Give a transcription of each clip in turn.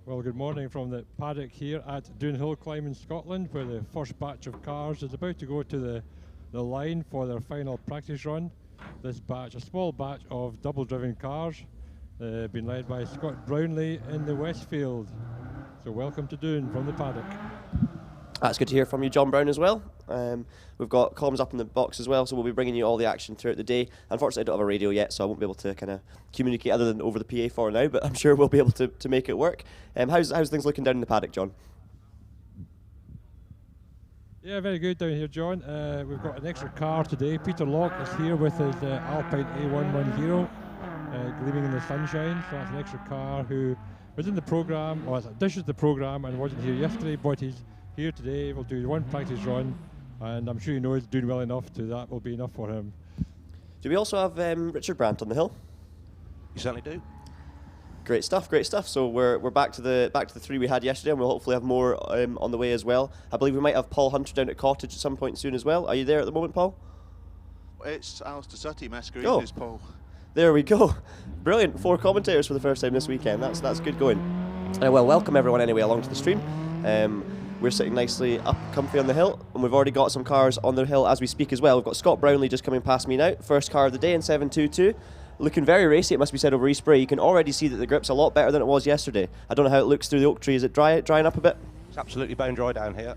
Well, good morning from the paddock here at Doune Hill Climb in Scotland, where the first batch of cars is about to go to the line for their final practice run. This batch, a small batch of double-driven cars, been led by Scott Brownlee in the Westfield. So welcome to Doune from the paddock. That's good to hear from you, John Brown, as well. We've got comms up in the box as well, so we'll be bringing you all the action throughout the day. Unfortunately, I don't have a radio yet, so I won't be able to kind of communicate other than over the PA for now, but I'm sure we'll be able to make it work. How's things looking down in the paddock, John? Yeah, very good down here, John. We've got an extra car today. Peter Locke is here with his Alpine A110, gleaming in the sunshine. So that's an extra car who was in the programme, or dishes the programme and wasn't here yesterday, but he's here today. We'll do one practice run, and I'm sure he knows doing well enough to that will be enough for him. Do we also have Richard Brandt on the hill? You certainly do. Great stuff, great stuff. So we're back to the three we had yesterday, and we'll hopefully have more on the way as well. I believe we might have Paul Hunter down at Cottage at some point soon as well. Are you there at the moment, Paul? It's Alisdair Suttie masquerading as Paul. There we go. Brilliant. 4 commentators for the first time this weekend. That's good going. Well, welcome everyone anyway along to the stream. We're sitting nicely up comfy on the hill, and we've already got some cars on the hill as we speak as well. We've got Scott Brownlee just coming past me now. First car of the day in 722. Looking very racy, it must be said, over East Bray. You can already see that the grip's a lot better than it was yesterday. I don't know how it looks through the oak tree. Is it drying up a bit? It's absolutely bone dry down here.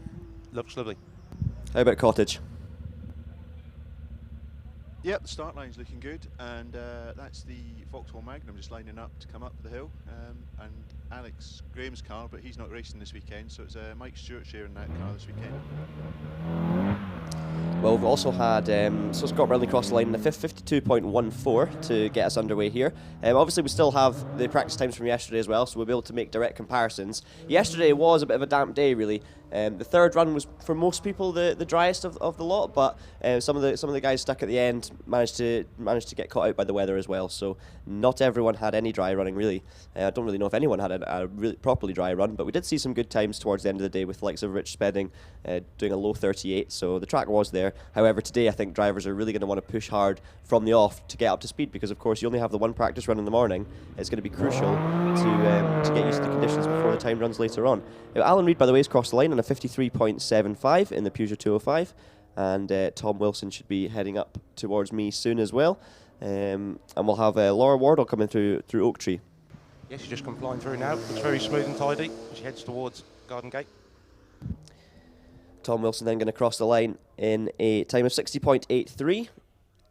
Looks lovely. How about Cottage? Yep, the start line's looking good, and that's the Vauxhall Magnum just lining up to come up the hill, and Alex Graham's car, but he's not racing this weekend, so it's Mike Stewart sharing that car this weekend. Well, we've also had so Scott Brownlee crossed the line in the 52.14 to get us underway here. Obviously, we still have the practice times from yesterday as well, so we'll be able to make direct comparisons. Yesterday was a bit of a damp day, really. The third run was, for most people, the driest of the lot, but some of the guys stuck at the end managed to get caught out by the weather as well. So not everyone had any dry running, really. I don't really know if anyone had a really properly dry run, but we did see some good times towards the end of the day with the likes of Rich Spedding doing a low 38. So the track was there. However, today I think drivers are really going to want to push hard from the off to get up to speed, because of course you only have the one practice run in the morning. It's going to be crucial to get used to the conditions before the time runs later on. Now, Alan Reid, by the way, has crossed the line on a 53.75 in the Peugeot 205, and Tom Wilson should be heading up towards me soon as well. And we'll have Laura Wardle coming through Oak Tree. Yes, she's just come flying through now. Looks very smooth and tidy. She heads towards Garden Gate. Tom Wilson then going to cross the line in a time of 60.83.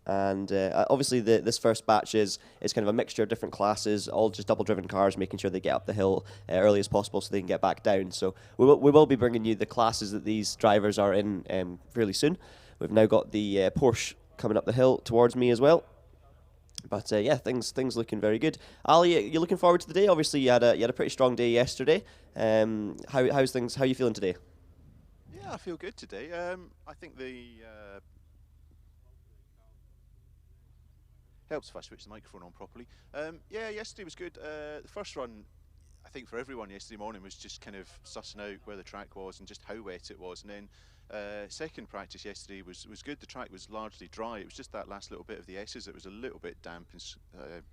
And obviously this first batch is kind of a mixture of different classes, all just double-driven cars, making sure they get up the hill early as possible so they can get back down. So we will be bringing you the classes that these drivers are in fairly soon. We've now got the Porsche coming up the hill towards me as well. But yeah, things looking very good. Ali, you're looking forward to the day? Obviously, you had a pretty strong day yesterday. How's things? How are you feeling today? Yeah, I feel good today. I think the helps if I switch the microphone on properly. Yeah, yesterday was good. The first run, I think for everyone yesterday morning, was just kind of sussing out where the track was and just how wet it was. And then second practice yesterday was good. The track was largely dry. It was just that last little bit of the S's that was a little bit damp and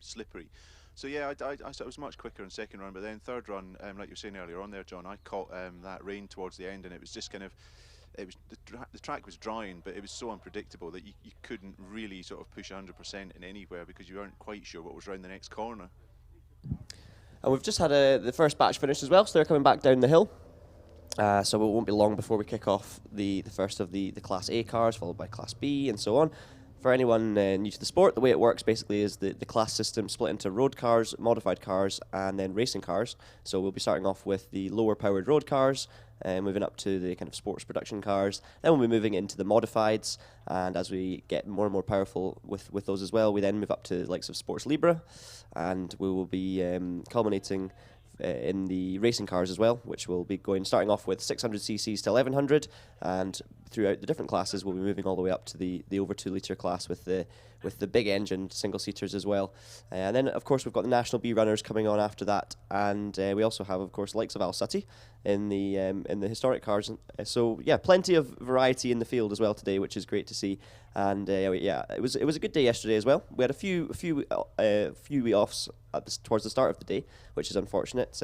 slippery. So yeah, I thought it was much quicker in second run. But then third run, like you were saying earlier on there, John, I caught that rain towards the end, and it was just kind of, the track was drying, but it was so unpredictable that you couldn't really sort of push 100% in anywhere because you weren't quite sure what was around the next corner. And we've just had the first batch finished as well, so they're coming back down the hill. So it won't be long before we kick off the first of the Class A cars, followed by Class B and so on. For anyone new to the sport, the way it works basically is the class system split into road cars, modified cars, and then racing cars. So we'll be starting off with the lower powered road cars, moving up to the kind of sports production cars. Then we'll be moving into the modifieds, and as we get more and more powerful with those as well, we then move up to the likes of Sports Libre, and we will be culminating in the racing cars as well, which will be starting off with 600cc's to 1100, and throughout the different classes we'll be moving all the way up to the over 2 litre class with the big engine single seaters as well. And then of course we've got the National B runners coming on after that, and we also have of course likes of Al Suttie in the historic cars. So yeah, plenty of variety in the field as well today, which is great to see. And yeah, it was a good day yesterday as well. We had a few wee offs towards the start of the day, which is unfortunate.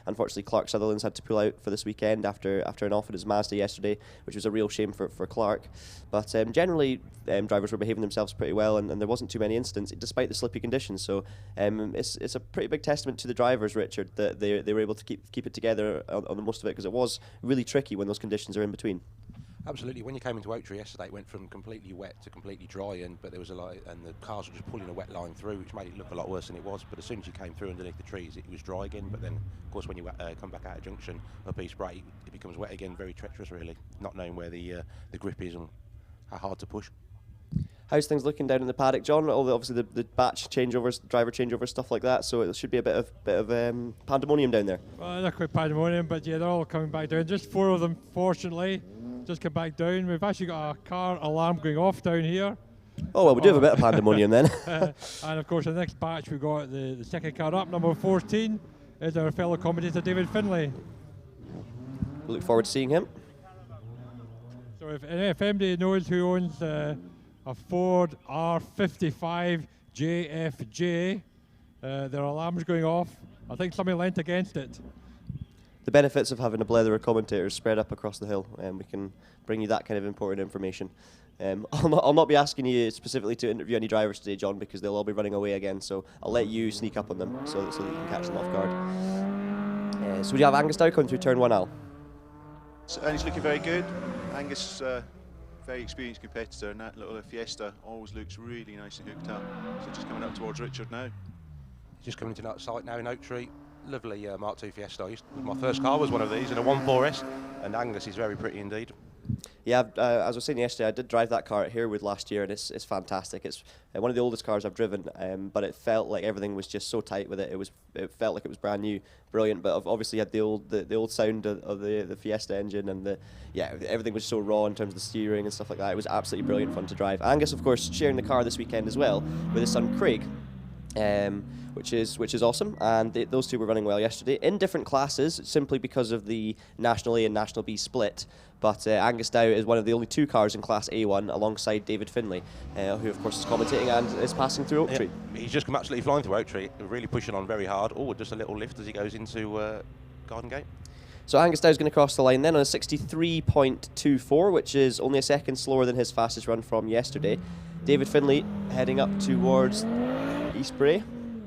Unfortunately, Clark Sutherland's had to pull out for this weekend after an off in his Mazda yesterday, which was a real shame for Clark. But generally, drivers were behaving themselves pretty well, and there wasn't too many incidents despite the slippy conditions. So it's a pretty big testament to the drivers, Richard, that they were able to keep it together on the most of it, because it was really tricky when those conditions are in between. Absolutely. When you came into Oak Tree yesterday, it went from completely wet to completely dry, but there was and the cars were just pulling a wet line through, which made it look a lot worse than it was. But as soon as you came through underneath the trees, it was dry again. But then, of course, when you come back out of junction up East Bray, it becomes wet again. Very treacherous, really, not knowing where the grip is and how hard to push. How's things looking down in the paddock, John? Obviously the batch changeovers, driver changeovers, stuff like that. So it should be a bit of pandemonium down there. Well, not quite pandemonium, but yeah, they're all coming back down. Just 4 of them, fortunately, just come back down. We've actually got a car alarm going off down here. Oh, well, we do have a bit of pandemonium then. And of course, the next batch we've got the second car up, number 14, is our fellow commentator David Finlay. We look forward to seeing him. So if anybody knows who owns a Ford R55 JFJ, their alarm's going off. I think somebody leant against it. The benefits of having a plethora of commentators spread up across the hill, and we can bring you that kind of important information. I'll not be asking you specifically to interview any drivers today, John, because they'll all be running away again, so I'll let you sneak up on them so that you can catch them off guard. So we have Angus now coming through turn 1, Al. And he's looking very good. Angus, very experienced competitor, and that little Fiesta always looks really nice and hooked up. So just coming up towards Richard now. Just coming into that site now in Oak Tree. Lovely Mark II Fiesta. My first car was one of these in a 1.4S, and Angus is very pretty indeed. Yeah, as I was saying yesterday, I did drive that car at Hazelwood last year, and it's fantastic. It's one of the oldest cars I've driven, but it felt like everything was just so tight with it. It felt like it was brand new, brilliant. But I've obviously had the old sound of the Fiesta engine, and everything was so raw in terms of the steering and stuff like that. It was absolutely brilliant fun to drive. Angus, of course, sharing the car this weekend as well with his son Craig. Which is awesome, and those two were running well yesterday in different classes, simply because of the National A and National B split. But Angus now is one of the only 2 cars in Class A1 alongside David Finlay, who of course is commentating and is passing through Oak Tree. He's just come absolutely flying through Oak Tree, really pushing on very hard. Oh, just a little lift as he goes into Garden Gate. So Angus now is going to cross the line then on a 63.24, which is only a second slower than his fastest run from yesterday. David Finlay heading up towards East Bray.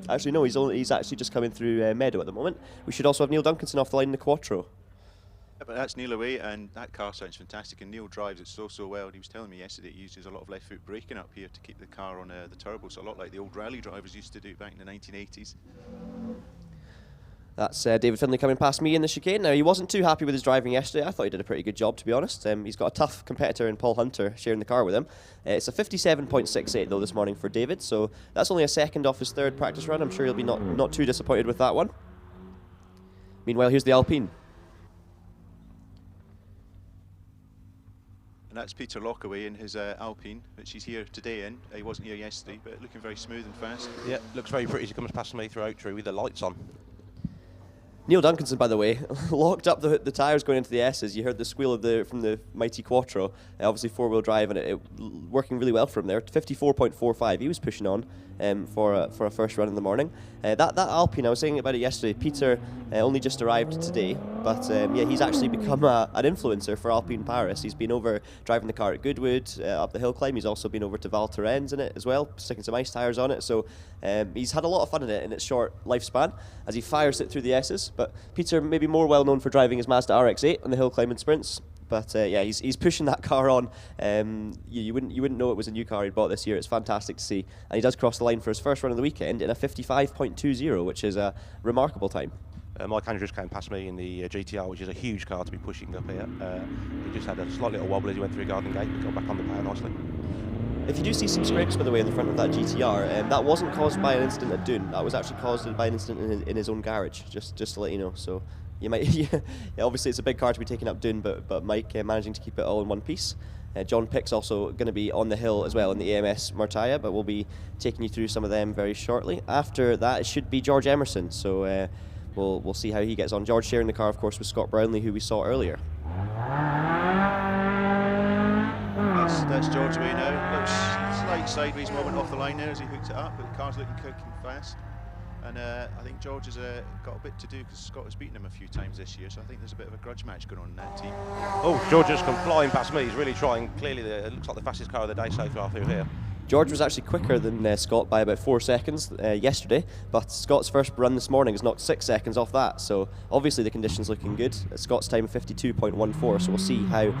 Actually, no, he's actually just coming through Meadow at the moment. We should also have Neil Duncanson off the line in the Quattro. Yeah, but that's Neil away, and that car sounds fantastic, and Neil drives it so well. He was telling me yesterday he uses a lot of left foot braking up here to keep the car on the turbo, so a lot like the old rally drivers used to do back in the 1980s. That's David Finlay coming past me in the chicane. Now, he wasn't too happy with his driving yesterday. I thought he did a pretty good job, to be honest. He's got a tough competitor in Paul Hunter sharing the car with him. It's a 57.68 though this morning for David, so that's only a second off his 3rd practice run. I'm sure he'll be not too disappointed with that one. Meanwhile, here's the Alpine. And that's Peter Lockaway in his Alpine, which he's here today in. He wasn't here yesterday, but looking very smooth and fast. Yeah, looks very pretty as he comes past me through Oak Tree with the lights on. Neil Duncanson, by the way, locked up the tyres going into the S's. You heard the squeal from the mighty Quattro. Obviously 4-wheel drive, and it working really well for him there. 54.45. He was pushing on for a first run in the morning. That Alpine, I was saying about it yesterday. Peter only just arrived today, but he's actually become an influencer for Alpine Paris. He's been over driving the car at Goodwood, up the hill climb. He's also been over to Val Thorens in it as well, sticking some ice tyres on it. So he's had a lot of fun in it in its short lifespan as he fires it through the S's. But Peter may be more well known for driving his Mazda RX-8 on the hill climb and sprints. But he's pushing that car on. You wouldn't know it was a new car he'd bought this year. It's fantastic to see, and he does cross the line for his first run of the weekend in a 55.20, which is a remarkable time. Mike Andrews came past me in the GTR, which is a huge car to be pushing up here. He just had a slight little wobble as he went through Garden Gate, but got back on the power nicely. If you do see some scrapes, by the way, in the front of that GTR, that wasn't caused by an incident at Doune. That was actually caused by an incident in his own garage. Just to let you know. So. You might, obviously it's a big car to be taking up Doune, but Mike managing to keep it all in one piece. John Pick's also going to be on the hill as well in the AMS Martaya, but we'll be taking you through some of them very shortly. After that, it should be George Emerson, so we'll see how he gets on. George sharing the car, of course, with Scott Brownlee, who we saw earlier. That's George away now. Looks slight sideways moment off the line there as he hooked it up, but the car's looking fast. And I think George has got a bit to do because Scott has beaten him a few times this year, so I think there's a bit of a grudge match going on in that team. Oh, George has come flying past me. He's really trying. Clearly, it looks like the fastest car of the day so far through here. George was actually quicker than Scott by about 4 seconds yesterday, but Scott's first run this morning has knocked 6 seconds off that, so obviously the conditions looking good. Scott's time 52.14, so we'll see how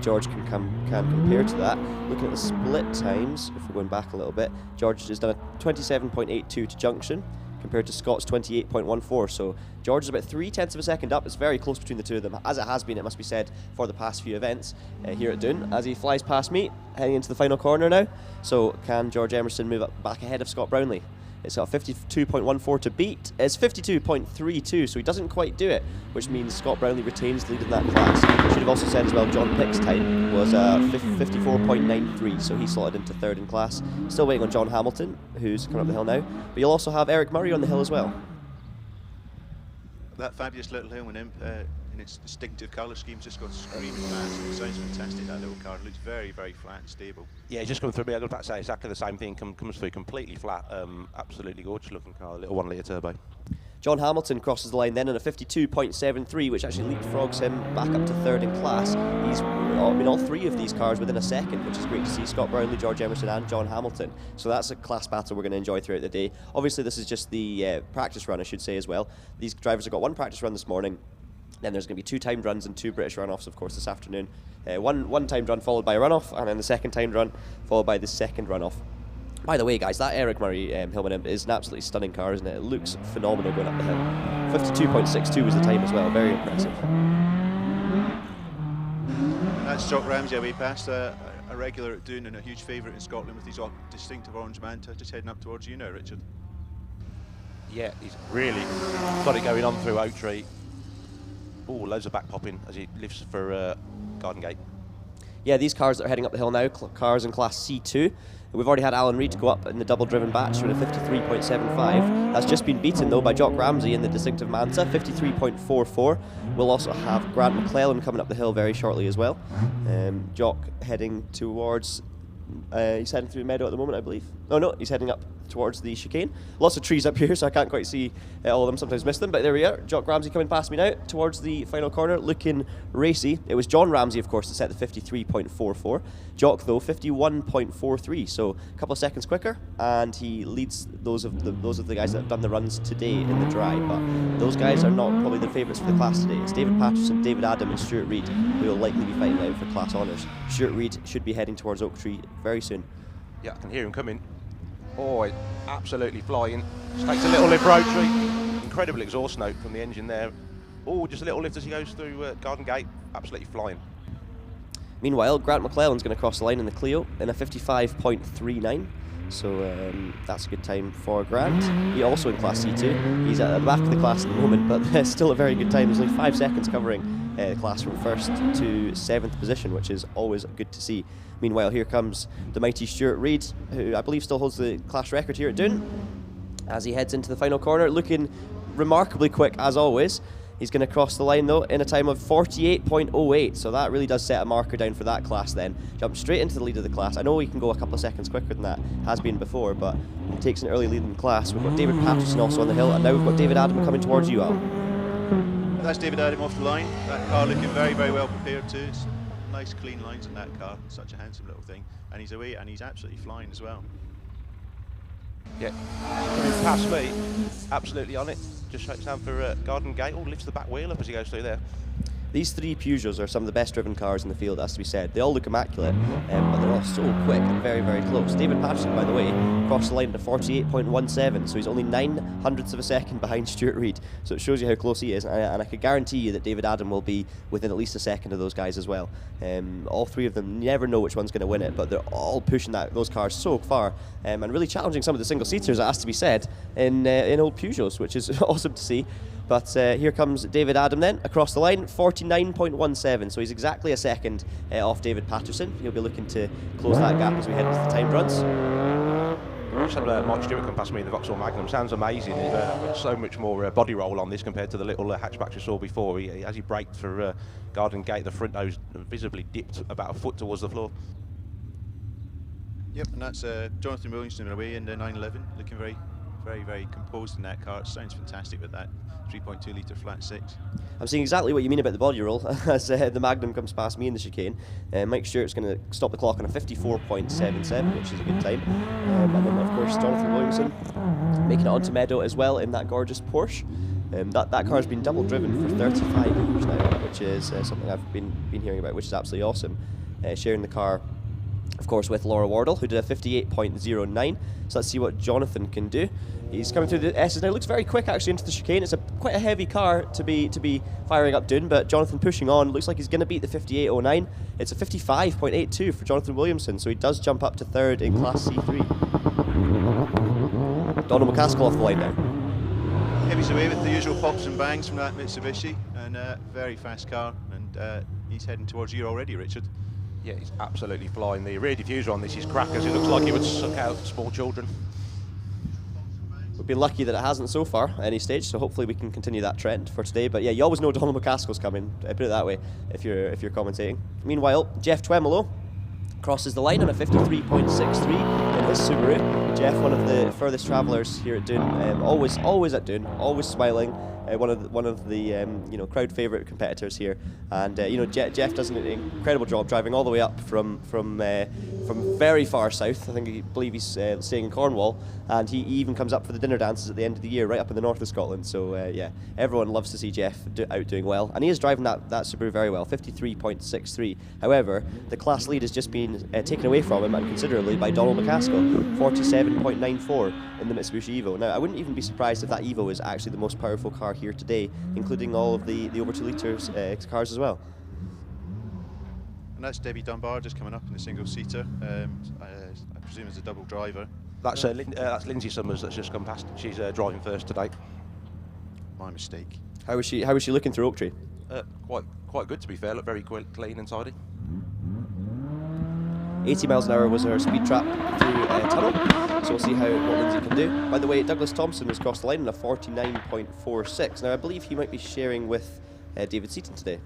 George can compare to that. Looking at the split times, if we're going back a little bit, George has done a 27.82 to junction, compared to Scott's 28.14, so George is about 0.3 of a second up. It's very close between the two of them, as it has been, it must be said, for the past few events here at Doune. As he flies past me, heading into the final corner now, so can George Emerson move up back ahead of Scott Brownlee? It's got 52.14 to beat. It's 52.32, so he doesn't quite do it, which means Scott Brownlee retains the lead in that class. Should have also said as well, John Pick's time was 54.93, so he slotted into third in class. Still waiting on John Hamilton, who's coming up the hill now. But you'll also have Eric Murray on the hill as well. That fabulous little hill in its distinctive colour scheme's just got screaming fast. It sounds fantastic, that little car. It looks very, very flat and stable. Yeah, just coming through me. I was about to say exactly the same thing. Comes through completely flat. Absolutely gorgeous looking car. Little 1 litre turbo. John Hamilton crosses the line then in a 52.73, which actually leapfrogs him back up to third in class. He's in all three of these cars within a second, which is great to see. Scott Brownlee, George Emerson and John Hamilton. So that's a class battle we're going to enjoy throughout the day. Obviously this is just the practice run, I should say as well. These drivers have got one practice run this morning. Then there's going to be 2 timed runs and 2 British runoffs, of course, this afternoon. One timed run followed by a runoff, and then the second timed run followed by the second runoff. By the way, guys, that Eric Murray Hillman Imp is an absolutely stunning car, isn't it? It looks phenomenal going up the hill. 52.62 was the time as well, very impressive. That's Jock Ramsay away past, a regular at Doune and a huge favourite in Scotland with his distinctive orange manta, just heading up towards you now, Richard. Yeah, he's really got it going on through Oak Tree. Oh, loads of back popping as he lifts for Garden Gate. Yeah, these cars that are heading up the hill now, cars in class C2. We've already had Alan Reid go up in the double-driven batch with a 53.75. That's just been beaten, though, by Jock Ramsay in the distinctive Manta, 53.44. We'll also have Grant McClellan coming up the hill very shortly as well. Jock heading towards... he's heading through the meadow at the moment, I believe. Oh, no, he's heading up towards the chicane. Lots of trees up here, so I can't quite see all of them, sometimes miss them, but there we are. Jock Ramsay coming past me now towards the final corner, looking racy. It was John Ramsay, of course, that set the 53.44. Jock, though, 51.43, so a couple of seconds quicker, and he leads those of the guys that have done the runs today in the dry, but those guys are not probably the favourites for the class today. It's David Paterson, David Adam and Stuart Reid who will likely be fighting out for class honours. Stuart Reid should be heading towards Oak Tree very soon. Yeah, I can hear him coming. Oh, it's absolutely flying. Just takes a little lift for Oak Tree. Incredible exhaust note from the engine there. Oh, just a little lift as he goes through Garden Gate. Absolutely flying. Meanwhile, Grant McClellan's going to cross the line in the Clio in a 55.39. So that's a good time for Grant. He also in Class C2. He's at the back of the class at the moment, but still a very good time. There's only 5 seconds covering the class from 1st to 7th position, which is always good to see. Meanwhile, here comes the mighty Stuart Reid, who I believe still holds the class record here at Doune, as he heads into the final corner, looking remarkably quick as always. He's going to cross the line though in a time of 48.08, so that really does set a marker down for that class then. Jumps straight into the lead of the class. I know he can go a couple of seconds quicker than that, has been before, but he takes an early lead in the class. We've got David Paterson also on the hill, and now we've got David Adam coming towards you, Al. That's David Adam off the line. That car looking very, very well prepared too. Nice clean lines in that car, such a handsome little thing, and he's away and he's absolutely flying as well. Yeah, coming past me, absolutely on it. Just shakes down for Garden Gate. Oh, lifts the back wheel up as he goes through there. These 3 Peugeots are some of the best driven cars in the field, has to be said. They all look immaculate, but they're all so quick and very, very close. David Paterson, by the way, crossed the line at 48.17, so he's only 9/100ths of a second behind Stuart Reid. So it shows you how close he is, and I could guarantee you that David Adam will be within at least a second of those guys as well. All 3 of them, you never know which one's going to win it, but they're all pushing those cars so far, and really challenging some of the single-seaters, it has to be said, in old Peugeots, which is awesome to see. But here comes David Adam then, across the line, 49.17, so he's exactly a second off David Paterson. He'll be looking to close that gap as we head into the timed runs. Just had Mike Stewart come past me in the Vauxhall Magnum. Sounds amazing. He's got so much more body roll on this compared to the little hatchbacks we saw before. As he braked for Garden Gate, the front nose visibly dipped about a foot towards the floor. Yep, and that's Jonathan Williamson away in the 911, looking very, very, very composed in that car. It sounds fantastic with that 3.2 litre flat six. I'm seeing exactly what you mean about the body roll as the Magnum comes past me in the chicane. Mike Stewart's going to stop the clock on a 54.77, which is a good time. And then, of course, Jonathan Williamson making it onto Meadow as well in that gorgeous Porsche. That car's been double driven for 35 years now, which is something I've been hearing about, which is absolutely awesome. Sharing the car, of course, with Laura Wardle, who did a 58.09. So let's see what Jonathan can do. He's coming through the S's now. Looks very quick actually into the chicane. It's quite a heavy car to be firing up Doune, but Jonathan pushing on. Looks like he's going to beat the 58.09. It's a 55.82 for Jonathan Williamson, so he does jump up to third in Class C3. Donald McCaskill off the line now. Heavy's away with the usual pops and bangs from that Mitsubishi, and very fast car, and he's heading towards you already, Richard. Yeah, he's absolutely flying. The rear diffuser on this is crackers. It looks like it would suck out small children. We've been lucky that it hasn't so far at any stage, so hopefully we can continue that trend for today. But yeah, you always know Donald McCaskill's coming, put it that way, if you're commentating. Meanwhile, Geoff Twemlow crosses the line on a 53.63 in his Subaru. Geoff, one of the furthest travellers here at Doune, always at Doune, always smiling. One of the crowd favourite competitors here, and Geoff does an incredible job driving all the way up from very far south. I believe he's staying in Cornwall, and he even comes up for the dinner dances at the end of the year, right up in the north of Scotland. So yeah, everyone loves to see Geoff out doing well, and he is driving that Subaru very well, 53.63. However, the class lead has just been taken away from him, and considerably, by Donald McCaskill, 47.94 in the Mitsubishi Evo. Now, I wouldn't even be surprised if that Evo is actually the most powerful car here today, including all of the over 2 litres cars as well. And that's Debbie Dunbar just coming up in a single-seater. I presume it's a double driver. That's Lindsay Summers that's just come past. She's driving first today. My mistake. How was she looking through Oak Tree? Quite good, to be fair. Looked very clean and tidy. 80 miles an hour was her speed trap through a tunnel, so we'll see what Lindsay can do. By the way, Douglas Thomson has crossed the line on a 49.46. Now, I believe he might be sharing with David Seaton today,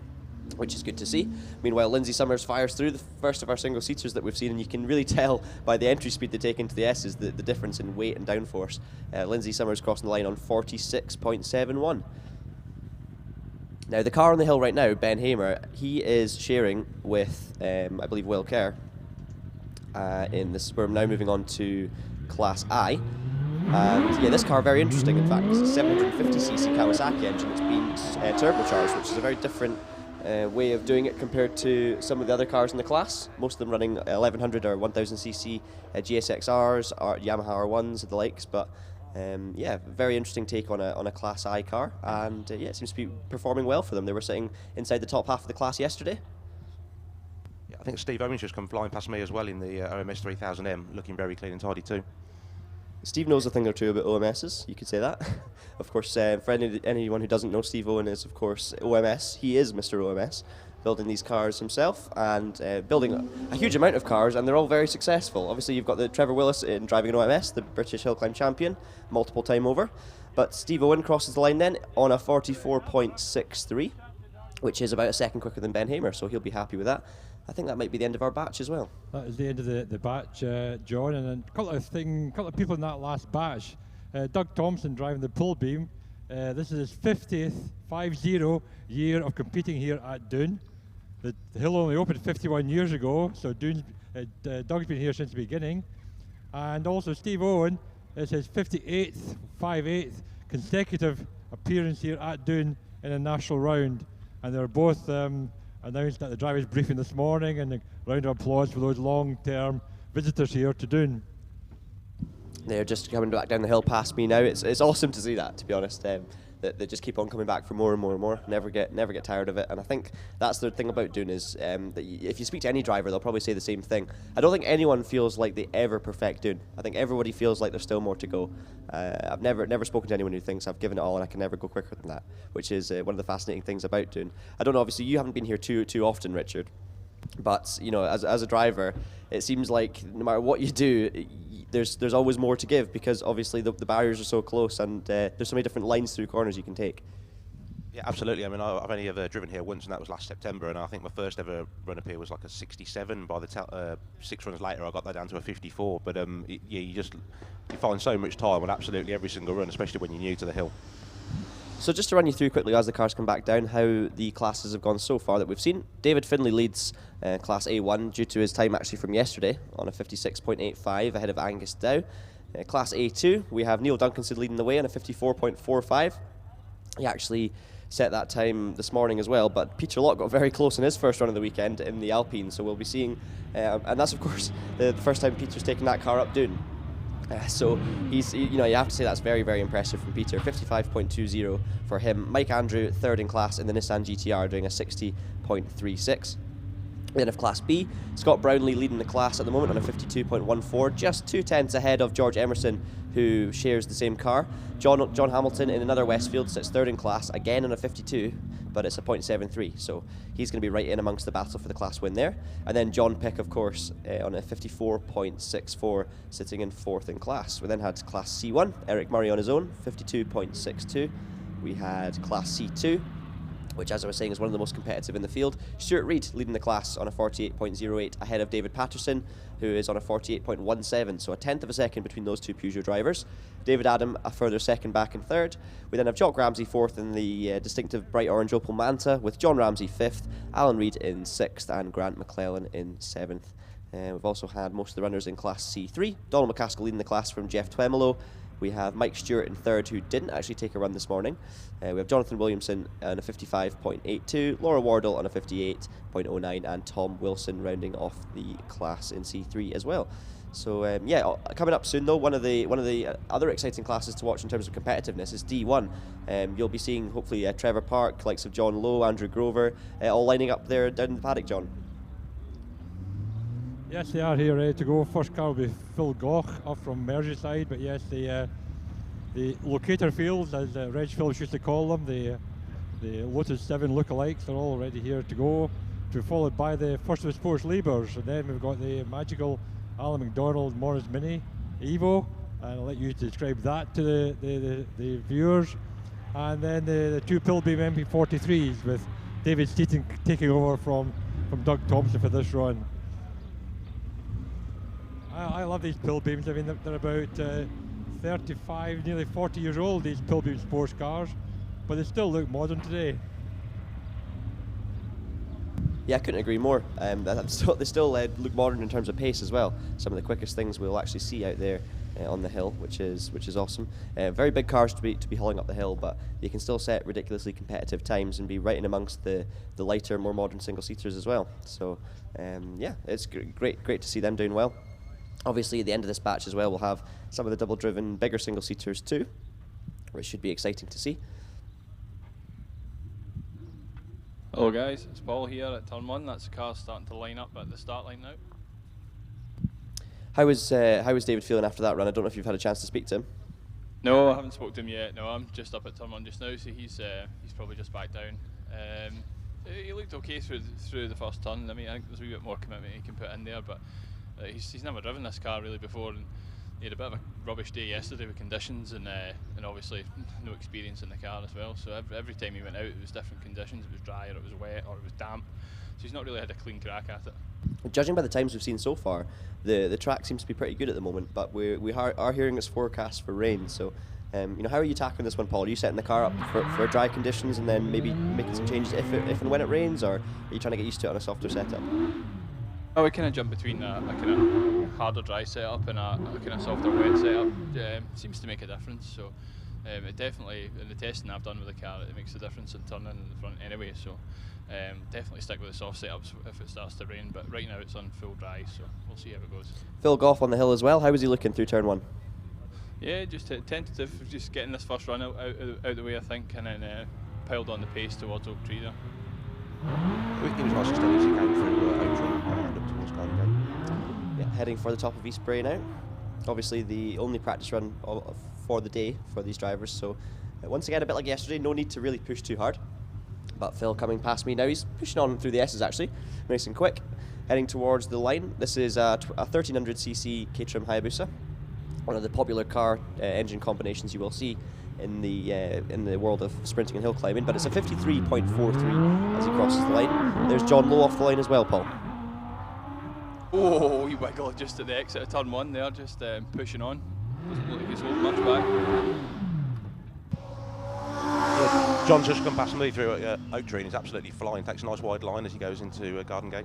which is good to see. Meanwhile, Lindsay Summers fires through the first of our single-seaters that we've seen, and you can really tell by the entry speed they take into the S's the difference in weight and downforce. Lindsay Summers crossing the line on 46.71. Now, the car on the hill right now, Ben Hamer, he is sharing with, I believe, Will Kerr in this. We're now moving on to Class I. And yeah, this car very interesting. In fact, it's a 750cc Kawasaki engine. It's been turbocharged, which is a very different way of doing it compared to some of the other cars in the class. Most of them running 1100 or 1000cc GSXRs, Yamaha R1s, and the likes. But yeah, very interesting take on a Class I car, and yeah, it seems to be performing well for them. They were sitting inside the top half of the class yesterday. Yeah, I think Steve Owens just come flying past me as well in the OMS 3000M, looking very clean and tidy too. Steve knows a thing or two about OMSs, you could say that. Of course, for anyone who doesn't know, Steve Owen is, of course, OMS. He is Mr. OMS, building these cars himself and building a huge amount of cars, and they're all very successful. Obviously, you've got the Trevor Willis in driving an OMS, the British hill climb champion, multiple time over. But Steve Owen crosses the line then on a 44.63, which is about a second quicker than Ben Hamer, so he'll be happy with that. I think that might be the end of our batch as well. That is the end of the batch, John, and then a couple of people in that last batch. Doug Thomson driving the pull beam. This is his 50th year of competing here at Doune. The hill only opened 51 years ago, so Doug's been here since the beginning. And also Steve Owen is his 58th consecutive appearance here at Doune in a national round, and they're both announced at the drivers' briefing this morning, and a round of applause for those long-term visitors here to Doune. They're just coming back down the hill past me now. It's awesome to see that, to be honest. That they just keep on coming back for more and more and more. Never get tired of it. And I think that's the thing about Doune is that if you speak to any driver, they'll probably say the same thing. I don't think anyone feels like they ever perfect Doune. I think everybody feels like there's still more to go. I've never spoken to anyone who thinks I've given it all and I can never go quicker than that, which is one of the fascinating things about Doune. I don't know. Obviously, you haven't been here too often, Richard. But you know, as a driver, it seems like no matter what you do, there's always more to give, because obviously the barriers are so close, and there's so many different lines through corners you can take. Yeah, absolutely. I mean, I've only ever driven here once, and that was last September. And I think my first ever run up here was like a 67. By the 6 runs later, I got that down to a 54. But you find so much time on absolutely every single run, especially when you're new to the hill. So just to run you through quickly as the cars come back down how the classes have gone so far that we've seen. David Finlay leads Class A1 due to his time actually from yesterday on a 56.85 ahead of Angus Dow. Class A2, we have Neil Duncanson leading the way on a 54.45. He actually set that time this morning as well, but Peter Locke got very close in his first run of the weekend in the Alpine, so we'll be seeing, and that's of course the first time Peter's taken that car up Doune. So he's, you have to say that's very, very impressive from Peter. 55.20 for him. Mike Andrew, third in class in the Nissan GTR, doing a 60.36. Then of Class B, Scott Brownlee leading the class at the moment on a 52.14, just 2/10 ahead of George Emerson, who shares the same car. John Hamilton in another Westfield sits third in class, again on a 52, but it's a 0.73, so he's going to be right in amongst the battle for the class win there. And then John Pick, of course, on a 54.64, sitting in fourth in class. We then had Class C1, Eric Murray on his own, 52.62. We had Class C2, which, as I was saying, is one of the most competitive in the field. Stuart Reid leading the class on a 48.08 ahead of David Paterson, who is on a 48.17, so a 10th of a second between those two Peugeot drivers. David Adam a further second back in third. We then have Jock Ramsay fourth in the distinctive bright orange Opel Manta, with John Ramsay fifth, Alan Reid in sixth, and Grant McClellan in seventh. We've also had most of the runners in Class C3. Donald McCaskill leading the class from Geoff Twemlow. We have Mike Stewart in third, who didn't actually take a run this morning. We have Jonathan Williamson on a 55.82, Laura Wardle on a 58.09, and Tom Wilson rounding off the class in C3 as well. So coming up soon though, one of the other exciting classes to watch in terms of competitiveness is D1. You'll be seeing hopefully Trevor Park, likes of John Lowe, Andrew Grover, all lining up there down in the paddock, John. Yes, they are here ready to go. First car will be Phil Goch up from Merseyside, but yes, the locator fields, as Reg Phillips used to call them, the Lotus 7 lookalikes, are all already here to go, to be followed by the first of the Sports Labours, and then we've got the magical Allan McDonald Morris Mini Evo, and I'll let you describe that to the viewers, and then the two Pilbeam MP43s with David Seaton taking over from Doug Thomson for this run. I love these Pilbeams. I mean, they're about 35, nearly 40 years old, these Pilbeam sports cars, but they still look modern today. Yeah, I couldn't agree more. They still look modern in terms of pace as well. Some of the quickest things we'll actually see out there on the hill, which is awesome. Very big cars to be hauling up the hill, but you can still set ridiculously competitive times and be right in amongst the lighter, more modern single-seaters as well. So it's great to see them doing well. Obviously, at the end of this batch as well, we'll have some of the double-driven, bigger single-seaters too, which should be exciting to see. Hello guys, it's Paul here at turn 1. That's the car starting to line up at the start line now. How was David feeling after that run? I don't know if you've had a chance to speak to him. No, I haven't spoken to him yet. No, I'm just up at turn 1 just now, so he's probably just back down. He looked okay through the first turn. I mean, I think there's a wee bit more commitment he can put in there, but he's never driven this car really before, and he had a bit of a rubbish day yesterday with conditions, and obviously no experience in the car as well. So every time he went out, it was different conditions. It was dry, or it was wet, or it was damp. So he's not really had a clean crack at it. Judging by the times we've seen so far, the track seems to be pretty good at the moment, but we are hearing its forecast for rain. So how are you tackling this one, Paul? Are you setting the car up for dry conditions and then maybe making some changes if and when it rains, or are you trying to get used to it on a softer setup? Oh, we kind of jump between a kind of harder dry setup and a kind of softer wet setup. Seems to make a difference. So it definitely, in the testing I've done with the car, it makes a difference in turning in the front anyway. So definitely stick with the soft setups if it starts to rain. But right now it's on full dry, so we'll see how it goes. Phil Goff on the hill as well. How was he looking through turn 1? Yeah, just tentative, just getting this first run out the way, I think, and then piled on the pace towards Oak Tree there. It was nice and steady as he came through Oak Tree and up towards Garden. Yeah, heading for the top of East Bray now. Obviously the only practice run for the day for these drivers, so once again a bit like yesterday, no need to really push too hard. But Phil coming past me now, he's pushing on through the S's actually, nice and quick. Heading towards the line. This is a 1300cc Caterham Hayabusa, one of the popular car engine combinations you will see in the world of sprinting and hill climbing, but it's a 53.43 as he crosses the line. There's John Lowe off the line as well, Paul. Oh, he wiggled just at the exit of turn 1 there, just pushing on. Doesn't look like he's holding much back. Yeah, John's just come past me through Oak Tree and he's absolutely flying. Takes a nice wide line as he goes into Garden Gate.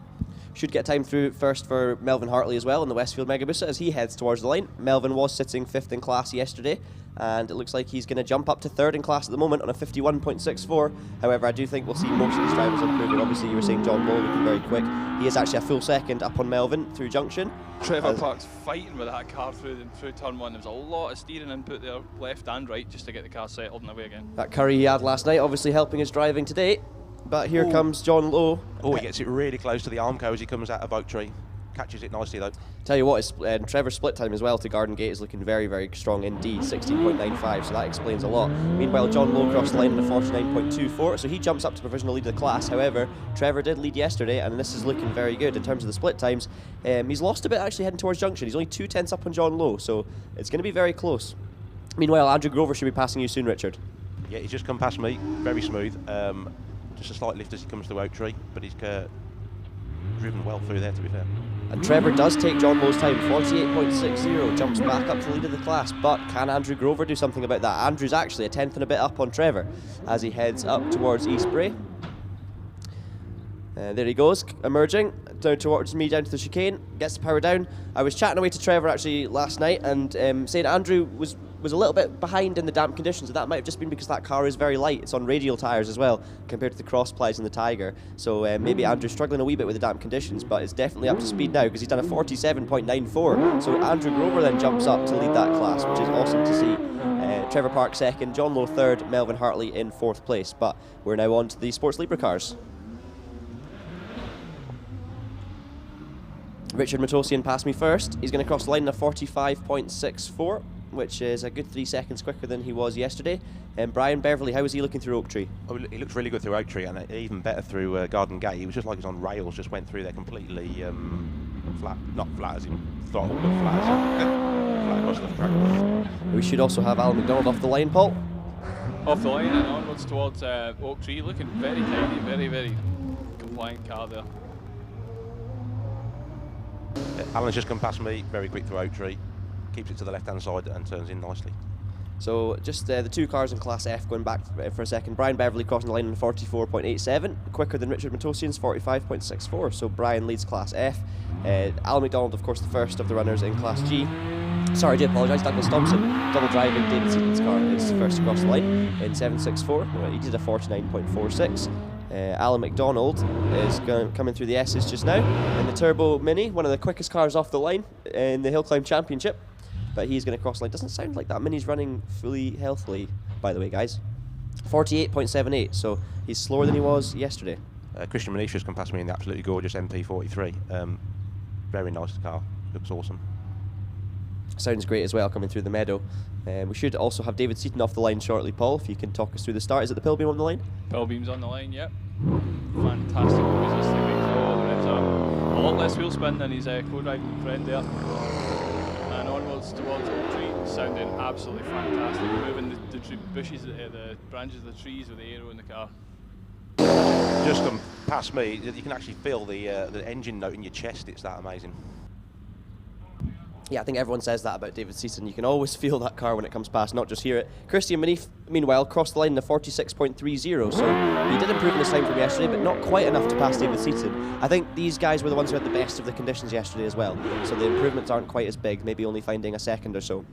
Should get time through first for Melvin Hartley as well in the Westfield Megabusa as he heads towards the line. Melvin was sitting 5th in class yesterday, and it looks like he's going to jump up to 3rd in class at the moment on a 51.64. However, I do think we'll see most of these drivers improving. Obviously, you were saying John Lowe looking very quick. He is actually a full second up on Melvin through Junction. Trevor Park's fighting with that car through turn 1. There was a lot of steering input there, left and right, just to get the car settled and away again. That curry he had last night obviously helping his driving today. But here comes John Lowe. Oh, he gets it really close to the Armco as he comes out of Oak Tree. Catches it nicely though. Tell you what, Trevor's split time as well to Garden Gate is looking very, very strong indeed, 16.95, so that explains a lot. Meanwhile, John Lowe crossed the line in a 49.24, so he jumps up to provisional lead of the class. However, Trevor did lead yesterday, and this is looking very good in terms of the split times. He's lost a bit actually heading towards Junction. He's only 2/10 up on John Lowe, so it's going to be very close. Meanwhile, Andrew Grover should be passing you soon, Richard. Yeah, he's just come past me, very smooth. Just a slight lift as he comes to Oak Tree, but he's driven well through there, to be fair. And Trevor does take John Lowe's time, 48.60, jumps back up to the lead of the class, but can Andrew Grover do something about that? Andrew's actually a 10th and a bit up on Trevor as he heads up towards East Bray. There he goes, emerging down towards me, down to the chicane, gets the power down. I was chatting away to Trevor actually last night and saying Andrew was a little bit behind in the damp conditions, and that might have just been because that car is very light. It's on radial tyres as well compared to the cross plies and the Tiger, so maybe Andrew's struggling a wee bit with the damp conditions, but it's definitely up to speed now because he's done a 47.94. So Andrew Grover then jumps up to lead that class, which is awesome to see. Trevor Park 2nd, John Lowe 3rd, Melvin Hartley in 4th place. But we're now on to the Sports Libra cars. Richard Matosian passed me first. He's going to cross the line in a 45.64, which is a good 3 seconds quicker than he was yesterday. And Brian Beverley, how was he looking through Oak Tree? Oh, he looked really good through Oak Tree, and even better through Garden Gate. He was just like he's on rails, just went through there completely flat, not flat as in throttle, but flat as in flat across the track. We should also have Allan McDonald off the line, Paul. Off the line and onwards towards Oak Tree, looking very tidy, very, very compliant car there. Allan's just come past me, very quick through Oak Tree, keeps it to the left-hand side and turns in nicely. So just the two cars in Class F going back for a second. Brian Beverley crossing the line in 44.87, quicker than Richard Matosian's 45.64. So Brian leads Class F. Allan McDonald, of course, the first of the runners in Class G. Sorry, I do apologise. Douglas Thomson, double driving David Seaton's car, is first across the line in 7.64. He did a 49.46. Allan McDonald is coming through the S's just now in the Turbo Mini, one of the quickest cars off the line in the Hill Climb Championship. But he's going to cross the line. Doesn't sound like that Mini's running fully healthily, by the way, guys. 48.78, so he's slower than he was yesterday. Christian Mineeff has come past me in the absolutely gorgeous MP43. Very nice car, looks awesome. Sounds great as well, coming through the meadow. We should also have David Seaton off the line shortly, Paul, if you can talk us through the start. Is it the Pilbeam on the line? Pilbeam's on the line, yep. Fantastic resist they make through. There is a lot less wheel spin than his co-driving friend there. And onwards towards Oak Tree, sounding absolutely fantastic. Moving the bushes, the branches of the trees with the aero in the car. Just come past me, you can actually feel the engine note in your chest. It's that amazing. Yeah, I think everyone says that about David Seaton. You can always feel that car when it comes past, not just hear it. Christian Mineeff, meanwhile, crossed the line in a 46.30, so he did improve in his time from yesterday, but not quite enough to pass David Seaton. I think these guys were the ones who had the best of the conditions yesterday as well, so the improvements aren't quite as big, maybe only finding a second or so.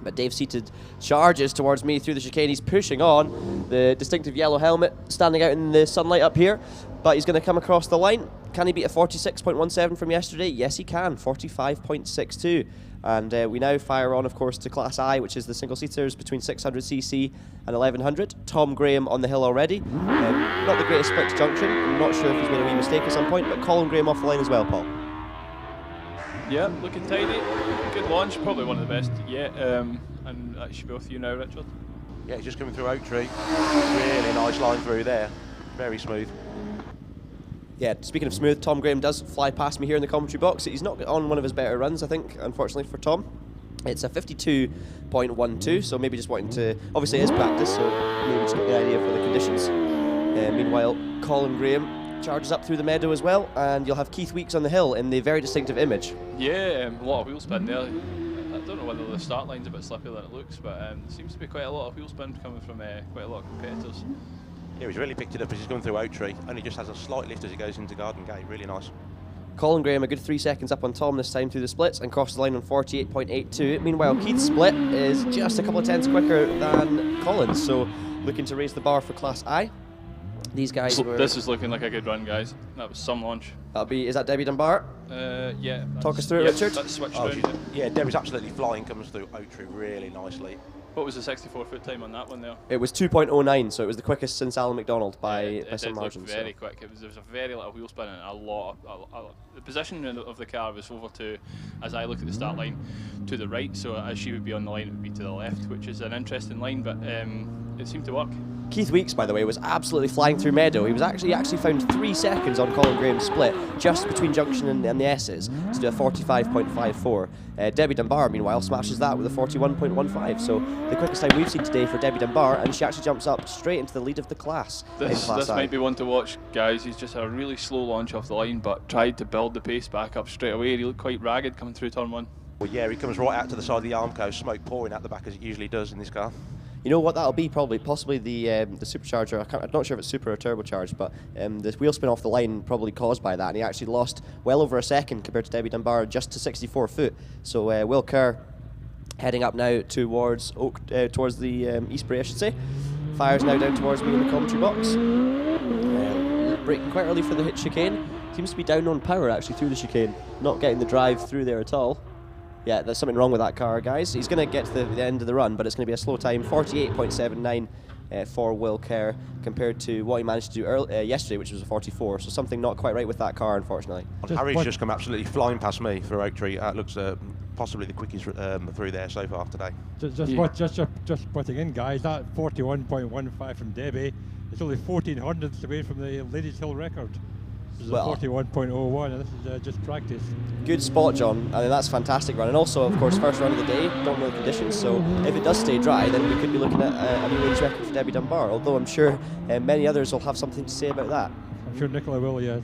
But Dave Seaton charges towards me through the chicane. He's pushing on, the distinctive yellow helmet standing out in the sunlight up here, but he's going to come across the line. Can he beat a 46.17 from yesterday? Yes, he can, 45.62. And we now fire on, of course, to Class I, which is the single-seaters between 600cc and 1100. Tom Graham on the hill already. Not the greatest split to junction. I'm not sure if he's made a wee mistake at some point, but Colin Graham off the line as well, Paul. Yeah, looking tidy. Good launch, probably one of the best yet. And that should be with you now, Richard. Yeah, he's just coming through Oak Tree. Really nice line through there. Very smooth. Yeah, speaking of smooth, Tom Graham does fly past me here in the commentary box. He's not on one of his better runs, I think, unfortunately for Tom. It's a 52.12, so maybe just wanting to... Obviously it is practice, so maybe just get the idea for the conditions. Meanwhile, Colin Graham charges up through the meadow as well, and you'll have Keith Weeks on the hill in the very distinctive image. Yeah, a lot of wheel spin there. I don't know whether the start line's a bit slippier than it looks, but there seems to be quite a lot of wheel spin coming from quite a lot of competitors. Yeah, he's really picked it up as he's gone through Oak Tree. Only just has a slight lift as he goes into Garden Gate. Really nice. Colin Graham a good 3 seconds up on Tom this time through the splits and crosses the line on 48.82. Meanwhile, Keith's split is just a couple of tenths quicker than Colin's, so looking to raise the bar for Class I. These guys were... This is looking like a good run, guys. That was some launch. Is that Debbie Dunbar? Yeah. Talk us through it, Richard. That's switched round. Yeah, Debbie's absolutely flying, comes through Oak Tree really nicely. What was the 64-foot time on that one there? It was 2.09, so it was the quickest since Allan McDonald by some margin. It did look very quick. There was a very little wheel spin and a lot. The position of the car was over to, as I look at the start line, to the right. So as she would be on the line, it would be to the left, which is an interesting line, but it seemed to work. Keith Weeks, by the way, was absolutely flying through meadow. He was actually found 3 seconds on Colin Graham's split, just between junction and the S's, to do a 45.54. Debbie Dunbar, meanwhile, smashes that with a 41.15. So the quickest time we've seen today for Debbie Dunbar, and she actually jumps up straight into the lead of the class. This might be one to watch, guys. He's just had a really slow launch off the line, but tried to build the pace back up straight away. He looked quite ragged coming through turn 1. Well, yeah, he comes right out to the side of the Armco, smoke pouring out the back as it usually does in this car. You know what that'll be? Possibly the supercharger. I'm not sure if it's super or turbocharged, but the wheel spin off the line probably caused by that, and he actually lost well over a second compared to Debbie Dunbar, just to 64 foot. So Will Kerr heading up now towards the East Bray, I should say. Fires now down towards me in the commentary box. Braking quite early for the hit chicane. Seems to be down on power actually through the chicane, not getting the drive through there at all. Yeah, there's something wrong with that car, guys. He's going to get to the end of the run, but it's going to be a slow time, 48.79 for Will Kerr, compared to what he managed to do yesterday, which was a 44. So something not quite right with that car, unfortunately. Harry's just come absolutely flying past me for Oak Tree. Looks possibly the quickest through there so far today. Just putting in, guys, that 41.15 from Debbie, it's only 14 hundredths away from the Ladies Hill record. This is a 41.01, and this is just practice. Good spot, John. I mean, that's a fantastic run. And also, of course, first run of the day, don't know the conditions, so if it does stay dry, then we could be looking at a new age record for Debbie Dunbar, although I'm sure many others will have something to say about that. I'm sure Nicola will, yes.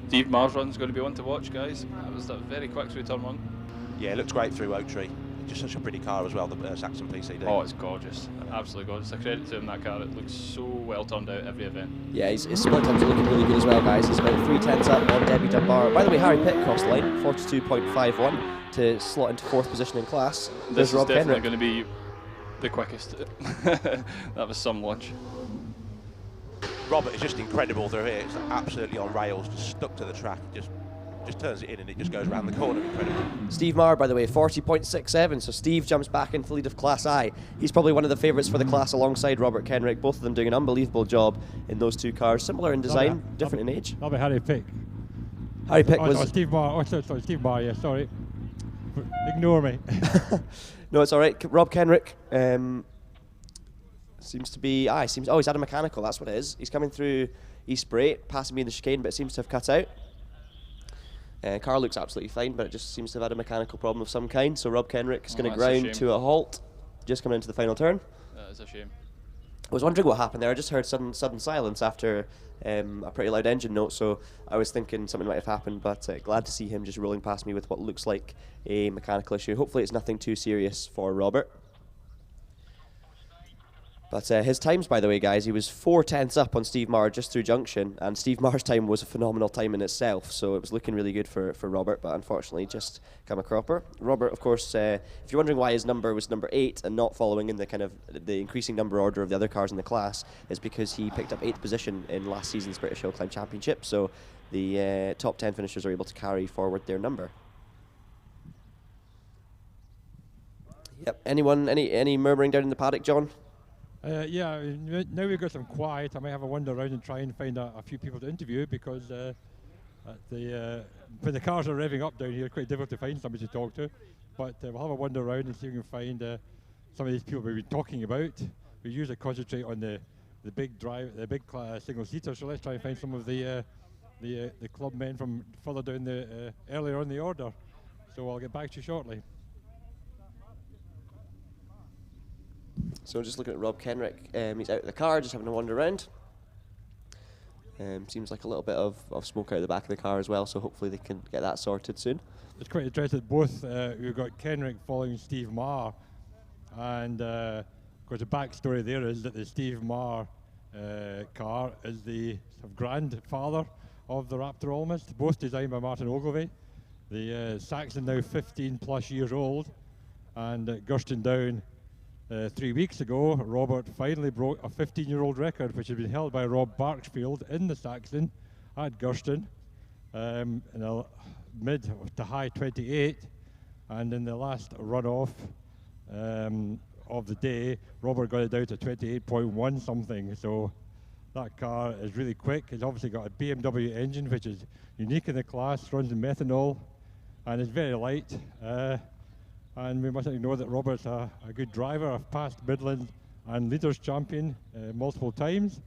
Steve Marr's run's going to be one to watch, guys. That was very quick through turn 1. Yeah, it looks great through Oak Tree. Just such a pretty car as well, the Saxon PCD. Oh, it's gorgeous. Absolutely gorgeous. A credit to him, that car. It looks so well turned out every event. Yeah, his split times are looking really good as well, guys. He's about 3 tenths up on Debbie Dunbar. By the way, Harry Pitt crossed the line, 42.51 to slot into 4th position in class. This is definitely going to be the quickest. That was some launch. Robert is just incredible through here. It's absolutely on rails, just stuck to the track. Just turns it in and it just goes around the corner. Incredible. Steve Marr, by the way, 40.67, so Steve jumps back into the lead of Class I. He's probably one of the favourites for the class alongside Robert Kenrick, both of them doing an unbelievable job in those two cars, similar in design, different in age. That'll be Harry Pick. Harry Pick was... Steve Marr, sorry, Steve Marr, yeah, sorry. Ignore me. No, it's alright. Rob Kenrick seems to be... he's had a mechanical, that's what it is. He's coming through East Bray, passing me in the chicane, but it seems to have cut out. Car looks absolutely fine, but it just seems to have had a mechanical problem of some kind. So Rob Kenrick is going to ground to a halt, just coming into the final turn. That is a shame. I was wondering what happened there. I just heard sudden silence after a pretty loud engine note, so I was thinking something might have happened, but glad to see him just rolling past me with what looks like a mechanical issue. Hopefully it's nothing too serious for Robert. But his times, by the way, guys, he was 4 tenths up on Steve Marr just through junction, and Steve Marr's time was a phenomenal time in itself, so it was looking really good for Robert, but unfortunately just come a cropper. Robert, of course, if you're wondering why his number was number 8 and not following in the kind of the increasing number order of the other cars in the class, is because he picked up 8th position in last season's British Hill Climb Championship, so the top 10 finishers are able to carry forward their number. Yep. Anyone, any murmuring down in the paddock, John? Yeah, now we've got some quiet. I might have a wander around and try and find a few people to interview, because when the cars are revving up down here, it's quite difficult to find somebody to talk to. But we'll have a wander around and see if we can find some of these people we've been talking about. We usually concentrate on the big single seater. So let's try and find some of the club men from further down earlier on the order. So I'll get back to you shortly. So just looking at Rob Kenrick, he's out of the car, just having a wander around. Seems like a little bit of smoke out of the back of the car as well, so hopefully they can get that sorted soon. It's quite interesting. Both we've got Kenrick following Steve Marr, and of course the backstory there is that the Steve Marr car is the sort of grandfather of the Raptor almost, both designed by Martin Ogilvie. The Saxon now 15 plus years old, and at Gurston Down 3 weeks ago, Robert finally broke a 15-year-old record, which had been held by Rob Barksfield in the Saxon at Gurston in a mid to high 28, and in the last runoff of the day, Robert got it down to 28.1 something. So that car is really quick. It's obviously got a BMW engine, which is unique in the class, runs in methanol, and is very light. And we mustn't ignore that Robert's a good driver, a past Midland and Leaders champion multiple times.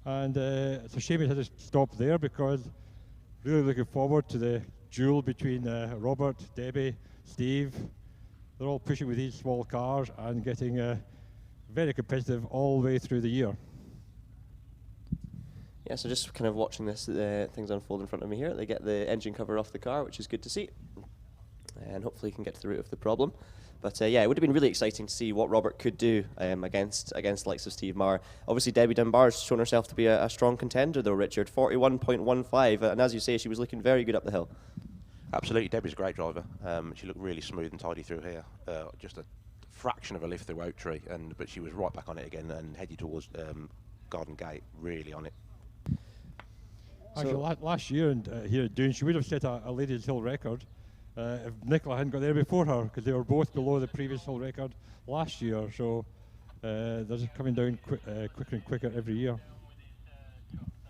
And it's a shame it had to stop there, because really looking forward to the duel between Robert, Debbie, Steve. They're all pushing with these small cars and getting very competitive all the way through the year. Yeah, so just kind of watching this, things unfold in front of me here. They get the engine cover off the car, which is good to see. And hopefully he can get to the root of the problem. But yeah, it would have been really exciting to see what Robert could do against the likes of Steve Marr. Obviously, Debbie Dunbar's shown herself to be a strong contender, though, Richard. 41.15, and as you say, she was looking very good up the hill. Absolutely, Debbie's a great driver. She looked really smooth and tidy through here. Just a fraction of a lift through Oak Tree, but she was right back on it again and headed towards Garden Gate, really on it. Actually, last year here at Doune, she would have set a Ladies' Hill record if Nicola hadn't got there before her, because they were both below the previous hill record last year. So they're just coming down quicker and quicker every year.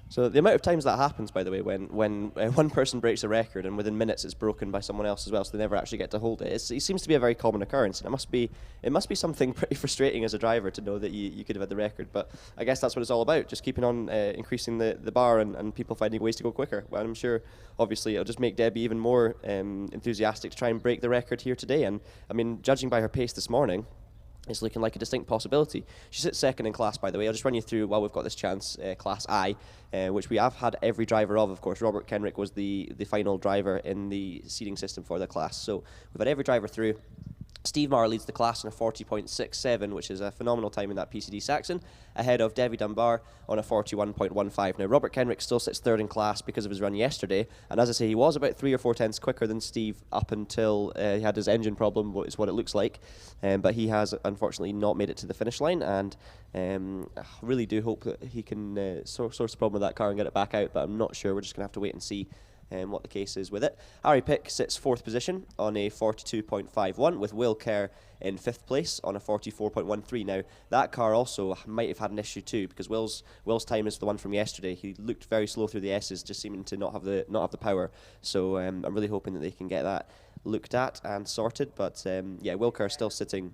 So the amount of times that happens, by the way, when one person breaks a record and within minutes it's broken by someone else as well, so they never actually get to hold it. It seems to be a very common occurrence, and it must be something pretty frustrating as a driver to know that you could have had the record. But I guess that's what it's all about, just keeping on increasing the bar and people finding ways to go quicker. Well, I'm sure, obviously, it'll just make Debbie even more enthusiastic to try and break the record here today. And I mean, judging by her pace this morning, it's looking like a distinct possibility. She sits second in class, by the way. I'll just run you through, while we've got this chance, Class I, which we have had every driver of course. Robert Kenrick was the final driver in the seeding system for the class. So we've had every driver through. Steve Marr leads the class on a 40.67, which is a phenomenal time in that PCD Saxon, ahead of Debbie Dunbar on a 41.15. Now, Robert Kenrick still sits third in class because of his run yesterday, and as I say, he was about 3 or 4 tenths quicker than Steve up until he had his engine problem, is what it looks like. But he has, unfortunately, not made it to the finish line, and I really do hope that he can source the problem with that car and get it back out, but I'm not sure. We're just going to have to wait and see what the case is with it. Harry Pick sits 4th position on a 42.51, with Will Kerr in 5th place on a 44.13. Now, that car also might have had an issue too, because Will's time is the one from yesterday. He looked very slow through the S's, just seeming to not have the power. So I'm really hoping that they can get that looked at and sorted. But yeah, Will Kerr still sitting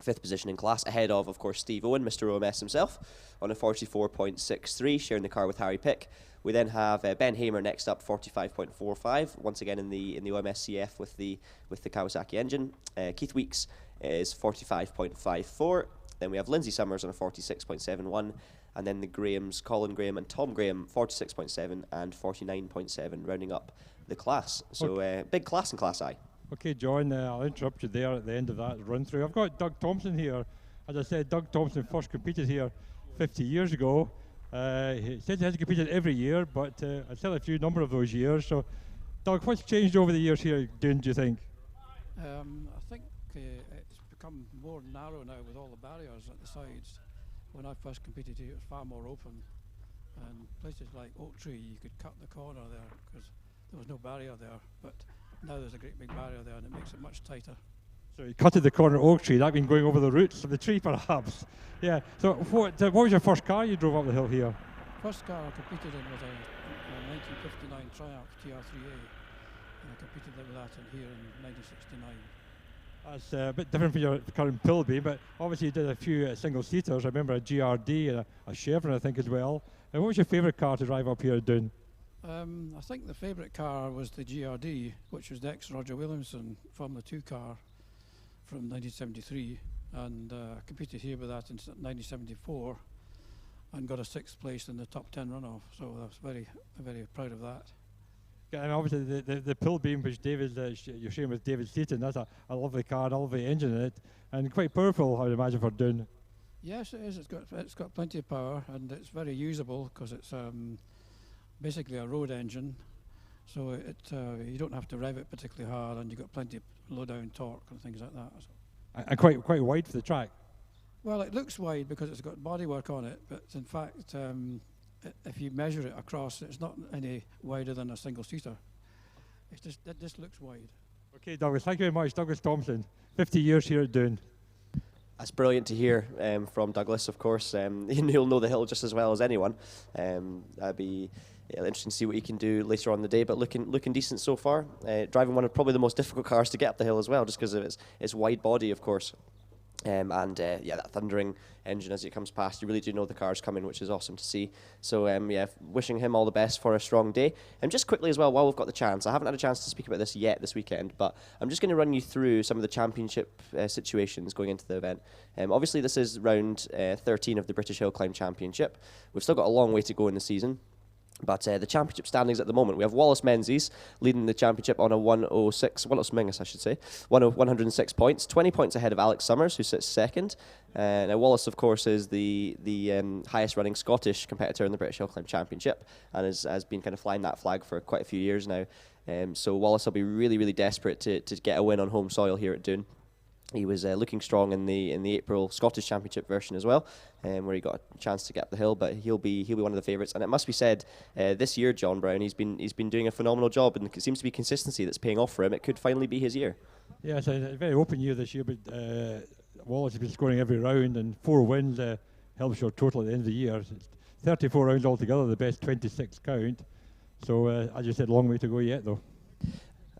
5th position in class, ahead of course, Steve Owen, Mr. OMS himself, on a 44.63, sharing the car with Harry Pick. We then have Ben Hamer next up, 45.45, once again in the OMS CF with the Kawasaki engine. Keith Weeks is 45.54. Then we have Lindsay Summers on a 46.71, and then the Grahams, Colin Graham and Tom Graham, 46.7 and 49.7, rounding up the class. So big class in Class I. Okay, John, I'll interrupt you there at the end of that run through. I've got Doug Thomson here. As I said, Doug Thomson first competed here 50 years ago. He said he hasn't competed every year, but I've still a few number of those years. So, Doug, what's changed over the years here, Doune, do you think? I think it's become more narrow now with all the barriers at the sides. When I first competed here, it was far more open. And places like Oak Tree, you could cut the corner there because there was no barrier there. But now there's a great big barrier there, and it makes it much tighter. So you cutted the corner Oak Tree. That means going over the roots of the tree, perhaps. Yeah. So what was your first car you drove up the hill here? First car I competed in was a 1959 Triumph TR3A. And I competed with that in here in 1969. That's a bit different from your current Pilby, but obviously you did a few single-seaters. I remember a GRD and a Chevron, I think, as well. And what was your favourite car to drive up here at Doune? I think the favourite car was the GRD, which was the ex-Roger Williamson Formula 2 car from 1973. and competed here with that in 1974 and got a 6th place in the top 10 runoff. So I was very, very proud of that. Yeah, and obviously the pull beam which David you're sharing with David Seaton, that's a lovely car, a lovely engine in it, and quite powerful, I would imagine, for Doune. Yes, it is. It's got plenty of power, and it's very usable because it's basically a road engine. So you don't have to rev it particularly hard, and you've got plenty of low-down torque and things like that. So. And quite wide for the track. Well, it looks wide because it's got bodywork on it, but in fact, if you measure it across, it's not any wider than a single-seater. It just looks wide. Okay, Douglas, thank you very much. Douglas Thomson, 50 years here at Doune. That's brilliant to hear from Douglas, of course. He'll know the hill just as well as anyone. That'd be interesting to see what he can do later on in the day, but looking decent so far. Driving one of probably the most difficult cars to get up the hill as well, just because of its wide body, of course. That thundering engine as it comes past, you really do know the car's coming, which is awesome to see. So wishing him all the best for a strong day. And just quickly as well, while we've got the chance, I haven't had a chance to speak about this yet this weekend, but I'm just going to run you through some of the championship situations going into the event. Obviously this is round 13 of the British Hill Climb Championship. We've still got a long way to go in the season. But the championship standings at the moment, we have Wallace Menzies leading the championship on a 106 points, 20 points ahead of Alex Summers, who sits second. Now Wallace, of course, is the highest running Scottish competitor in the British Hill Climb Championship, and has been kind of flying that flag for quite a few years now. So Wallace will be really, really desperate to get a win on home soil here at Doune. He was looking strong in the April Scottish Championship version as well, where he got a chance to get up the hill. But he'll be one of the favourites. And it must be said, this year, John Brown, he's been doing a phenomenal job, and it seems to be consistency that's paying off for him. It could finally be his year. Yeah, it's a very open year this year, but Wallace has been scoring every round, and 4 wins helps your total at the end of the year. It's 34 rounds altogether, the best 26 count. So as you said, long way to go yet, though.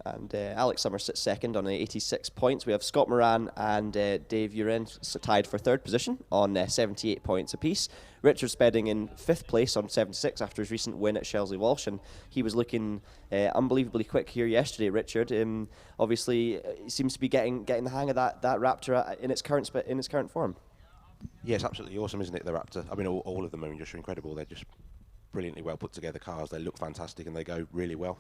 And Alex Summers sits second on 86 points. We have Scott Moran and Dave Uren tied for third position on 78 points apiece. Richard Spedding in 5th place on 76 after his recent win at Shelsley Walsh, and he was looking unbelievably quick here yesterday, Richard. Obviously, he seems to be getting the hang of that Raptor in its current form. Yeah, it's absolutely awesome, isn't it, the Raptor? I mean, all of them are just incredible. They're just brilliantly well put together cars. They look fantastic and they go really well.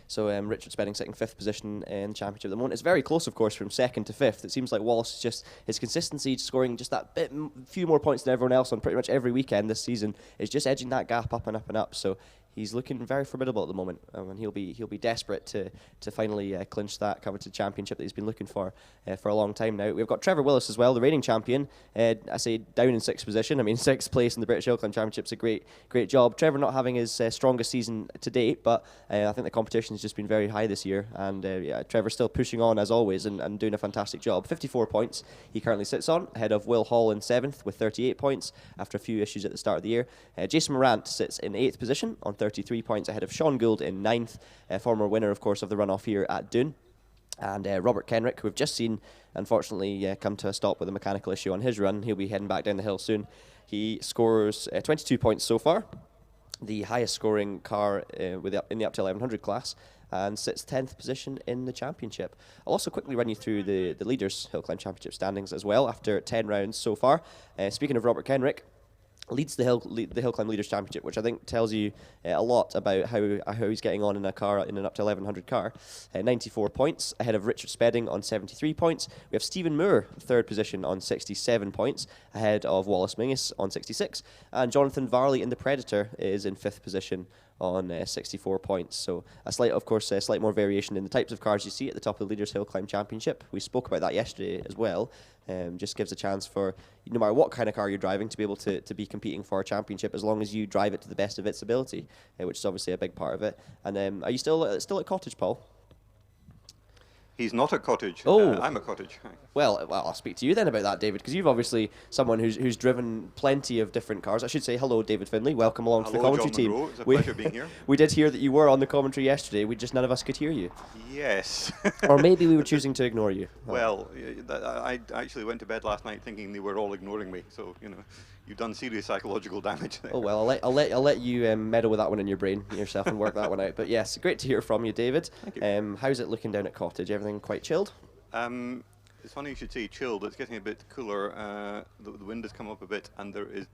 So Richard Spedding sitting 5th position in the championship at the moment. It's very close, of course, from 2nd to 5th. It seems like Wallace is just his consistency, scoring just that few more points than everyone else on pretty much every weekend this season, is just edging that gap up and up and up. So he's looking very formidable at the moment, and he'll be desperate to finally clinch that coveted championship that he's been looking for a long time now. We've got Trevor Willis as well, the reigning champion. I say down in 6th position. I mean, 6th place in the British Hill Climb Championship's a great job. Trevor not having his strongest season to date, but I think the competition's just been very high this year, and Trevor's still pushing on as always and doing a fantastic job. 54 points he currently sits on, ahead of Will Hall in 7th with 38 points after a few issues at the start of the year. Jason Morant sits in 8th position on 33 points ahead of Sean Gould in 9th, former winner, of course, of the runoff here at Doune. And Robert Kenrick, who we've just seen, unfortunately, come to a stop with a mechanical issue on his run. He'll be heading back down the hill soon. He scores 22 points so far, the highest scoring car in the up to 1100 class, and sits 10th position in the championship. I'll also quickly run you through the Leaders Hill Climb Championship standings as well after 10 rounds so far. Speaking of Robert Kenrick, leads the Hill Climb Leaders Championship, which I think tells you a lot about how he's getting on in a car, in an up to 1100 car. 94 points ahead of Richard Spedding on 73 points. We have Stephen Moore, 3rd position on 67 points ahead of Wallace Mingus on 66, and Jonathan Varley in the Predator is in 5th position on 64 points. So a slight more variation in the types of cars you see at the top of the Leaders Hill Climb Championship. We spoke about that yesterday as well. Just gives a chance for, no matter what kind of car you're driving, to be able to be competing for a championship as long as you drive it to the best of its ability, which is obviously a big part of it. And are you still at Cottage, Paul? He's not a Cottage. Oh. I'm a Cottage. Well, I'll speak to you then about that, David, because you've obviously someone who's driven plenty of different cars. I should say hello, David Finlay. Welcome along to the commentary John team. Monroe. It's a pleasure being here. We did hear that you were on the commentary yesterday. None of us could hear you. Yes. Or maybe we were choosing to ignore you. Well, I actually went to bed last night thinking they were all ignoring me. So you've done serious psychological damage there. Oh well, I'll let you meddle with that one in your brain yourself and work that one out. But yes, great to hear from you, David. Thank you. How's it looking down at Cottage? Everything quite chilled? It's funny you should say chilled. It's getting a bit cooler. The wind has come up a bit, and there is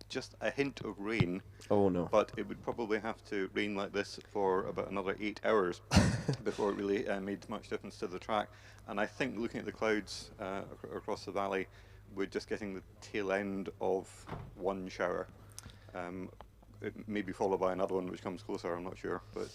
just a hint of rain. Oh no. But it would probably have to rain like this for about another 8 hours before it really made much difference to the track. And I think looking at the clouds across the valley, we're just getting the tail end of one shower. It may be followed by another one which comes closer, I'm not sure. But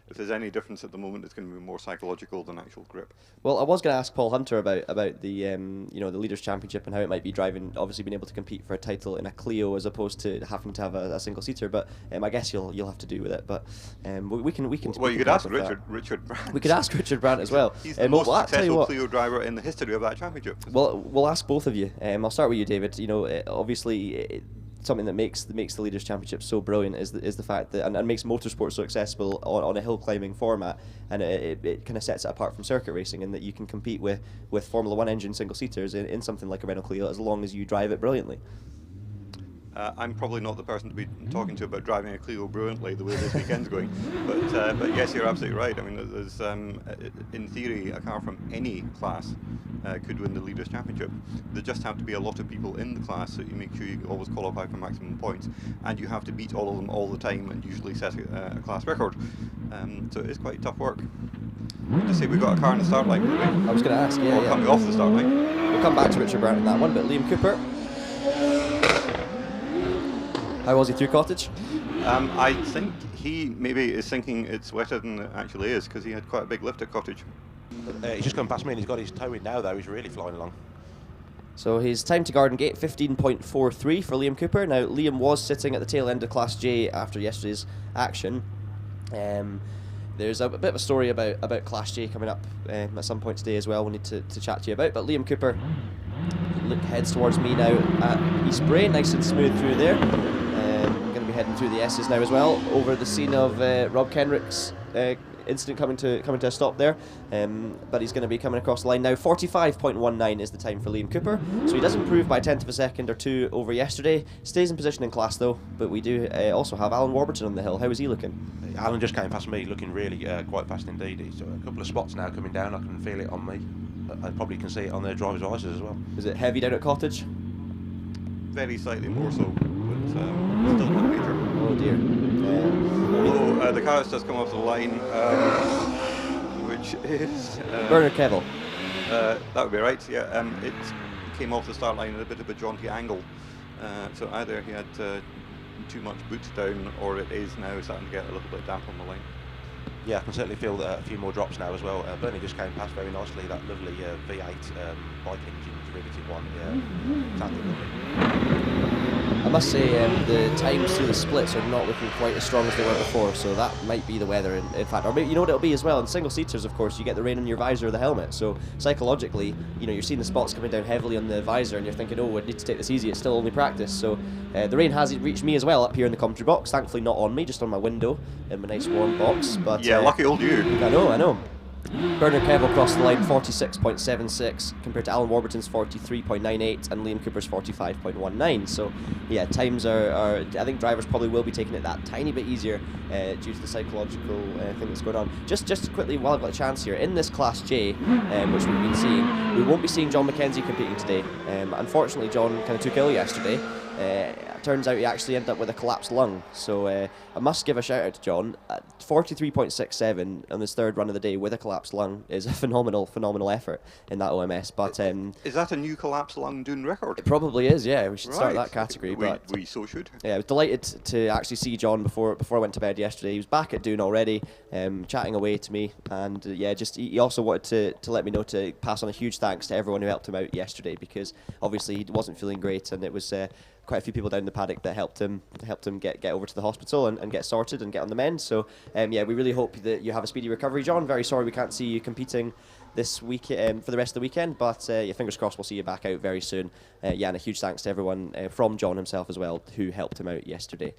if there's any difference at the moment, it's going to be more psychological than actual grip. Well, I was going to ask Paul Hunter about the the Leaders' Championship and how it might be driving, obviously being able to compete for a title in a Clio as opposed to having to have a single seater. But I guess you'll have to do with it. But we can. Well, you could ask Richard Brandt. We could ask Richard Brandt as well. He's the most successful Clio driver in the history of that championship. Well, we'll ask both of you. I'll start with you, David. Obviously. Something that makes the Leaders' Championship so brilliant is the fact that and makes motorsport so accessible on a hill climbing format, and it kind of sets it apart from circuit racing in that you can compete with Formula 1 engine single seaters in something like a Renault Clio as long as you drive it brilliantly. I'm probably not the person to be talking to about driving a Clio brilliantly the way this weekend's going, but yes, you're absolutely right. I mean, there's in theory a car from any class could win the Leaders' Championship. There just have to be a lot of people in the class, so you make sure you always qualify for maximum points, and you have to beat all of them all the time and usually set a class record. So it is quite tough work. Just say we've got a car in the start line. I was going to ask, yeah. Coming off the start line. We'll come back to Richard Brandt in that one, but Liam Cooper. How was he through Cottage? I think he maybe is thinking it's wetter than it actually is, because he had quite a big lift at Cottage. He's just come past me and he's got his toe in now though, he's really flying along. So his time to Garden Gate, 15.43 for Liam Cooper. Now Liam was sitting at the tail end of Class J after yesterday's action. There's a bit of a story about Class J coming up at some point today as well we need to chat to you about. But Liam Cooper heads towards me now at East Bray, nice and smooth through there. Going to be heading through the S's now as well, over the scene of Rob Kenrick's incident coming to a stop there. But he's going to be coming across the line now. 45.19 is the time for Liam Cooper. So he does improve by 1/10 of a second or two over yesterday. Stays in position in class though, but we do also have Allan Warburton on the hill. How is he looking? Allan just came past me looking really quite fast indeed. He's a couple of spots now coming down, I can feel it on me. I probably can see it on their driver's visors as well. Is it heavy down at Cottage? Very slightly more so, but still not major. Oh dear. Although the car has just come off the line, which is... Bernard Kevill. That would be right, yeah. It came off the start line at a bit of a jaunty angle. So either he had too much boot down, or it is now starting to get a little bit damp on the line. Yeah, I can certainly feel a few more drops now as well. Bernie just came past very nicely, that lovely V8 bike engine derivative one. Yeah, sounded lovely. I must say the times through the splits are not looking quite as strong as they were before, so that might be the weather in fact. Or maybe, you know what it'll be as well, in single seaters of course you get the rain on your visor or the helmet, so psychologically you're seeing the spots coming down heavily on the visor and you're thinking, oh, I need to take this easy, it's still only practice. So the rain has reached me as well up here in the commentary box, thankfully not on me, just on my window in my nice warm box. But yeah, lucky old you. I know. Bernard Kevill crossed the line 46.76 compared to Allan Warburton's 43.98 and Liam Cooper's 45.19. So yeah, times are I think drivers probably will be taking it that tiny bit easier due to the psychological thing that's going on. Just quickly, while I've got a chance here, in this Class J, which we've been seeing, we won't be seeing John McKenzie competing today. Unfortunately, John kind of took ill yesterday. Turns out he actually ended up with a collapsed lung, so I must give a shout out to John. 43.67 on his third run of the day with a collapsed lung is a phenomenal effort in that OMS. But is that a new collapsed lung Doune record? It probably is, yeah. We should start that category. We so should. Yeah, I was delighted to actually see John before I went to bed yesterday. He was back at Doune already, chatting away to me, and he also wanted to let me know to pass on a huge thanks to everyone who helped him out yesterday, because obviously he wasn't feeling great, and it was quite a few people down the paddock that helped him get over to the hospital and get sorted and get on the mend. So we really hope that you have a speedy recovery, John. Very sorry we can't see you competing this week for the rest of the weekend, but fingers crossed we'll see you back out very soon. And a huge thanks to everyone from John himself as well who helped him out yesterday.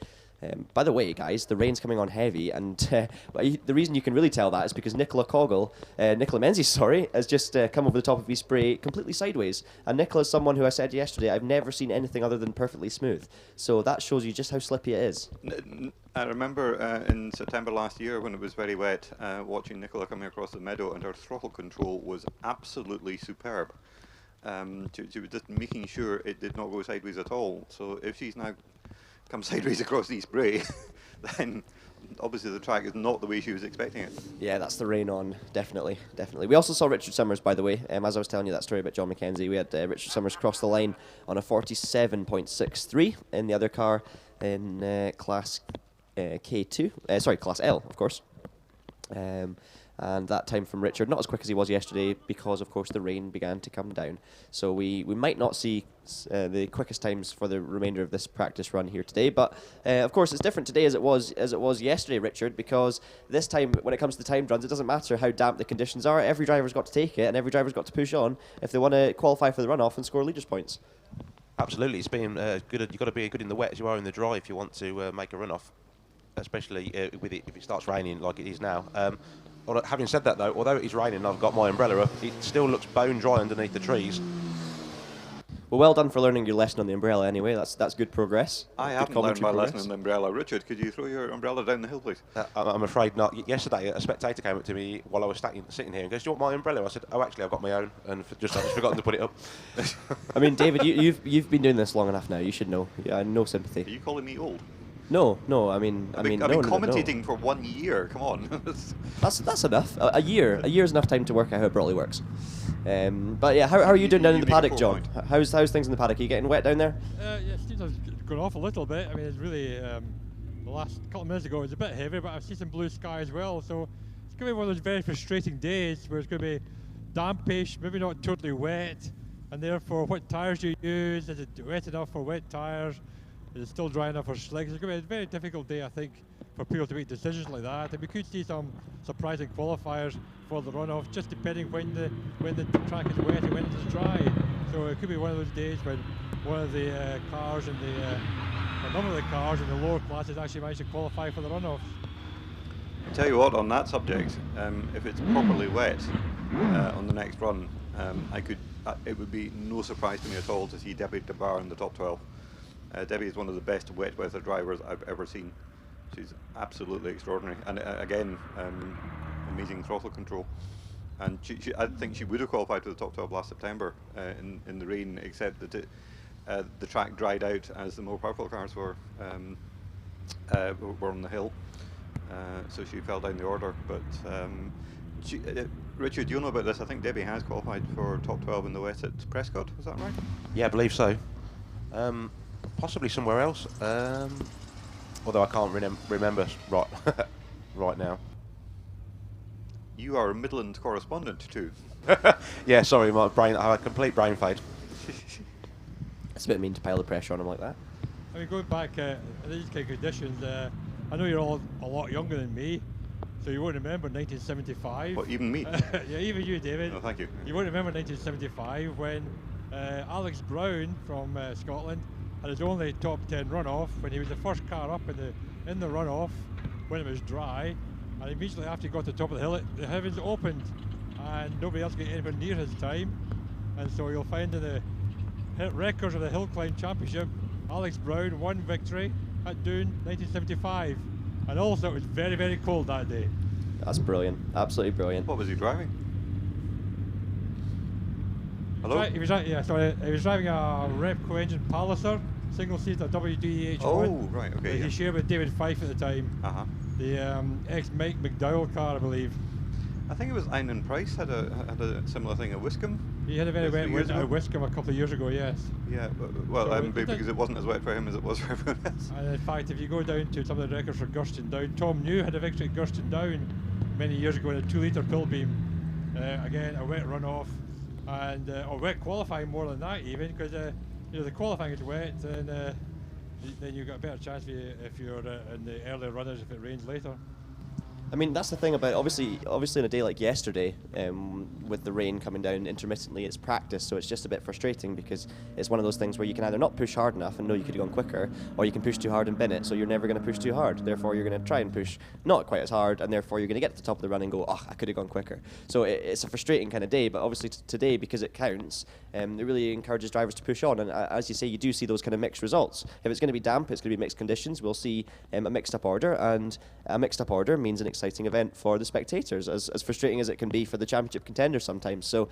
By the way, guys, the rain's coming on heavy, and the reason you can really tell that is because Nicola Menzies, sorry, has just come over the top of his spray completely sideways. And Nicola is someone who I said yesterday I've never seen anything other than perfectly smooth. So that shows you just how slippy it is. I remember in September last year when it was very wet, watching Nicola coming across the meadow, and her throttle control was absolutely superb. She was just making sure it did not go sideways at all. So if she's now come sideways across the spray, then obviously the track is not the way she was expecting it. Yeah, that's the rain on, definitely. We also saw Richard Summers, by the way, as I was telling you that story about John McKenzie. We had Richard Summers cross the line on a 47.63 in the other car in Class Class L, of course. And that time from Richard, not as quick as he was yesterday, because of course the rain began to come down. So we might not see the quickest times for the remainder of this practice run here today. But of course it's different today as it was yesterday, Richard, because this time when it comes to the timed runs, it doesn't matter how damp the conditions are. Every driver's got to take it, and every driver's got to push on if they want to qualify for the runoff and score leaders points. Absolutely, it's been good. You've got to be good in the wet as you are in the dry if you want to make a runoff, especially with it if it starts raining like it is now. Having said that, though, although it is raining and I've got my umbrella up, it still looks bone dry underneath the trees. Well done for learning your lesson on the umbrella anyway. That's good progress. I haven't learned my lesson on the umbrella. Richard, could you throw your umbrella down the hill, please? I'm afraid not. Yesterday, a spectator came up to me while I was sitting here and goes, "Do you want my umbrella?" I said, "Oh, actually, I've got my own," and I've just forgotten to put it up. I mean, David, you've been doing this long enough now. You should know. Yeah, no sympathy. Are you calling me old? No. I mean, I've been commentating for 1 year. Come on. That's enough. A year is enough time to work out how it probably works. But yeah, how are you doing down in the paddock, John? How's things in the paddock? Are you getting wet down there? Yeah, it seems it's gone off a little bit. I mean, it's really the last couple of minutes ago it was a bit heavy, but I've seen some blue sky as well. So it's going to be one of those very frustrating days where it's going to be dampish, maybe not totally wet, and therefore what tyres do you use? Is it wet enough for wet tyres? Is it still dry enough for slicks? It's going to be a very difficult day, I think, for people to make decisions like that. And we could see some surprising qualifiers for the runoff, just depending when the track is wet and when it is dry. So it could be one of those days when one of the cars and a number of the cars in the lower classes actually managed to qualify for the runoffs. I tell you what, on that subject, if it's properly wet on the next run, it would be no surprise to me at all to see Debbie Dunbar in the top 12. Debbie is one of the best wet weather drivers I've ever seen. She's absolutely extraordinary, and again, amazing throttle control. And I think she would have qualified for the top 12 last September in the rain, except that the track dried out as the more powerful cars were on the hill, so she fell down the order. But Richard, you know about this? I think Debbie has qualified for top 12 in the wet at Prescott. Is that right? Yeah, I believe so. Possibly somewhere else, although I can't remember right now. You are a Midland correspondent too. Yeah, sorry, I had a complete brain fade. It's a bit mean to pile the pressure on him like that. I mean, going back in these kind of conditions, I know you're all a lot younger than me, so you won't remember 1975. What, even me? Yeah, even you, David. Oh, thank you. You won't remember 1975 when Alex Brown from Scotland had his only top 10 runoff when he was the first car up in the runoff when it was dry, and immediately after he got to the top of the hill, the heavens opened and nobody else got anywhere near his time. And so you'll find in the records of the Hill Climb Championship, Alex Brown won victory at Doune 1975, and also it was very, very cold that day. That's brilliant, absolutely brilliant. What was he driving? Hello? He was driving a Repco engine Palliser, single-seater WD-H1. Oh, right, okay. He shared with David Fife at the time. Uh-huh. The ex-Mike McDowell car, I believe. I think it was Einan Price had a similar thing at Wiscombe. He had a very wet winter at Wiscombe a couple of years ago, yes. Yeah, because it wasn't as wet for him as it was for everyone else. And in fact, if you go down to some of the records for Gurston Down, Tom New had a victory at Gurston Down many years ago in a 2-litre pill beam. Again, a wet runoff, and or wet qualifying more than that even, because the qualifying is wet, and then you've got a better chance if you're in the earlier runners if it rains later. I mean, that's the thing about obviously on a day like yesterday, with the rain coming down intermittently, it's practice, so it's just a bit frustrating because it's one of those things where you can either not push hard enough and know you could have gone quicker, or you can push too hard and bin it, so you're never going to push too hard. Therefore, you're going to try and push not quite as hard, and therefore you're going to get to the top of the run and go, oh, I could have gone quicker. So it's a frustrating kind of day, but obviously today, because it counts, it really encourages drivers to push on, and as you say, you do see those kind of mixed results. If it's going to be damp, it's going to be mixed conditions. We'll see a mixed up order, and a mixed up order means an exciting event for the spectators, as frustrating as it can be for the championship contenders sometimes. So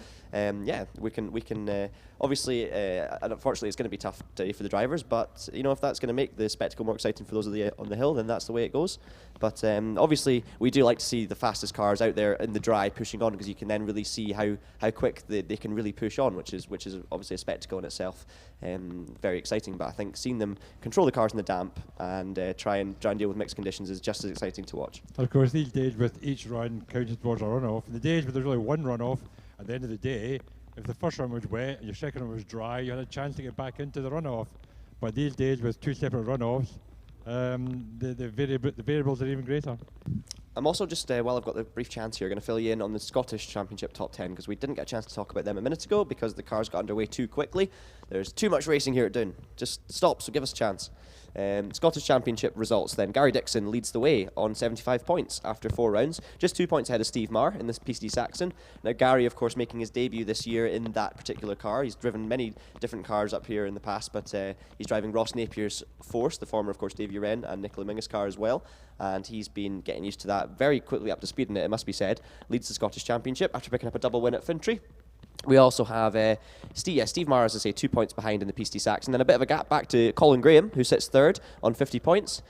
we can obviously, and unfortunately it's going to be a tough day for the drivers, but if that's going to make the spectacle more exciting for those on the hill, then that's the way it goes. But obviously we do like to see the fastest cars out there in the dry pushing on, because you can then really see how quick they can really push on, which is obviously a spectacle in itself. Very exciting, but I think seeing them control the cars in the damp and try and deal with mixed conditions is just as exciting to watch. Of course, these days with each run counted towards a runoff, in the days where there's only one runoff, at the end of the day, if the first run was wet and your second run was dry, you had a chance to get back into the runoff. But these days, with two separate runoffs, the variables are even greater. I'm also just, while I've got the brief chance here, going to fill you in on the Scottish Championship top 10, because we didn't get a chance to talk about them a minute ago because the cars got underway too quickly. There's too much racing here at Doune. Just stop, so give us a chance. Scottish Championship results then. Gary Dickson leads the way on 75 points after 4 rounds, just 2 points ahead of Steve Marr in this PCD Saxon. Now Gary, of course, making his debut this year in that particular car. He's driven many different cars up here in the past, but he's driving Ross Napier's Force, the former, of course, Dave Uren and Nicola Mingus car as well, and he's been getting used to that, very quickly up to speed in it, it must be said. Leads the Scottish Championship after picking up a double win at Fintry. We also have Steve Marr, as I say, 2 points behind in the PCD Saxon, and then a bit of a gap back to Colin Graham, who sits third on 50 points.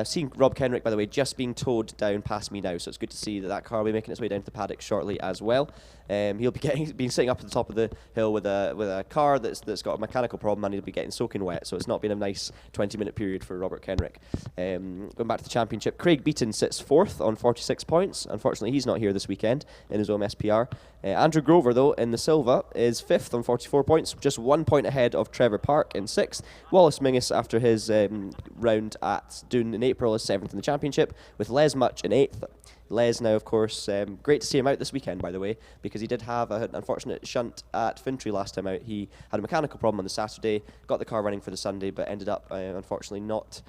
Seeing Rob Kenrick, by the way, just being towed down past me now, so it's good to see that car will be making its way down to the paddock shortly as well. He'll be sitting up at the top of the hill with a car that's got a mechanical problem, and he'll be getting soaking wet, so it's not been a nice 20-minute period for Robert Kenrick. Going back to the championship, Craig Beaton sits fourth on 46 points. Unfortunately, he's not here this weekend in his own SPR. Andrew Grover, though, in the Silva, is fifth on 44 points, just 1 point ahead of Trevor Park in sixth. Wallace Mingus, after his round at Doune in April, is seventh in the championship, with Les Much in eighth. Les now, of course, great to see him out this weekend, by the way, because he did have an unfortunate shunt at Fintry last time out. He had a mechanical problem on the Saturday, got the car running for the Sunday, but ended up, unfortunately, not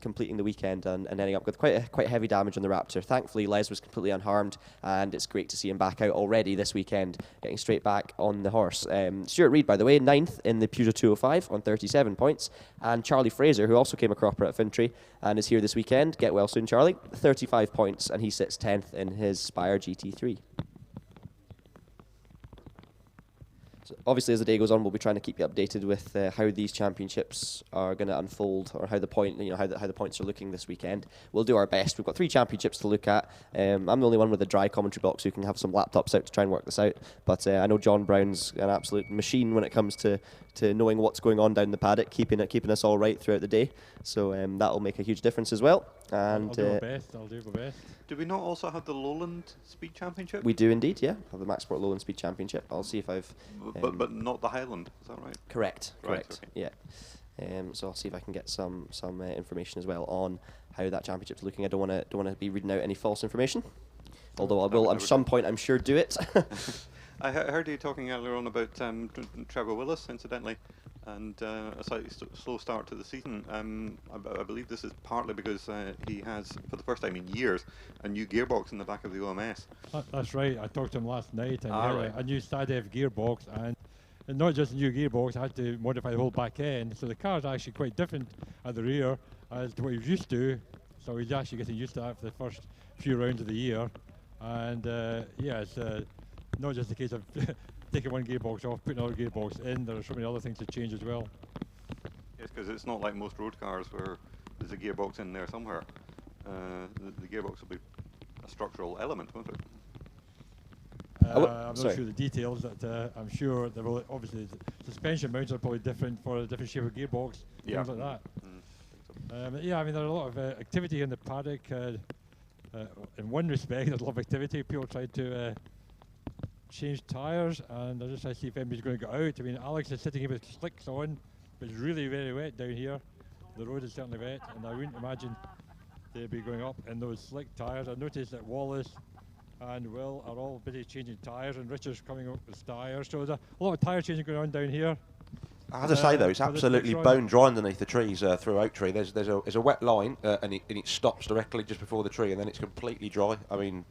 completing the weekend and ending up with quite heavy damage on the Raptor. Thankfully, Les was completely unharmed, and it's great to see him back out already this weekend, getting straight back on the horse. Stuart Reid, by the way, ninth in the Peugeot 205 on 37 points, and Charlie Fraser, who also came a cropper at Fintry and is here this weekend. Get well soon, Charlie. 35 points, and he sits 10th in his Spire GT3. So obviously, as the day goes on, we'll be trying to keep you updated with how these championships are going to unfold, or how the points are looking this weekend. We'll do our best. We've got 3 championships to look at. I'm the only one with a dry commentary box who can have some laptops out to try and work this out. But I know John Brown's an absolute machine when it comes to knowing what's going on down the paddock, keeping us all right throughout the day. So that will make a huge difference as well. And I'll do my best. I'll do my best. Do we not also have the Lowland Speed Championship? We do indeed, yeah. Have the Max Sport Lowland Speed Championship. I'll see if I've... But not the Highland, is that right? Correct. Okay. Yeah. So I'll see if I can get some information as well on how that championship's looking. I don't want to be reading out any false information, although I will at some point, I'm sure, do it. I heard you talking earlier on about Trevor Willis, incidentally, and a slightly slow start to the season. I believe this is partly because he has, for the first time in years, a new gearbox in the back of the OMS. That's right. I talked to him last night, and right. a new Sadev gearbox, and not just a new gearbox, I had to modify the whole back end. So the car's actually quite different at the rear as to what he was used to. So he's actually getting used to that for the first few rounds of the year. And it's not just a case of taking one gearbox off, putting another gearbox in. There are so many other things to change as well. Yes, because it's not like most road cars where there's a gearbox in there somewhere. The gearbox will be a structural element, won't it? I'm not sure the details, but I'm sure there will obviously suspension mounts are probably different for a different shape of gearbox, things like that. I mean, there's a lot of activity in the paddock. In one respect, there's a lot of activity. People try to change tyres, and I just try to see if anybody's going to go out. I mean, Alex is sitting here with slicks on, but it's really very wet down here. The road is certainly wet, and I wouldn't imagine to be going up in those slick tyres. I noticed that Wallace and Will are all busy changing tyres, and Richard's coming up with tyres. So there's a lot of tyre changing going on down here. I have to say though, it's for this absolutely next run. bone dry underneath the trees through Oak Tree. There's a wet line, and it stops directly just before the tree, and then it's completely dry. I mean,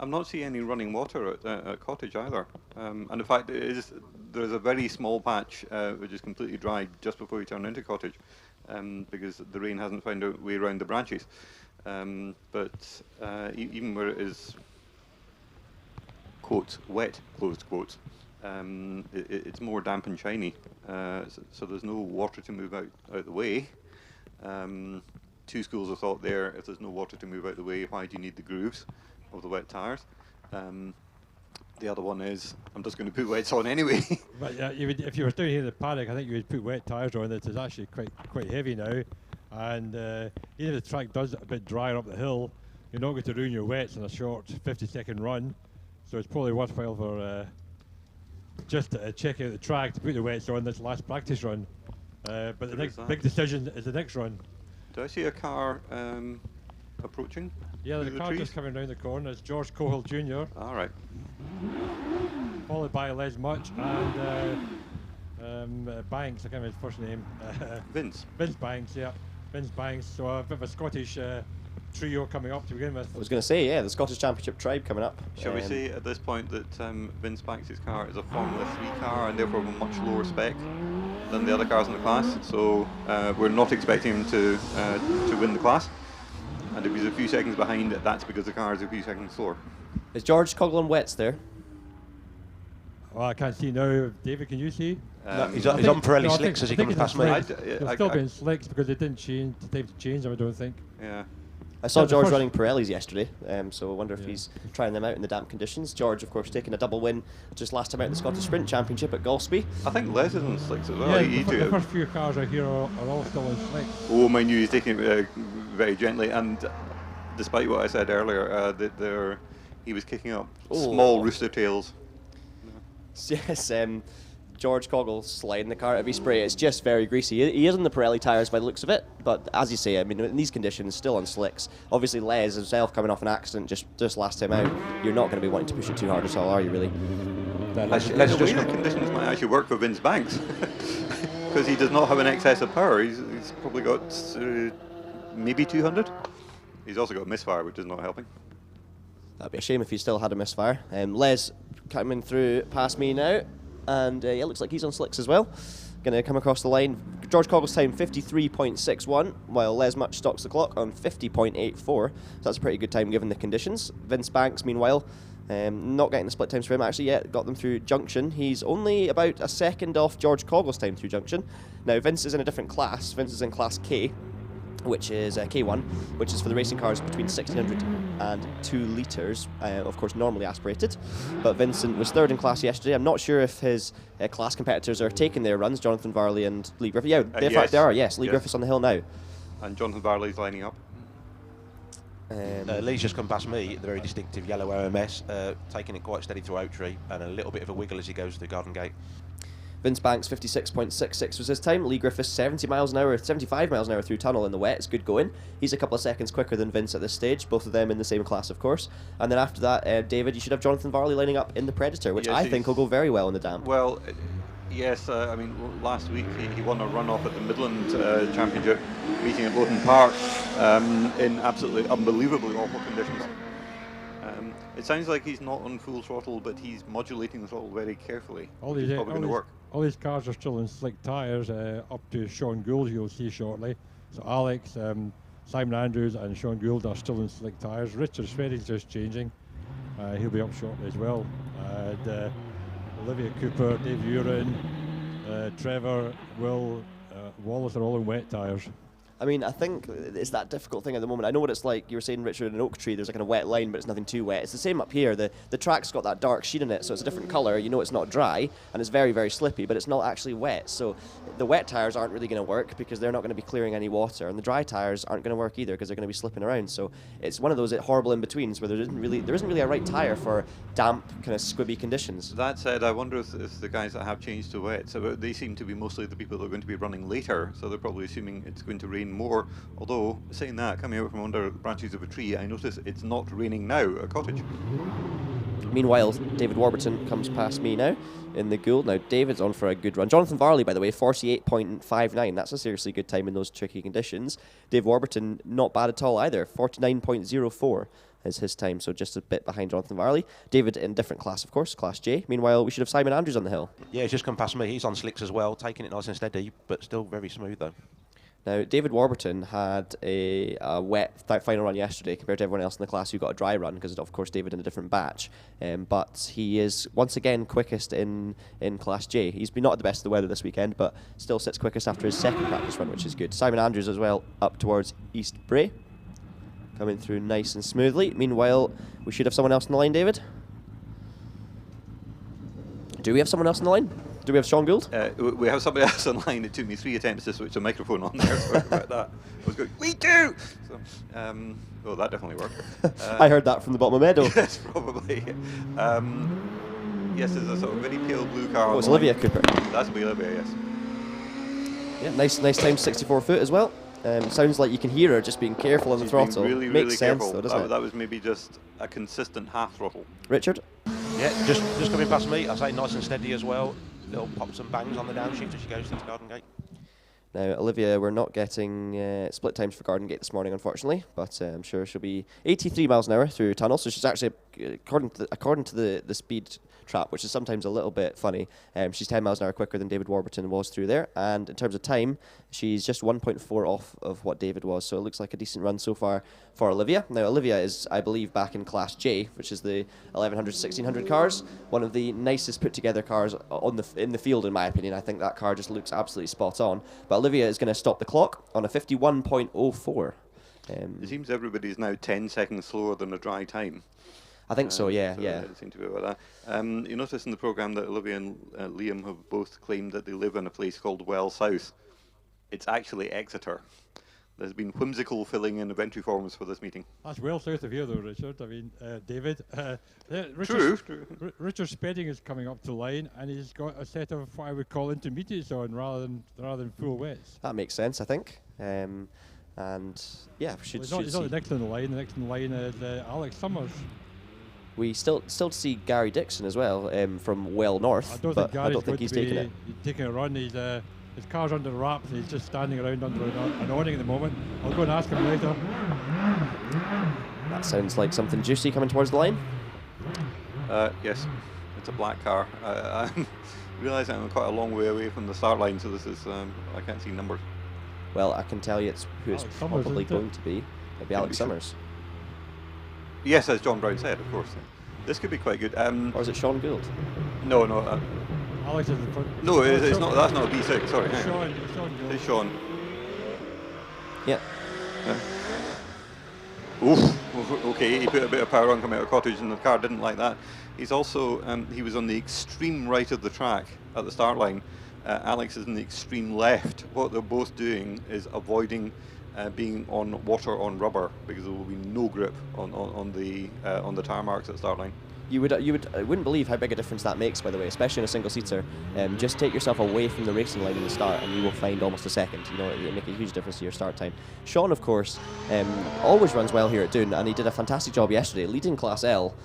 I'm not seeing any running water at Cottage either. And in fact, there's a very small patch which is completely dry just before you turn into Cottage, because the rain hasn't found a way around the branches. But even where it is, quotes, wet, closed quotes, it's more damp and shiny. So there's no water to move out the way. Two schools of thought there. If there's no water to move out the way, why do you need the grooves of the wet tyres? The other one is, I'm just going to put wets on anyway. But yeah, if you were down here in the paddock, I think you would put wet tyres on. It is actually quite heavy now, and even if the track does a bit drier up the hill, you're not going to ruin your wets in a short 50-second run. So it's probably worthwhile for just to check out the track to put the wets on this last practice run. But the next big decision is the next run. Do I see a car approaching? Yeah, the through car trees? just coming round the corner. It's George Cohill Jr. All right. Followed by Les Much and Banks. I can't remember his first name. Vince. Vince Banks, yeah. Vince Banks. So a bit of a Scottish trio coming up to begin with. I was going to say, yeah, the Scottish Championship tribe coming up. Shall we say at this point that Vince Banks' car is a Formula 3 car and therefore of a much lower spec than the other cars in the class? So we're not expecting him to win the class. And if he's a few seconds behind, that's because the car is a few seconds slower. Is George Coghlan wets there? Well, I can't see now. David, can you see? he's on Pirelli slicks as he comes past me. He'll still be in slicks because they didn't change the time to change them, I don't think. Yeah. I saw the George first- running Pirellis yesterday, so I wonder if he's trying them out in the damp conditions. George, of course, taking a double win just last time out in the Scottish Sprint Championship at Golspie. I think Les is in slicks as well. Yeah, the first few cars out here are all still in slicks. Oh, mind you, he's taking it very gently, and despite what I said earlier, he was kicking up small rooster tails. Yes, George Coghlan sliding the car out of his spray. It's just very greasy. He is on the Pirelli tyres by the looks of it, but as you say, I mean, in these conditions, still on slicks. Obviously, Les himself coming off an accident just last time out. You're not going to be wanting to push it too hard at all, are you, really? Let's just the conditions might actually work for Vince Banks, because he does not have an excess of power. He's probably got maybe 200. He's also got misfire, which is not helping. That'd be a shame if he still had a misfire. Les coming through past me now, and it looks like he's on slicks as well. Going to come across the line. George Coghlan's time 53.61, while Les Much stocks the clock on 50.84. So that's a pretty good time given the conditions. Vince Banks, meanwhile, not getting the split times for him actually yet. Got them through Junction. He's only about a second off George Coghlan's time through Junction. Now Vince is in a different class. Vince is in Class K, which is K1, which is for the racing cars between 1600 and 2 litres, of course normally aspirated. But Vincent was third in class yesterday. I'm not sure if his class competitors are taking their runs, Jonathan Varley and Lee Griffiths. Yeah, in fact they are, yes. Lee Griffiths on the hill now. And Jonathan Varley's lining up. Lee's just come past me, the very distinctive yellow OMS, taking it quite steady through Oak Tree and a little bit of a wiggle as he goes through Garden Gate. Vince Banks 56.66 was his time. Lee Griffiths 75 miles an hour through tunnel in the wet. It's good going. He's a couple of seconds quicker than Vince at this stage, both of them in the same class, of course. And then after that, David, you should have Jonathan Varley lining up in the Predator, which I think will go very well in the damp. Well, yes, I mean, last week he won a run-off at the Midland Championship meeting at Lowton Park in absolutely unbelievably awful conditions. It sounds like he's not on full throttle, but he's modulating the throttle very carefully. Which is probably going to work. All these cars are still in slick tyres, up to Sean Gould, you'll see shortly. So Alex, Simon Andrews and Sean Gould are still in slick tyres. Richard Swearing's just changing. He'll be up shortly as well. And Olivia Cooper, Dave Uren, Trevor, Will, Wallace are all in wet tyres. I mean, I think it's that difficult thing at the moment. I know what it's like. You were saying, Richard, in Oak Tree, there's like a wet line, but it's nothing too wet. It's the same up here. The track's got that dark sheen in it, so it's a different colour. You know it's not dry, and it's very, very slippy, but it's not actually wet. So the wet tyres aren't really going to work because they're not going to be clearing any water, and the dry tyres aren't going to work either because they're going to be slipping around. So it's one of those horrible in-betweens where there isn't really a right tyre for damp, kind of squibby conditions. That said, I wonder if the guys that have changed to wet, so they seem to be mostly the people that are going to be running later, so they're probably assuming it's going to rain rain more. Although, saying that, coming out from under the branches of a tree, I notice it's not raining now at Cottage. Meanwhile, David Warburton comes past me now in the Gould. Now, David's on for a good run. Jonathan Varley, by the way, 48.59. That's a seriously good time in those tricky conditions. Dave Warburton, not bad at all either. 49.04 is his time, so just a bit behind Jonathan Varley. David in different class, of course, Class J. Meanwhile, we should have Simon Andrews on the hill. Yeah, he's just come past me. He's on slicks as well, taking it nice and steady, but still very smooth, though. Now, David Warburton had a wet final run yesterday compared to everyone else in the class who got a dry run, because, of course, David in a different batch. But he is, once again, quickest in Class J. He's been not at the best of the weather this weekend, but still sits quickest after his second practice run, which is good. Simon Andrews as well, up towards East Bray, coming through nice and smoothly. Meanwhile, we should have someone else on the line, David. Do we have someone else on the line? Do we have Sean Gould? We have somebody else online. It took me 3 attempts to switch the microphone on there. Sorry about that. I was going, we do! So, oh, that definitely worked. I heard that from the bottom of Meadow. Yes, probably. Yes, there's a sort of very pale blue car. Oh, it's Olivia Cooper. That's Olivia, yes. Yeah, nice time, 64 foot as well. Sounds like you can hear her just being careful on the throttle. Really, Makes really sense careful. though, doesn't it? That was maybe just a consistent half throttle. Richard? Yeah, just coming past me. I say nice and steady as well. Little pops and bangs on the downshift as she goes into Garden Gate. Now, Olivia, we're not getting split times for Garden Gate this morning, unfortunately, but I'm sure she'll be 83 miles an hour through tunnel, so she's actually, according to the speed trap, which is sometimes a little bit funny, she's 10 miles an hour quicker than David Warburton was through there, and in terms of time, she's just 1.4 off of what David was, so it looks like a decent run so far for Olivia. Now, Olivia is, I believe, back in Class J, which is the 1100, 1600 cars, one of the nicest put together cars in the field, in my opinion. I think that car just looks absolutely spot on, but Olivia is going to stop the clock on a 51.04. It seems everybody's now 10 seconds slower than a dry time. I think so, yeah. It seemed to be about that. You notice in the programme that Olivia and Liam have both claimed that they live in a place called Well South. It's actually Exeter. There's been whimsical filling in of entry forms for this meeting. That's well south of here, though, Richard. I mean, David. True. Richard Spedding is coming up to line, and he's got a set of what I would call intermediates on rather than full wets. That makes sense, I think. And yeah, He's not the next on the line. The next in the line is Alex Summers. We still see Gary Dickson as well from well north, I don't think he's taking it. He's taking a run. His car's under wraps. He's just standing around under an awning at the moment. I'll go and ask him later. That sounds like something juicy coming towards the line. Yes, it's a black car. I'm realising I'm quite a long way away from the start line, so this is I can't see numbers. Well, I can tell you who it's probably going to be. It'll be Alex Summers. Yes, as John Brown said, of course. This could be quite good. Or is it Sean Gould? No. Alex is in front. No, it's not. That's not a B6. Sorry. Sean Gould. It's Sean. Yeah. Oof. Okay, he put a bit of power on coming out of Cottage, and the car didn't like that. He's also he was on the extreme right of the track at the start line. Alex is in the extreme left. What they're both doing is avoiding being on water on rubber, because there will be no grip on the tire marks at the start line. You wouldn't believe how big a difference that makes, by the way, especially in a single seater. Just take yourself away from the racing line in the start, and you will find almost a second. You know, it'll make a huge difference to your start time. Sean, of course, always runs well here at Doune, and he did a fantastic job yesterday, leading Class L,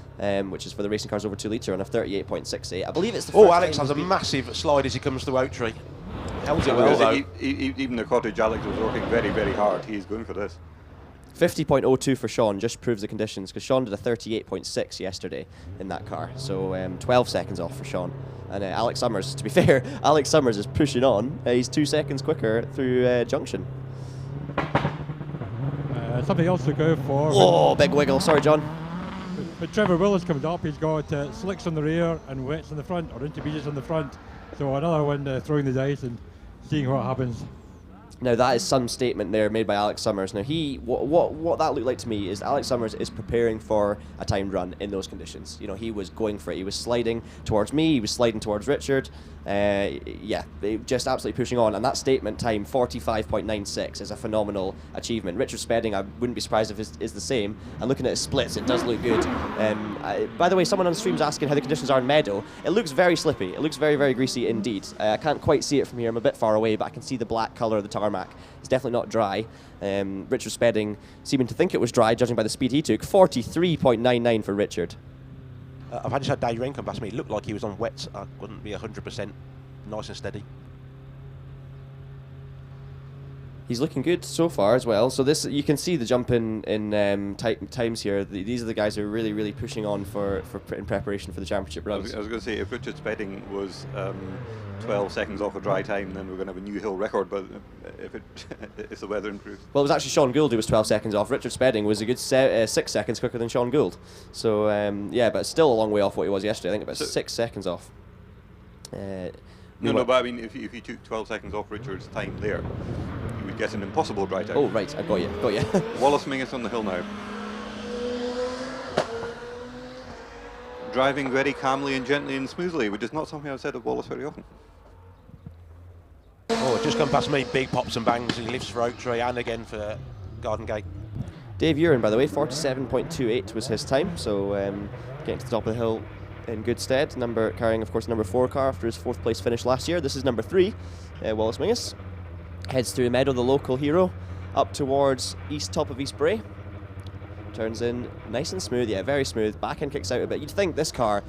which is for the racing cars over 2 litre, on a 38.68. I believe it's the first Alex time has a massive slide as he comes through Oak Tree. Held it Well, well, though. Even the Cottage, Alex was working very, very hard. He's going for this. 50.02 for Sean just proves the conditions, because Sean did a 38.6 yesterday in that car, so 12 seconds off for Sean. And Alex Summers, to be fair, Alex Summers is pushing on. He's 2 seconds quicker through Junction. Something else to go for. Oh, big wiggle. Sorry, John. But Trevor Willis comes up. He's got slicks on the rear and wets on the front, or intermediates on the front. So another one throwing the dice and seeing what happens. Now that is some statement there made by Alex Summers. Now what that looked like to me is Alex Summers is preparing for a timed run in those conditions. You know, he was going for it. He was sliding towards me. He was sliding towards Richard. Just absolutely pushing on. And that statement time, 45.96, is a phenomenal achievement. Richard Spedding, I wouldn't be surprised if is the same. And looking at his splits, it does look good. By the way, someone on the stream's asking how the conditions are in Meadow. It looks very slippy. It looks very, very greasy indeed. I can't quite see it from here. I'm a bit far away, but I can see the black colour of the tarmac tarmac. It's definitely not dry. Richard Spedding seeming to think it was dry, judging by the speed he took. 43.99 for Richard. I've had just had Dave Wren come past me. It looked like he was on wet. I wouldn't be 100% nice and steady. He's looking good so far as well. So this, you can see the jump in times here. These are the guys who are really, really pushing on in preparation for the championship runs. I was going to say, if Richard Spedding was 12 seconds off a dry time, then we're going to have a new hill record. But if the weather improves. Well, it was actually Sean Gould who was 12 seconds off. Richard Spedding was a good 6 seconds quicker than Sean Gould. So yeah, but still a long way off what he was yesterday. I think about 6 seconds off. No, but I mean, if you took 12 seconds off Richard's time there, you would get an impossible dry time. Oh, right, I got you. Wallace Mingus on the hill now. Driving very calmly and gently and smoothly, which is not something I've said of Wallace very often. Oh, just come past me, big pops and bangs. He lifts for Oak Tree and again for Garden Gate. Dave Uren, by the way, 47.28 was his time, so getting to the top of the hill in good stead. Carrying, of course, number 4 car after his 4th place finish last year. This is number 3, Wallace Mingus. Heads through Meadow, the local hero, up towards top of East Bray. Turns in nice and smooth, yeah, very smooth. Back end kicks out a bit. You'd think this car,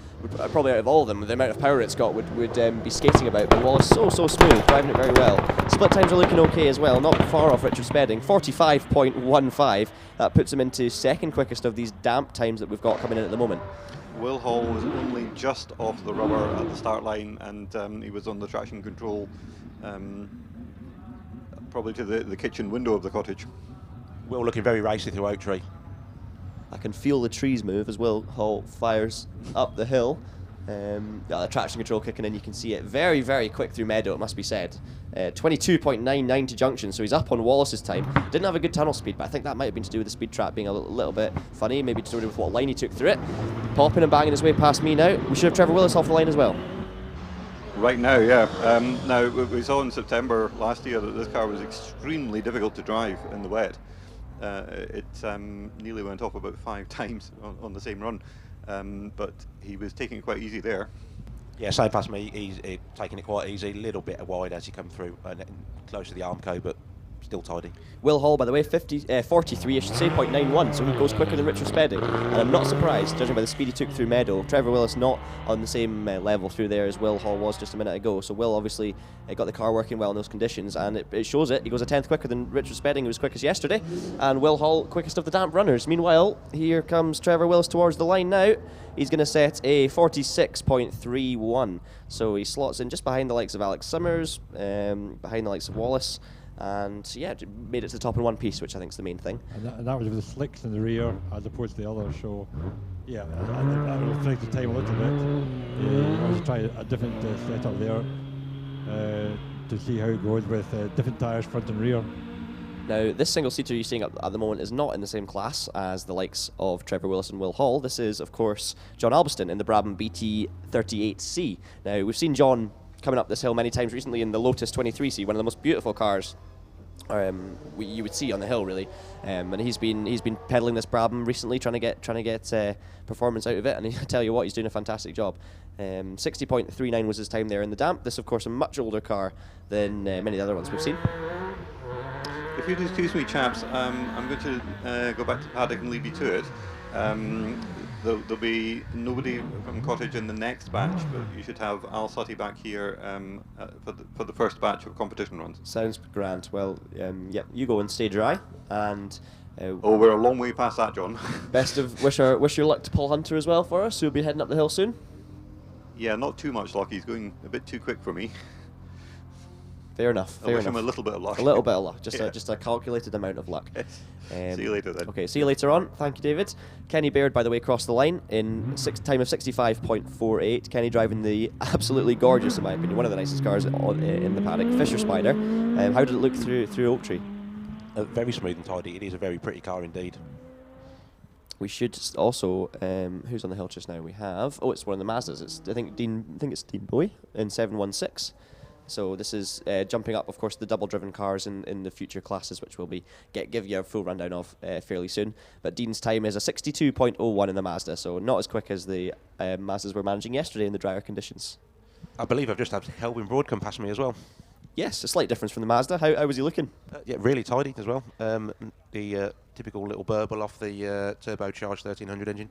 probably out of all of them, with the amount of power it's got, would be skating about. But Wallace so smooth, driving it very well. Split times are looking okay as well, not far off Richard Spedding. 45.15. That puts him into 2nd quickest of these damp times that we've got coming in at the moment. Will Hall was only just off the rubber at the start line, and he was on the traction control, probably to the kitchen window of the cottage. Will looking very racy through Oak Tree. I can feel the trees move as Will Hall fires up the hill. The traction control kicking in, you can see it. Very, very quick through Meadow, it must be said. 22.99 to junction, so he's up on Wallace's time. Didn't have a good tunnel speed, but I think that might have been to do with the speed trap being a little bit funny, maybe to do with what line he took through it. Popping and banging his way past me now. We should have Trevor Willis off the line as well. Right now, yeah. Now, we saw in September last year that this car was extremely difficult to drive in the wet. It nearly went off about 5 times on the same run, but he was taking it quite easy there. Yeah, same past me. He's taking it quite easy, a little bit wide as he come through, close to the Armco, but still tidy. Will Hall, by the way, 43, I should say, 0.91, so he goes quicker than Richard Spedding. And I'm not surprised, judging by the speed he took through Meadow. Trevor Willis not on the same level through there as Will Hall was just a minute ago. So Will obviously got the car working well in those conditions, and it shows it. He goes a 10th quicker than Richard Spedding, who was quickest yesterday. And Will Hall, quickest of the damp runners. Meanwhile, here comes Trevor Willis towards the line now. He's going to set a 46.31. So he slots in just behind the likes of Alex Summers, behind the likes of Wallace. And yeah, made it to the top in one piece, which I think is the main thing. And that was with the slicks in the rear as opposed to the others. So yeah, I will take the time a little bit. I was trying a different setup there to see how it goes with different tyres front and rear. Now, this single-seater you're seeing at the moment is not in the same class as the likes of Trevor Willis and Will Hall. This is, of course, John Albiston in the Brabham BT38C. Now, we've seen John coming up this hill many times recently in the Lotus 23C, one of the most beautiful cars you would see on the hill, really. And he's been pedaling this Brabham recently, trying to get performance out of it. And I tell you what, he's doing a fantastic job. 60.39 was his time there in the damp. This, of course, a much older car than many of the other ones we've seen. If you'll excuse me, chaps, I'm going to go back to paddock and leave you to it. There'll be nobody from Cottage in the next batch, but you should have Al Suttie back here for the first batch of competition runs. Sounds grand. Well, yep, you go and stay dry. And we're a long way past that, John. wish your luck to Paul Hunter as well for us, who'll be heading up the hill soon. Yeah, not too much luck. He's going a bit too quick for me. Fair enough. I wish him a little bit of luck. A little bit of luck, just a calculated amount of luck. See you later then. Okay, see you later on. Thank you, David. Kenny Baird, by the way, crossed the line in time of 65.48. Kenny driving the absolutely gorgeous, in my opinion, one of the nicest cars in the paddock, Fisher Spider. How did it look through Oak Tree? Very smooth and tidy. It is a very pretty car indeed. We should also, who's on the hill just now? We have, it's one of the Mazdas. I think it's Dean Bowie in 716. So this is jumping up, of course, the double-driven cars in the future classes, which we'll give you a full rundown of fairly soon. But Dean's time is a 62.01 in the Mazda, so not as quick as the Mazdas were managing yesterday in the drier conditions. I believe I've just had Helwyn Broad come past me as well. Yes, a slight difference from the Mazda. How was he looking? Yeah, really tidy as well. The typical little burble off the turbocharged 1300 engine.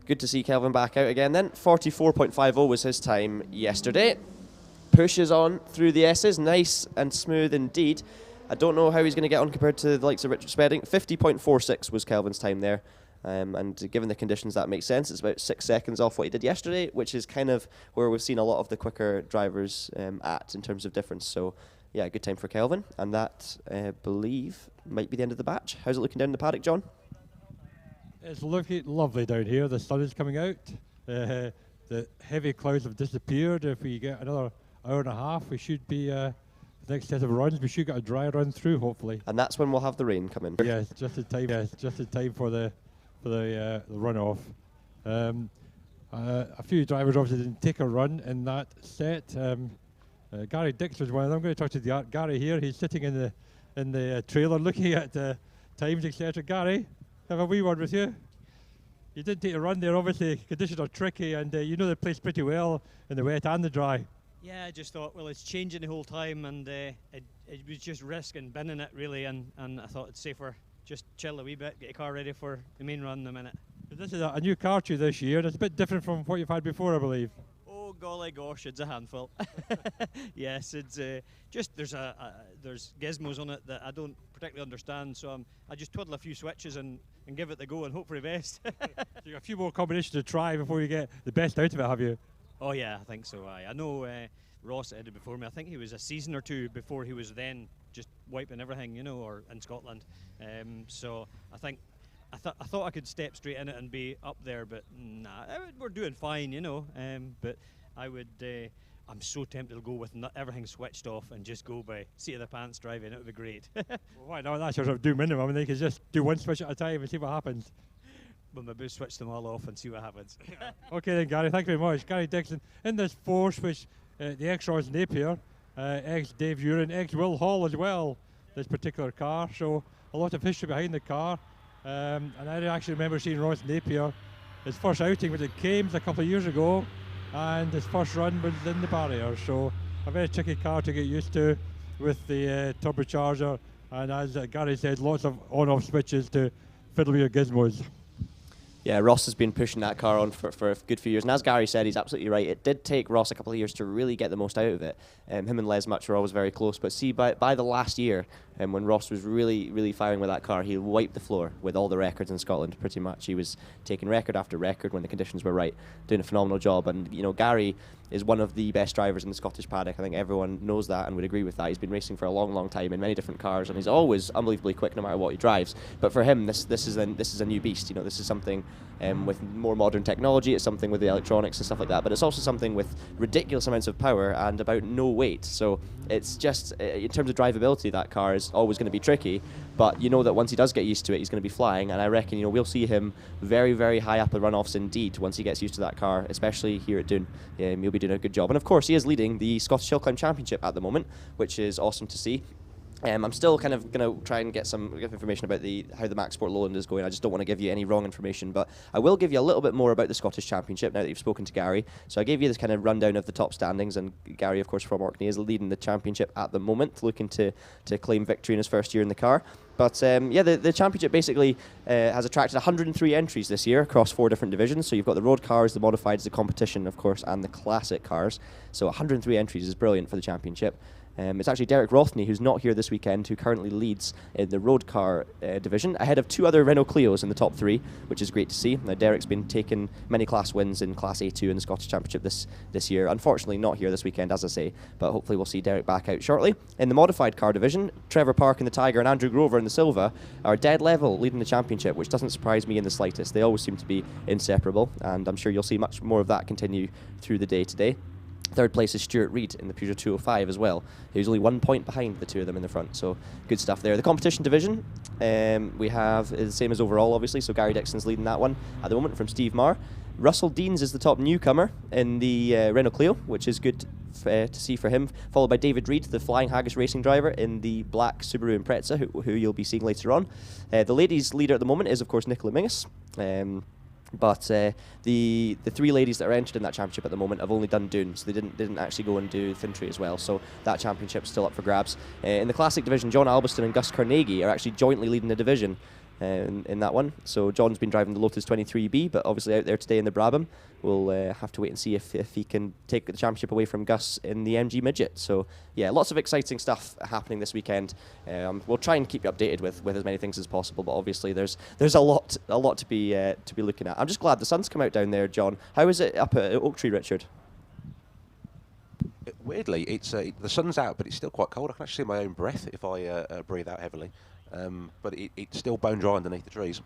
Good to see Kelvin back out again then. 44.50 was his time yesterday. Pushes on through the S's, nice and smooth indeed. I don't know how he's going to get on compared to the likes of Richard Spedding. 50.46 was Kelvin's time there. And given the conditions, that makes sense. It's about 6 seconds off what he did yesterday, which is kind of where we've seen a lot of the quicker drivers at in terms of difference. So, yeah, good time for Kelvin. And that, I believe, might be the end of the batch. How's it looking down the paddock, John? It's looking lovely down here. The sun is coming out. The heavy clouds have disappeared. If we get another hour and a half, we should be the next set of runs. We should get a dry run through, hopefully. And that's when we'll have the rain come in. Yes, just in time. Yes, just in time for the runoff. A few drivers obviously didn't take a run in that set. Gary Dix was one of them. I'm going to talk to Gary here. He's sitting in the trailer looking at the times, etc. Gary, have a wee word with you. You did take a run there. Obviously, conditions are tricky, and you know the place pretty well in the wet and the dry. Yeah, I just thought, well, it's changing the whole time, and it was just risk and binning it really, and I thought it's safer. Just chill a wee bit, get your car ready for the main run in a minute. This is a new car to you this year. It's a bit different from what you've had before, I believe. Oh golly gosh, it's a handful. Yes, it's just there's gizmos on it that I don't particularly understand, so I just twiddle a few switches and give it the go and hope for the best. So you got a few more combinations to try before you get the best out of it, have you? Oh yeah, I think so. I know Ross did it before me. I think he was a season or two before he was then just wiping everything, you know, or in Scotland. So I think I thought I could step straight in it and be up there, but nah, we're doing fine, you know. But I would. I'm so tempted to go with everything switched off and just go by seat of the pants driving. It would be great. Well, why not? That's your sort of do minimum, and they can just do one switch at a time and see what happens. But maybe switch them all off and see what happens. Okay then, Gary, thank you very much. Gary Dickson in this Force, which the ex-Ross Napier, ex-Dave Uren, ex-Will Hall as well, this particular car. So a lot of history behind the car. And I actually remember seeing Ross Napier, his first outing was at Kames a couple of years ago, and his first run was in the barrier. So a very tricky car to get used to with the turbocharger, and as Gary said, lots of on-off switches to fiddle with your gizmos. Yeah, Ross has been pushing that car on for a good few years, and as Gary said, he's absolutely right. It did take Ross a couple of years to really get the most out of it. Him and Les Much were always very close, but see, by the last year, when Ross was really, really firing with that car, he wiped the floor with all the records in Scotland, pretty much. He was taking record after record when the conditions were right, doing a phenomenal job. And, you know, Gary is one of the best drivers in the Scottish paddock. I think everyone knows that and would agree with that. He's been racing for a long, long time in many different cars, and he's always unbelievably quick no matter what he drives. But for him, this is a new beast. You know, this is something with more modern technology. It's something with the electronics and stuff like that. But it's also something with ridiculous amounts of power and about no weight. So it's just, in terms of drivability, that car is always going to be tricky. But you know that once he does get used to it, he's going to be flying. And I reckon, you know, we'll see him very, very high up the runoffs indeed once he gets used to that car, especially here at Doune. He'll be doing a good job. And of course, he is leading the Scottish Hill Climb Championship at the moment, which is awesome to see. I'm still kind of going to try and get some information about how the Max Sport Lowland is going. I just don't want to give you any wrong information, but I will give you a little bit more about the Scottish Championship now that you've spoken to Gary. So I gave you this kind of rundown of the top standings, and Gary, of course, from Orkney, is leading the championship at the moment, looking to claim victory in his first year in the car. But the championship basically has attracted 103 entries this year across 4 different divisions. So you've got the road cars, the modifieds, the competition, of course, and the classic cars. So 103 entries is brilliant for the championship. It's actually Derek Rothney, who's not here this weekend, who currently leads in the road car division, ahead of 2 other Renault Clios in the top 3, which is great to see. Now, Derek's been taking many class wins in Class A2 in the Scottish Championship this year. Unfortunately, not here this weekend, as I say, but hopefully we'll see Derek back out shortly. In the modified car division, Trevor Park in the Tiger and Andrew Grover in the Silva are dead level leading the championship, which doesn't surprise me in the slightest. They always seem to be inseparable, and I'm sure you'll see much more of that continue through the day today. Third place is Stuart Reid in the Peugeot 205 as well, who's only 1 point behind the 2 of them in the front, so good stuff there. The competition division we have is the same as overall, obviously, so Gary Dixon's leading that one at the moment from Steve Marr. Russell Deans is the top newcomer in the Renault Clio, which is good to see for him, followed by David Reid, the Flying Haggis racing driver in the black Subaru Impreza, who you'll be seeing later on. The ladies' leader at the moment is, of course, Nicola Mingus. But the three ladies that are entered in that championship at the moment have only done Doune, so they didn't actually go and do Fintry as well. So that championship's still up for grabs. In the classic division, John Albiston and Gus Carnegie are actually jointly leading the division in that one. So John's been driving the Lotus 23B, but obviously out there today in the Brabham. We'll have to wait and see if he can take the championship away from Gus in the MG Midget. So yeah, lots of exciting stuff happening this weekend. We'll try and keep you updated with as many things as possible, but obviously there's a lot to be looking at. I'm just glad the sun's come out down there, John. How is it up at Oak Tree, Richard? Weirdly, it's the sun's out, but it's still quite cold. I can actually see my own breath if I breathe out heavily. But it's still bone dry underneath the trees.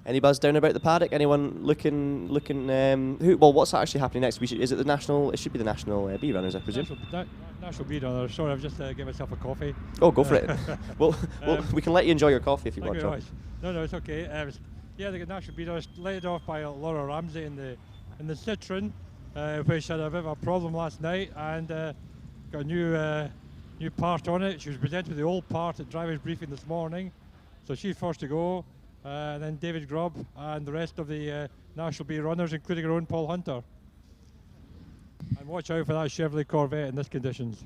Any buzz down about the paddock? Anyone looking? Well, what's actually happening next? Is it the national? It should be the national bee runners, I presume. National bee runners. Sorry, I've just given myself a coffee. Oh, go for it. well, we can let you enjoy your coffee if you want, John. No, it's okay. The national bee runners led off by Laura Ramsay in the Citroen, which had a bit of a problem last night, and got a new part on it. She was presented with the old part at driver's briefing this morning, so she's first to go. And then David Grubb and the rest of the National Bee runners, including our own Paul Hunter. And watch out for that Chevrolet Corvette in these conditions.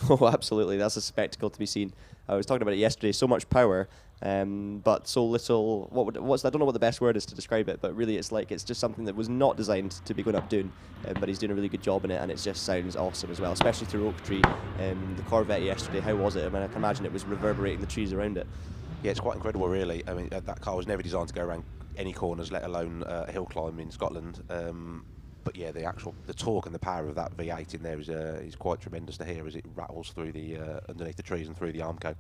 Oh, absolutely. That's a spectacle to be seen. I was talking about it yesterday. So much power, but so little. I don't know what the best word is to describe it, but really it's just something that was not designed to be going up Doune, but he's doing a really good job in it, and it just sounds awesome as well, especially through Oak Tree. The Corvette yesterday, how was it? I mean, I can imagine it was reverberating the trees around it. Yeah, it's quite incredible, really. I mean, that car was never designed to go around any corners, let alone a hill climb in Scotland. But yeah, the torque and the power of that V8 in there is quite tremendous to hear as it rattles through the underneath the trees and through the Armco.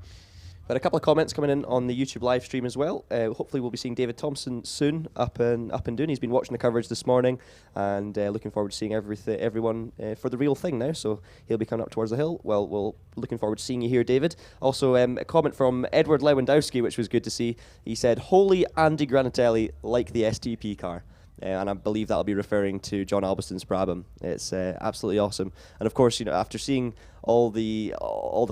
But a couple of comments coming in on the YouTube live stream as well. Hopefully we'll be seeing David Thomson soon up in Doune. He's been watching the coverage this morning and looking forward to seeing everyone for the real thing now. So he'll be coming up towards the hill. Well, we're looking forward to seeing you here, David. Also, a comment from Edward Lewandowski, which was good to see. He said, "Holy Andy Granatelli like the STP car." And I believe that'll be referring to John Albiston's Brabham. It's absolutely awesome. And of course, after seeing all the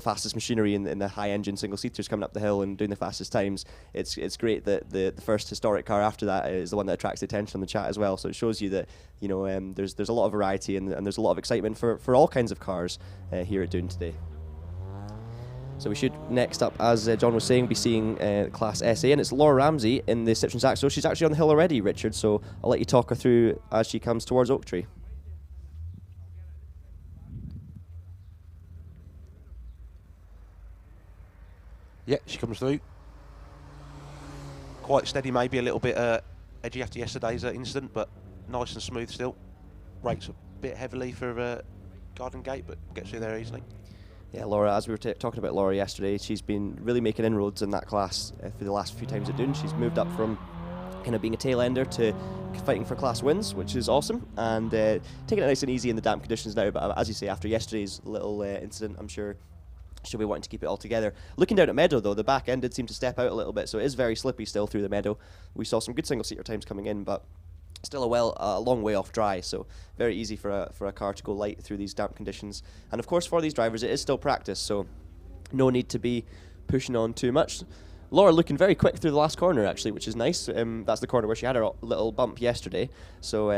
fastest machinery in the high engine single seaters coming up the hill and doing the fastest times, it's great that the first historic car after that is the one that attracts the attention on the chat as well. So it shows you that there's a lot of variety and there's a lot of excitement for all kinds of cars here at Doune today. So we should next up, as John was saying, be seeing Class SA, and it's Laura Ramsay in the Citroen Saxo. She's actually on the hill already, Richard, so I'll let you talk her through as she comes towards Oak Tree. Yeah, she comes through. Quite steady, maybe a little bit edgy after yesterday's incident, but nice and smooth still. Brakes a bit heavily for Garden Gate, but gets through there easily. Yeah, Laura, as we were talking about Laura yesterday, she's been really making inroads in that class for the last few times at Doune. She's moved up from kind of being a tail ender to fighting for class wins, which is awesome, and taking it nice and easy in the damp conditions now. But as you say, after yesterday's little incident, I'm sure she'll be wanting to keep it all together. Looking down at Meadow, though, the back end did seem to step out a little bit, so it is very slippy still through the Meadow. We saw some good single-seater times coming in, but still a long way off dry, so very easy for a car to go light through these damp conditions. And of course, for these drivers, it is still practice, so no need to be pushing on too much. Laura looking very quick through the last corner, actually, which is nice. That's the corner where she had her little bump yesterday, so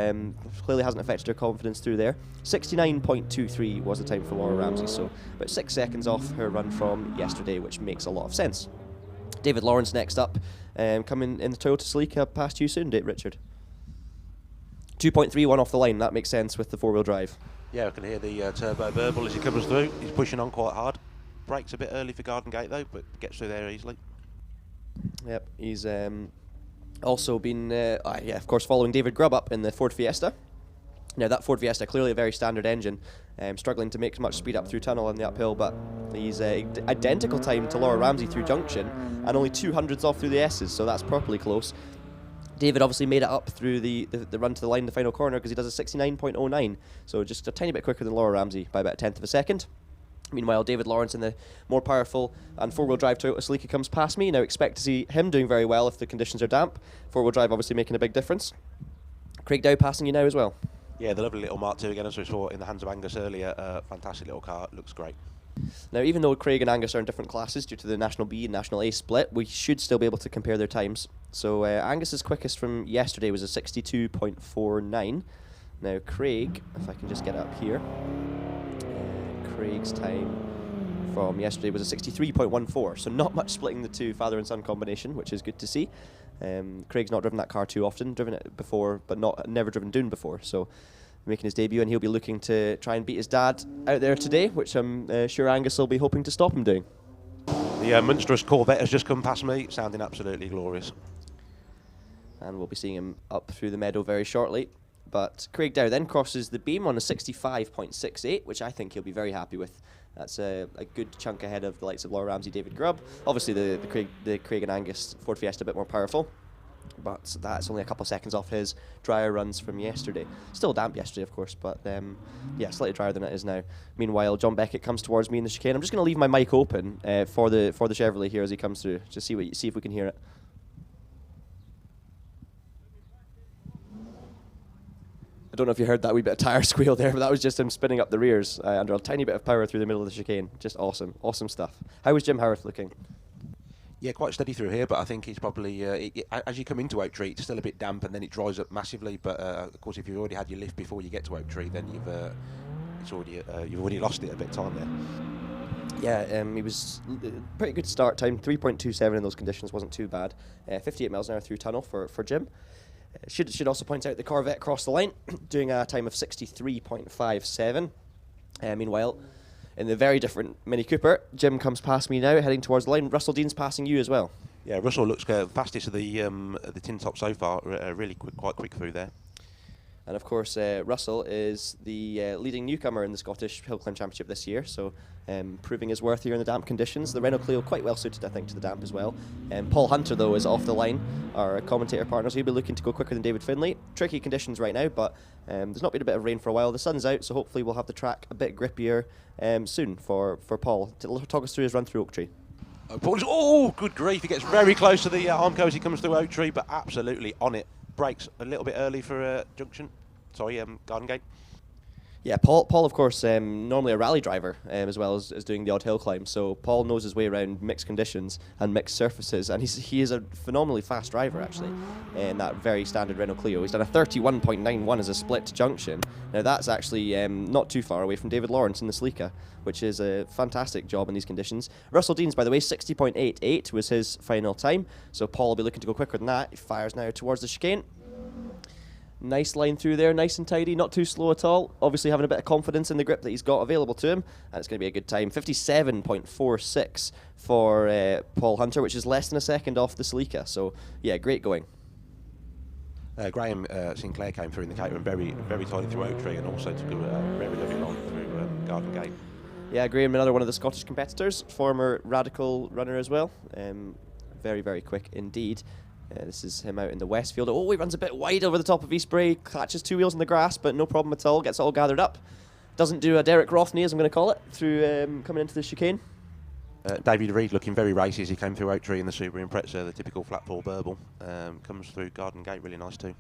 clearly hasn't affected her confidence through there. 69.23 was the time for Laura Ramsay, so about 6 seconds off her run from yesterday, which makes a lot of sense. David Lawrence next up, coming in the Toyota Celica past you soon, Richard. 2.31 off the line, that makes sense with the four-wheel drive. Yeah, I can hear the turbo burble as he comes through. He's pushing on quite hard. Brakes a bit early for Garden Gate though, but gets through there easily. Yep, he's also been, of course, following David Grubb up in the Ford Fiesta. Now that Ford Fiesta, clearly a very standard engine, struggling to make much speed up through tunnel and the uphill, but he's identical time to Laura Ramsay through junction, and only 200s off through the S's, so that's properly close. David obviously made it up through the run to the line, the final corner, because he does a 69.09, so just a tiny bit quicker than Laura Ramsay by about a tenth of a second. Meanwhile, David Lawrence in the more powerful and four-wheel drive Toyota Celica comes past me. Now expect to see him doing very well if the conditions are damp. Four-wheel drive obviously making a big difference. Craig Dow passing you now as well. Yeah, the lovely little Mark II again, as we saw in the hands of Angus earlier. Fantastic little car, looks great. Now, even though Craig and Angus are in different classes due to the National B and National A split, we should still be able to compare their times. So Angus's quickest from yesterday was a 62.49. Now Craig, if I can just get it up here, Craig's time from yesterday was a 63.14, so not much splitting the two father and son combination, which is good to see. Craig's not driven that car too often, driven it before, but never driven Doune before, so making his debut, and he'll be looking to try and beat his dad out there today, which I'm sure Angus will be hoping to stop him doing. The monstrous Corvette has just come past me, sounding absolutely glorious. And we'll be seeing him up through the meadow very shortly. But Craig Dow then crosses the beam on a 65.68, which I think he'll be very happy with. That's a good chunk ahead of the likes of Laura Ramsay, David Grubb. Obviously, the Craig and Angus Ford Fiesta a bit more powerful, but that's only a couple of seconds off his drier runs from yesterday. Still damp yesterday, of course, but yeah, slightly drier than it is now. Meanwhile, John Beckett comes towards me in the chicane. I'm just going to leave my mic open for the Chevrolet here as he comes through, just see if we can hear it. I don't know if you heard that wee bit of tyre squeal there, but that was just him spinning up the rears under a tiny bit of power through the middle of the chicane. Just awesome stuff. How was Jim Howarth looking? Yeah, quite steady through here, but I think he's probably, as you come into Oak Tree, it's still a bit damp and then it dries up massively, but of course if you've already had your lift before you get to Oak Tree, then you've already lost it a bit of time there. Yeah, he was pretty good start time, 3.27 in those conditions, wasn't too bad. 58 miles an hour through tunnel for Jim. Should also point out the Corvette crossed the line, doing a time of 63.57. Meanwhile, in the very different Mini Cooper, Jim comes past me now, heading towards the line. Russell Dean's passing you as well. Yeah, Russell looks fastest of the tin top so far, really quite quick through there. And of course, Russell is the leading newcomer in the Scottish Hill Climb Championship this year, so proving his worth here in the damp conditions. The Renault Clio quite well suited, I think, to the damp as well. Paul Hunter, though, is off the line, our commentator partner, so he'll be looking to go quicker than David Finlay. Tricky conditions right now, but there's not been a bit of rain for a while. The sun's out, so hopefully we'll have the track a bit grippier soon for Paul. To talk us through his run through Oak Tree. Oh, good grief. He gets very close to the Armco as he comes through Oak Tree, but absolutely on it. Brakes a little bit early for Garden Gate. Yeah, Paul of course, normally a rally driver as well as doing the odd hill climb. So Paul knows his way around mixed conditions and mixed surfaces, and he is a phenomenally fast driver actually in that very standard Renault Clio. He's done a 31.91 as a split junction. Now that's actually not too far away from David Lawrence in the Sleeka, which is a fantastic job in these conditions. Russell Dean's, by the way, 60.88 was his final time. So Paul will be looking to go quicker than that. He fires now towards the chicane. Nice line through there, nice and tidy, not too slow at all. Obviously having a bit of confidence in the grip that he's got available to him, and it's going to be a good time. 57.46 for Paul Hunter, which is less than a second off the Sleeka. So yeah, great going. Graham Sinclair came through in the Caterham very, very tidy through Oak Tree, and also took a very lovely line through Garden Gate. Yeah, Graham, another one of the Scottish competitors, former Radical runner as well. Very, very quick indeed. This is him out in the Westfield. Oh, he runs a bit wide over the top of Eastbury, catches two wheels in the grass, but no problem at all, gets it all gathered up. Doesn't do a Derek Rothney, as I'm going to call it, through coming into the chicane. David Reid looking very racy as he came through Oak Tree in the Subaru Impreza, the typical flat four burble. Comes through Garden Gate, really nice too.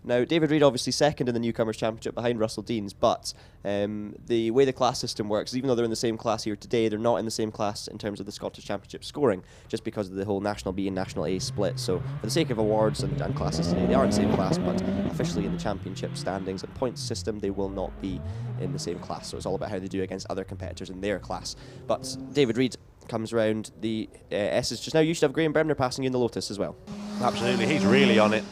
Now, David Reid obviously second in the Newcomers Championship behind Russell Dean's, but the way the class system works, even though they're in the same class here today, they're not in the same class in terms of the Scottish Championship scoring, just because of the whole National B and National A split. So for the sake of awards and classes today, they are in the same class, but officially in the championship standings and points system, they will not be in the same class. So it's all about how they do against other competitors in their class. But David Reid comes round the S's just now. You should have Graham Bremner passing you in the Lotus as well. Absolutely, he's really on it.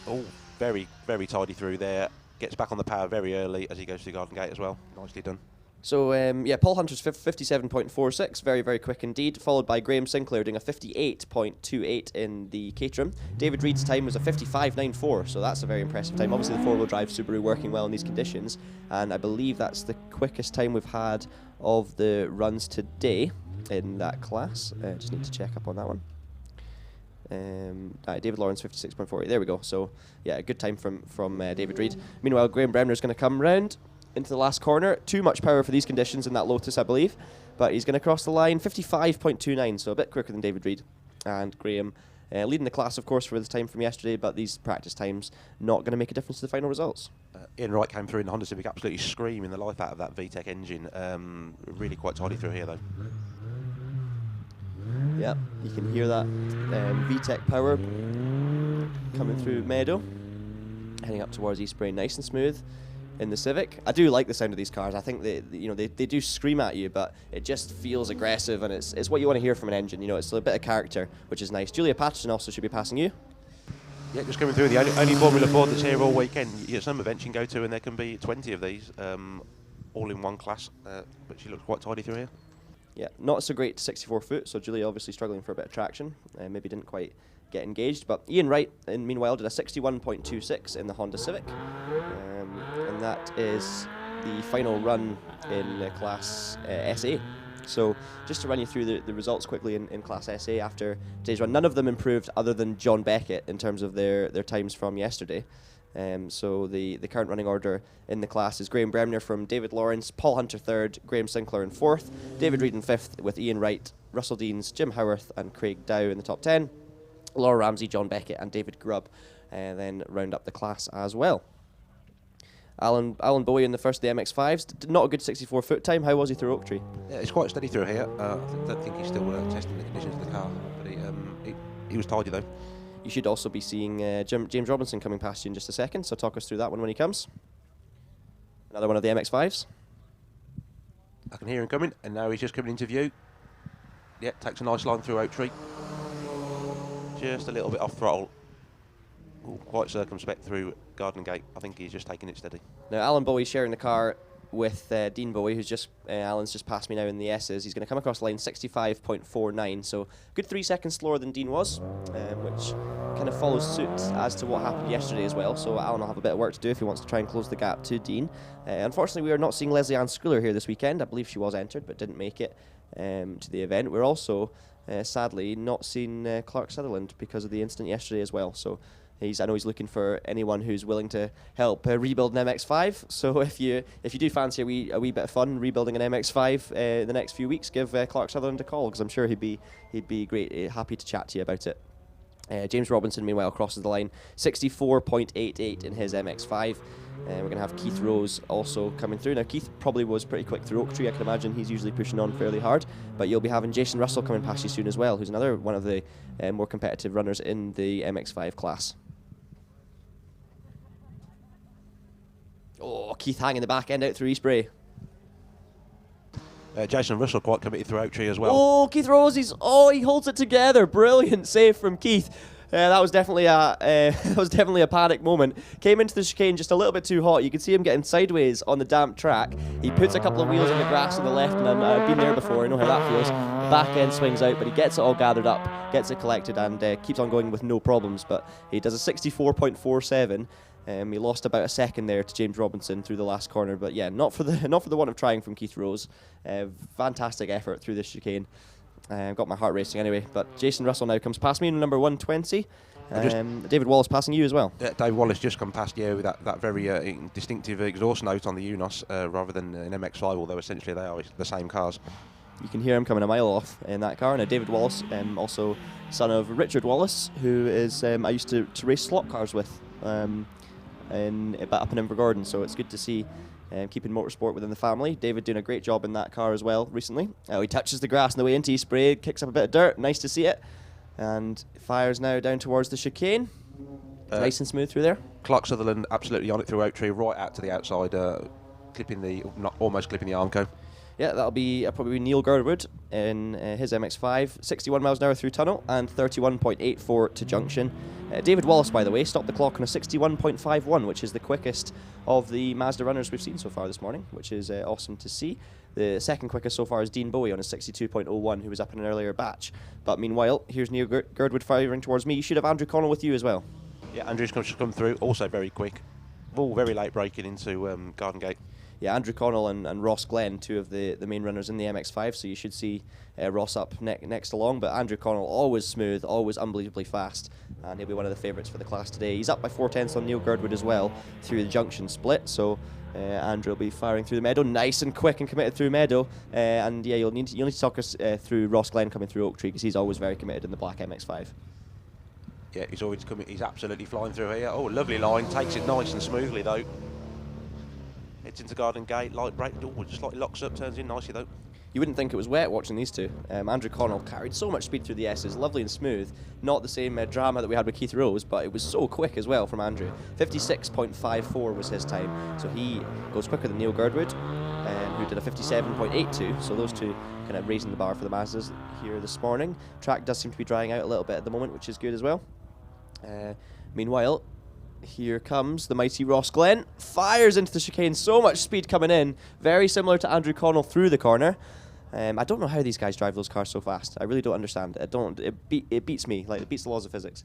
Oh, very, very tidy through there. Gets back on the power very early as he goes through Garden Gate as well. Nicely done. So, yeah, Paul Hunter's 57.46, very, very quick indeed, followed by Graham Sinclair doing a 58.28 in the Caterham. David Reid's time was a 55.94, so that's a very impressive time. Obviously, the four-wheel drive Subaru working well in these conditions, and I believe that's the quickest time we've had of the runs today in that class. Just need to check up on that one. David Lawrence 56.48. There we go. So yeah, a good time from David Reid. Meanwhile, Graham Bremner's going to come round into the last corner. Too much power for these conditions in that Lotus, I believe, but he's going to cross the line. 55.29, so a bit quicker than David Reid. And Graham leading the class, of course, for the time from yesterday, but these practice times not going to make a difference to the final results. Ian Wright came through in the Honda Civic, absolutely screaming the life out of that VTEC engine. Really quite tidy through here though. Yeah, you can hear that VTEC power coming through Meadow, heading up towards Eastbury, nice and smooth in the Civic. I do like the sound of these cars. I think they do scream at you, but it just feels aggressive, and it's what you want to hear from an engine. It's a bit of character, which is nice. Julia Paterson also should be passing you. Yeah, just coming through. The only Formula Ford that's here all weekend. Some events you can go to, and there can be 20 of these, all in one class. But she looks quite tidy through here. Yeah, not so great 64 foot, so Julia obviously struggling for a bit of traction. Maybe didn't quite get engaged, but Ian Wright, meanwhile, did a 61.26 in the Honda Civic. And that is the final run in Class SA. So just to run you through the results quickly in Class SA after today's run, none of them improved other than John Beckett in terms of their times from yesterday. So the current running order in the class is Graham Bremner from David Lawrence, Paul Hunter 3rd, Graham Sinclair in 4th, David Reid in 5th with Ian Wright, Russell Deans, Jim Howarth and Craig Dow in the top 10. Laura Ramsay, John Beckett and David Grubb then round up the class as well. Allan Bowie in the first of the MX-5s. Did not a good 64-foot time. How was he through Oak Tree? Yeah, it's quite steady through here. I don't think he's still testing the conditions of the car, but he was tidy though. You should also be seeing James Robinson coming past you in just a second, so talk us through that one when he comes. Another one of the MX-5s. I can hear him coming, and now he's just coming into view. Yeah, takes a nice line through Oak Tree. Just a little bit off throttle. Ooh, quite circumspect through Garden Gate. I think he's just taking it steady. Now, Allan Bowie sharing the car with Dean Bowie, who's just Alan's just passed me now in the S's. He's going to come across the line 65.49, so good 3 seconds slower than Dean was, which kind of follows suit as to what happened yesterday as well. So Allan will have a bit of work to do if he wants to try and close the gap to Dean. Unfortunately, we are not seeing Leslie Ann Schooler here this weekend. I believe she was entered but didn't make it to the event. We're also sadly not seeing Clark Sutherland because of the incident yesterday as well. So I know he's looking for anyone who's willing to help rebuild an MX-5. So if you do fancy a wee bit of fun rebuilding an MX-5 the next few weeks, give Clark Sutherland a call, because I'm sure he'd be great, happy to chat to you about it. James Robinson, meanwhile, crosses the line 64.88 in his MX-5. We're going to have Keith Rose also coming through. Now, Keith probably was pretty quick through Oak Tree. I can imagine he's usually pushing on fairly hard. But you'll be having Jason Russell coming past you soon as well, who's another one of the more competitive runners in the MX-5 class. Oh, Keith hanging the back end out through Eastbury. Jason Russell quite committed through Oak Tree as well. Oh, Keith Rose, he holds it together. Brilliant save from Keith. That was definitely a panic moment. Came into the chicane just a little bit too hot. You could see him getting sideways on the damp track. He puts a couple of wheels on the grass on the left, and I've been there before. I know how that feels. The back end swings out, but he gets it all gathered up, gets it collected, and keeps on going with no problems. But he does a 64.47. He lost about a second there to James Robinson through the last corner, but yeah, not for the one of trying from Keith Rose. Fantastic effort through this chicane. Got my heart racing anyway. But Jason Russell now comes past me in number 120. David Wallace passing you as well. Dave Wallace just come past you with that very distinctive exhaust note on the Unos rather than an MX-5, although essentially they are the same cars. You can hear him coming a mile off in that car. Now, David Wallace, also son of Richard Wallace, who is I used to race slot cars with up in Invergordon, so it's good to see keeping motorsport within the family. David doing a great job in that car as well recently. He touches the grass on the way into Eastbury, kicks up a bit of dirt, nice to see it, and fires now down towards the chicane. Nice and smooth through there. Clark Sutherland absolutely on it through Oak Tree, right out to the outside, almost clipping the Armco. Yeah, that'll be probably Neil Girdwood in his MX-5, 61 miles an hour through tunnel and 31.84 to junction. David Wallace, by the way, stopped the clock on a 61.51, which is the quickest of the Mazda runners we've seen so far this morning, which is awesome to see. The second quickest so far is Dean Bowie on a 62.01, who was up in an earlier batch. But meanwhile, here's Neil Girdwood firing towards me. You should have Andrew Connell with you as well. Yeah, Andrew's come through, also very quick. All very late breaking into Garden Gate. Yeah, Andrew Connell and Ross Glenn, two of the main runners in the MX-5, so you should see Ross up next along. But Andrew Connell, always smooth, always unbelievably fast, and he'll be one of the favourites for the class today. He's up by 4/10 on Neil Girdwood as well through the junction split, so Andrew will be firing through the meadow, nice and quick and committed through meadow. And yeah, you'll need to talk us through Ross Glenn coming through Oak Tree, because he's always very committed in the black MX-5. Yeah, he's always coming. He's absolutely flying through here. Oh, lovely line, takes it nice and smoothly though. Heads into Garden Gate, light brake, just slightly locks up, turns in nicely though. You wouldn't think it was wet watching these two. Andrew Connell carried so much speed through the S's, lovely and smooth. Not the same drama that we had with Keith Rose, but it was so quick as well from Andrew. 56.54 was his time, so he goes quicker than Neil Girdwood, who did a 57.82. So those two kind of raising the bar for the masses here this morning. Track does seem to be drying out a little bit at the moment, which is good as well. Meanwhile, here comes the mighty Ross Glenn. Fires into the chicane, so much speed coming in. Very similar to Andrew Connell through the corner. I don't know how these guys drive those cars so fast. I really don't understand. It beats me. Like, it beats the laws of physics.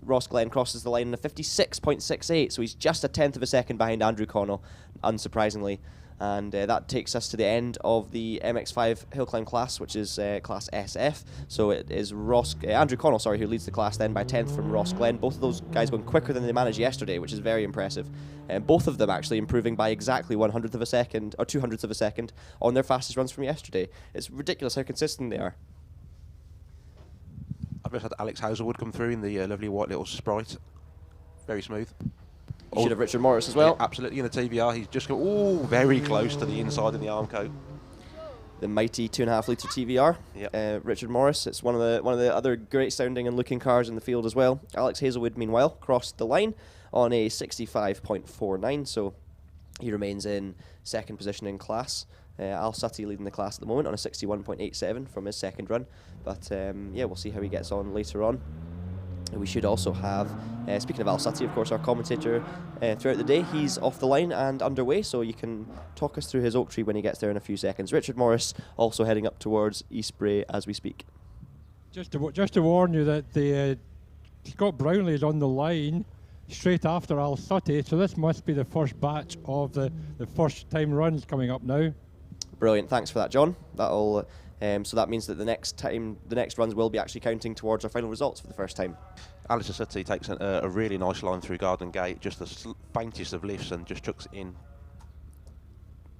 Ross Glenn crosses the line in a 56.68, so he's just a tenth of a second behind Andrew Connell, unsurprisingly. And that takes us to the end of the MX5 hill climb class, which is class SF. So it is Andrew Connell, who leads the class then by 10th from Ross Glenn. Both of those guys going quicker than they managed yesterday, which is very impressive. Both of them actually improving by exactly 1/100th of a second, or 2/100ths of a second, on their fastest runs from yesterday. It's ridiculous how consistent they are. I've just had Alex Hazelwood come through in the lovely white little Sprite. Very smooth. You should have Richard Morris as well. Yeah, absolutely, in the TBR. He's just very close to the inside of the arm coat. The mighty 2.5 litre TVR. Yep. Richard Morris. It's one of the other great sounding and looking cars in the field as well. Alex Hazelwood, meanwhile, crossed the line on a 65.49, so he remains in second position in class. Al Suttie leading the class at the moment on a 61.87 from his second run. But we'll see how he gets on later on. We should also have, speaking of Al Suttie, of course, our commentator throughout the day. He's off the line and underway, so you can talk us through his oak tree when he gets there in a few seconds. Richard Morris also heading up towards Eastbrae as we speak. Just to warn you that the Scott Brownlee is on the line straight after Al Suttie, so this must be the first batch of the first time runs coming up now. Brilliant, thanks for that, John. That'll so that means that the next runs will be actually counting towards our final results for the first time. Alisdair Suttie takes a really nice line through Garden Gate, just the faintest of lifts, and just chucks it in.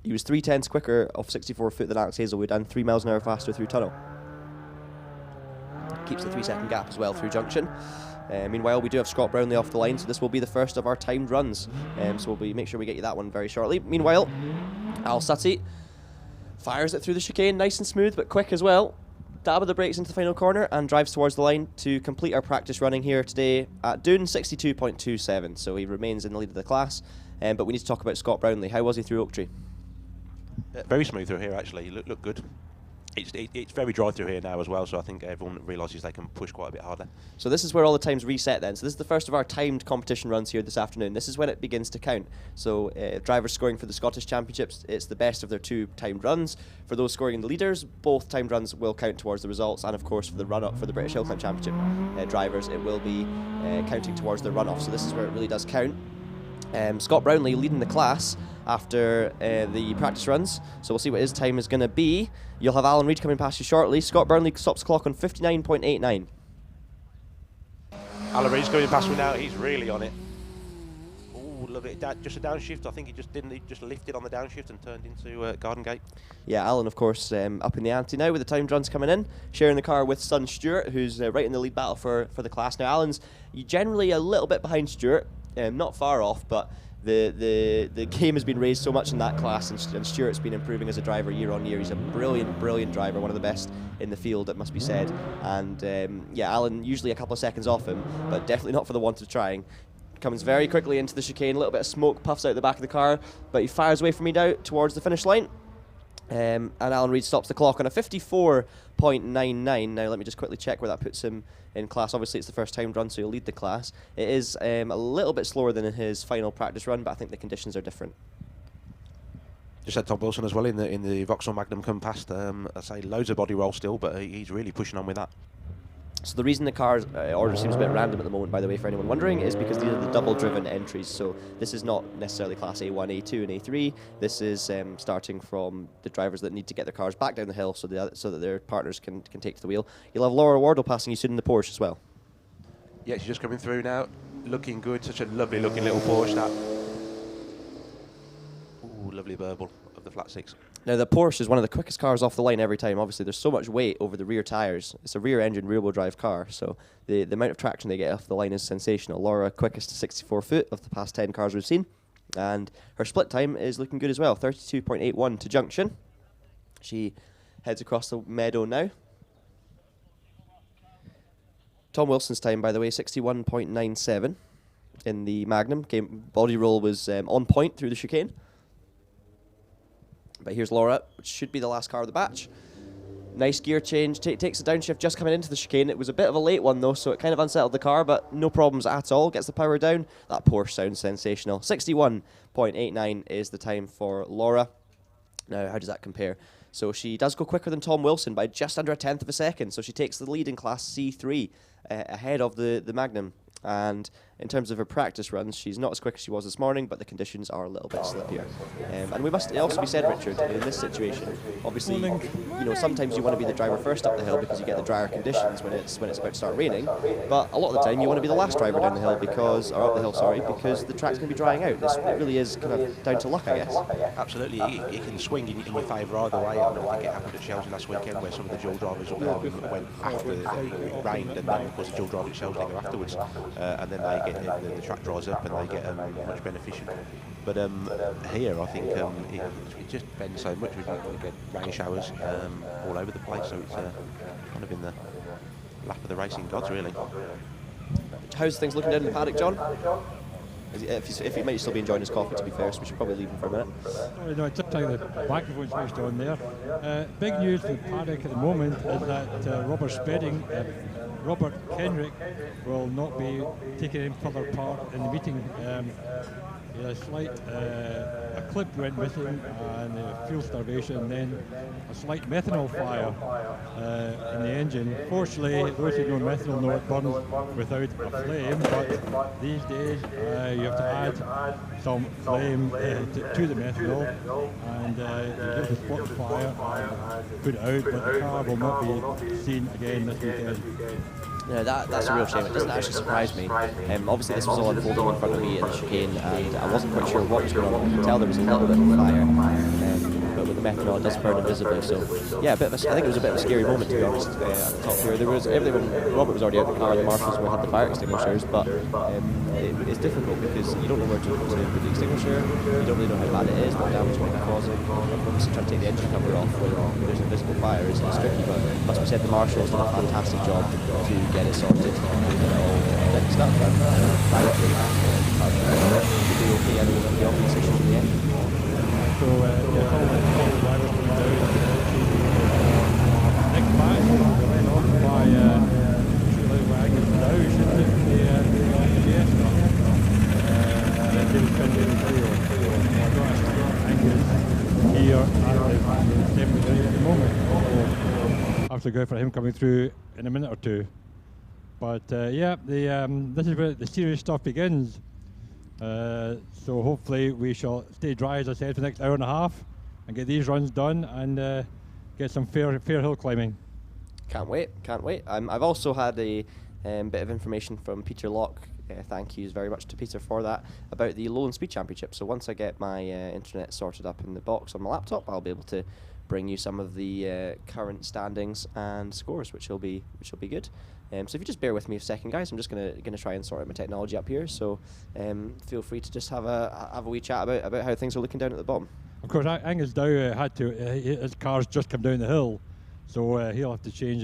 He was 3/10 quicker off 64 foot than Alex Hazelwood and 3 miles an hour faster through tunnel. Keeps the 3-second gap as well through junction. Meanwhile, we do have Scott Brownlee off the line, so this will be the first of our timed runs. So we'll make sure we get you that one very shortly. Meanwhile, Al Suttie fires it through the chicane, nice and smooth, but quick as well. Dab of the brakes into the final corner and drives towards the line to complete our practice running here today at Doune, 62.27. So he remains in the lead of the class. But we need to talk about Scott Brownlee. How was he through Oak Tree? Very smooth through here, actually. He looked good. It's very dry through here now as well, so I think everyone realises they can push quite a bit harder. So this is where all the times reset then. So this is the first of our timed competition runs here this afternoon. This is when it begins to count. So drivers scoring for the Scottish Championships, it's the best of their 2 timed runs. For those scoring in the leaders, both timed runs will count towards the results, and of course for the run-up for the British Hill Climb Championship drivers, it will be counting towards the run-off. So this is where it really does count. Scott Brownlee leading the class after the practice runs, so we'll see what his time is going to be. You'll have Alan Reid coming past you shortly. Scott Brownlee stops the clock on 59.89. Alan Reid's going past me now. He's really on it. Oh, love it. Just a downshift. I think he just lifted on the downshift and turned into Garden Gate. Yeah, Alan, of course, up in the ante now with the timed runs coming in, sharing the car with son Stuart, who's right in the lead battle for the class. Now, Alan's generally a little bit behind Stuart, not far off, but the game has been raised so much in that class, and Stuart's been improving as a driver year on year. He's a brilliant driver, one of the best in the field, it must be said. And Alan usually a couple of seconds off him, but definitely not for the want of trying. Comes very quickly into the chicane, a little bit of smoke puffs out the back of the car, but he fires away from me now towards the finish line. And Alan Reid stops the clock on a 54.99. Now let me just quickly check where that puts him in class. Obviously it's the first time run, so he'll lead the class. It is a little bit slower than in his final practice run, but I think the conditions are different. Just had Tom Wilson as well in the Vauxhall Magnum come past. I say loads of body roll still, but he's really pushing on with that. So the reason the car's order seems a bit random at the moment, by the way, for anyone wondering, is because these are the double-driven entries. So this is not necessarily Class A1, A2 and A3. This is starting from the drivers that need to get their cars back down the hill so that their partners can take to the wheel. You'll have Laura Wardle passing you soon in the Porsche as well. Yeah, she's just coming through now. Looking good. Such a lovely-looking little Porsche, that. Ooh, lovely burble of the flat six. Now the Porsche is one of the quickest cars off the line every time. Obviously there's so much weight over the rear tyres. It's a rear engine rear wheel drive car, so the amount of traction they get off the line is sensational. Laura quickest to 64 foot of the past 10 cars we've seen, and her split time is looking good as well, 32.81 to junction. She heads across the meadow now. Tom Wilson's time, by the way, 61.97 in the Magnum. Body roll was on point through the chicane. But here's Laura, which should be the last car of the batch. Nice gear change, takes a downshift just coming into the chicane. It was a bit of a late one though, so it kind of unsettled the car, but no problems at all. Gets the power down. That Porsche sounds sensational. 61.89 is the time for Laura. Now, how does that compare? So she does go quicker than Tom Wilson by just under 1/10 of a second, so she takes the lead in Class C3 ahead of the Magnum. And in terms of her practice runs, she's not as quick as she was this morning, but the conditions are a little bit slippier. And we must also be said, Richard, in this situation, obviously, you know, sometimes you want to be the driver first up the hill because you get the drier conditions when it's about to start raining. But a lot of the time, you want to be the last driver down the hill because the track's going to be drying out. It really is kind of down to luck, I guess. Absolutely, it can swing in your favour either way. I think it happened at Chelsea last weekend where some of the dual drivers went after it rained, and then of course the dual driver at Chelsea go afterwards. And then they get the track dries up and they get much beneficial. But here I think it just bends so much. We get rain showers all over the place, so it's kind of in the lap of the racing gods, really. How's things looking down in the paddock, John? If he might still be enjoying his coffee, to be fair, so we should probably leave him for a minute. Oh, no, it's uptime the microphone's switched on there. Big news for the paddock at the moment is that Robert Kenrick will not be taking any further part in the meeting. He had a slight a clip went missing and fuel starvation, and then a slight methanol fire in the engine. Fortunately, those who know methanol know it burns without a flame, but these days you have to add some flame to the methanol, and you have to spot the fire and put it out, but the car will not be seen again this weekend. Yeah, that's a real shame. It doesn't actually surprise me. Obviously, this was all unfolding in front of me in the chicane, and I wasn't quite sure what was going on. I could tell there was a little bit of fire, but with the methanol, it does burn invisibly. So, yeah, I think it was a bit of a scary moment, to be honest. At the top here, Robert was already out of the car, and the marshals had the fire extinguishers, but it's difficult because you don't know where to put the extinguisher. You don't really know how bad it is, what damage it might be causing. Obviously, trying to take the engine cover off when there's invisible fire is tricky, but must be said, the marshals did a fantastic job to get it sorted. Fixed up privately. To be okay, everyone will be on these issues in the end. So, drivers coming down. Next back, went on by Angus now, shouldn't it? The Fiesta. Then David Finlay and Angus here at the 7th at the moment. So, have to go for him coming through in a minute or two. But yeah, this is where the serious stuff begins. So hopefully we shall stay dry, as I said, for the next hour and a half and get these runs done and get some fair hill climbing. Can't wait. I've also had a bit of information from Peter Locke. Thank yous very much to Peter for that, about the Lowland Speed Championship. So once I get my internet sorted up in the box on my laptop, I'll be able to bring you some of the current standings and scores, which will be good. So if you just bear with me a second, guys, I'm just gonna try and sort out my technology up here. So feel free to just have a wee chat about how things are looking down at the bottom. Of course, Angus Dow had to. His car's just come down the hill, so he'll have to change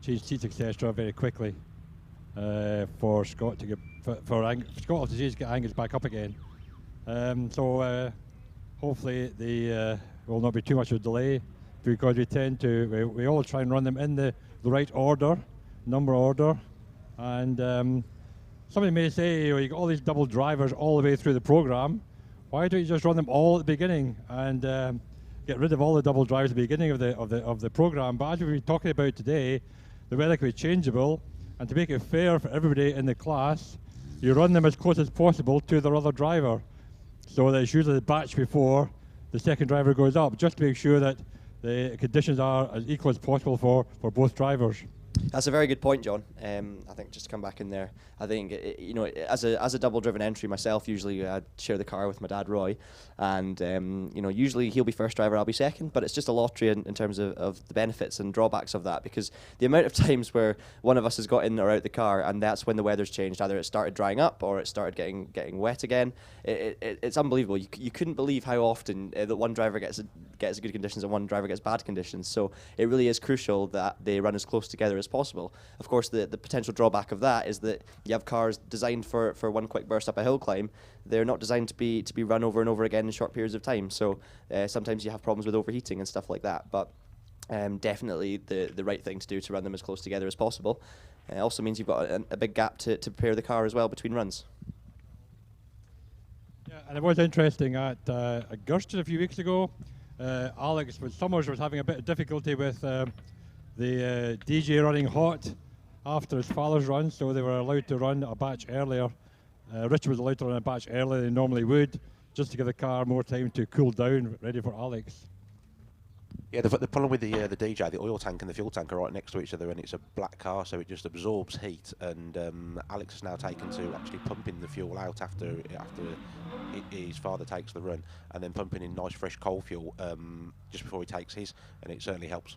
seats, etc. very quickly for Scott to get Scott will have to get Angus back up again. So hopefully there will not be too much of a delay, because we all try and run them in the right order. Number order, and somebody may say, you got all these double drivers all the way through the program. Why don't you just run them all at the beginning and get rid of all the double drivers at the beginning of the program? But as we've been talking about today, the weather can be changeable, and to make it fair for everybody in the class, you run them as close as possible to their other driver, so that it's usually the batch before the second driver goes up, just to make sure that the conditions are as equal as possible for both drivers. That's a very good point, John. I think just to come back in there, I think as a double-driven entry myself, usually I share the car with my dad Roy, and usually he'll be first driver, I'll be second. But it's just a lottery in terms of the benefits and drawbacks of that, because the amount of times where one of us has got in or out the car, and that's when the weather's changed. Either it started drying up or it started getting wet again. It's unbelievable. You couldn't believe how often that one driver gets good conditions and one driver gets bad conditions. So it really is crucial that they run as close together as possible. Of course, the potential drawback of that is that you have cars designed for one quick burst up a hill climb. They're not designed to be run over and over again in short periods of time. So sometimes you have problems with overheating and stuff like that. But definitely the right thing to do to run them as close together as possible. It also means you've got a big gap to prepare the car as well between runs. Yeah, and it was interesting at Augusta a few weeks ago. Alex Summers was having a bit of difficulty with the DJ running hot after his father's run, so they were allowed to run a batch earlier. Richard was allowed to run a batch earlier than he normally would, just to give the car more time to cool down, ready for Alex. Yeah, the problem with the DJ, the oil tank and the fuel tank are right next to each other, and it's a black car, so it just absorbs heat. And Alex has now taken to actually pumping the fuel out after his father takes the run, and then pumping in nice fresh coal fuel just before he takes his, and it certainly helps.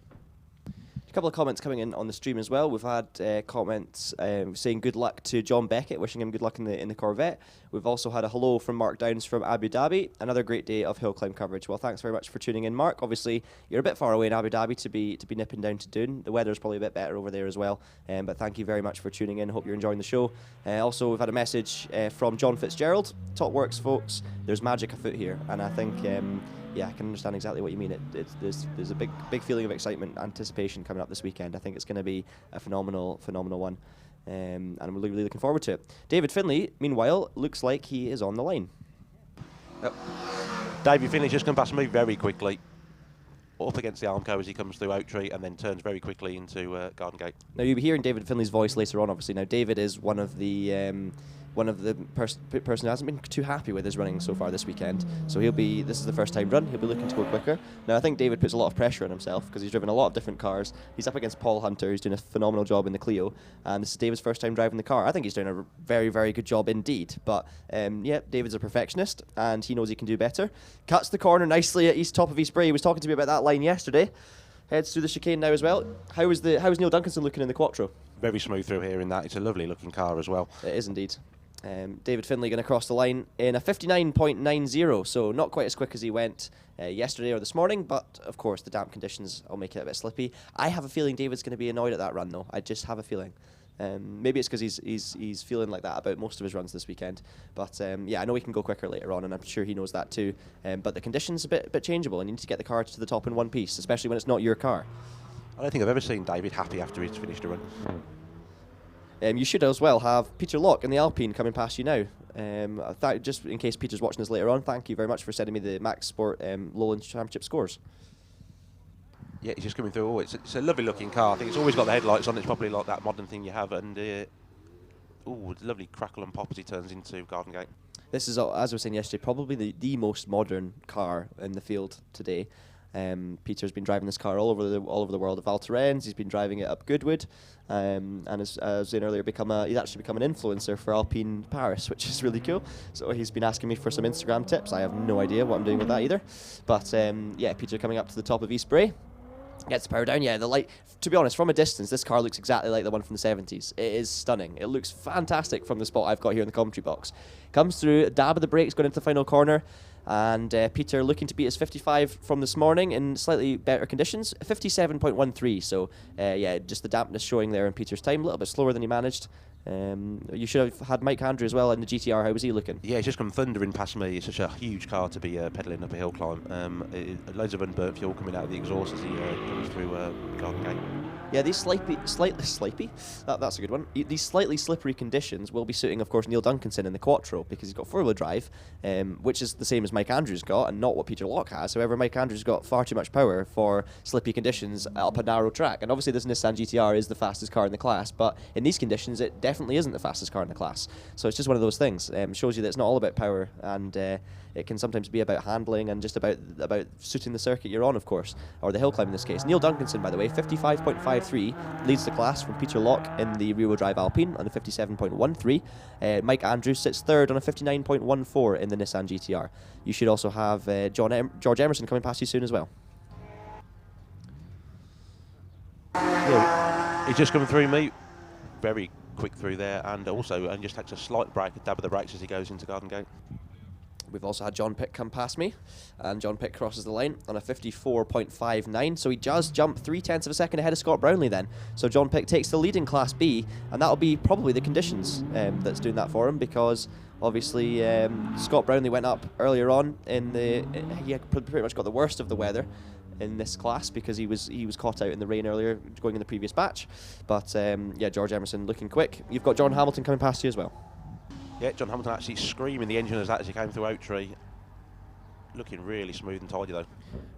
A couple of comments coming in on the stream as well. We've had comments saying good luck to John Beckett, wishing him good luck in the Corvette. We've also had a hello from Mark Downs from Abu Dhabi. Another great day of hill climb coverage. Well, thanks very much for tuning in, Mark. Obviously, you're a bit far away in Abu Dhabi to be nipping down to Doune. The weather's probably a bit better over there as well. But thank you very much for tuning in. Hope you're enjoying the show. Also, we've had a message from John Fitzgerald. Top works, folks. There's magic afoot here, and I think. Yeah, I can understand exactly what you mean. There's a big feeling of excitement, anticipation coming up this weekend. I think it's going to be a phenomenal one, and I'm really looking forward to it. David Finlay, meanwhile, looks like he is on the line. Yep. David Finlay's just come past me very quickly, up against the Armco as he comes through Oak Tree, and then turns very quickly into Garden Gate. Now you'll be hearing David Finlay's voice later on, obviously. Now David is one of the person who hasn't been too happy with his running so far this weekend. So this is the first time run, he'll be looking to go quicker. Now I think David puts a lot of pressure on himself because he's driven a lot of different cars. He's up against Paul Hunter, who's doing a phenomenal job in the Clio, and this is David's first time driving the car. I think he's doing a very, very good job indeed. But yeah, David's a perfectionist and he knows he can do better. Cuts the corner nicely at top of East Bray. He was talking to me about that line yesterday. Heads through the chicane now as well. How is Neil Duncanson looking in the Quattro? Very smooth through here in that. It's a lovely looking car as well. It is indeed. David Finlay going to cross the line in a 59.90, so not quite as quick as he went yesterday or this morning, but of course the damp conditions will make it a bit slippy. I have a feeling David's going to be annoyed at that run though. I just have a feeling. Maybe it's because he's feeling like that about most of his runs this weekend. But yeah, I know he can go quicker later on, and I'm sure he knows that too. But the conditions a bit changeable, and you need to get the car to the top in one piece, especially when it's not your car. I don't think I've ever seen David happy after he's finished a run. You should as well have Peter Locke in the Alpine coming past you now. Just in case Peter's watching us later on, thank you very much for sending me the Max Sport Lowland Championship scores. Yeah, he's just coming through. Oh, it's a lovely looking car. I think it's always got the headlights on. It's probably like that modern thing you have. And lovely crackle and pop as he turns into Garden Gate. This is, as I was saying yesterday, probably the most modern car in the field today. Peter's been driving this car all over the world at Val Thorens. He's been driving it up Goodwood, and as I was saying earlier, he's actually become an influencer for Alpine Paris, which is really cool. So he's been asking me for some Instagram tips. I have no idea what I'm doing with that either. But yeah, Peter coming up to the top of East Bray. Gets the power down, yeah, the light. To be honest, from a distance, this car looks exactly like the one from the 70s. It is stunning. It looks fantastic from the spot I've got here in the commentary box. Comes through, a dab of the brakes going into the final corner, and Peter looking to beat his 55 from this morning in slightly better conditions, 57.13. So yeah, just the dampness showing there in Peter's time, a little bit slower than he managed. You should have had Mike Andrew as well in the GTR. How was he looking? Yeah, he's just come thundering past me. It's such a huge car to be pedalling up a hill climb. Loads of unburnt fuel coming out of the exhaust as he comes through Garden Gate. Yeah, these slightly that's a good one. These slightly slippery conditions will be suiting, of course, Neil Duncanson in the Quattro because he's got four-wheel drive, which is the same as Mike Andrews got and not what Peter Locke has. However, Mike Andrews got far too much power for slippy conditions up a narrow track. And obviously this Nissan GTR is the fastest car in the class, but in these conditions it definitely isn't the fastest car in the class. So it's just one of those things. Shows you that it's not all about power, and it can sometimes be about handling and just about suiting the circuit you're on, of course, or the hill climb in this case. Neil Duncanson, by the way, 55.53, leads the class from Peter Locke in the rear-wheel drive Alpine on a 57.13. Mike Andrews sits third on a 59.14 in the Nissan GTR. You should also have George Emerson coming past you soon as well. Yeah, he's just coming through me. Very quick through there, and just takes a slight break, a dab of the brakes as he goes into Garden Gate. We've also had John Pick come past me, and John Pick crosses the line on a 54.59, so he does jump 0.3 of a second ahead of Scott Brownlee then. So John Pick takes the lead in Class B, and that'll be probably the conditions that's doing that for him, because obviously Scott Brownlee went up earlier on he had pretty much got the worst of the weather in this class, because he was caught out in the rain earlier going in the previous batch. But George Emerson looking quick. You've got John Hamilton coming past you as well. Yeah, John Hamilton actually screaming the engine as he came through Oak Tree. Looking really smooth and tidy though.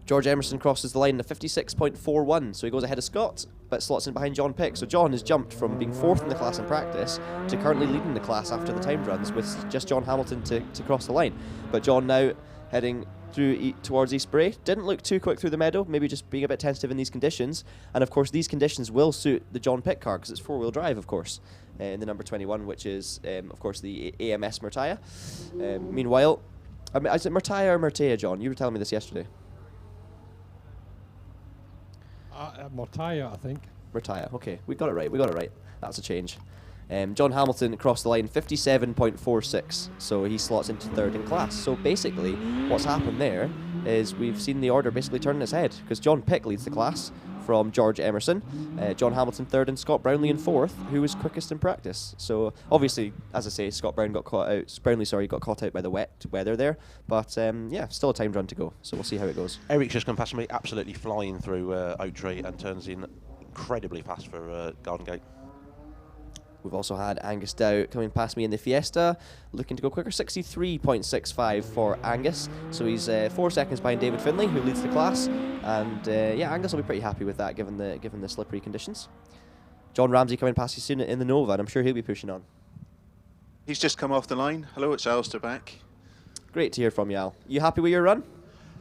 George Emerson crosses the line at 56.41, so he goes ahead of Scott, but slots in behind John Pick. So John has jumped from being fourth in the class in practice to currently leading the class after the timed runs, with just John Hamilton to cross the line. But John now heading through towards East Bray. Didn't look too quick through the meadow, maybe just being a bit tentative in these conditions. And of course these conditions will suit the John Pick car, because it's four-wheel drive, of course, in the number 21, which is of course the AMS Murtia. Meanwhile, is it Murtia or Murtia, John? You were telling me this yesterday. Murtia, I think. Murtia, okay, we got it right. That's a change. John Hamilton crossed the line 57.46, so he slots into third in class. So basically what's happened there is we've seen the order basically turn its head, because John Pick leads the class from George Emerson, John Hamilton third, and Scott Brownlee in fourth, who was quickest in practice. So obviously, as I say, Brownlee got caught out by the wet weather there, but still a timed run to go, so we'll see how it goes. Eric's just come past me, absolutely flying through Oak Tree, and turns in incredibly fast for Garden Gate. We've also had Angus Dow coming past me in the Fiesta, looking to go quicker, 63.65 for Angus. So he's 4 seconds behind David Finlay, who leads the class. And Angus will be pretty happy with that, given the slippery conditions. John Ramsay coming past you soon in the Nova, and I'm sure he'll be pushing on. He's just come off the line. Hello, it's Alisdair back. Great to hear from you, Al. You happy with your run?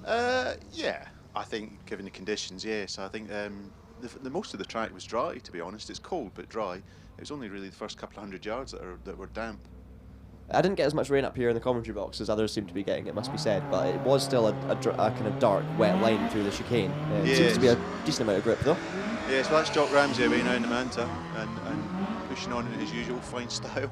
Yeah, I think given the conditions, yes. I think the most of the track was dry, to be honest. It's cold but dry. It was only really the first couple of 100 yards that were damp. I didn't get as much rain up here in the commentary box as others seem to be getting, it must be said, but it was still a kind of dark, wet line through the chicane. It seems to be a decent amount of grip, though. Yes, well, that's Jock Ramsay away now in the Manta, and pushing on in his usual fine style.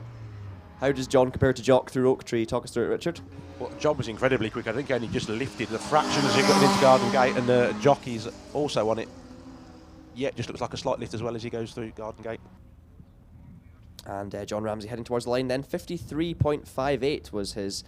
How does John compare to Jock through Oak Tree? Talk us through it, Richard. Well, John was incredibly quick. I think he only just lifted the fraction as he got into Garden Gate, and the jockey's also on it. Yeah, it just looks like a slight lift as well as he goes through Garden Gate. And John Ramsay heading towards the line then. 53.58 was his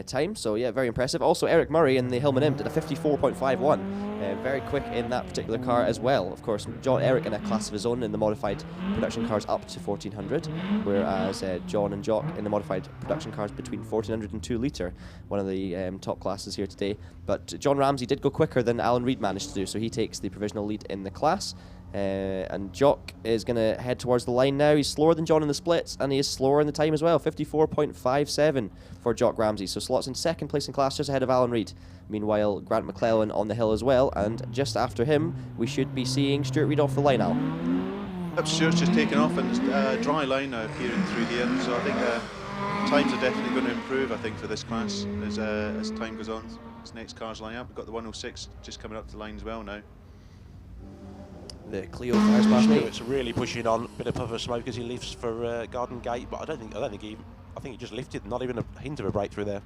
time, so yeah, very impressive. Also, Eric Murray in the Hillman Imp did a 54.51. Very quick in that particular car as well. Of course, Eric in a class of his own in the modified production cars up to 1400, whereas John and Jock in the modified production cars between 1400 and 2 litre, one of the top classes here today. But John Ramsay did go quicker than Allan Reid managed to do, so he takes the provisional lead in the class. And Jock is going to head towards the line now. He's slower than John in the splits, and he is slower in the time as well, 54.57 for Jock Ramsay. So slots in second place in class, just ahead of Allan Reid. Meanwhile, Grant McClellan on the hill as well, and just after him, we should be seeing Stuart Reid off the line, Al. Yep, Stuart's just taken off, and dry line now appearing through here. So I think times are definitely going to improve, I think, for this class as time goes on. This next car's line up. We've got the 106 just coming up to the line as well now. The Clio fires past me. It's really pushing on, bit of puff of smoke as he lifts for Garden Gate, but I think he just lifted, not even a hint of a breakthrough there.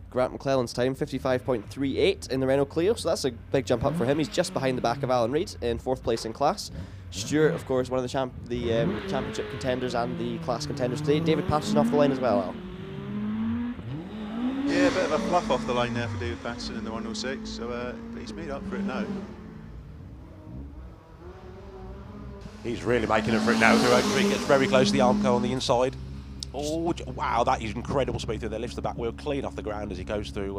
Grant McClellan's time, 55.38 in the Renault Clio, so that's a big jump up for him. He's just behind the back of Allan Reid in 4th place in class. Stuart, of course, one of the championship contenders and the class contenders today. David Paterson off the line as well, Al. Yeah, a bit of a fluff off the line there for David Paterson in the 106, so but he's made up for it now. He's really making it for it now through Oak Tree. Gets very close to the Armco on the inside. Oh, wow, that is incredible speed through there. Lifts the back wheel clean off the ground as he goes through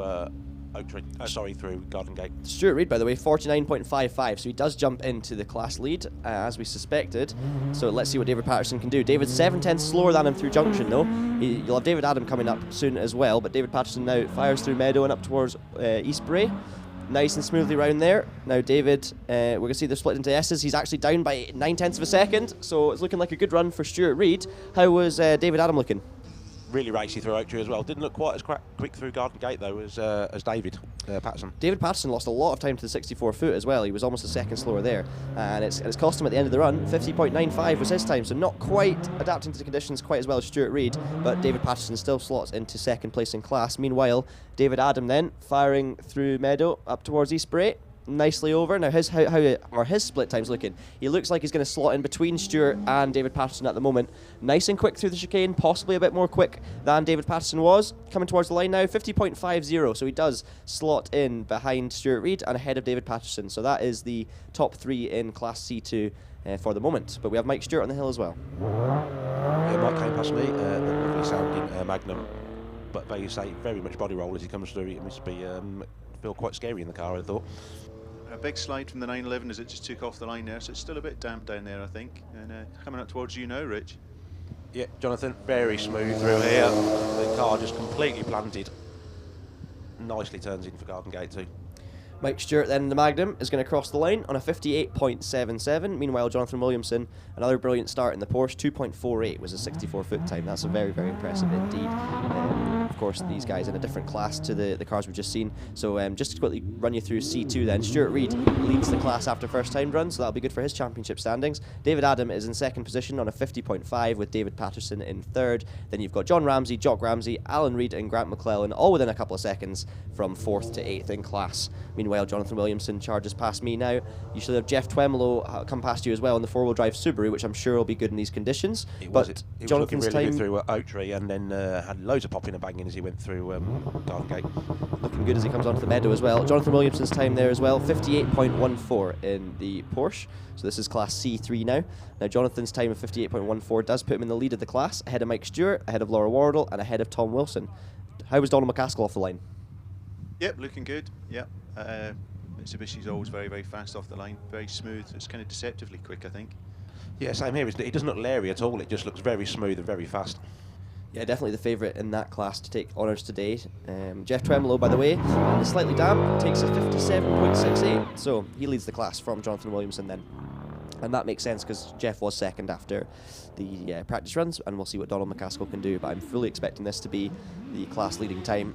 through Garden Gate. Stuart Reid, by the way, 49.55, so he does jump into the class lead, as we suspected. So let's see what David Paterson can do. David's 7/10 slower than him through junction, though. You'll have David Adam coming up soon as well, but David Paterson now fires through Meadow and up towards East Bray. Nice and smoothly round there. Now David, we're going to see they're split into S's. He's actually down by 9/10 of a second, so it's looking like a good run for Stuart Reid. How was David Adam looking? Really racy through Oak Tree as well. Didn't look quite as quick through Garden Gate though as David Paterson. David Paterson lost a lot of time to the 64 foot as well. He was almost a second slower there, and it's cost him at the end of the run. 50.95 was his time, so not quite adapting to the conditions quite as well as Stuart Reid, but David Paterson still slots into second place in class. Meanwhile, David Adam then firing through Meadow up towards East Bray. Nicely over. Now how are his split times looking? He looks like he's going to slot in between Stuart and David Paterson at the moment. Nice and quick through the chicane, possibly a bit more quick than David Paterson was. Coming towards the line now, 50.50, so he does slot in behind Stuart Reid and ahead of David Paterson. So that is the top three in Class C2 for the moment. But we have Mike Stewart on the hill as well. Yeah, Mike came past me, the lovely sounding Magnum, but they say very much body roll as he comes through. It must be feel quite scary in the car, I thought. A big slide from the 911 as it just took off the line there, so it's still a bit damp down there, I think. And coming up towards you now, Rich. Yeah, Jonathan, very smooth through here. The car just completely planted. Nicely turns in for Garden Gate too. Mike Stewart then in the Magnum is going to cross the line on a 58.77. Meanwhile, Jonathan Williamson, another brilliant start in the Porsche, 2.48 was a 64 foot time. That's a very, very impressive indeed. Of course, these guys in a different class to the cars we've just seen. So just to quickly run you through C2 then. Stuart Reid leads the class after first time run, so that'll be good for his championship standings. David Adam is in second position on a 50.5 with David Paterson in third. Then you've got John Ramsay, Jock Ramsay, Alan Reid and Grant McClellan, all within a couple of seconds from fourth to eighth in class. Meanwhile, Jonathan Williamson charges past me now. You should have Geoff Twemlow come past you as well in the four-wheel drive Subaru, which I'm sure will be good in these conditions. It was looking really good through Oak Tree, and then had loads of popping and banging as he went through Garden Gate. Looking good as he comes onto the Meadow as well. Jonathan Williamson's time there as well, 58.14 in the Porsche. So this is Class C3 now. Now Jonathan's time of 58.14 does put him in the lead of the class, ahead of Mike Stewart, ahead of Laura Wardle, and ahead of Tom Wilson. How was Donald McCaskill off the line? Yep, looking good. Yep. Mitsubishi's always very, very fast off the line, very smooth. It's kind of deceptively quick, I think. Yeah, same here. It doesn't look leery at all. It just looks very smooth and very fast. Yeah, definitely the favourite in that class to take honours today. Geoff Twemlow, by the way, is slightly damp, takes a 57.68. So he leads the class from Jonathan Williamson then. And that makes sense because Geoff was second after the practice runs, and we'll see what Donald McCaskill can do. But I'm fully expecting this to be the class leading time.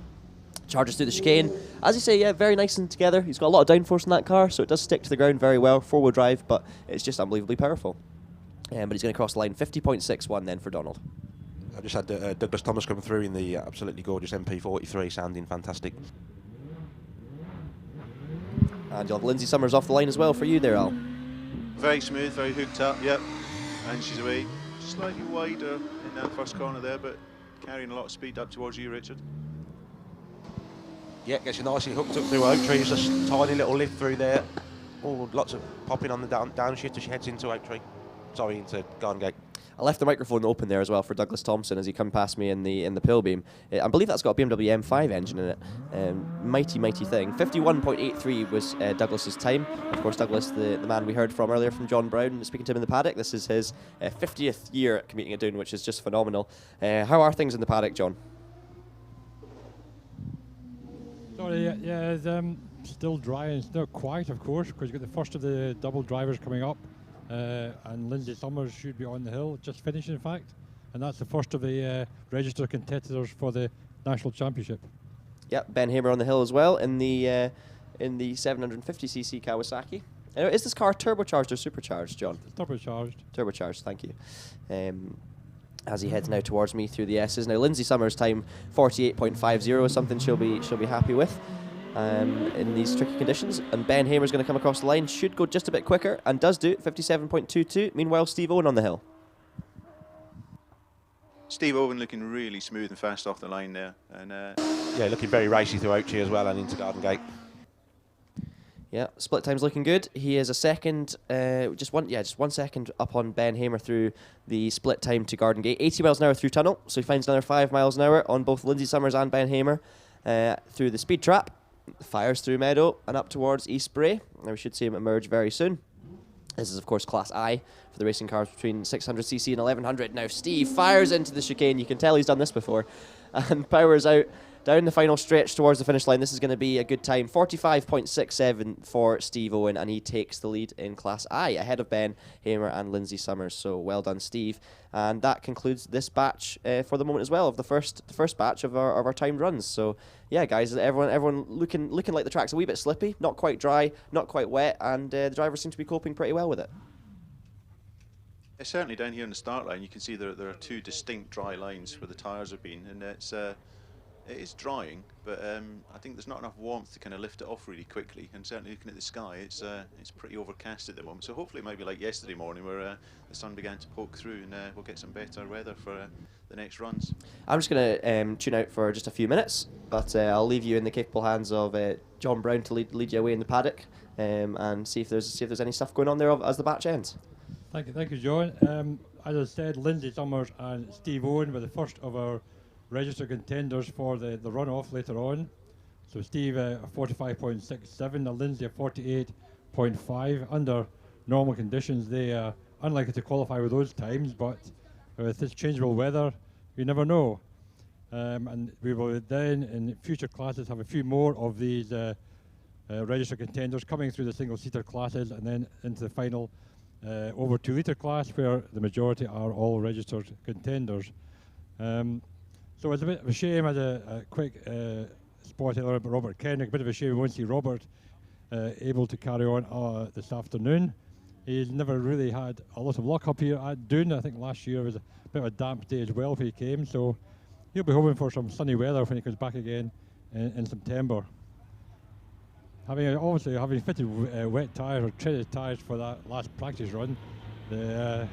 Charges through the chicane. As you say, yeah, very nice and together. He's got a lot of downforce in that car, so it does stick to the ground very well. Four-wheel drive, but it's just unbelievably powerful. But he's going to cross the line, 50.61 then for Donald. I just had Douglas Thomas come through in the absolutely gorgeous MP43, sounding fantastic. And you'll have Lindsay Summers off the line as well for you there, Al. Very smooth, very hooked up, yep. And she's away slightly wider in that first corner there, but carrying a lot of speed up towards you, Richard. Yeah, gets you nicely hooked up through Oak Tree. Just a tiny little lift through there. Oh, lots of popping on the downshift as she heads into Oak Tree. Sorry, into Garden Gate. I left the microphone open there as well for Douglas Thomson as he come past me in the Pillbeam. I believe that's got a BMW M5 engine in it. Mighty thing. 51.83 was Douglas's time. Of course, Douglas, the man we heard from earlier from John Brown, speaking to him in the paddock. This is his 50th year competing at Doune, which is just phenomenal. How are things in the paddock, John? Sorry, yeah, it's still dry and still quiet, of course, because you've got the first of the double drivers coming up. And Lindsay Summers should be on the hill, just finished in fact, and that's the first of the registered competitors for the National Championship. Yep, Ben Hamer on the hill as well in the 750cc Kawasaki. Is this car turbocharged or supercharged, John? It's turbocharged. Turbocharged, thank you. As he heads now towards me through the S's. Now Lindsay Summers' time 48.50 is something she'll be happy with. In these tricky conditions, and Ben Hamer's going to come across the line, should go just a bit quicker, and does do, 57.22. Meanwhile, Steve Owen on the hill. Steve Owen looking really smooth and fast off the line there, and yeah, looking very racy through Oak Tree as well and into Garden Gate. Yeah, split time's looking good. He is a second, just one second up on Ben Hamer through the split time to Garden Gate. 80 miles an hour through tunnel, so he finds another 5 miles an hour on both Lindsay Summers and Ben Hamer through the speed trap. fires through Meadow and up towards East Bray. Now we should see him emerge very soon. This is, of course, Class I for the racing cars between 600cc and 1100. Now Steve fires into the chicane. You can tell he's done this before. And powers out down the final stretch towards the finish line. This is going to be a good time. 45.67 for Steve Owen, and he takes the lead in Class I, ahead of Ben Hamer and Lindsay Summers. So well done, Steve. And that concludes this batch for the moment as well, of the first batch of our timed runs. So yeah, guys, everyone looking like the track's a wee bit slippy, not quite dry, not quite wet, and the drivers seem to be coping pretty well with it. Certainly down here on the start line, you can see there are two distinct dry lines where the tyres have been, and it is drying, but I think there's not enough warmth to kind of lift it off really quickly. And certainly looking at the sky, it's pretty overcast at the moment. So hopefully it might be like yesterday morning where the sun began to poke through, and we'll get some better weather for the next runs. I'm just going to tune out for just a few minutes, but I'll leave you in the capable hands of John Brown to lead you away in the paddock and see if there's any stuff going on there as the batch ends. Thank you, John. As I said, Lindsay Summers and Steve Owen were the first of our registered contenders for the runoff later on. So Steve 45.67, and Lindsay 48.5. Under normal conditions, they are unlikely to qualify with those times, but with this changeable weather, you never know. And we will then, in future classes, have a few more of these registered contenders coming through the single-seater classes, and then into the final over 2 litre class, where the majority are all registered contenders. So it's a bit of a shame, as a quick spot about Robert Kenrick, a bit of a shame we won't see Robert able to carry on this afternoon. He's never really had a lot of luck up here at Doune. I think last year was a bit of a damp day as well when he came, so he'll be hoping for some sunny weather when he comes back again in September. Having fitted wet tyres or treaded tyres for that last practice run, the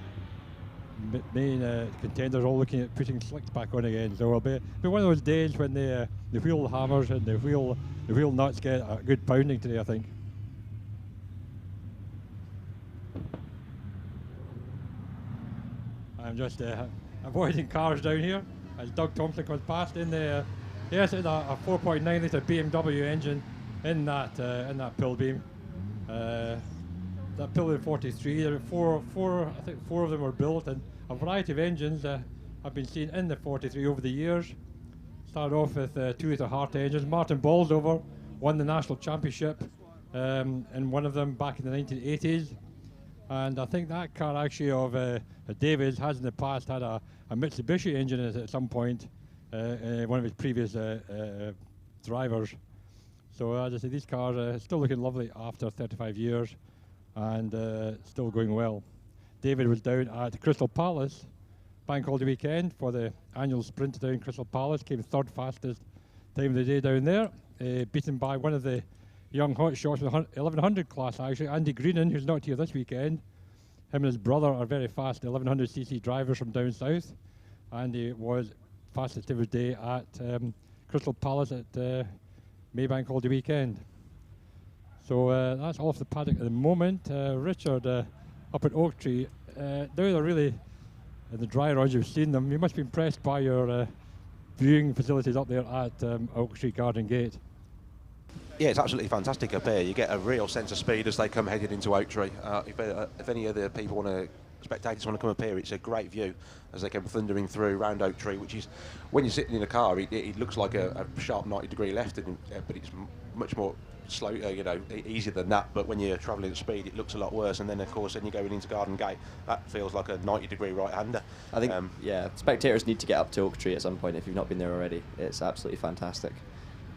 main contenders all looking at putting slicks back on again. So it'll be one of those days when the wheel hammers and the wheel nuts get a good pounding today, I think. I'm just avoiding cars down here as Doug Thomson comes past in the it's a 4.9 litre BMW engine in that pill beam. That Pillar 43, there are I think four of them were built, and a variety of engines have been seen in the 43 over the years. Started off with 2 litre Hart engines. Martin Baldover won the national championship in one of them back in the 1980s. And I think that car actually of David's has in the past had a Mitsubishi engine in it at some point, one of his previous drivers. So as I say, these cars are still looking lovely after 35 years. And still going well. David was down at Crystal Palace bank holiday weekend for the annual sprint down Crystal Palace, came third fastest time of the day down there, beaten by one of the young hot shots with the 1100 class actually, Andy Greenan, who's not here this weekend. Him and his brother are very fast 1100cc drivers from down south. Andy was fastest of his day at Crystal Palace at Maybank holiday weekend. So that's off the paddock at the moment. Richard up at Oak Tree. Now they're really in the dry runs, you've seen them. You must be impressed by your viewing facilities up there at Oak Tree Garden Gate. Yeah, it's absolutely fantastic up there. You get a real sense of speed as they come headed into Oak Tree. If any other people spectators want to come up here, it's a great view as they come thundering through round Oak Tree, which is, when you're sitting in a car, it looks like a sharp 90-degree left, but it's much more slow, easier than that. But when you're travelling at speed, it looks a lot worse. And then, of course, when you're going into Garden Gate, that feels like a 90-degree right-hander. I think, spectators need to get up to Oak Tree at some point if you've not been there already. It's absolutely fantastic.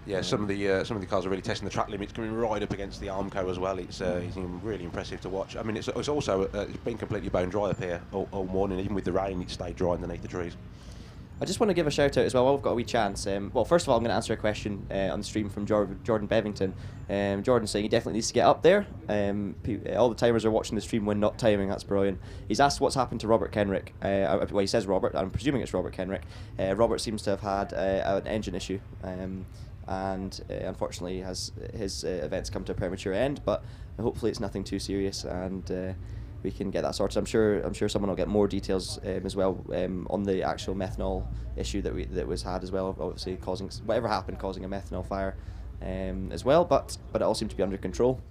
Yeah, some of the cars are really testing the track limits, coming right up against the Armco as well. It's really impressive to watch. I mean, it's also it's been completely bone dry up here all morning. Even with the rain, it stayed dry underneath the trees. I just want to give a shout out as well while we've got a wee chance. Well, first of all, I'm going to answer a question on the stream from Jordan Bevington. Jordan saying he definitely needs to get up there. All the timers are watching the stream when not timing. That's brilliant. He's asked what's happened to Robert Kenrick. Well, he says Robert. I'm presuming it's Robert Kenrick. Robert seems to have had an engine issue. And unfortunately his events come to a premature end, but hopefully it's nothing too serious and we can get that sorted. I'm sure someone will get more details as well on the actual methanol issue that was had as well, obviously causing a methanol fire. as well, but it all seemed to be under control.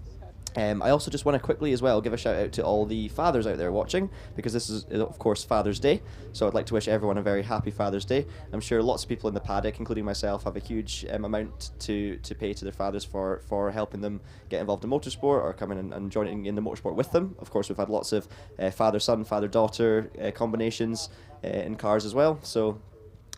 I also just want to quickly as well give a shout out to all the fathers out there watching, because this is of course Father's Day, so I'd like to wish everyone a very happy Father's Day. I'm sure lots of people in the paddock, including myself, have a huge amount to pay to their fathers for helping them get involved in motorsport or coming and joining in the motorsport with them. Of course, we've had lots of father-son, father-daughter combinations in cars as well, so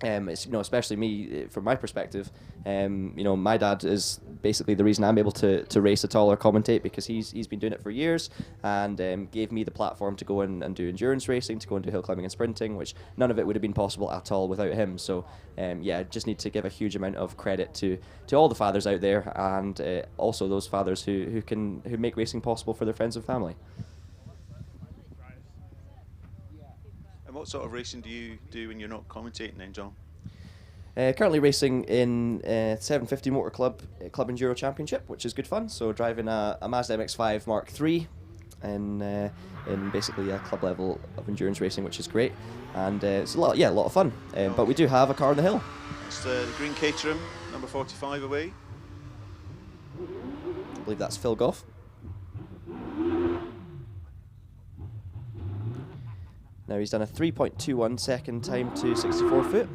it's, especially me, from my perspective, my dad is basically the reason I'm able to race at all or commentate, because he's been doing it for years and gave me the platform to go in and do endurance racing, to go and do hill climbing and sprinting, which none of it would have been possible at all without him. So just need to give a huge amount of credit to all the fathers out there, and also those fathers who make racing possible for their friends and family. And what sort of racing do you do when you're not commentating then, John? Currently racing in 750 Motor Club Enduro Championship, which is good fun. So driving a Mazda MX-5 Mark III in basically a club level of endurance racing, which is great, and it's a lot of fun. But we do have a car on the hill. It's the green Caterham, number 45 away. I believe that's Phil Goff. Now he's done a 3.21 second time to 64 foot.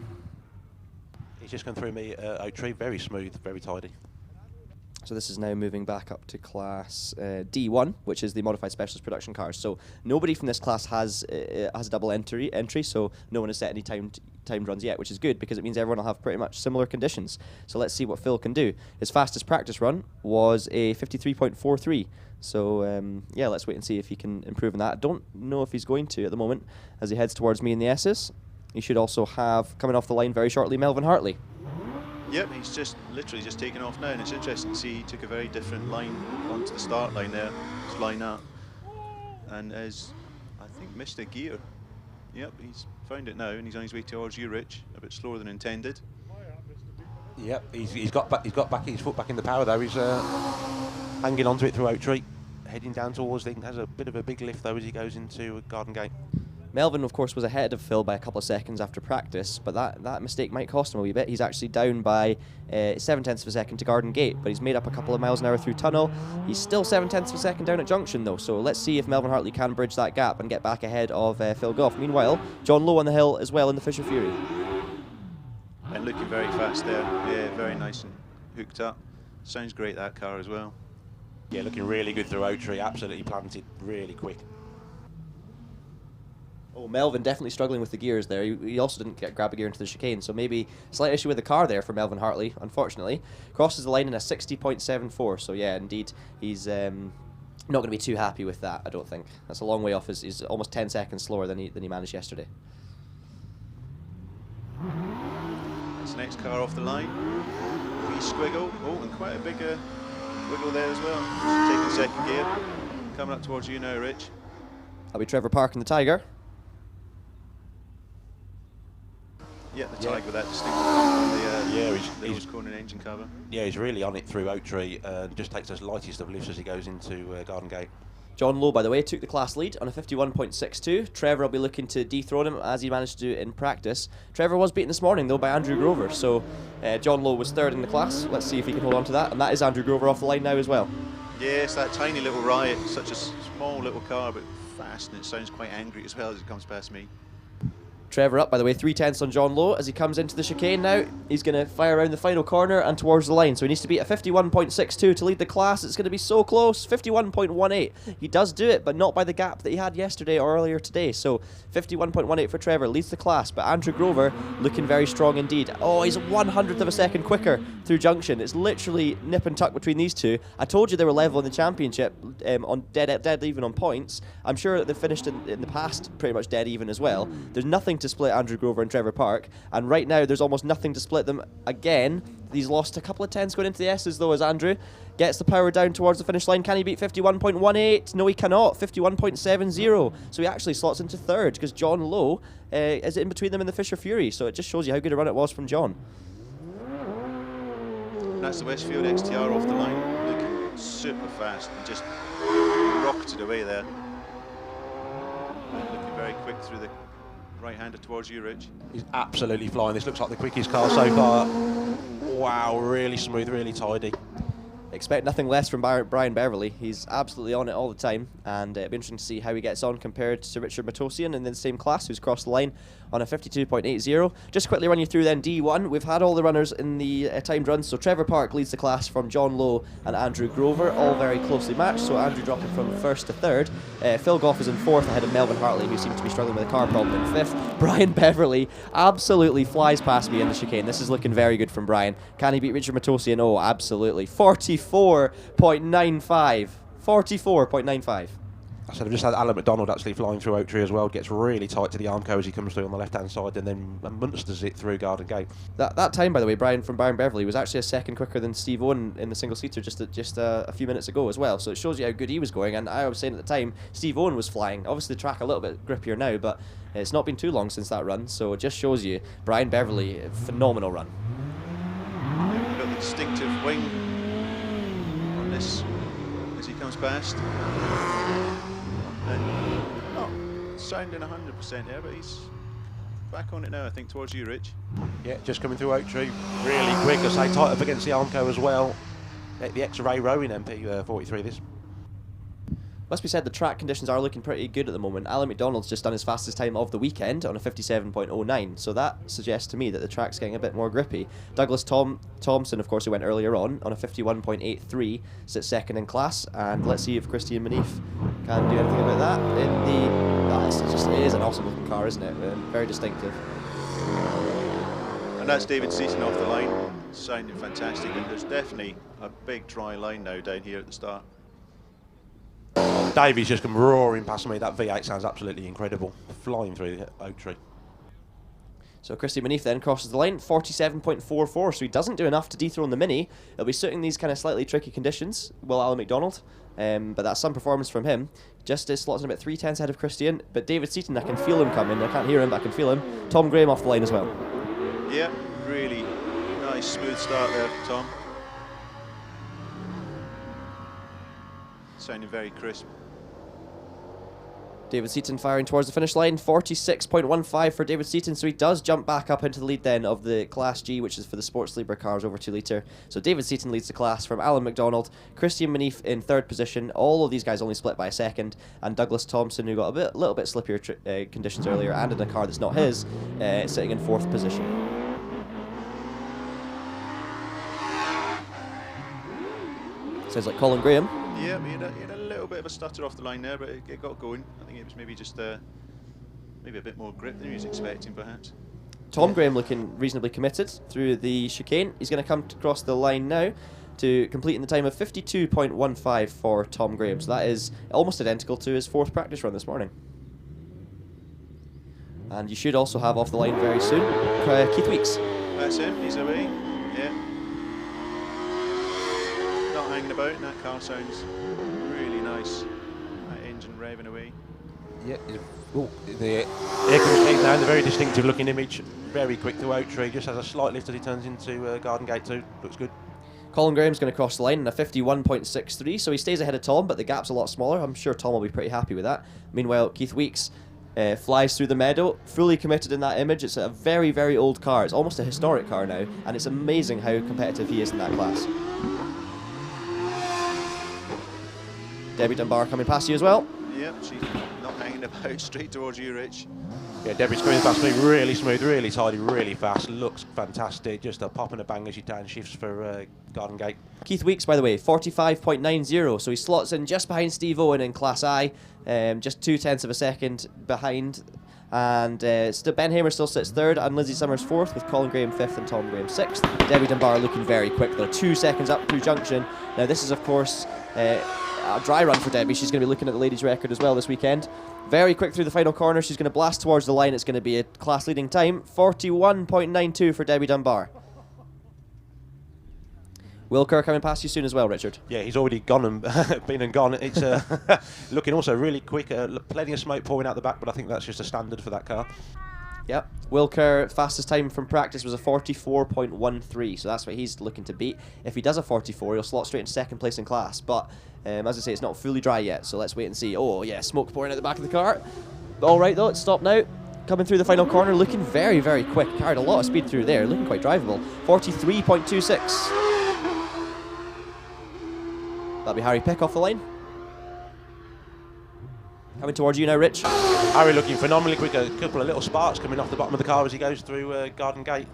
He's just gone through me Oak Tree, very smooth, very tidy. So this is now moving back up to class D1, which is the modified specialist production cars. So nobody from this class has a double entry, so no one has set any timed runs yet, which is good because it means everyone will have pretty much similar conditions. So let's see what Phil can do. His fastest practice run was a 53.43. So let's wait and see if he can improve on that. I don't know if he's going to at the moment as he heads towards me in the S's. He should also have, coming off the line very shortly, Melvin Hartley. Yep, he's literally just taken off now, and it's interesting to see he took a very different line onto the start line there, his line up, and has, I think, missed a gear. Yep, he's found it now, and he's on his way towards you, Rich, a bit slower than intended. Yep, he's got back his foot back in the power though. He's hanging onto it through Oak Tree, heading down towards the, has a bit of a big lift though as he goes into Garden Gate. Melvin, of course, was ahead of Phil by a couple of seconds after practice, but that mistake might cost him a wee bit. He's actually down by 7/10 of a second to Garden Gate, but he's made up a couple of miles an hour through Tunnel. He's still 7/10 of a second down at Junction, though, so let's see if Melvin Hartley can bridge that gap and get back ahead of Phil Goff. Meanwhile, John Lowe on the hill as well in the Fisher Fury. And looking very fast there, yeah, very nice and hooked up. Sounds great, that car as well. Yeah, looking really good through Oak Tree, absolutely planted really quick. Oh, Melvin definitely struggling with the gears there. He also didn't grab a gear into the chicane, so maybe slight issue with the car there for Melvin Hartley, unfortunately. Crosses the line in a 60.74, so yeah, indeed, he's not going to be too happy with that, I don't think. That's a long way off. He's almost 10 seconds slower than he managed yesterday. That's the next car off the line. Wee squiggle. Oh, and quite a big wiggle there as well. Just taking second gear. Coming up towards you now, Rich. That'll be Trevor Park and the Tiger. Yeah, the Tiger with that distinct he's corner engine cover. Yeah, he's really on it through Oak Tree. Just takes the lightest of lifts as he goes into Garden Gate. John Lowe, by the way, took the class lead on a 51.62. Trevor will be looking to dethrone him as he managed to do it in practice. Trevor was beaten this morning, though, by Andrew Grover, so John Lowe was third in the class. Let's see if he can hold on to that, and that is Andrew Grover off the line now as well. Yes, that tiny little riot, such a small little car, but fast, and it sounds quite angry as well as it comes past me. Trevor up, by the way, 3/10 on John Lowe as he comes into the chicane now. He's going to fire around the final corner and towards the line, so he needs to beat a 51.62 to lead the class. It's going to be so close. 51.18. He does do it, but not by the gap that he had yesterday or earlier today. So 51.18 for Trevor, leads the class, but Andrew Grover looking very strong indeed. Oh, he's 1/100th of a second quicker through Junction. It's literally nip and tuck between these two. I told you they were level in the championship, on dead even on points. I'm sure that they finished in the past pretty much dead even as well. There's nothing to split Andrew Grover and Trevor Park, and right now there's almost nothing to split them again. He's lost a couple of tenths going into the S's though, as Andrew gets the power down towards the finish line. Can he beat 51.18? No, he cannot. 51.70. So he actually slots into third because John Lowe is in between them in the Fisher Fury. So it just shows you how good a run it was from John. That's the Westfield XTR off the line, looking super fast and just rocketed away there. Looking very quick through the right-hander towards you, Rich. He's absolutely flying. This looks like the quickest car so far. Wow, really smooth, really tidy. expect nothing less from Brian Beverley. He's absolutely on it all the time, and it'll be interesting to see how he gets on compared to Richard Matosian in the same class, who's crossed the line on a 52.80. Just quickly run you through then D1. We've had all the runners in the timed runs. So Trevor Park leads the class from John Lowe and Andrew Grover, all very closely matched. So Andrew dropping from first to third. Phil Goff is in fourth ahead of Melvin Hartley, who seems to be struggling with a car problem, in fifth. Brian Beverley absolutely flies past me in the chicane. This is looking very good from Brian. Can he beat Richard Matosian? Oh, absolutely. 44.95. 44.95. I said I've just had Allan McDonald actually flying through Oak Tree as well. Gets really tight to the Armco as he comes through on the left-hand side, and then monsters it through Garden Gate. That time, by the way, Brian Beverley was actually a second quicker than Steve Owen in the single-seater just a few minutes ago as well. So it shows you how good he was going. And I was saying at the time, Steve Owen was flying. Obviously the track a little bit grippier now, but it's not been too long since that run. So it just shows you Brian Beverley, phenomenal run. We've got the distinctive wing on this as he comes past. Not sounding 100% there, but he's back on it now, I think, towards you, Rich. Yeah, just coming through Oak Tree, really quick. I say tight up against the Armco as well. The X-Ray row in MP 43 this. Must be said, the track conditions are looking pretty good at the moment. Allan McDonald's just done his fastest time of the weekend on a 57.09, so that suggests to me that the track's getting a bit more grippy. Douglas Thomson, of course, who went earlier on a 51.83, sits second in class, and let's see if Christian Mineeff can do anything about that. It is an awesome looking car, isn't it? Very distinctive. And that's David Seaton off the line, sounding fantastic, and there's definitely a big dry line now down here at the start. Davy's just come roaring past me. That V8 sounds absolutely incredible, flying through the Oak Tree. So Christian Mineeff then crosses the line, 47.44, so he doesn't do enough to dethrone the Mini. He'll be suiting these kind of slightly tricky conditions, will Allan McDonald, but that's some performance from him. Just slots in about 3/10 ahead of Christian, but David Seaton, I can feel him coming. I can't hear him, but I can feel him. Tom Graham off the line as well. Yeah, really nice smooth start there, Tom. Sounding very crisp. David Seaton firing towards the finish line, 46.15 for David Seaton, so he does jump back up into the lead then of the Class G, which is for the Sports Libre cars over 2 litre. So David Seaton leads the class from Allan McDonald, Christian Mineeff in third position, all of these guys only split by a second, and Douglas Thomson, who got a little bit slippier conditions earlier and in a car that's not his, sitting in fourth position. Sounds like Colin Graham. Yeah, he had a little bit of a stutter off the line there, but it got going. I think it was maybe just maybe a bit more grip than he was expecting, perhaps. Tom Graham looking reasonably committed through the chicane. He's going to come across the line now to complete in the time of 52.15 for Tom Graham. So that is almost identical to his fourth practice run this morning. And you should also have off the line very soon Keith Weeks. That's him, he's away. Yeah. Not hanging about, and that car sounds really nice. That engine revving away. Yeah, the air conditioning now, the very distinctive looking image. Very quick to Oak Tree, just has a slight lift as he turns into Garden Gate 2. Looks good. Colin Graham's going to cross the line in a 51.63, so he stays ahead of Tom, but the gap's a lot smaller. I'm sure Tom will be pretty happy with that. Meanwhile, Keith Weeks flies through the meadow, fully committed in that image. It's a very, very old car. It's almost a historic car now, and it's amazing how competitive he is in that class. Debbie Dunbar coming past you as well. Yep, she's not hanging about, straight towards you, Rich. Yeah, Debbie's coming past me really smooth, really tidy, really fast. Looks fantastic. Just a pop and a bang as she downshifts for Garden Gate. Keith Weeks, by the way, 45.90, so he slots in just behind Steve Owen in Class I, just 0.2 of a second behind. And Ben Hamer still sits third, and Lindsay Summers fourth, with Colin Graham fifth and Tom Graham sixth. Debbie Dunbar looking very quick, though, 2 seconds up through junction. Now this is, of course, a dry run for Debbie. She's going to be looking at the ladies' record as well this weekend. Very quick through the final corner. She's going to blast towards the line. It's going to be a class-leading time, 41.92 for Debbie Dunbar. Will Kerr coming past you soon as well, Richard? Yeah, he's already gone and been and gone. It's looking also really quick. Plenty of smoke pouring out the back, but I think that's just a standard for that car. Yep. Will Kerr, fastest time from practice was a 44.13, so that's what he's looking to beat. If he does a 44, he'll slot straight into second place in class. But as I say, it's not fully dry yet, so let's wait and see. Oh yeah, smoke pouring out the back of the car. All right though, it's stopped now. Coming through the final corner, looking very, very quick. Carried a lot of speed through there, looking quite drivable. 43.26. That'll be Harry Pick off the line. Coming towards you now, Rich. Harry looking phenomenally quick. A couple of little sparks coming off the bottom of the car as he goes through Garden Gate.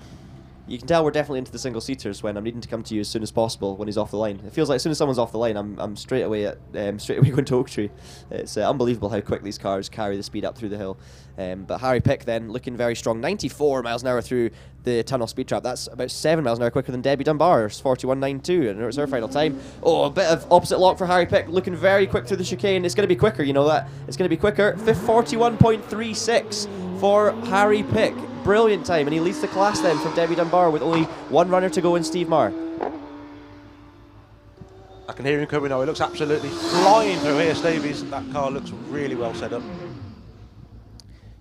You can tell we're definitely into the single seaters when I'm needing to come to you as soon as possible when he's off the line. It feels like as soon as someone's off the line, I'm straight away going to Oak Tree. It's unbelievable how quick these cars carry the speed up through the hill. But Harry Pick then looking very strong, 94 miles an hour through the tunnel speed trap. That's about 7 miles an hour quicker than Debbie Dunbar's 41.92, and it's her final time. Oh, a bit of opposite lock for Harry Pick, looking very quick through the chicane. It's going to be quicker, you know that. It's going to be quicker. 41.36 for Harry Pick. Brilliant time, and he leads the class then from Debbie Dunbar with only one runner to go in Steve Marr. I can hear him coming now. He looks absolutely flying through here, Steve. That car looks really well set up.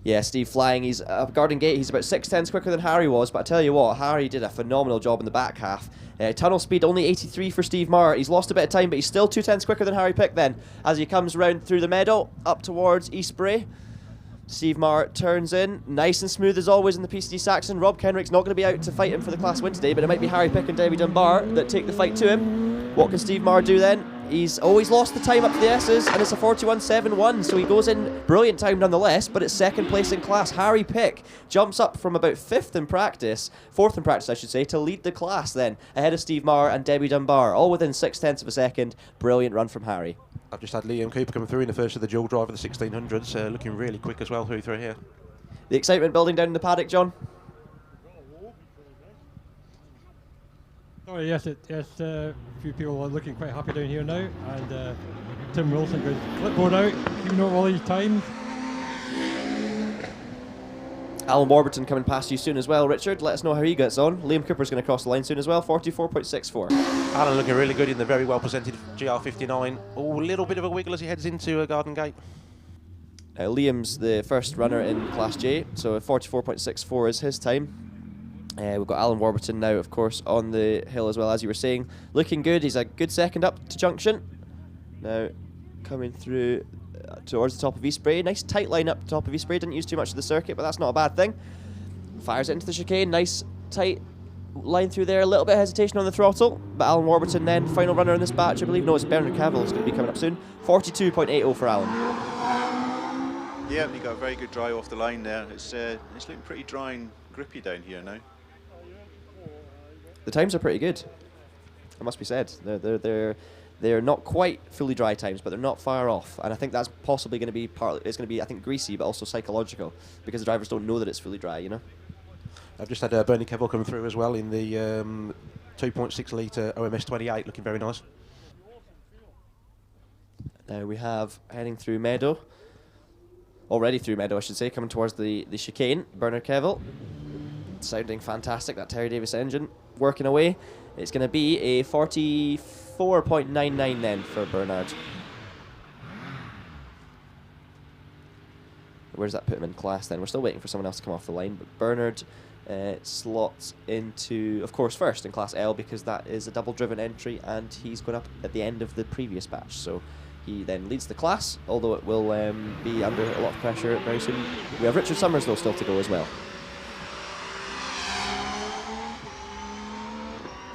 Yeah, Steve flying. He's up Garden Gate. He's about 6/10 quicker than Harry was, but I tell you what, Harry did a phenomenal job in the back half. Tunnel speed only 83 for Steve Marr. He's lost a bit of time, but he's still 2/10 quicker than Harry Pick then as he comes round through the meadow up towards East Bray. Steve Marr turns in, nice and smooth as always in the PCD Saxon. Rob Kenrick's not going to be out to fight him for the class win today, but it might be Harry Pick and Debbie Dunbar that take the fight to him. What can Steve Marr do then? He's always lost the time up to the S's, and it's a 41.71, so he goes in brilliant time nonetheless, but it's second place in class. Harry Pick jumps up from about fourth in practice I should say, to lead the class then, ahead of Steve Marr and Debbie Dunbar, all within 6/10 of a second. Brilliant run from Harry. I've just had Liam Cooper coming through in the first of the dual drive of the 1600s, looking really quick as well through here. The excitement building down in the paddock, John? Oh yes, a few people are looking quite happy down here now, and Tim Wilson goes clipboard out, keeping up all these times. Allan Warburton coming past you soon as well, Richard. Let us know how he gets on. Liam Cooper's going to cross the line soon as well, 44.64. Allan looking really good in the very well presented GR59. Oh, a little bit of a wiggle as he heads into Garden Gate. Liam's the first runner in Class J, so 44.64 is his time. We've got Allan Warburton now, of course, on the hill as well, as you were saying. Looking good. He's a good second up to junction. Now, coming through towards the top of East Bray. Nice tight line up top of East Bray. Didn't use too much of the circuit, but that's not a bad thing. Fires it into the chicane. Nice tight line through there. A little bit of hesitation on the throttle, but Allan Warburton then, final runner in this batch, I believe. No, it's Bernard Kevill is going to be coming up soon. 42.80 for Allan. Yeah, he got a very good dry off the line there. It's looking pretty dry and grippy down here now. The times are pretty good, it must be said. They're not quite fully dry times, but they're not far off. And I think that's possibly going to be it's going to be, I think, greasy, but also psychological, because the drivers don't know that it's fully dry, you know. I've just had Bernie Kevill coming through as well in the 2.6 litre OMS 28, looking very nice. Now we have heading through Meadow, already through Meadow, I should say, coming towards the chicane. Bernard Kevill, sounding fantastic. That Terry Davis engine working away. It's going to be a 44.99 then for Bernard. Where's that put him in class then? We're still waiting for someone else to come off the line, but Bernard slots into, of course, first in Class L, because that is a double-driven entry, and he's going up at the end of the previous batch. So he then leads the class, although it will be under a lot of pressure very soon. We have Richard Summers, though, still to go as well.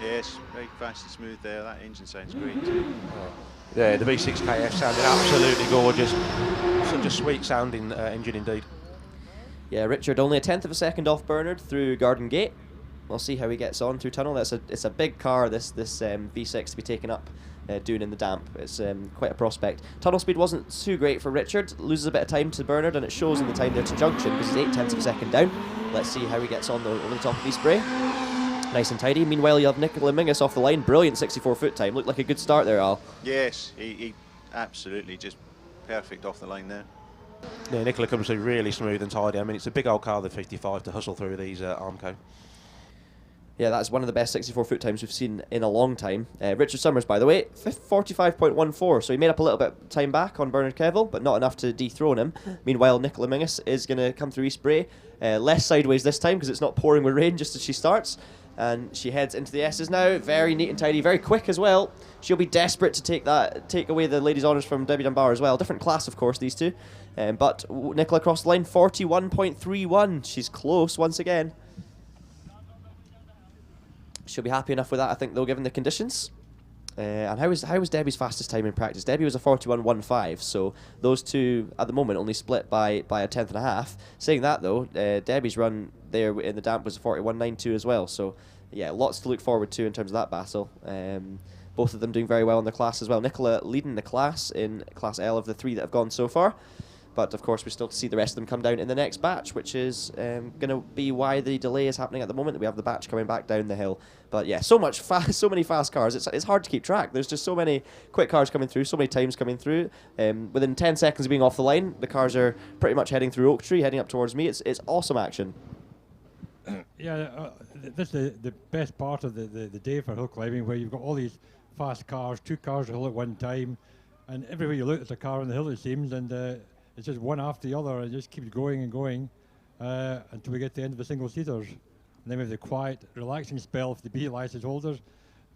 Yes, very fast and smooth there. That engine sounds great too. Yeah, the V6KF sounded absolutely gorgeous. Such a sweet sounding engine indeed. Yeah, Richard only a 10th of a second off Bernard through Garden Gate. We'll see how he gets on through tunnel. It's a big car, this V6 to be taken up Doune in the damp. It's quite a prospect. Tunnel speed wasn't too great for Richard. Loses a bit of time to Bernard, and it shows in the time there to junction, because he's 8/10 of a second down. Let's see how he gets on over the top of East Bray. Nice and tidy. Meanwhile, you have Nicola Mingus off the line. Brilliant 64-foot time. Looked like a good start there, Al. Yes, he absolutely just perfect off the line there. Yeah, Nicola comes through really smooth and tidy. I mean, it's a big old car, the 55, to hustle through these Armco. Yeah, that's one of the best 64-foot times we've seen in a long time. Richard Summers, by the way, 45.14, so he made up a little bit of time back on Bernard Kevill, but not enough to dethrone him. Meanwhile, Nicola Mingus is going to come through East Bray, less sideways this time because it's not pouring with rain just as she starts. And she heads into the S's now. Very neat and tidy, very quick as well. She'll be desperate to take away the ladies' honours from Debbie Dunbar as well. Different class, of course, these two. But Nicola across the line, 41.31. She's close once again. She'll be happy enough with that, I think, though, given the conditions. And how was Debbie's fastest time in practice? Debbie was a 41.15, so those two at the moment only split by a tenth and a half. Saying that though, Debbie's run there in the damp was a 41.92 as well. So yeah, lots to look forward to in terms of that battle. Both of them doing very well in the class as well. Nicola leading the class in Class L of the 3 that have gone so far. But of course, we still see the rest of them come down in the next batch, which is going to be why the delay is happening at the moment. We have the batch coming back down the hill. But yeah, so many fast cars. It's hard to keep track. There's just so many quick cars coming through, so many times coming through. Within 10 seconds of being off the line, the cars are pretty much heading through Oak Tree, heading up towards me. It's awesome action. Yeah, this is the best part of the day for hill climbing, where you've got all these fast cars, 2 cars on the hill at one time, and everywhere you look, there's a car on the hill, it seems, and it's just one after the other, and it just keeps going and going until we get to the end of the single-seaters. And then we have the quiet, relaxing spell for the B license holders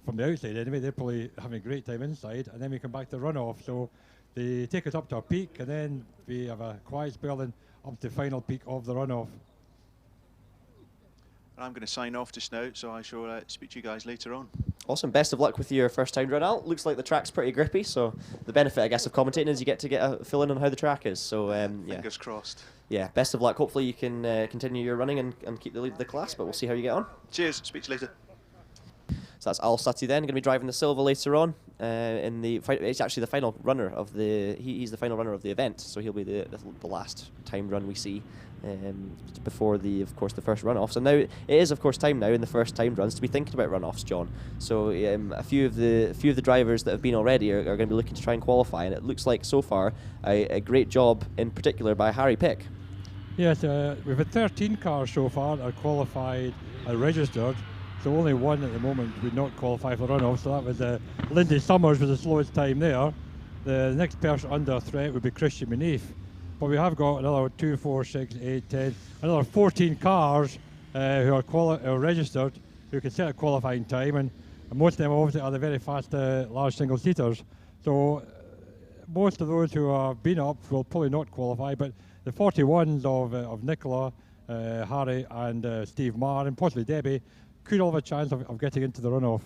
from the outside anyway. They're probably having a great time inside, and then we come back to runoff. So they take us up to a peak, and then we have a quiet spell and up to the final peak of the runoff. I'm going to sign off just now, so I shall speak to you guys later on. Awesome. Best of luck with your first time run out. Looks like the track's pretty grippy, so the benefit, I guess, of commentating is you get to get a fill in on how the track is. So yeah. Fingers crossed. Yeah, best of luck. Hopefully you can continue your running and keep the lead of the class, but we'll see how you get on. Cheers. Speak to you later. So that's Suttie then, going to be driving the Silva later on. It's actually the final runner of the. He's the final runner of the event, so he'll be the last time run we see before of course, the first runoffs. And now it is, of course, time now in the first time runs to be thinking about runoffs, John. So a few of the drivers that have been already are going to be looking to try and qualify, and it looks like so far a great job in particular by Harry Pick. Yes, we've had 13 cars so far that are qualified and registered. So only one at the moment would not qualify for runoff. So that was Lindsay Summers was the slowest time there. The next person under threat would be Christian Mineeff. But we have got another 2, 4, 6, 8, 10, another 14 cars who are registered who can set a qualifying time, and most of them obviously are the very fast large single seaters. So most of those who have been up will probably not qualify, but the 41s of Nicola, Harry, and Steve Marr, and possibly Debbie, could all have a chance of getting into the runoff.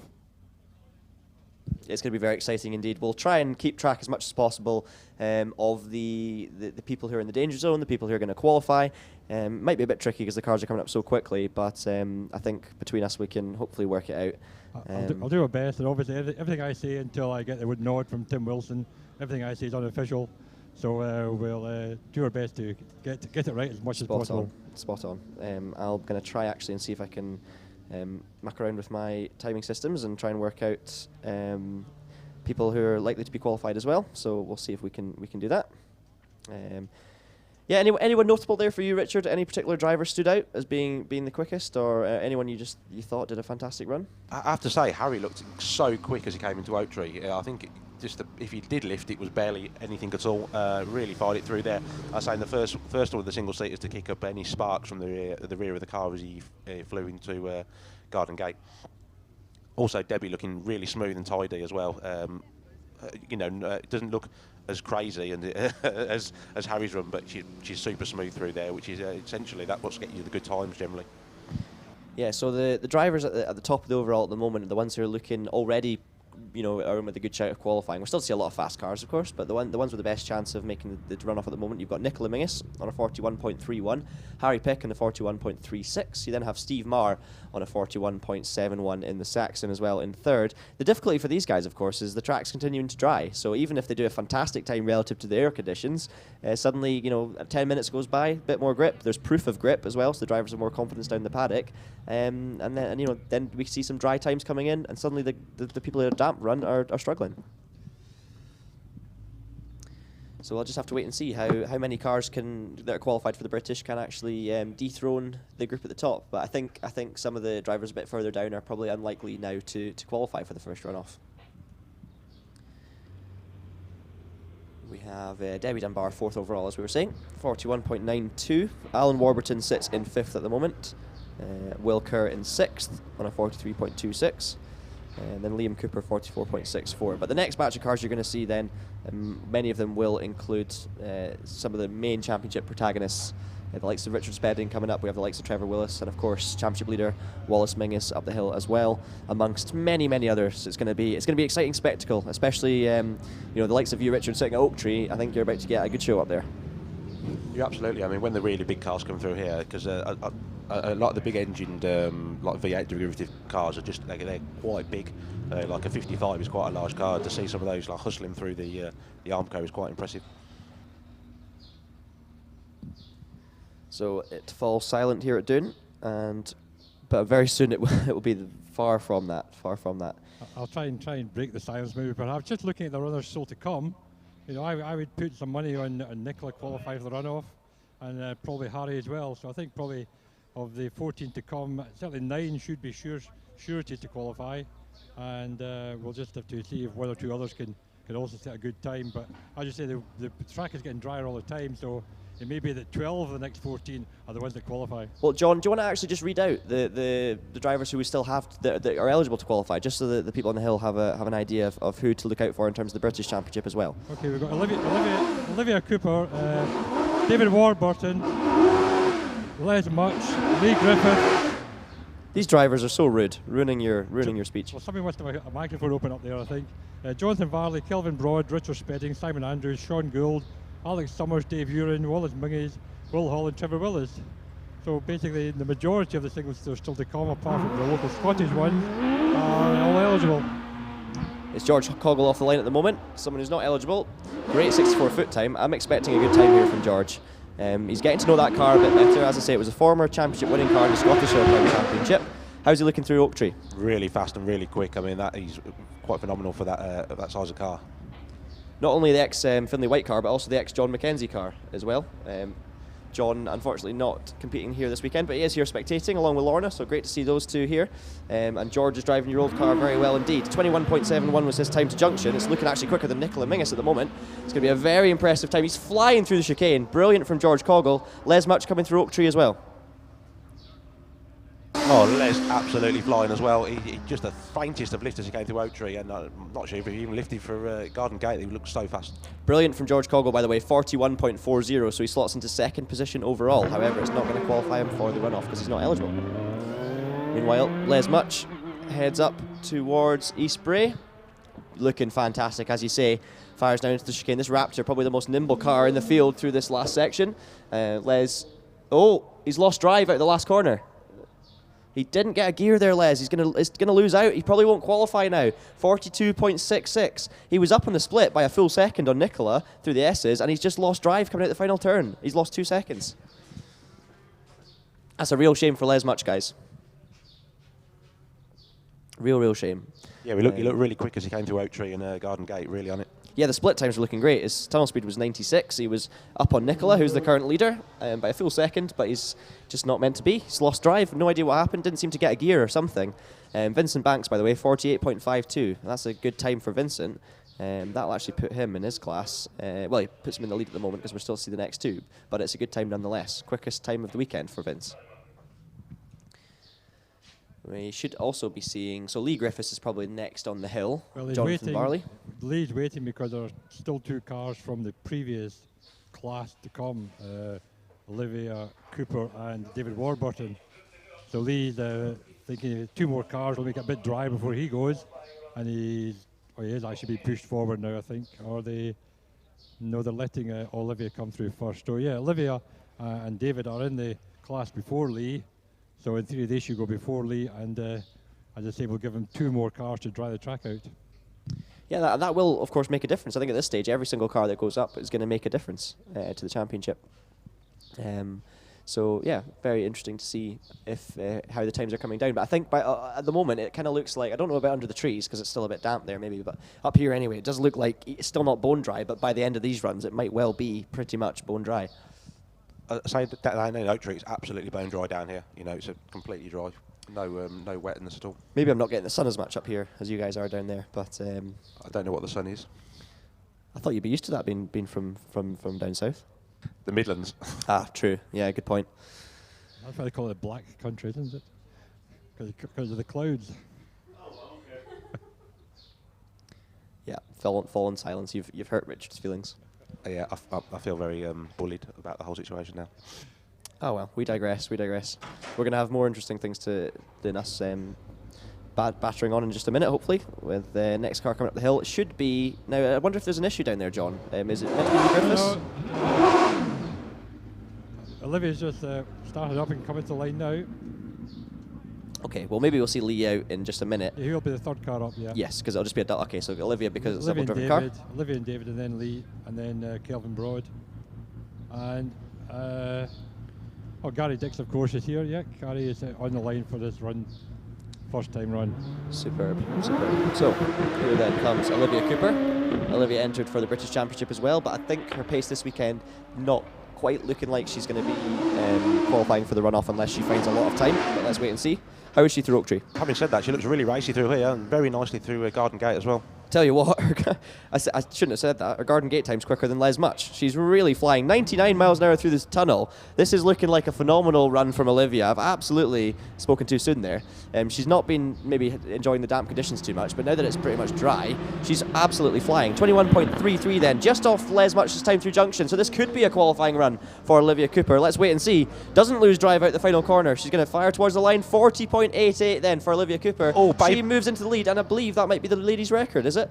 It's going to be very exciting indeed. We'll try and keep track as much as possible of the people who are in the danger zone, the people who are going to qualify. Might be a bit tricky because the cars are coming up so quickly, but I think between us we can hopefully work it out. I'll do my best, and obviously everything I say until I get the wood nod from Tim Wilson, everything I say is unofficial. So we'll do our best to get it right as much as possible. Spot on. I'm going to try actually and see if I can muck around with my timing systems and try and work out people who are likely to be qualified as well. So we'll see if we can do that. Yeah, anyone notable there for you, Richard? Any particular driver stood out as being the quickest, or anyone you thought did a fantastic run? I have to say, Harry looked so quick as he came into Oak Tree. I think if he did lift, it was barely anything at all. Really fired it through there. I say in the first one of the single seaters to kick up any sparks from the rear of the car as he flew into Garden Gate. Also, Debbie looking really smooth and tidy as well. It doesn't look as crazy and as Harry's run, but she's super smooth through there, which is essentially what's getting you the good times generally. Yeah, so the drivers at the top of the overall at the moment are the ones who are looking already, are in with a good shout of qualifying. We're still see a lot of fast cars, of course, but the ones with the best chance of making the runoff at the moment, you've got Nicola Mingus on a 41.31, Harry Pick on a 41.36. You then have Steve Marr on a 41.71 in the Saxon as well in third. The difficulty for these guys, of course, is the track's continuing to dry. So even if they do a fantastic time relative to the air conditions, suddenly 10 minutes goes by, a bit more grip. There's proof of grip as well, so the drivers have more confidence down the paddock. And then we see some dry times coming in, and suddenly the people who are damp run are struggling. So we'll just have to wait and see how many cars that are qualified for the British can actually dethrone the group at the top. But I think some of the drivers a bit further down are probably unlikely now to qualify for the first runoff. We have Debbie Dunbar fourth overall, as we were saying, 41.92. Allan Warburton sits in fifth at the moment. Will Kerr in sixth on a 43.26. And then Liam Cooper 44.64. But the next batch of cars you're going to see then, many of them will include some of the main championship protagonists The likes of Richard Spedding coming up. We have the likes of Trevor Willis, and of course championship leader Wallace Mingus up the hill as well, amongst many others. It's going to be an exciting spectacle, especially the likes of you, Richard, sitting at Oak Tree. I think you're about to get a good show up there. Yeah, absolutely. I mean, when the really big cars come through here, because a lot of the big engined, like V8 derivative cars are just they're quite big. Like a 55 is quite a large car. To see some of those like hustling through the Armco is quite impressive. So it falls silent here at Doune, but very soon it will be far from that. I'll try and break the silence maybe perhaps. Just looking at the runners still to come, I would put some money on Nicola qualifying for the runoff, and probably Harry as well. So I think probably of the 14 to come, certainly 9 should be surety to qualify, and we'll just have to see if one or two others can also set a good time. But as you say, the track is getting drier all the time, so it may be that 12 of the next 14 are the ones that qualify. Well, John, do you want to actually just read out the drivers who we still have that are eligible to qualify, just so that the people on the hill have an idea of who to look out for in terms of the British Championship as well? Okay, we've got Olivia Cooper, David Warburton, Les Much, Lee Griffith. These drivers are so rude, ruining your speech. Well, somebody must have a microphone open up there, I think. Jonathan Varley, Kelvin Broad, Richard Spedding, Simon Andrews, Sean Gould, Alex Summers, Dave Uren, Wallace Mingus, Will Hall and Trevor Willis. So basically the majority of the singles are still to come, apart from the local Scottish ones, are all eligible. It's George Coggle off the line at the moment, someone who's not eligible. Great 64-foot time. I'm expecting a good time here from George. He's getting to know that car a bit better. As I say, it was a former championship winning car in the Scottish Hillclimb Championship. How's he looking through Oak Tree? Really fast and really quick. I mean, he's quite phenomenal for that size of car. Not only the ex-Finlay White car, but also the ex-John Mackenzie car as well. John, unfortunately, not competing here this weekend, but he is here spectating along with Lorna, so great to see those two here. And George is driving your old car very well indeed. 21.71 was his time to junction. It's looking actually quicker than Nicola Mingus at the moment. It's going to be a very impressive time. He's flying through the chicane. Brilliant from George Coggle. Les Much coming through Oak Tree as well. Oh, Les absolutely flying as well. He just the faintest of lifters he came through Oak Tree, and I'm not sure if he even lifted for Garden Gate. He looked so fast. Brilliant from George Coggle, by the way, 41.40, so he slots into second position overall. However, it's not going to qualify him for the runoff because he's not eligible. Meanwhile, Les Much heads up towards East Bray. Looking fantastic, as you say. Fires down into the chicane. This Raptor, probably the most nimble car in the field through this last section. Les, he's lost drive out of the last corner. He didn't get a gear there, Les. He's gonna lose out. He probably won't qualify now. 42.66. He was up on the split by a full second on Nicola through the S's, and he's just lost drive coming out the final turn. He's lost 2 seconds. That's a real shame for Les Much, guys. Real shame. Yeah, he looked really quick as he came to Oak Tree and Garden Gate, really on it. Yeah, the split times were looking great. His tunnel speed was 96. He was up on Nicola, who's the current leader, by a full second, but he's just not meant to be. He's lost drive. No idea what happened. Didn't seem to get a gear or something. Vincent Banks, by the way, 48.52. That's a good time for Vincent. That'll actually put him in his class. Well, he puts him in the lead at the moment because we're still to see the next two, but it's a good time nonetheless. Quickest time of the weekend for Vince. We should also be seeing... So Lee Griffiths is probably next on the hill. Well, Jonathan Varley. Lee's waiting because there are still 2 cars from the previous class to come. Olivia Cooper and David Warburton. So Lee's thinking 2 more cars will make it a bit dry before he goes. And he is actually being pushed forward now, I think. Or they're letting Olivia come through first. So yeah, Olivia and David are in the class before Lee. So in theory, they should go before Lee, and as I say, we'll give him 2 more cars to dry the track out. Yeah, that will, of course, make a difference. I think at this stage, every single car that goes up is going to make a difference to the championship. So, yeah, very interesting to see if how the times are coming down. But I think at the moment, it kind of looks like, I don't know about under the trees, because it's still a bit damp there maybe, but up here anyway, it does look like it's still not bone dry, but by the end of these runs, it might well be pretty much bone dry. Say that I know Oak Tree, it's absolutely bone dry down here. It's a completely dry, no wetness at all. Maybe I'm not getting the sun as much up here as you guys are down there, but I don't know what the sun is. I thought you'd be used to that being from down south. The Midlands. Ah, true. Yeah, good point. That's why they call it black country, isn't it? Because of the clouds. Yeah, fall in silence. You've hurt Richard's feelings. Yeah, I feel very bullied about the whole situation now. Oh well, we digress. We're going to have more interesting things than us battering on in just a minute, hopefully, with the next car coming up the hill. It should be... Now, I wonder if there's an issue down there, John. Is it meant to be Lee Griffiths? Olivia's just started up and coming to the line now. Okay, well, maybe we'll see Lee out in just a minute. Yeah, he'll be the third car up, yeah. Yes, because it'll just be a... Okay, so Olivia, because it's a Olivia double-driven car. Olivia and David, and then Lee, and then Kelvin Broad. And... Gary Dix, of course, is here. Yeah, Gary is on the line for this run. First time run. Superb. So, here then comes Olivia Cooper. Olivia entered for the British Championship as well, but I think her pace this weekend not quite looking like she's going to be qualifying for the runoff unless she finds a lot of time, but let's wait and see. How is she through Oak Tree? Having said that, she looks really racy through here and very nicely through Garden Gate as well. Tell you what, I shouldn't have said that. Her Garden Gate time's quicker than Les Much. She's really flying 99 miles an hour through this tunnel. This is looking like a phenomenal run from Olivia. I've absolutely spoken too soon there. She's not been maybe enjoying the damp conditions too much, but now that it's pretty much dry, she's absolutely flying. 21.33 then, just off Les Much's time through junction. So this could be a qualifying run for Olivia Cooper. Let's wait and see. Doesn't lose drive out the final corner. She's going to fire towards the line. 40.88 then for Olivia Cooper. She moves into the lead, and I believe that might be the ladies' record, is it?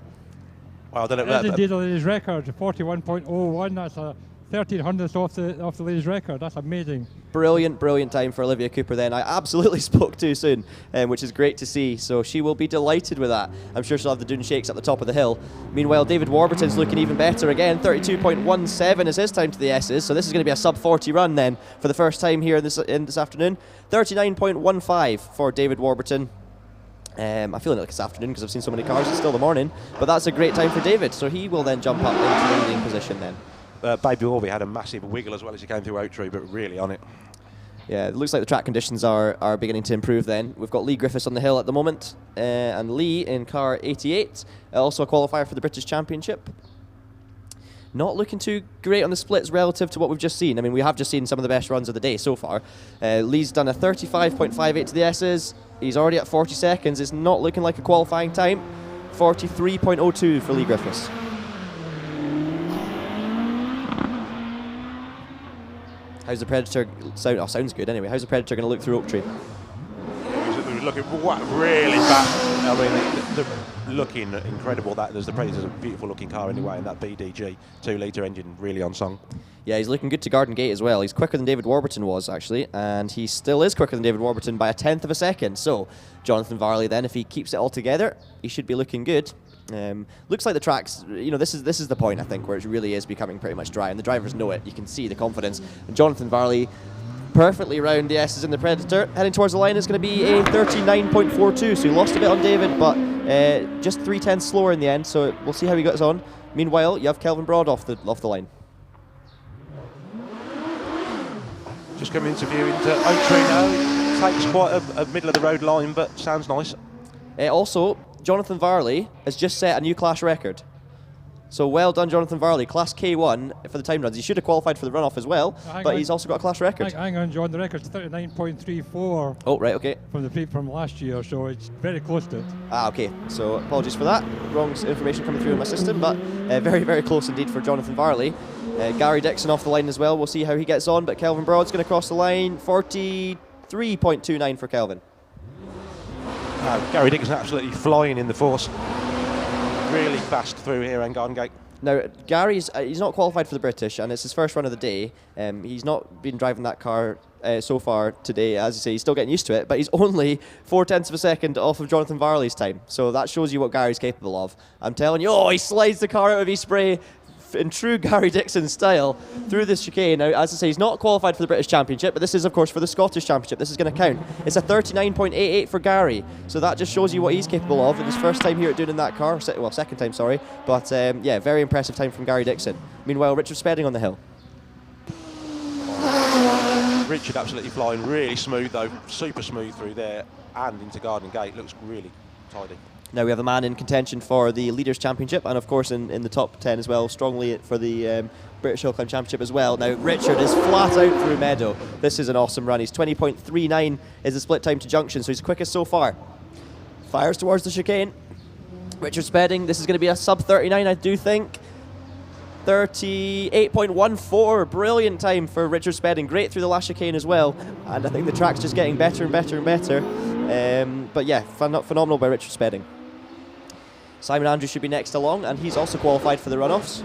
Well, I don't know. That's indeed the ladies' record, 41.01. That's a 1300th off the ladies' record. That's amazing. Brilliant time for Olivia Cooper then. I absolutely spoke too soon, which is great to see. So she will be delighted with that. I'm sure she'll have the Doune shakes at the top of the hill. Meanwhile, David Warburton's looking even better again. 32.17 is his time to the S's. So this is going to be a sub 40 run then for the first time here this afternoon. 39.15 for David Warburton. I'm feeling like it's afternoon because I've seen so many cars. It's still the morning, but that's a great time for David. So he will then jump up into the leading position then. Bowie had a massive wiggle as well as he came through Oak Tree, but really on it. Yeah, it looks like the track conditions are beginning to improve then. We've got Lee Griffiths on the hill at the moment, and Lee in car 88, also a qualifier for the British Championship. Not looking too great on the splits relative to what we've just seen. I mean, we have just seen some of the best runs of the day so far. Lee's done a 35.58 to the S's. He's already at 40 seconds. It's not looking like a qualifying time. 43.02 for Lee Griffiths. How's the Predator sound? Oh, sounds good anyway. How's the Predator going to look through Oak Tree? He was looking really fast. I mean, they're looking incredible. The Predator's a beautiful looking car anyway, and that BDG 2-litre engine really on song. Yeah, he's looking good to Garden Gate as well. He's quicker than David Warburton was, actually, and he still is quicker than David Warburton by 1/10 of a second. So, Jonathan Varley then, if he keeps it all together, he should be looking good. Looks like the tracks, this is the point, I think, where it really is becoming pretty much dry, and the drivers know it. You can see the confidence. And Jonathan Varley perfectly round the S's in the Predator. Heading towards the line is going to be a 39.42, so he lost a bit on David, but just 3/10 slower in the end, so we'll see how he gets on. Meanwhile, you have Kelvin Broad off the line. Just coming into view into Oak Tree now. Takes quite a middle of the road line, but sounds nice. Also, Jonathan Varley has just set a new class record. So well done, Jonathan Varley. Class K1 for the time runs. He should have qualified for the runoff as well, but he's also got a class record. Hang on, John. The record's 39.34. Oh, right, okay. From last year, so it's very close to it. Okay. So apologies for that. Wrong information coming through in my system, but very, very close indeed for Jonathan Varley. Gary Dickson off the line as well. We'll see how he gets on, but Kelvin Broad's going to cross the line. 43.29 for Kelvin. Gary Dickson absolutely flying in the force. Really fast through here and Garden Gate. Now, Gary's he's not qualified for the British, and it's his first run of the day. He's not been driving that car so far today. As you say, he's still getting used to it, but he's only 0.4 of a second off of Jonathan Varley's time. So that shows you what Gary's capable of. I'm telling you, he slides the car out of his spray in true Gary Dickson style through this chicane. Now, as I say, he's not qualified for the British Championship, but this is, of course, for the Scottish Championship. This is going to count. It's a 39.88 for Gary, so that just shows you what he's capable of in his first time here at Doune in that car. Well, second time, sorry. But, yeah, very impressive time from Gary Dickson. Meanwhile, Richard Spedding on the hill. Richard absolutely flying, really smooth though, super smooth through there and into Garden Gate. Looks really tidy. Now we have a man in contention for the Leaders' Championship and of course in the top 10 as well, strongly for the British Hill Climb Championship as well. Now Richard is flat out through Meadow. This is an awesome run. He's 20.39 is the split time to junction, so he's the quickest so far. Fires towards the chicane. Richard Spedding, this is going to be a sub 39 I do think. 38.14, brilliant time for Richard Spedding. Great through the last chicane as well, and I think the track's just getting better and better and better. But yeah, phenomenal by Richard Spedding. Simon Andrews should be next along, and he's also qualified for the runoffs.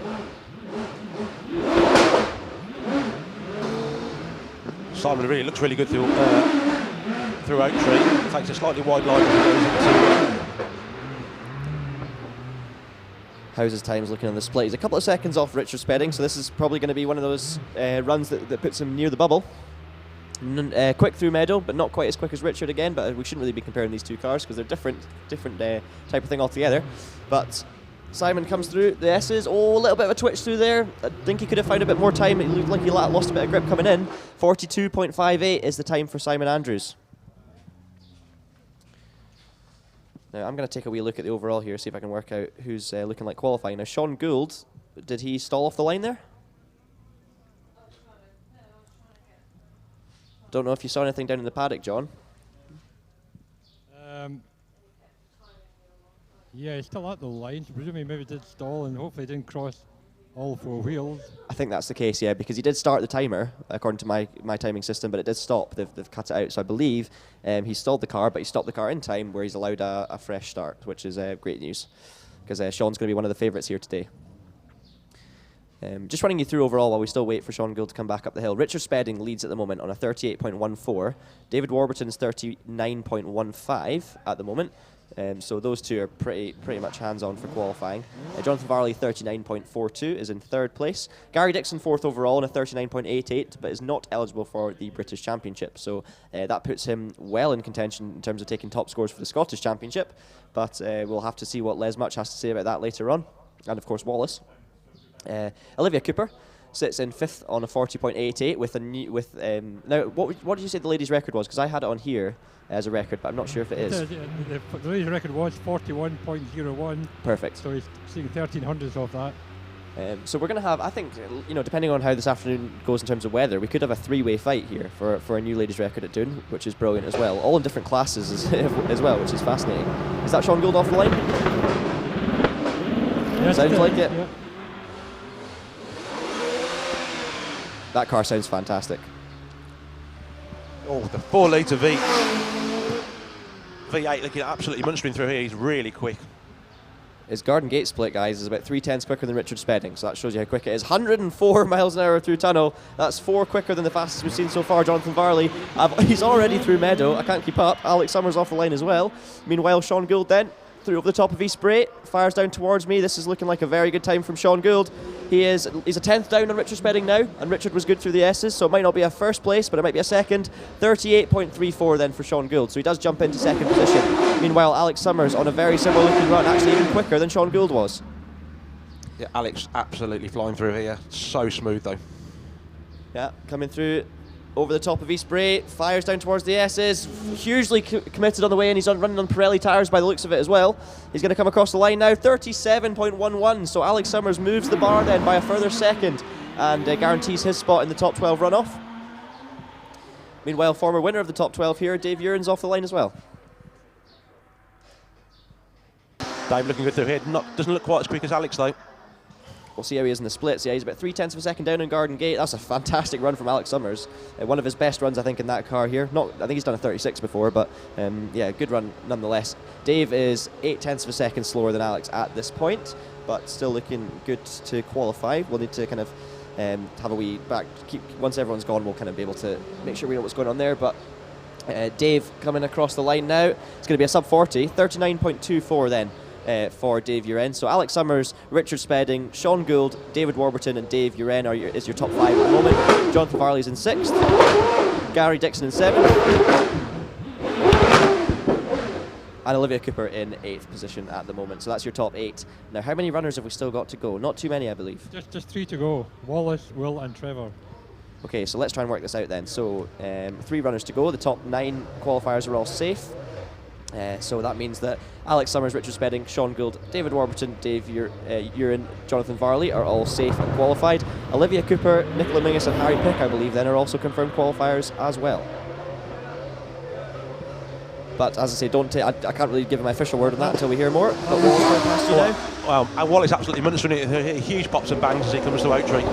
Simon really looks really good through Oak Tree. Takes a slightly wide line as he goes into. How's his times looking on the split? He's a couple of seconds off Richard Spedding, so this is probably going to be one of those runs that puts him near the bubble. Quick through Meadow, but not quite as quick as Richard again, but we shouldn't really be comparing these two cars because they're different type of thing altogether. But Simon comes through the S's. Oh, a little bit of a twitch through there. I think he could have found a bit more time. It looked like he lost a bit of grip coming in. 42.58 is the time for Simon Andrews. Now, I'm going to take a wee look at the overall here, see if I can work out who's looking like qualifying. Now, Sean Gould, did he stall off the line there? Don't know if you saw anything down in the paddock, John. Yeah, he's still at the line, so presumably maybe did stall and hopefully didn't cross all four wheels. I think that's the case, yeah, because he did start the timer, according to my timing system, but it did stop. They've cut it out, so I believe he stalled the car, but he stopped the car in time where he's allowed a fresh start, which is great news, because Sean's going to be one of the favourites here today. Just running you through overall while we still wait for Sean Gould to come back up the hill. Richard Spedding leads at the moment on a 38.14. David Warburton's 39.15 at the moment. So those two are pretty much hands-on for qualifying. Jonathan Varley, 39.42, is in third place. Gary Dickson, fourth overall on a 39.88, but is not eligible for the British Championship. So that puts him well in contention in terms of taking top scores for the Scottish Championship. But we'll have to see what Les Much has to say about that later on. And of course, Wallace. Olivia Cooper sits in fifth on a 40.88 now what did you say the ladies' record was? Because I had it on here as a record, but I'm not sure if it is. The ladies' record was 41.01. Perfect. So he's seeing 1300s of that. So we're going to have, I think, depending on how this afternoon goes in terms of weather, we could have a three-way fight here for a new ladies' record at Doune, which is brilliant as well. All in different classes as well, which is fascinating. Is that Sean Gould off the line? Yes, sounds like it. Yeah. That car sounds fantastic. Oh, the 4 litre V8 looking absolutely munstering through here. He's really quick. His Garden Gate split, guys, is about 3/10 quicker than Richard Spedding, so that shows you how quick it is. 104 miles an hour through tunnel. That's 4 quicker than the fastest we've seen so far. Jonathan Varley, he's already through Meadow. I can't keep up. Alex Summers off the line as well. Meanwhile, Sean Gould then through over the top of East Bray, fires down towards me. This is looking like a very good time from Sean Gould. He's a 10th down on Richard Spedding now, and Richard was good through the S's, so it might not be a first place, but it might be a second. 38.34 then for Sean Gould, so he does jump into second position. Meanwhile, Alex Summers on a very similar looking run, actually even quicker than Sean Gould was. Yeah, Alex absolutely flying through here. So smooth though. Yeah, coming through over the top of East Bray, fires down towards the S's, hugely committed on the way, and he's running on Pirelli tyres by the looks of it as well. He's going to come across the line now, 37.11, so Alex Summers moves the bar then by a further second and guarantees his spot in the top 12 runoff. Meanwhile, former winner of the top 12 here, Dave Uren's off the line as well. Dave looking good through here, doesn't look quite as quick as Alex though. We'll see how he is in the splits. Yeah, he's about 3/10 of a second down in Garden Gate. That's a fantastic run from Alex Summers. One of his best runs, I think, in that car here. I think he's done a 36 before, but yeah, good run nonetheless. Dave is 8/10 of a second slower than Alex at this point, but still looking good to qualify. We'll need to kind of have a wee back. Once everyone's gone, we'll kind of be able to make sure we know what's going on there. But Dave coming across the line now. It's going to be a sub 40, 39.24 then. For Dave Uren. So Alex Summers, Richard Spedding, Sean Gould, David Warburton and Dave Uren is your top 5 at the moment. Jonathan Varley's in 6th, Gary Dickson in 7th, and Olivia Cooper in 8th position at the moment. So that's your top 8. Now, how many runners have we still got to go? Not too many, I believe. Just 3 to go. Wallace, Will and Trevor. Okay, so let's try and work this out then. So 3 runners to go. The top 9 qualifiers are all safe. So that means that Alex Summers, Richard Spedding, Sean Gould, David Warburton, Dave Uren, Jonathan Varley are all safe and qualified. Olivia Cooper, Nicola Mingus and Harry Pick, I believe, then are also confirmed qualifiers as well. But as I say, I can't really give him my official word on that until we hear more. But Wallace going past you now. Well, Wallace absolutely munching it. Huge pops and bangs as he comes to Oak Tree.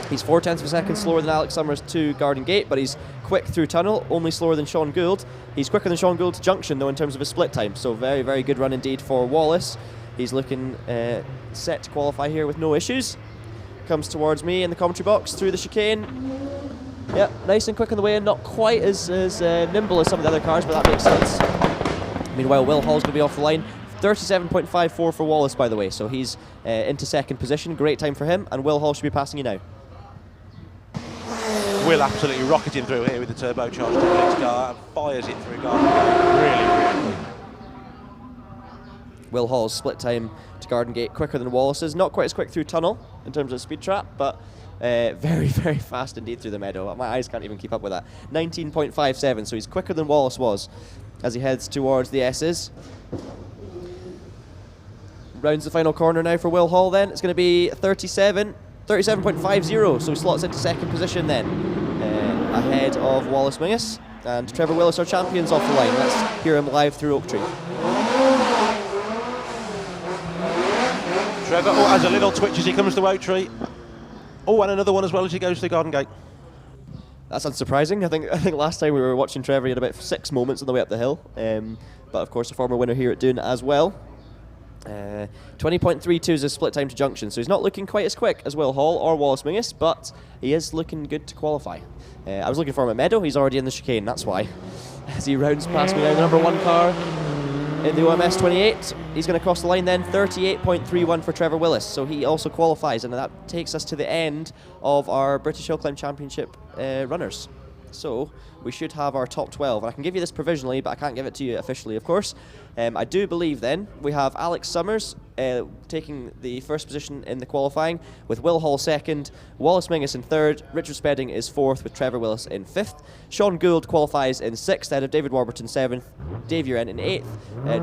He's 0.4 of a second slower than Alex Summers to Garden Gate, but he's quick through tunnel, only slower than Sean Gould. He's quicker than Sean Gould to junction, though, in terms of his split time. So very, very good run indeed for Wallace. He's looking set to qualify here with no issues. Comes towards me in the commentary box through the chicane. Yep, nice and quick on the way in, not quite as nimble as some of the other cars, but that makes sense. Meanwhile, Will Hall's going to be off the line. 37.54 for Wallace, by the way, so he's into second position. Great time for him, and Will Hall should be passing you now. Will absolutely rocketing through here with the turbocharged Eclipse car and fires it through Garden Gate. Really, really. Will Hall's split time to Garden Gate quicker than Wallace's. Not quite as quick through tunnel in terms of speed trap, but very, very fast indeed through the meadow. My eyes can't even keep up with that. 19.57, so he's quicker than Wallace was as he heads towards the S's. Rounds the final corner now for Will Hall then. It's going to be 37.50, so he slots into second position then, ahead of Wallace Mingus. And Trevor Willis, our champions, off the line. Let's hear him live through Oak Tree. Trevor has a little twitch as he comes to Oak Tree. Oh, and another one as well as he goes to Garden Gate. That's unsurprising. I think last time we were watching Trevor, he had about 6 moments on the way up the hill. But of course, a former winner here at Doune as well. 20.32 is his split time to junction, so he's not looking quite as quick as Will Hall or Wallace Mingus, but he is looking good to qualify. I was looking for him at Meadow. He's already in the chicane, that's why. As he rounds past me now, the number 1 car in the OMS 28. He's going to cross the line then. 38.31 for Trevor Willis, so he also qualifies, and that takes us to the end of our British Hill Climb Championship runners. So we should have our top 12, and I can give you this provisionally, but I can't give it to you officially, of course. I do believe then we have Alex Summers taking the first position in the qualifying, with Will Hall second, Wallace Mingus in third, Richard Spedding is fourth with Trevor Willis in fifth. Sean Gould qualifies in sixth ahead of David Warburton seventh, Dave Uren in eighth,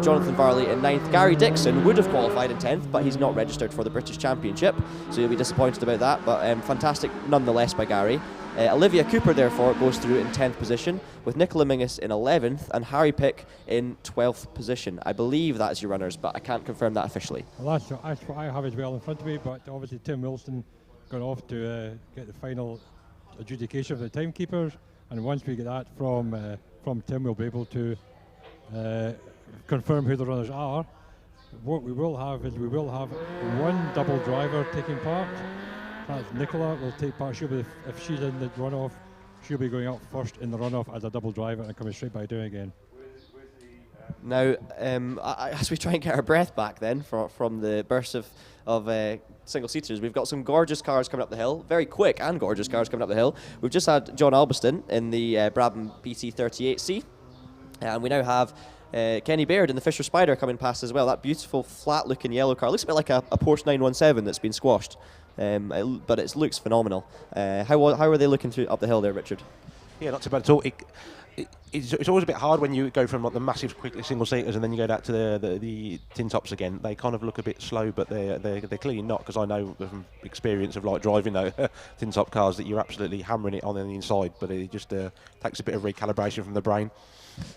Jonathan Varley in ninth. Gary Dickson would have qualified in 10th, but he's not registered for the British Championship, so you'll be disappointed about that, but fantastic nonetheless by Gary. Olivia Cooper, therefore, goes through in 10th position, with Nicola Mingus in 11th and Harry Pick in 12th position. I believe that's your runners, but I can't confirm that officially. Well, that's what I have as well in front of me, but obviously Tim Wilson got off to get the final adjudication of the timekeepers, and once we get that from Tim, we'll be able to confirm who the runners are. What we will have is one double driver taking part. That's Nicola will take part. She'll be, if she's in the runoff, she'll be going up first in the runoff as a double driver and coming straight by doing again. Now, as we try and get our breath back then from the burst of single seaters, we've got some gorgeous cars coming up the hill, very quick and gorgeous cars coming up the hill. We've just had John Albiston in the Brabham BT38C, and we now have Kenny Baird in the Fisher Spider coming past as well. That beautiful flat looking yellow car looks a bit like a Porsche 917 that's been squashed. But it looks phenomenal. How are they looking up the hill there, Richard? Yeah, not too bad at all. It's always a bit hard when you go from like the massive quickly single seaters and then you go back to the tin tops again. They kind of look a bit slow, but they're clearly not, because I know from experience of like driving those tin top cars that you're absolutely hammering it on the inside, but it just takes a bit of recalibration from the brain.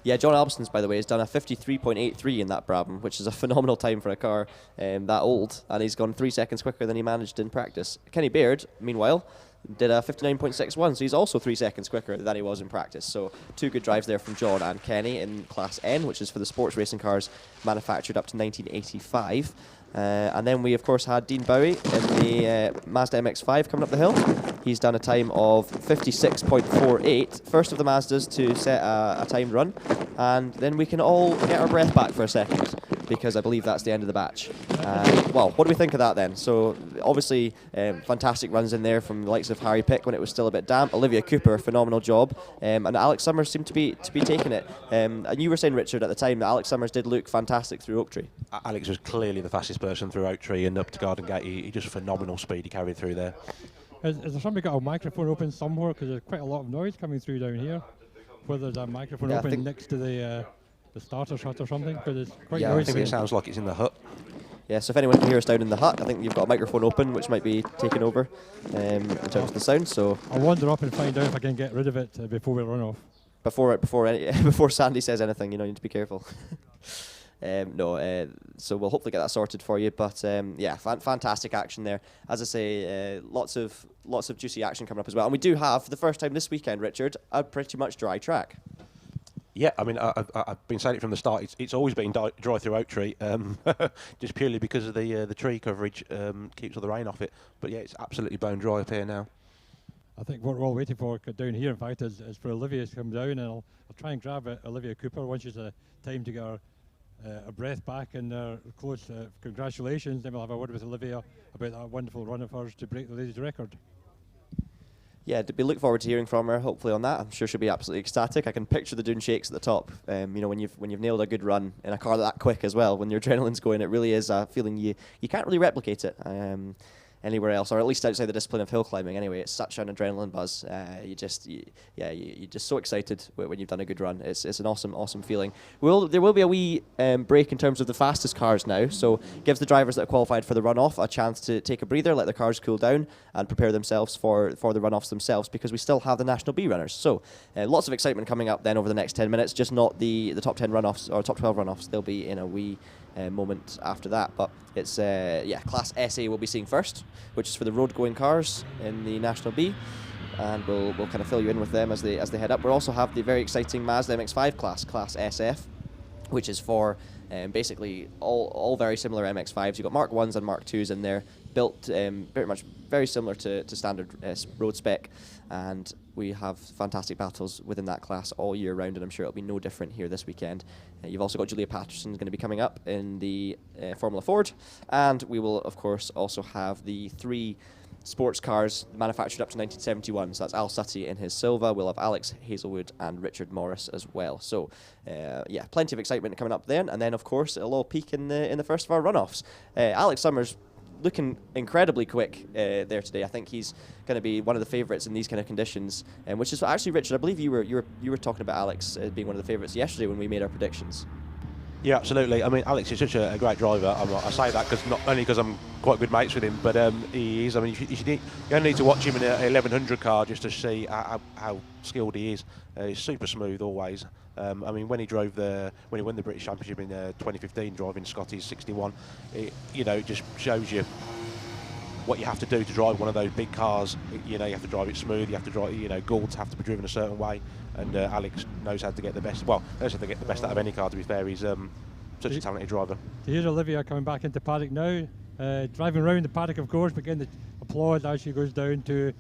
Yeah, John Albiston's, by the way, has done a 53.83 in that Brabham, which is a phenomenal time for a car that old, and he's gone 3 seconds quicker than he managed in practice. Kenny Baird, meanwhile, did a 59.61, so he's also 3 seconds quicker than he was in practice. So 2 good drives there from John and Kenny in Class N, which is for the sports racing cars manufactured up to 1985. And then we, of course, had Dean Bowie in the Mazda MX-5 coming up the hill. He's done a time of 56.48, first of the Mazdas to set a timed run. And then we can all get our breath back for a second, because I believe that's the end of the batch. Well, what do we think of that then? So, obviously, fantastic runs in there from the likes of Harry Pick when it was still a bit damp. Olivia Cooper, phenomenal job. And Alex Summers seemed to be taking it. And you were saying, Richard, at the time that Alex Summers did look fantastic through Oak Tree. Alex was clearly the fastest person through Oak Tree and up to Garden Gate. He just phenomenal speed he carried through there. Is there somebody got a microphone open somewhere? Because there's quite a lot of noise coming through down here. Whether there's a microphone open next to the starter shut or something, because it's quite noisy. I think it sounds like it's in the hut. Yeah, so if anyone can hear us down in the hut, I think you've got a microphone open, which might be taken over in terms of the sound. So I'll wander up and find out if I can get rid of it before we run off. before Sandy says anything, you need to be careful. So we'll hopefully get that sorted for you. But yeah, fantastic action there. As I say, lots of juicy action coming up as well. And we do have, for the first time this weekend, Richard, a pretty much dry track. Yeah, I mean, I've been saying it from the start. It's always been dry through Oak Tree, just purely because of the tree coverage keeps all the rain off it. But yeah, it's absolutely bone dry up here now. I think what we're all waiting for down here, in fact, is for Olivia to come down, and I'll try and grab Olivia Cooper once she's time to get her breath back and close. Congratulations. Then we'll have a word with Olivia about that wonderful run of hers to break the ladies' record. Yeah, we look forward to hearing from her, hopefully, on that. I'm sure she'll be absolutely ecstatic. I can picture the Doune shakes at the top. When you've nailed a good run in a car that quick as well, when your adrenaline's going, it really is a feeling you can't really replicate it anywhere else, or at least outside the discipline of hill climbing. Anyway, it's such an adrenaline buzz. You're just so excited when you've done a good run. It's an awesome feeling. There will be a wee break in terms of the fastest cars now, so gives the drivers that have qualified for the runoff a chance to take a breather, let their cars cool down, and prepare themselves for the runoffs themselves, because we still have the National B runners. So lots of excitement coming up then over the next 10 minutes. Just not the top 10 runoffs or top 12 runoffs. They'll be in a wee moment after that. But it's Class SA we'll be seeing first, which is for the road-going cars in the National B, and we'll kind of fill you in with them as they head up. We'll also have the very exciting Mazda MX-5 Class SF, which is for basically all very similar MX-5s. You've got Mark 1s and Mark 2s in there, built very much very similar to standard road spec, and we have fantastic battles within that class all year round, and I'm sure it'll be no different here this weekend. You've also got Julia Paterson going to be coming up in the Formula Ford, and we will of course also have the 3 sports cars manufactured up to 1971. So that's Al Suttie in his Silva. We'll have Alex Hazelwood and Richard Morris as well. So plenty of excitement coming up then, and then of course it'll all peak in the first of our runoffs. Alex Summers looking incredibly quick there today. I think he's going to be one of the favourites in these kind of conditions, which is actually, Richard, I believe you were talking about Alex being one of the favourites yesterday when we made our predictions. Yeah, absolutely. I mean, Alex is such a great driver. I say that not only because I'm quite good mates with him, but he is. I mean, you only need to watch him in an 1100 car just to see how skilled he is. He's super smooth always. I mean, when he won the British Championship in 2015, driving Scotty's 61, it just shows you what you have to do to drive one of those big cars. You have to drive it smooth. You have to drive. Goulds have to be driven a certain way, and Alex knows how to get the best. Well, knows how to get the best out of any car. To be fair, he's such a talented driver. Here's Olivia coming back into paddock now, driving around the paddock, of course, but getting the applause as she goes down to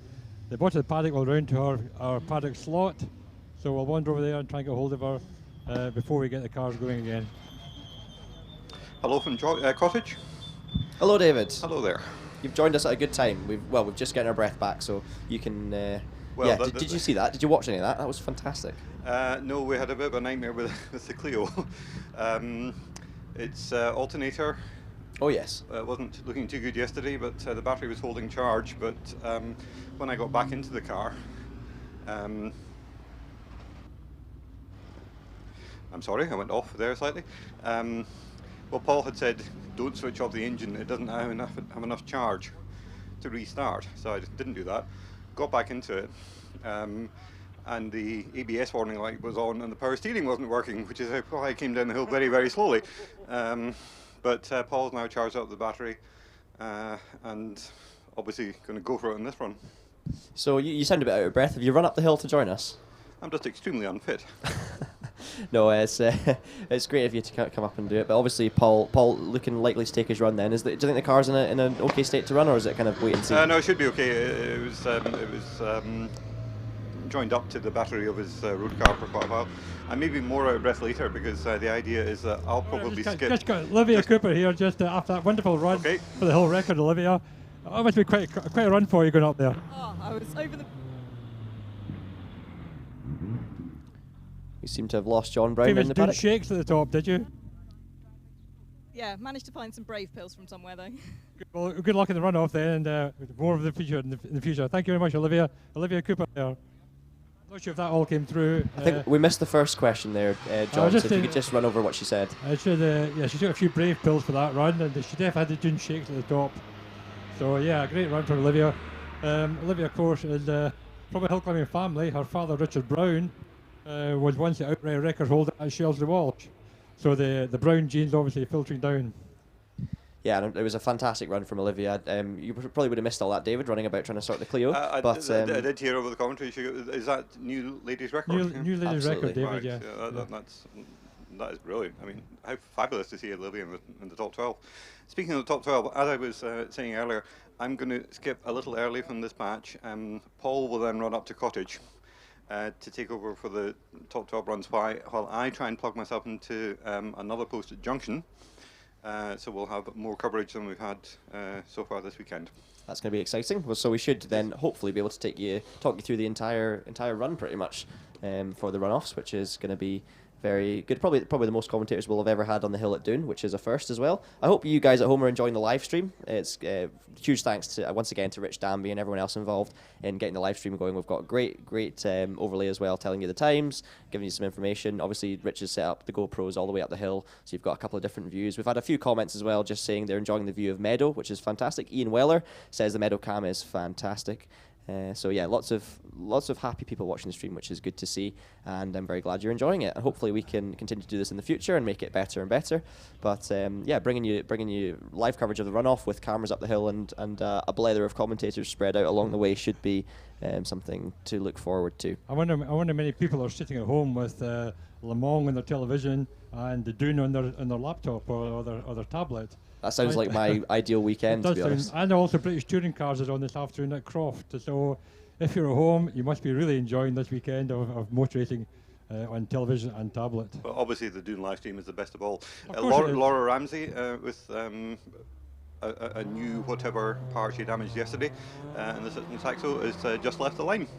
the bottom of the paddock. We'll round to our paddock slot, so we'll wander over there and try and get hold of her before we get the cars going again. Hello from Cottage. Hello, David. Hello there. You've joined us at a good time. We've just gotten our breath back, so you can. Did you see that? Did you watch any of that? That was fantastic. No, we had a bit of a nightmare with the Clio. Its alternator. Oh yes. Wasn't looking too good yesterday, but the battery was holding charge. But when I got back into the car, I'm sorry, I went off there slightly. Well, Paul had said, don't switch off the engine, it doesn't have enough charge to restart, so I just didn't do that. Got back into it, and the ABS warning light was on and the power steering wasn't working, which is why I came down the hill very, very slowly. But Paul's now charged up the battery, and obviously going to go for it on this run. So you sound a bit out of breath. Have you run up the hill to join us? I'm just extremely unfit. No, it's great of you to come up and do it. But obviously, Paul looking likely to take his run. Then do you think the car's in an okay state to run, or is it kind of wait and see? No, it should be okay. It was joined up to the battery of his road car for quite a while. I may be more out of breath later because the idea is that I'll probably skip. Just got Olivia Cooper here just after that wonderful run for the whole record, Olivia. That must be quite a run for you going up there. Oh, I was over the. You seem to have lost John Brown Famous in the paddock. shakes at the top, did you? Yeah, managed to find some brave pills from somewhere though. Well, good luck in the runoff then, and more of the future in the future. Thank you very much, Olivia. Olivia Cooper there. Not sure if that all came through. I think we missed the first question there, John. So if you could just run over what she said. She took a few brave pills for that run, and she definitely had the Doune shakes at the top. So yeah, a great run for Olivia. Olivia, of course, is from a hill climbing family. Her father, Richard Brown, was once the outright record holder at Shelsley Walsh. So the brown jeans obviously filtering down. Yeah, and it was a fantastic run from Olivia. You probably would have missed all that, David, running about trying to sort the Clio. I did hear over the commentary. Is that new ladies' record? New ladies' record, David. Right, Yeah. That is brilliant. I mean, how fabulous to see Olivia in the top 12. Speaking of the top 12, as I was saying earlier, I'm going to skip a little early from this batch. Paul will then run up to Cottage to take over for the top 12 runs while I try and plug myself into another post at Junction. So we'll have more coverage than we've had so far this weekend. That's going to be exciting. Well, so we should then hopefully be able to talk you through the entire run pretty much for the runoffs, which is going to be very good. Probably the most commentators we'll have ever had on the hill at Doune, which is a first as well. I hope you guys at home are enjoying the live stream. It's huge thanks to once again to Rich Danby and everyone else involved in getting the live stream going. We've got great overlay as well, telling you the times, giving you some information. Obviously, Rich has set up the GoPros all the way up the hill, so you've got a couple of different views. We've had a few comments as well, just saying they're enjoying the view of Meadow, which is fantastic. Ian Weller says the Meadow cam is fantastic. So yeah, lots of happy people watching the stream, which is good to see, and I'm very glad you're enjoying it. And hopefully we can continue to do this in the future and make it better and better. But yeah, bringing you live coverage of the runoff with cameras up the hill and a blether of commentators spread out along the way should be something to look forward to. I wonder many people are sitting at home with Le Mans on their television and the Doune on their laptop or their tablet. That sounds like my ideal weekend, to be honest. And also British touring cars is on this afternoon at Croft. So if you're at home, you must be really enjoying this weekend of motor racing on television and tablet. Well, obviously the Doune live stream is the best of all. Laura Ramsay with a new whatever part she damaged yesterday in the Seaton Saxo has just left the line.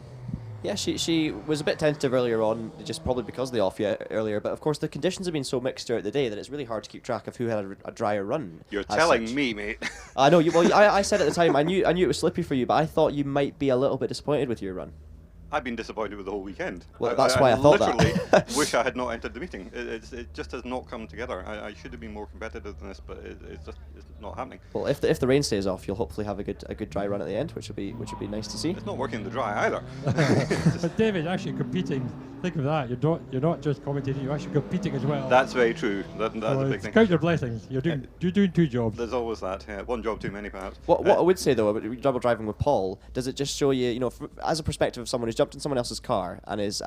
Yeah, she was a bit tentative earlier on, just probably because of the off earlier. But of course, the conditions have been so mixed throughout the day that it's really hard to keep track of who had a drier run. You're telling me, mate. I know. I said at the time I knew it was slippy for you, but I thought you might be a little bit disappointed with your run. I've been disappointed with the whole weekend. Well, that's why I thought literally that. wish I had not entered the meeting. It just has not come together. I should have been more competitive than this, but it's not happening. Well, if the rain stays off, you'll hopefully have a good dry run at the end, which would be nice to see. It's not working in the dry either. But David, actually competing, think of that. You're not just commentating, you're actually competing as well. That's very true. That's a big thing. Count your blessings. You're doing two jobs. There's always that. Yeah. One job too many, perhaps. What I would say though about double driving with Paul, does it just show you, as a perspective of someone who's jumped in someone else's car and is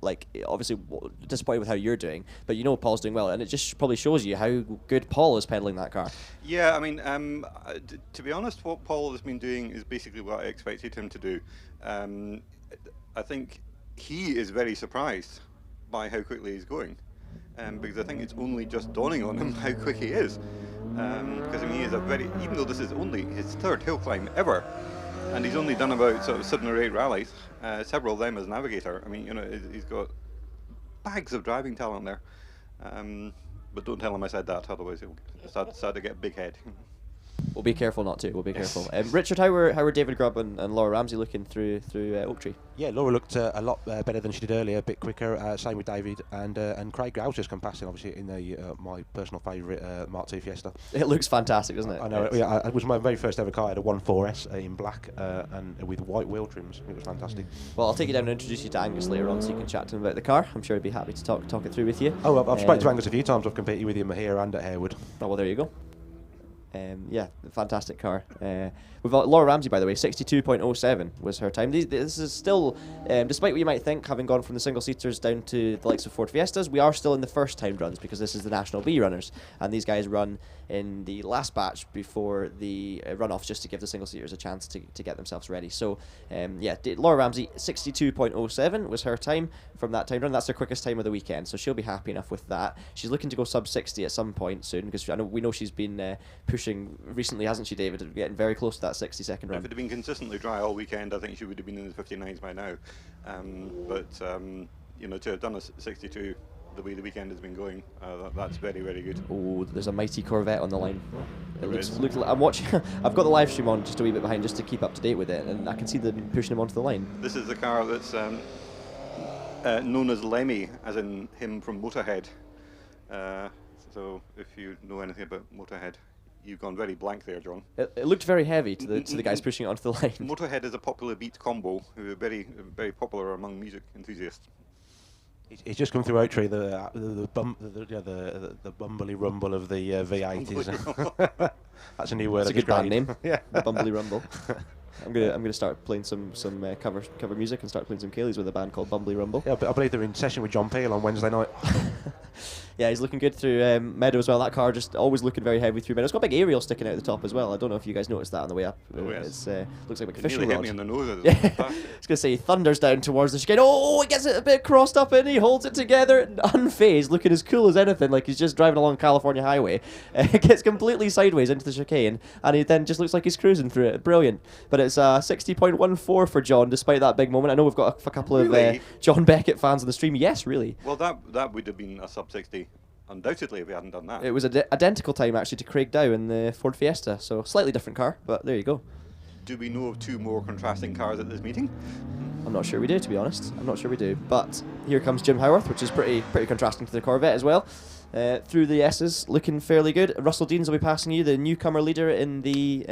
like obviously disappointed with how you're doing, but Paul's doing well, and it just probably shows you how good Paul is pedaling that car. Yeah, I mean, to be honest, what Paul has been doing is basically what I expected him to do. I think he is very surprised by how quickly he's going, because I think it's only just dawning on him how quick he is. Because he is even though this is only his third hill climb ever, and he's only done about sort of 7 or 8 rallies, several of them as navigator. I mean, he's got bags of driving talent there. But don't tell him I said that, otherwise he'll start to get a big head. We'll be careful not to. We'll be careful. Richard, how were David Grubb and Laura Ramsay looking through Oak Tree? Yeah, Laura looked a lot better than she did earlier, a bit quicker. Same with David and Craig Gow's just come passing, obviously in the my personal favourite Mark II Fiesta. It looks fantastic, doesn't it? I know. It was my very first ever car. I had a 1.4S in black and with white wheel trims. It was fantastic. Well, I'll take you down and introduce you to Angus later on, so you can chat to him about the car. I'm sure he'd be happy to talk it through with you. Oh, I've spoken to Angus a few times. I've competed with him here and at Harewood. Oh well, there you go. Yeah, fantastic car. We've got Laura Ramsay, by the way, 62.07 was her time. This is still, despite what you might think, having gone from the single-seaters down to the likes of Ford Fiestas, we are still in the first-time runs because this is the National B runners, and these guys run in the last batch before the runoffs just to give the single-seaters a chance to get themselves ready. So, yeah, Laura Ramsay, 62.07 was her time from that time run. That's her quickest time of the weekend, so she'll be happy enough with that. She's looking to go sub-60 at some point soon because we know she's been pushing recently, hasn't she, David? Getting very close to that 60-second run. If it had been consistently dry all weekend, I think she would have been in the 59s by now. But to have done a 62 the way the weekend has been going, that's very, very good. Oh, there's a mighty Corvette on the line. It looks like I'm watching. I've got the live stream on just a wee bit behind just to keep up to date with it, and I can see them pushing him onto the line. This is the car that's known as Lemmy, as in him from Motorhead. So if you know anything about Motorhead, you've gone very blank there, John. It looked very heavy to the guys pushing it onto the line. Motorhead is a popular beat combo who are very, very popular among music enthusiasts. He's just come through Oak Tree, the bumbly rumble of the V8 is. That's a new word. That's a good band name. Yeah, the Bumbly Rumble. I'm gonna start playing some cover music and start playing some Kayleys with a band called Bumbly Rumble. Yeah, but I believe they're in session with John Peel on Wednesday night. Yeah, he's looking good through Meadow as well. That car just always looking very heavy through Meadow. It's got a big aerial sticking out the top as well. I don't know if you guys noticed that on the way up. Oh, yes. It looks like a It fishing nearly hit rod. me in the nose. Yeah, I was going to say, he thunders down towards the chicane. Oh, he gets it a bit crossed up and he holds it together, unfazed, looking as cool as anything, like he's just driving along California highway. Gets completely sideways into the chicane, and he then just looks like he's cruising through it. Brilliant. But it's 60.14 for John, despite that big moment. I know we've got a couple of Really? John Beckett fans on the stream. Yes, really. Well, that would have been a sub 60, undoubtedly, if we hadn't done that. It was identical time, actually, to Craig Dow in the Ford Fiesta, so slightly different car, but there you go. Do we know of two more contrasting cars at this meeting? I'm not sure we do, to be honest. I'm not sure we do. But here comes Jim Howarth, which is pretty contrasting to the Corvette as well. Through the S's, looking fairly good. Russell Deans will be passing you, the newcomer leader in the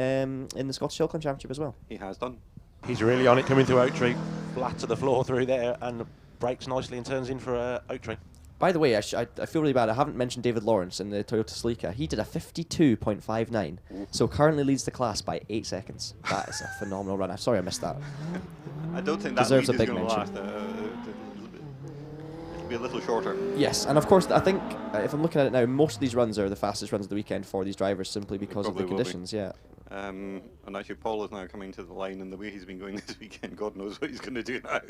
Scottish Hillclimb Championship as well. He has done. He's really on it, coming through Oak Tree, flat to the floor through there, and brakes nicely and turns in for Oak Tree. By the way, I feel really bad. I haven't mentioned David Lawrence in the Toyota Celica. He did a 52.59, so currently leads the class by 8 seconds. That is a phenomenal run. I'm sorry I missed that. I don't think that Deserves lead a big is going to mention. last. It'll be a little shorter. Yes, and of course, I think if I'm looking at it now, most of these runs are the fastest runs of the weekend for these drivers simply because of the probably will be. conditions. Yeah. And actually, Paul is now coming to the line, and the way he's been going this weekend, God knows what he's going to do now.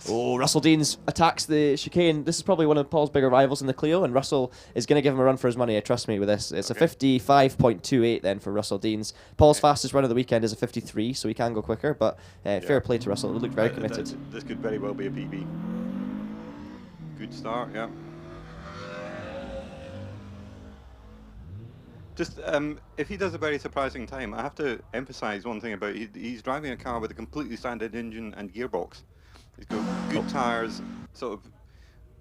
Oh, Russell Deans attacks the chicane. This is probably one of Paul's bigger rivals in the Clio, and Russell is going to give him a run for his money. Trust me with this. It's a 55.28 then for Russell Deans. Paul's fastest run of the weekend is a 53, so he can go quicker, but fair play to Russell. He looked very committed. This could very well be a PB. Good start, yeah. Just, if he does a very surprising time, I have to emphasise one thing about he's driving a car with a completely standard engine and gearbox. He's got good tyres, sort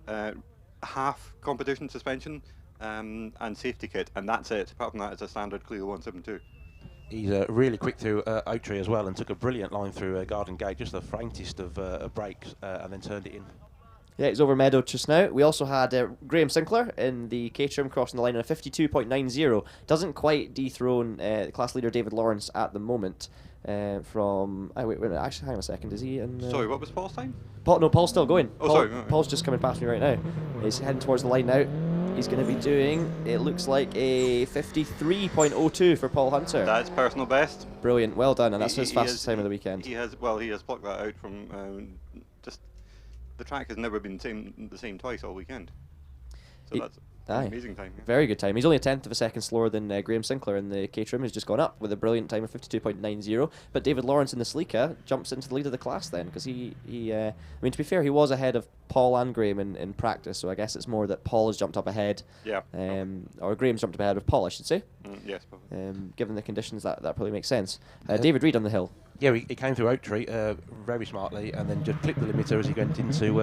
of half competition suspension, and safety kit, and that's it. Apart from that, it's a standard Clio 172. He's really quick through Oak Tree as well, and took a brilliant line through Garden Gate, just the faintest of brakes, and then turned it in. Yeah, he's over Meadow just now. We also had Graham Sinclair in the Caterham crossing the line on a 52.90. Doesn't quite dethrone the class leader David Lawrence at the moment. From wait, actually, hang on a second. Is he in? Sorry, what was Paul's time? Paul's still going. Oh, sorry. Paul's just coming past me right now. He's heading towards the line now. He's going to be doing, it looks like a 53.02 for Paul Hunter. That's personal best. Brilliant, well done, and that's his fastest time of the weekend. He has plucked that out from just. The track has never been the same twice all weekend. So that's an amazing time. Yeah. Very good time. He's only a tenth of a second slower than Graham Sinclair in the Caterham, who's just gone up with a brilliant time of 52.90. But David Lawrence in the Celica jumps into the lead of the class then, because I mean, to be fair, he was ahead of Paul and Graham in practice, so I guess it's more that Paul has jumped up ahead. Yeah. Or Graham's jumped up ahead of Paul, I should say. Yes, probably. Given the conditions, that probably makes sense. David Reid on the hill. Yeah, he came through Oak Tree very smartly, and then just clipped the limiter as he went into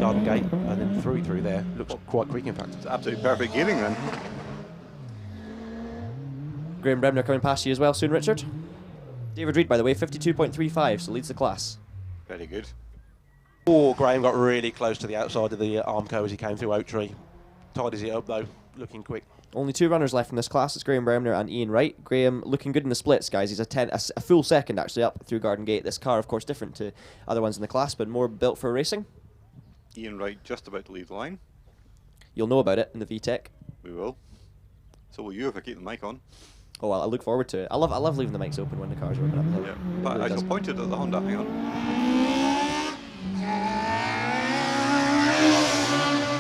Garden Gate, and then through there. Looks quite quick, in fact. It's absolutely perfect gearing then. Graham Bremner coming past you as well soon, Richard. David Reid, by the way, 52.35, so leads the class. Very good. Oh, Graham got really close to the outside of the Armco as he came through Oak Tree. Tidies it up though, looking quick. Only two runners left in this class. It's Graham Bremner and Ian Wright. Graham looking good in the splits, guys. He's a full second actually up through Garden Gate. This car, of course, different to other ones in the class, but more built for racing. Ian Wright just about to leave the line. You'll know about it in the VTEC. We will. So will you if I keep the mic on. Oh, well, I look forward to it. I love leaving the mics open when the cars are open up the hill. Yeah. But Really I shall does. point it at the Honda. Hang on.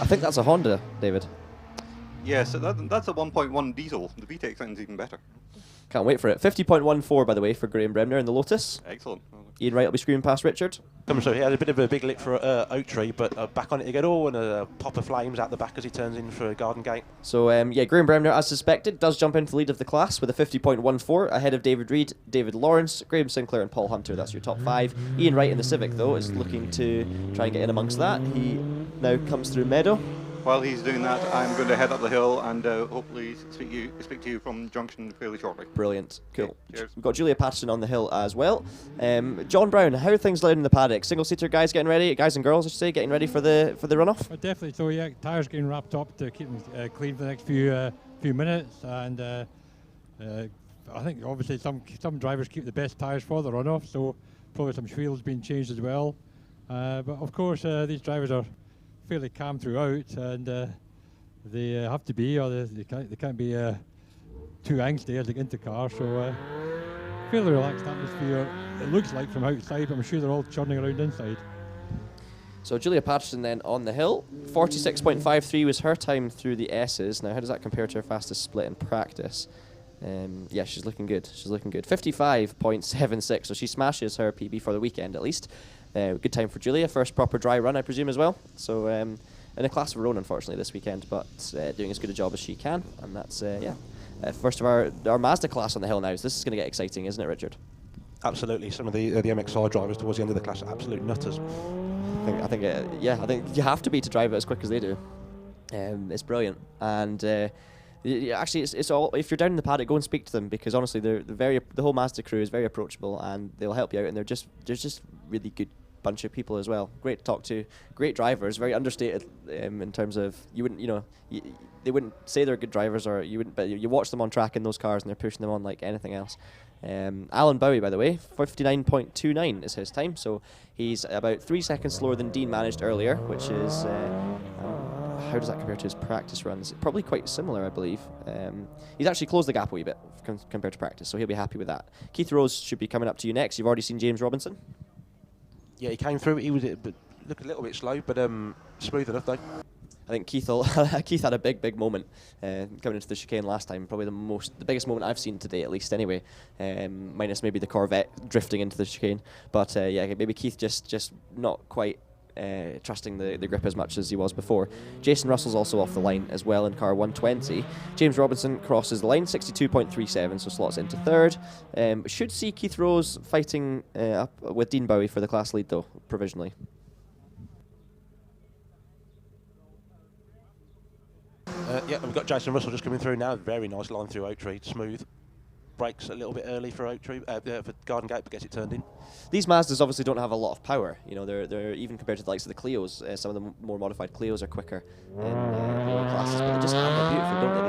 I think that's a Honda, David. Yes, that's a 1.1 diesel. The VTEC sounds even better. Can't wait for it. 50.14, by the way, for Graham Bremner in the Lotus. Excellent. Ian Wright will be screaming past Richard. So he had a bit of a big lick for Oak Tree, but back on it again. Oh, and a pop of flames out the back as he turns in for Garden Gate. So, yeah, Graham Bremner, as suspected, does jump into the lead of the class with a 50.14 ahead of David Reid, David Lawrence, Graham Sinclair and Paul Hunter. That's your top five. Ian Wright in the Civic, though, is looking to try and get in amongst that. He now comes through Meadow. While he's doing that, I'm going to head up the hill and hopefully speak to you from Junction fairly shortly. Brilliant. Cool. Okay, cheers. We've got Julia Paterson on the hill as well. John Brown, how are things laid in the paddock? Single-seater guys getting ready, guys and girls, I should say, getting ready for the runoff? Definitely so, yeah. Tyres getting wrapped up to keep them clean for the next few minutes. And I think obviously some drivers keep the best tyres for the runoff, so probably some wheels being changed as well. But of course, these drivers are fairly calm throughout, and they have to be, or they can't be too angsty as they get into car. So fairly relaxed atmosphere. It looks like from outside, but I'm sure they're all churning around inside. So Julia Paterson then on the hill, 46.53 was her time through the S's. Now, how does that compare to her fastest split in practice? Yeah, she's looking good. 55.76, so she smashes her PB for the weekend at least. Good time for Julia. First proper dry run, I presume, as well. So in a class of her own, unfortunately, this weekend, but doing as good a job as she can. And that's, first of our Mazda class on the hill now. So this is going to get exciting, isn't it, Richard? Absolutely. Some of the MXI drivers towards the end of the class are absolute nutters. I think you have to be to drive it as quick as they do. It's brilliant. And actually, it's all. If you're down in the paddock, go and speak to them, because honestly, the whole Mazda crew is very approachable and they'll help you out. And they're just really good bunch of people as well. Great to talk to. Great drivers. Very understated in terms of they wouldn't say they're good drivers, or you wouldn't. But you watch them on track in those cars and they're pushing them on like anything else. Allan Bowie, by the way, 59.29 is his time, so he's about 3 seconds slower than Dean managed earlier, which is. How does that compare to his practice runs? Probably quite similar, I believe. He's actually closed the gap a wee bit compared to practice, so he'll be happy with that. Keith Rose should be coming up to you next. You've already seen James Robinson? Yeah, he came through. He was looked a little bit slow, but smooth enough though. I think Keith had a big moment coming into the chicane last time. Probably the biggest moment I've seen today, at least anyway. Minus maybe the Corvette drifting into the chicane. But maybe Keith just not quite trusting the grip as much as he was before. Jason Russell's also off the line as well in car 120. James Robinson crosses the line, 62.37, so slots into third. Should see Keith Rose fighting up with Dean Bowie for the class lead though, provisionally. We've got Jason Russell just coming through now. Very nice line through Oak Tree, smooth. Brakes a little bit early for Oak Tree, for Garden Gate, but gets it turned in. These Mazdas obviously don't have a lot of power. You know, they're even compared to the likes of the Clios. Some of the more modified Clios are quicker in lower classes, but they just handle beautiful, don't they?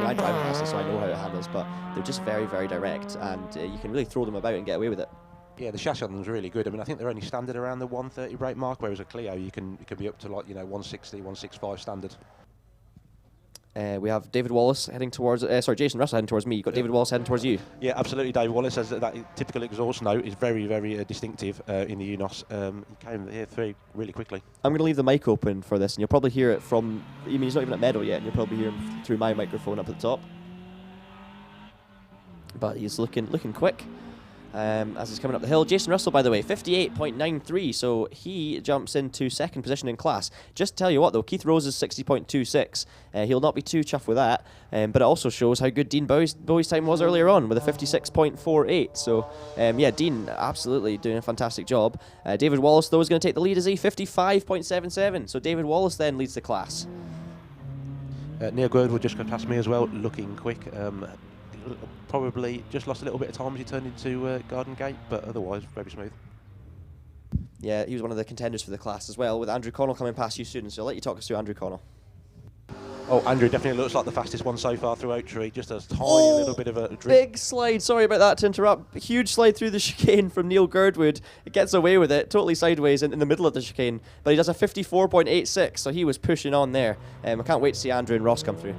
I drive a Mazda, so I know how it handles, but they're just very, very direct, and you can really throw them about and get away with it. Yeah, the chassis on them is really good. I mean, I think they're only standard around the 130 brake mark, whereas a Clio you can be up to 160, 165 standard. We have David Wallace heading towards... Jason Russell heading towards me. You've got David Wallace heading towards you. Yeah, absolutely. David Wallace has that typical exhaust note is very, very distinctive in the UNOS. He came here through really quickly. I'm going to leave the mic open for this, and you'll probably hear it from... he's not even at Meadow yet, and you'll probably hear him through my microphone up at the top. But he's looking quick. As he's coming up the hill. Jason Russell, by the way, 58.93, so he jumps into second position in class. Just to tell you what, though, Keith Rose is 60.26. He'll not be too chuffed with that, but it also shows how good Dean Bowie's time was earlier on with a 56.48. So, Dean absolutely doing a fantastic job. David Wallace, though, is going to take the lead, is he? 55.77. So David Wallace then leads the class. Neil Girdwood just got past me as well, looking quick. Probably just lost a little bit of time as he turned into Garden Gate, but otherwise very smooth. Yeah, he was one of the contenders for the class as well, with Andrew Connell coming past you soon, so I'll let you talk us through Andrew Connell. Oh, Andrew definitely looks like the fastest one so far through Oak Tree, just a tiny little bit of a drift. Big slide, sorry about that to interrupt. Huge slide through the chicane from Neil Girdwood. It gets away with it, totally sideways in the middle of the chicane, but he does a 54.86, so he was pushing on there. I can't wait to see Andrew and Ross come through.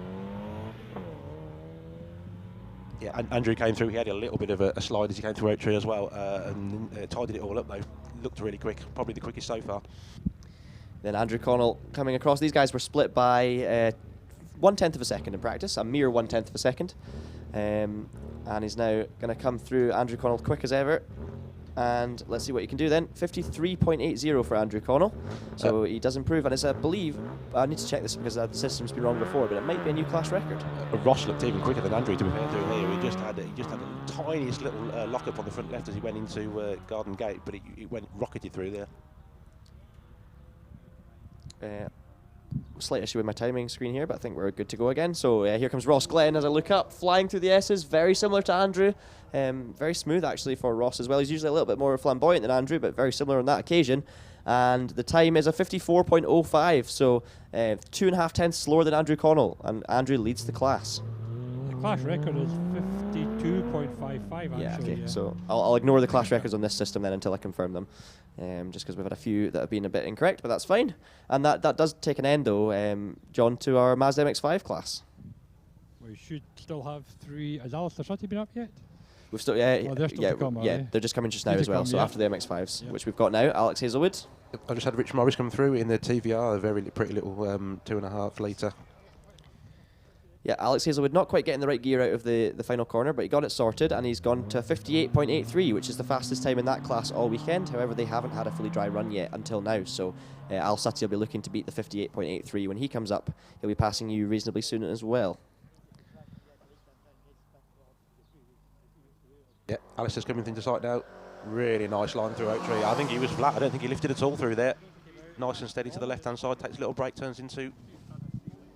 Yeah, Andrew came through. He had a little bit of a slide as he came through Oak Tree as well, and tidied it all up though. Looked really quick, probably the quickest so far. Then Andrew Connell coming across. These guys were split by 1/10 of a second in practice, a mere 1/10 of a second. And he's now going to come through Andrew Connell quick as ever. And let's see what he can do then. 53.80 for Andrew Connell. So he does improve, and it's, I believe, I need to check this because the system's been wrong before, but it might be a new class record. Ross looked even quicker than Andrew to be fair through here. He just had a tiniest little lock-up on the front left as he went into Garden Gate, but he went rocketed through there. slight issue with my timing screen here, but I think we're good to go again. So here comes Ross Glenn as I look up, flying through the S's, very similar to Andrew. Very smooth actually for Ross as well. He's usually a little bit more flamboyant than Andrew, but very similar on that occasion. And the time is a 54.05, so 2.5 tenths slower than Andrew Connell, and Andrew leads the class. The class record is 52.55 actually. Yeah, okay. So I'll ignore the class records on this system then until I confirm them, just because we've had a few that have been a bit incorrect, but that's fine. And that does take an end though, John, to our Mazda MX-5 class. We should still have 3. Has Alisdair Suttie been up yet? We've still, they're still to come, they're just coming just now as well. So after the MX-5s, yeah. which we've got now, Alex Hazelwood. I just had Rich Morris come through in the TVR, a very pretty little 2.5 litre. Yeah, Alex Hazelwood not quite getting the right gear out of the final corner, but he got it sorted, and he's gone to 58.83, which is the fastest time in that class all weekend. However, they haven't had a fully dry run yet until now, so Al Suttie will be looking to beat the 58.83. When he comes up, he'll be passing you reasonably soon as well. Yeah, Alistair's coming into sight now. Really nice line through Oak Tree. I think he was flat. I don't think he lifted at all through there. Nice and steady to the left-hand side. Takes a little break, turns into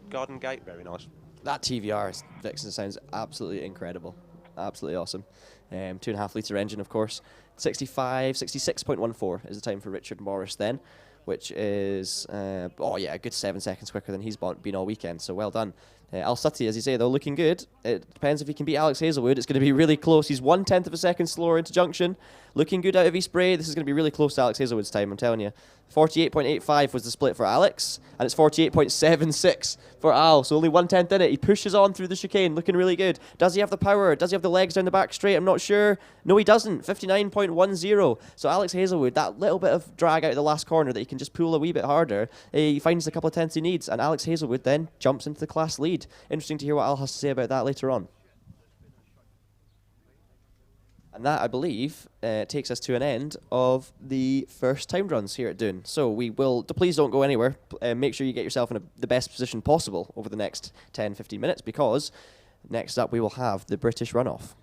Garden Gate. Very nice. That TVR, Dickson, sounds absolutely incredible. Absolutely awesome. 2.5 litre engine, of course. 66.14 is the time for Richard Morris then, which is, a good 7 seconds quicker than he's been all weekend, so well done. Al Suttie, as you say, though, looking good. It depends if he can beat Alex Hazelwood. It's going to be really close. He's 1/10 of a second slower into junction. Looking good out of East Bray. This is going to be really close to Alex Hazelwood's time, I'm telling you. 48.85 was the split for Alex, and it's 48.76 for Al, so only 1/10 in it. He pushes on through the chicane, looking really good. Does he have the power? Does he have the legs down the back straight? I'm not sure. No, he doesn't. 59.10. So Alex Hazelwood, that little bit of drag out of the last corner that he can just pull a wee bit harder, he finds the couple of tenths he needs, and Alex Hazelwood then jumps into the class lead. Interesting to hear what Al has to say about that later on. And that, I believe, takes us to an end of the first timed runs here at Doune. So we will, please don't go anywhere. Make sure you get yourself in the best position possible over the next 10-15 minutes, because next up we will have the British runoff.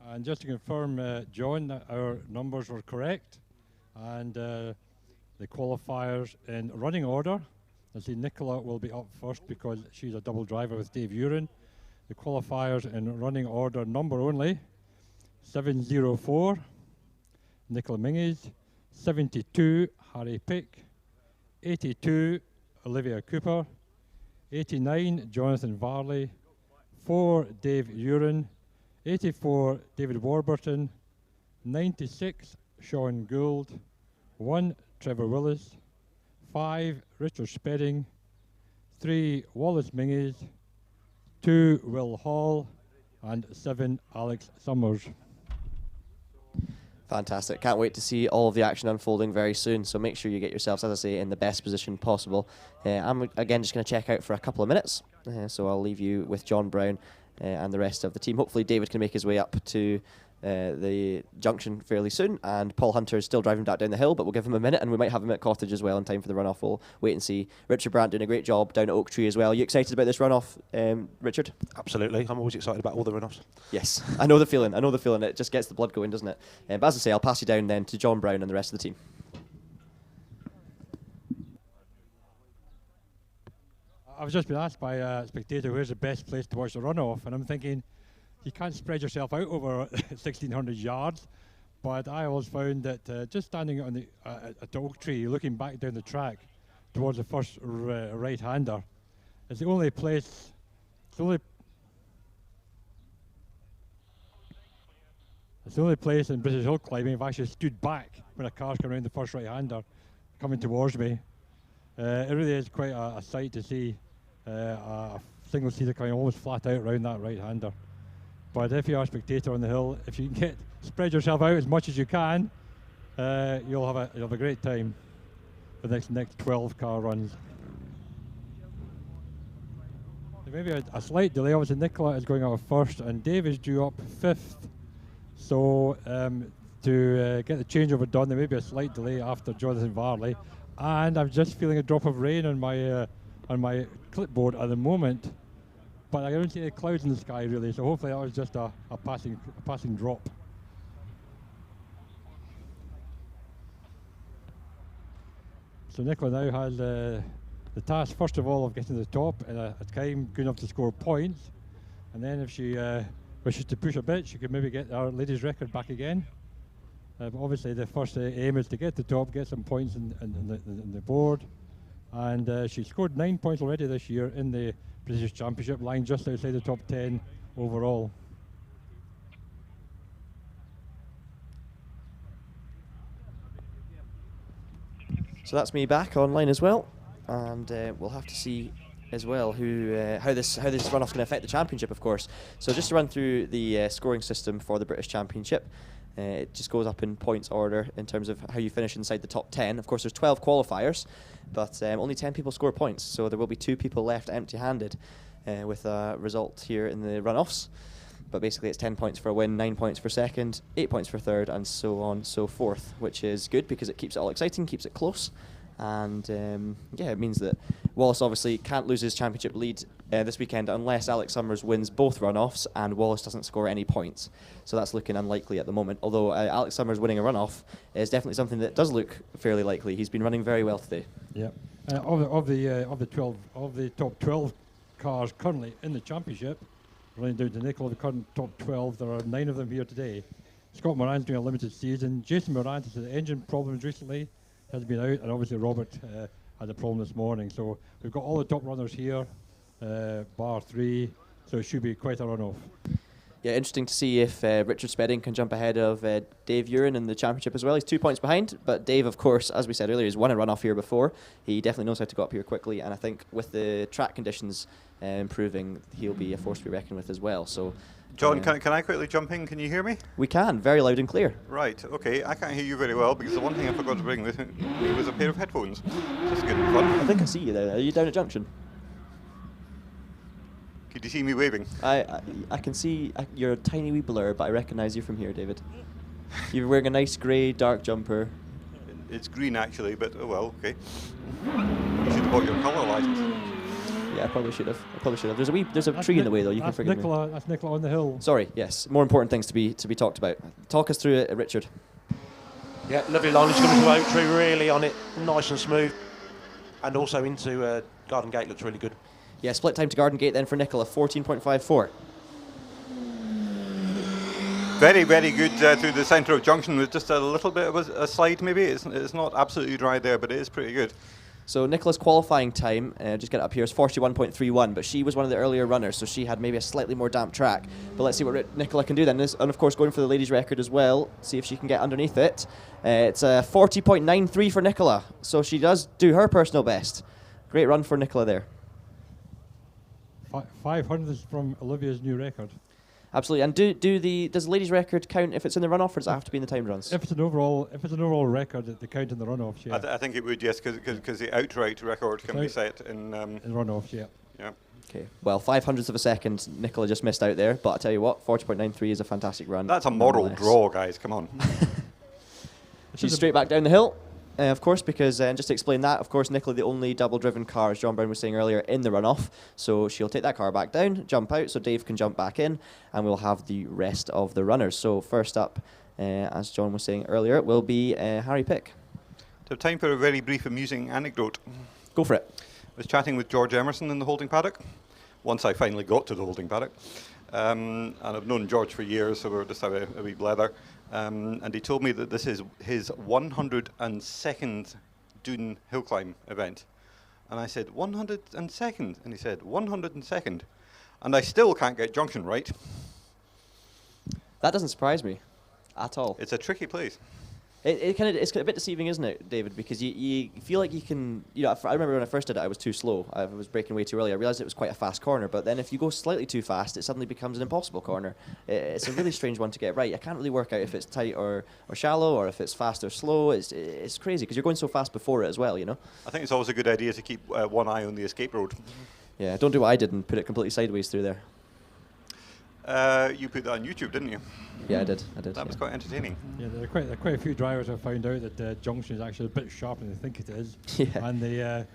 And just to confirm, John, that our numbers were correct. And the qualifiers in running order. I see Nicola will be up first because she's a double driver with Dave Uren. The qualifiers in running order number only. 704, Nicola Minges. 72, Harry Pick. 82, Olivia Cooper. 89, Jonathan Varley. 4, Dave Uren. 84, David Warburton. 96, Sean Gould. 1, Trevor Willis. 5, Richard Spedding. 3, Wallace Minges. 2, Will Hall. And 7, Alex Summers. Fantastic. Can't wait to see all of the action unfolding very soon. So make sure you get yourselves, as I say, in the best position possible. I'm, again, just going to check out for a couple of minutes. So I'll leave you with John Brown and the rest of the team. Hopefully David can make his way up to the junction fairly soon, and Paul Hunter is still driving back down the hill, but we'll give him a minute, and we might have him at Cottage as well in time for the runoff. We'll wait and see. Richard Brandt doing a great job down at Oak Tree as well. You excited about this runoff, Richard? Absolutely. I'm always excited about all the runoffs. Yes, I know the feeling. It just gets the blood going, doesn't it? But as I say, I'll pass you down then to John Brown and the rest of the team. I've just been asked by a spectator where's the best place to watch the runoff, and I'm thinking you can't spread yourself out over 1,600 yards, but I always found that just standing on at the Oak Tree, looking back down the track towards the first right-hander, is the only place. It's the only place in British hill climbing I've actually stood back when a car's come around the first right-hander coming towards me. It really is quite a sight to see a single seater coming almost flat out around that right-hander. But if you are a spectator on the hill, if you can spread yourself out as much as you can, you'll have a great time for the next 12 car runs. There may be a slight delay. Obviously, Nicola is going out first, and Dave is due up 5th. So to get the changeover done, there may be a slight delay after Jonathan Varley. And I'm just feeling a drop of rain on my clipboard at the moment. But I don't see any clouds in the sky really, so hopefully that was just a passing drop. So Nicola now has the the task, first of all, of getting to the top in a time good enough to score points. And then if she wishes to push a bit, she could maybe get our ladies' record back again. But obviously, the first aim is to get to the top, get some points in the board. And she scored 9 points already this year in the British Championship, lying just outside the top 10 overall. So that's me back online as well, and we'll have to see as well how this runoff's going to affect the championship, of course. So just to run through the scoring system for the British Championship, it just goes up in points order in terms of how you finish inside the top 10. Of course, there's 12 qualifiers, but only 10 people score points, so there will be 2 people left empty-handed with a result here in the runoffs. But basically it's 10 points for a win, 9 points for second, 8 points for third, and so on, so forth, which is good because it keeps it all exciting, keeps it close. And it means that Wallace obviously can't lose his championship lead this weekend unless Alex Summers wins both runoffs and Wallace doesn't score any points. So that's looking unlikely at the moment, although Alex Summers winning a runoff is definitely something that does look fairly likely. He's been running very well today. Yeah. Of the top 12 cars currently in the championship, running down to Nicola, the current top 12, there are 9 of them here today. Scott Moran's doing a limited season. Jason Moran has had engine problems recently, has been out, and obviously Robert had a problem this morning. So we've got all the top runners here, bar 3, so it should be quite a runoff. Yeah, interesting to see if Richard Spedding can jump ahead of Dave Uren in the championship as well. He's 2 points behind, but Dave, of course, as we said earlier, has won a runoff here before. He definitely knows how to go up here quickly, and I think with the track conditions improving, he'll be a force to be reckoned with as well. So, John, can I quickly jump in? Can you hear me? We can, very loud and clear. Right, okay. I can't hear you very well because the one thing I forgot to bring with me was a pair of headphones. Just good fun. I think I see you there. Are you down at Junction? Could you see me waving? I can see you're a tiny wee blur, but I recognise you from here, David. You're wearing a nice grey dark jumper. It's green actually, but oh well, okay. You should have bought your colour license. Yeah, I probably should have. There's a tree in the way though. You can forgive me. That's Nicola on the hill. Sorry. Yes. More important things to be talked about. Talk us through it, Richard. Yeah, lovely line. She's coming to Oak Tree, really on it, nice and smooth, and also into Garden Gate looks really good. Yeah, split time to Garden Gate then for Nicola, 14.54. Very, very good through the centre of Junction with just a little bit of a slide maybe. It's not absolutely dry there, but it is pretty good. So Nicola's qualifying time, just get it up here, is 41.31, but she was one of the earlier runners, so she had maybe a slightly more damp track. But let's see what Nicola can do then. And of course going for the ladies' record as well, see if she can get underneath it. It's 40.93 for Nicola, so she does do her personal best. Great run for Nicola there. 500 from Olivia's new record. Absolutely. And does the ladies' record count if it's in the runoff, or does it have to be in the timed runs? If it's an overall record, they count in the runoffs. Yeah. I think it would, yes, because the outright record can be set in runoffs. Yeah. Yeah. Okay. Well, 500ths of a second, Nicola just missed out there. But I tell you what, 40.93 is a fantastic run. That's a moral draw, guys. Come on. She's straight back down the hill. Of course, because just to explain that, of course, Nicola, the only double-driven car, as John Brown was saying earlier, in the runoff. So she'll take that car back down, jump out, so Dave can jump back in, and we'll have the rest of the runners. So first up, as John was saying earlier, will be Harry Pick. So time for a very brief, amusing anecdote. Go for it. I was chatting with George Emerson in the holding paddock, once I finally got to the holding paddock. And I've known George for years, so we were just having a wee blather. And he told me that this is his 102nd Doune hill climb event. And I said, 102nd? And he said, 102nd. And I still can't get Junction right. That doesn't surprise me at all. It's a tricky place. It's a bit deceiving, isn't it, David? Because you feel like you can, I remember when I first did it, I was too slow. I was braking way too early. I realised it was quite a fast corner, but then if you go slightly too fast, it suddenly becomes an impossible corner. It's a really strange one to get right. I can't really work out if it's tight or shallow, or if it's fast or slow. It's crazy because you're going so fast before it as well, I think it's always a good idea to keep one eye on the escape road. Yeah, don't do what I did and put it completely sideways through there. You put that on YouTube, didn't you? Yeah, I did. That was quite entertaining. Yeah, there are quite a few drivers have found out that Junction is actually a bit sharper than they think it is. Yeah. And the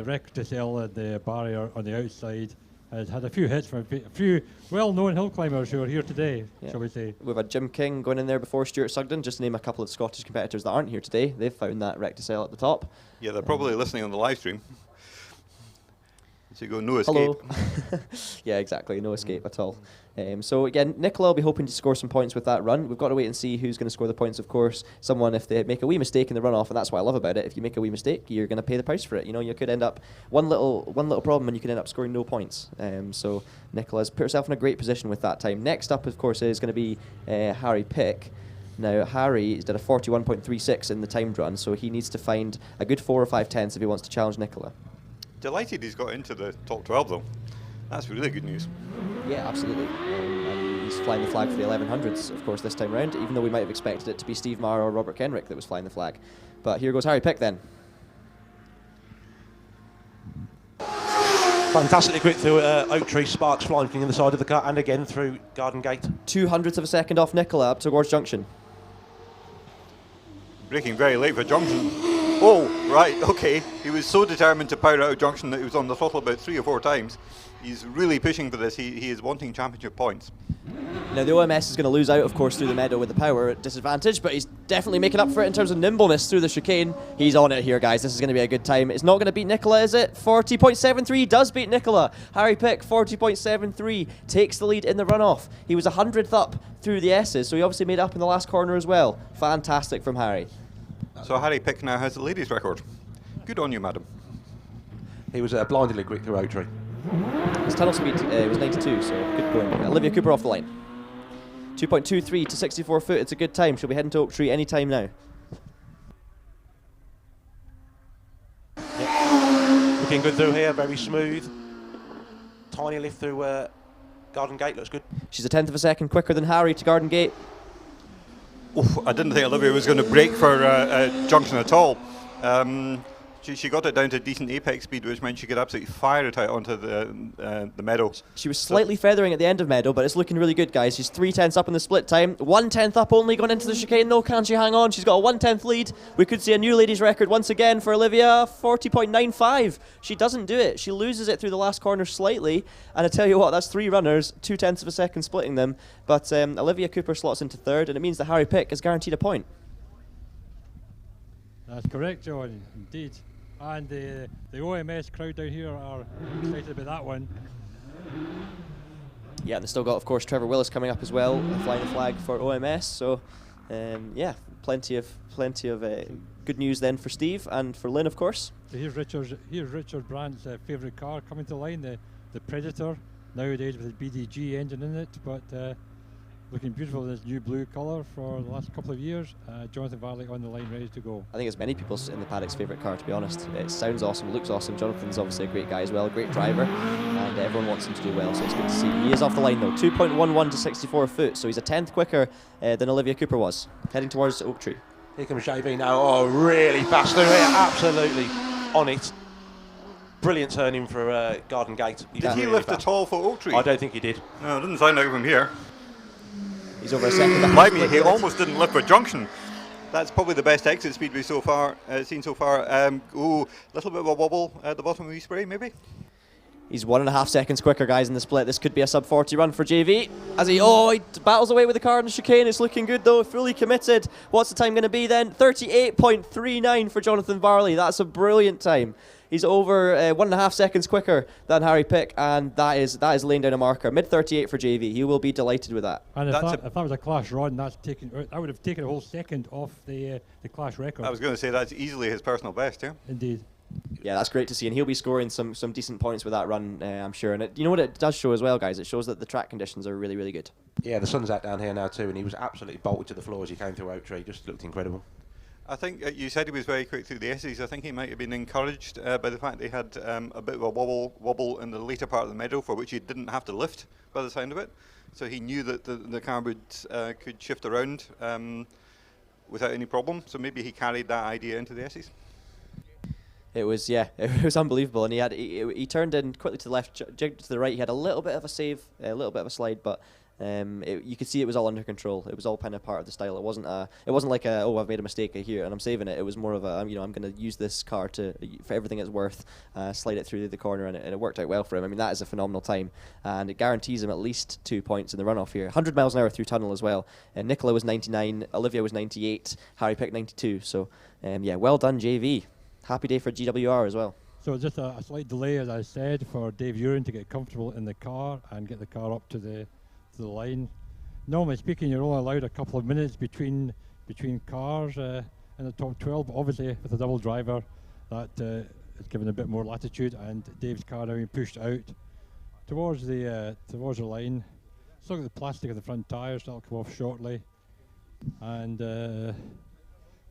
record to sell at the barrier on the outside has had a few hits from a few well-known hill climbers who are here today, shall we say. We've had Jim King going in there before Stuart Sugden, just to name a couple of Scottish competitors that aren't here today. They've found that wreck to sell at the top. Yeah, they're probably listening on the live stream. So you go, no escape. Hello. Yeah, exactly. No escape at all. So again, Nicola will be hoping to score some points with that run. We've got to wait and see who's going to score the points, of course. Someone, if they make a wee mistake in the runoff, and that's what I love about it, if you make a wee mistake, you're going to pay the price for it. You know, you could end up one little problem and you could end up scoring no points. So Nicola's put herself in a great position with that time. Next up, of course, is going to be Harry Pick. Now, Harry did a 41.36 in the timed run, so he needs to find a good 4 or 5 tenths if he wants to challenge Nicola. Delighted he's got into the top 12, though. That's really good news. Yeah, absolutely. And he's flying the flag for the 1100s, of course, this time round, even though we might have expected it to be Steve Marr or Robert Kenrick that was flying the flag. But here goes Harry Pick then. Fantastically quick through Oak Tree, sparks flying from the other side of the car, and again through Garden Gate. 0.02 of a second off Nicola up towards Junction. Braking very late for Junction. Oh, right, okay. He was so determined to power out of Junction that he was on the throttle about 3 or 4 times. He's really pushing for this. He is wanting championship points. Now, the OMS is going to lose out, of course, through the meadow with the power at disadvantage, but he's definitely making up for it in terms of nimbleness through the chicane. He's on it here, guys. This is going to be a good time. It's not going to beat Nicola, is it? 40.73 does beat Nicola. Harry Pick, 40.73, takes the lead in the runoff. He was 100th up through the S's, so he obviously made up in the last corner as well. Fantastic from Harry. So Harry Pick now has the ladies' record. Good on you, madam. He was blindingly quick through Oak Tree. His tunnel speed was 92, so good going. Olivia Cooper off the line. 2.23 to 64 foot. It's a good time. She'll be heading to Oak Tree any time now. Yep. Looking good through here, very smooth. Tiny lift through Garden Gate, looks good. She's a 1/10 of a second quicker than Harry to Garden Gate. Oof, I didn't think Olivia was going to break for Junction at all. She got it down to decent apex speed, which meant she could absolutely fire it out onto the meadow. She was slightly feathering at the end of meadow, but it's looking really good, guys. She's 3/10 up in the split time. 1/10 up only going into the chicane, though. Can she hang on? She's got a 1/10 lead. We could see a new ladies' record once again for Olivia, 40.95. She doesn't do it. She loses it through the last corner slightly. And I tell you what, that's 3 runners, 0.2 of a second splitting them. But Olivia Cooper slots into 3rd, and it means that Harry Pick is guaranteed a point. That's correct, John, indeed. And the OMS crowd down here are excited about that one. Yeah, and they still got, of course, Trevor Willis coming up as well, flying the flag for OMS. So, yeah, plenty of good news then for Steve and for Lynn, of course. So here's Richard Brandt's favourite car coming to line, the Predator, nowadays with a BDG engine in it, but looking beautiful in this new blue colour for the last couple of years. Jonathan Varley on the line, ready to go. I think it's many people's in the paddock's favourite car, to be honest. It sounds awesome, looks awesome. Jonathan's obviously a great guy as well, a great driver, and everyone wants him to do well, so it's good to see. He is off the line though, 2.11 to 64 foot, so he's a 10th quicker than Olivia Cooper was, heading towards Oak Tree. Here comes JV now. Oh, really fast through here, absolutely on it. Brilliant turning for Garden Gate. Did he lift at all for Oak Tree? I don't think he did. No, it didn't sound like from here. He's over a second behind. Blimey, he almost didn't lift for Junction. That's probably the best exit speed we've seen so far. Ooh, a little bit of a wobble at the bottom of his spray, maybe? He's 1.5 seconds quicker, guys, in the split. This could be a sub-40 run for JV. As he battles away with the car in the chicane. It's looking good, though, fully committed. What's the time going to be then? 38.39 for Jonathan Varley. That's a brilliant time. He's over 1.5 seconds quicker than Harry Pick, and that is laying down a marker. Mid-38 for JV. He will be delighted with that. And if that was a class run, that would have taken a whole second off the class record. I was going to say that's easily his personal best, yeah? Indeed. Yeah, that's great to see, and he'll be scoring some decent points with that run, I'm sure. And you know what it does show as well, guys? It shows that the track conditions are really, really good. Yeah, the sun's out down here now too, and he was absolutely bolted to the floor as he came through Oak Tree. Just looked incredible. I think you said he was very quick through the S's. I think he might have been encouraged by the fact they had a bit of a wobble in the later part of the meadow, for which he didn't have to lift, by the sound of it. So he knew that the car could shift around without any problem. So maybe he carried that idea into the S's. It was unbelievable, and he turned in quickly to the left, jigged to the right. He had a little bit of a save, a little bit of a slide, but you could see it was all under control. It was all kind of part of the style. It wasn't like I've made a mistake here and I'm saving it. It was more of I'm going to use this car for everything it's worth, slide it through the corner, and it worked out well for him. I mean, that is a phenomenal time, and it guarantees him at least 2 points in the runoff here. 100 miles an hour through tunnel as well. Nicola was 99, Olivia was 98, Harry Pick 92. So yeah, well done JV. Happy day for GWR as well. So just a slight delay, as I said, for Dave Uren to get comfortable in the car and get the car up to the line. Normally speaking, you're only allowed a couple of minutes between cars in the top 12, but obviously with a double driver, that is given a bit more latitude, and Dave's car now being pushed out towards the line. Still got the plastic of the front tyres, that'll come off shortly, and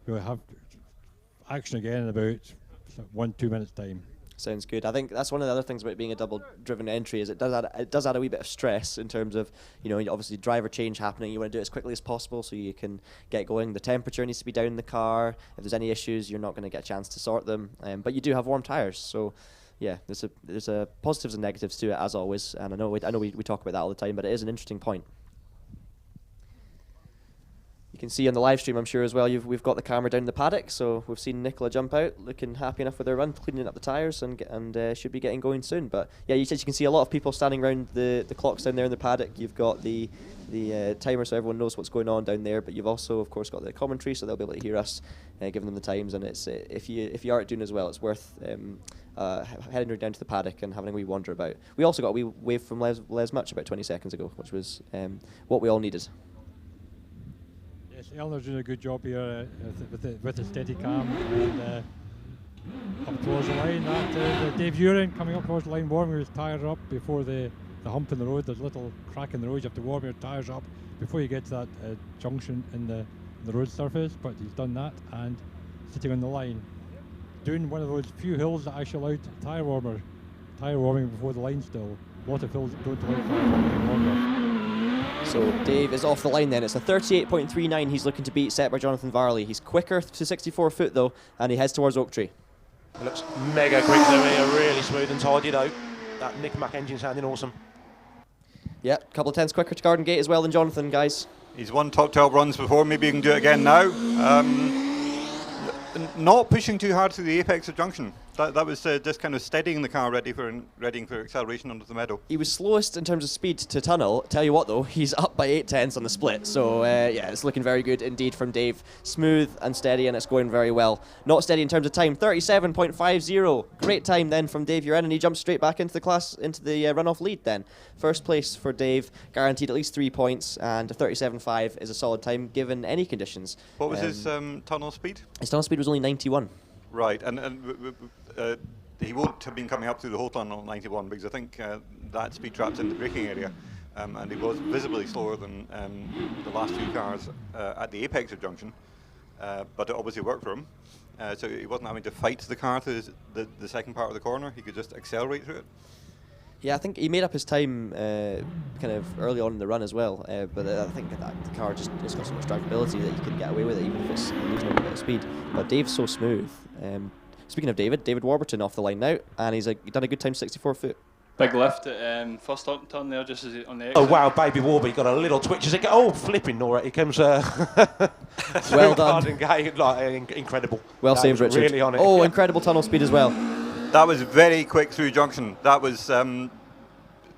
we'll have action again in about 1-2 minutes time. Sounds good. I think that's one of the other things about being a double-driven entry is it does add a wee bit of stress in terms of, obviously driver change happening. You want to do it as quickly as possible so you can get going. The temperature needs to be down in the car. If there's any issues, you're not going to get a chance to sort them. But you do have warm tyres, so yeah, there's a positives and negatives to it as always. And I know we talk about that all the time, but it is an interesting point. You can see on the live stream, I'm sure as well, we've got the camera down in the paddock, so we've seen Nicola jump out, looking happy enough with their run, cleaning up the tyres, and should be getting going soon. But yeah, you can see a lot of people standing around the clocks down there in the paddock. You've got the timer, so everyone knows what's going on down there. But you've also, of course, got the commentary, so they'll be able to hear us, giving them the times. And it's if you are at Doune as well, it's worth heading down to the paddock and having a wee wander about. We also got a wee wave from Les Much about 20 seconds ago, which was what we all needed. Eleanor's doing a good job here with the steady cam and up towards the line. Dave Uren coming up towards the line, warming his tyres up before the hump in the road. There's a little crack in the road. You have to warm your tyres up before you get to that junction in the road surface. But he's done that and sitting on the line, doing one of those few hills that actually allowed tyre warming before the line. Still, a lot of hills don't allow tyre warming longer. So Dave is off the line then. It's a 38.39 he's looking to beat, set by Jonathan Varley. He's quicker to 64 foot though, and he heads towards Oak Tree. It looks mega quick though here, really smooth and tidy though. That Nick Mack engine sounding awesome. Yeah, a couple of tenths quicker to Garden Gate as well than Jonathan, guys. He's won top 12 runs before, maybe he can do it again now. Not pushing too hard through the apex of junction. That was just kind of steadying the car, readying for acceleration under the meadow. He was slowest in terms of speed to tunnel. Tell you what though, he's up by 8 tenths on the split. So yeah, it's looking very good indeed from Dave. Smooth and steady, and it's going very well. Not steady in terms of time. 37.50. Great time then from Dave Uren, and he jumps straight back into the runoff lead then. First place for Dave, guaranteed at least 3 points, and a 37.5 is a solid time given any conditions. What was his tunnel speed? His tunnel speed was only 91. Right, and he won't have been coming up through the whole tunnel at 91 because I think that speed trap's in the braking area, and he was visibly slower than the last few cars at the apex of junction, but it obviously worked for him. So he wasn't having to fight the car through the second part of the corner. He could just accelerate through it. Yeah, I think he made up his time kind of early on in the run as well, but I think that the car just got so much drivability that you can get away with it even if it's losing a bit of speed. But Dave's so smooth. Speaking of David Warburton off the line now, and he's done a good time, 64 foot. Big lift at first turn there, just as on the exit. Oh wow, baby Warby got a little twitch as it goes. Oh, flipping Nora, it comes. Well done. Incredible. Well saved, Richard. Really on it. Oh, yeah. Incredible tunnel speed as well. That was very quick through junction. That was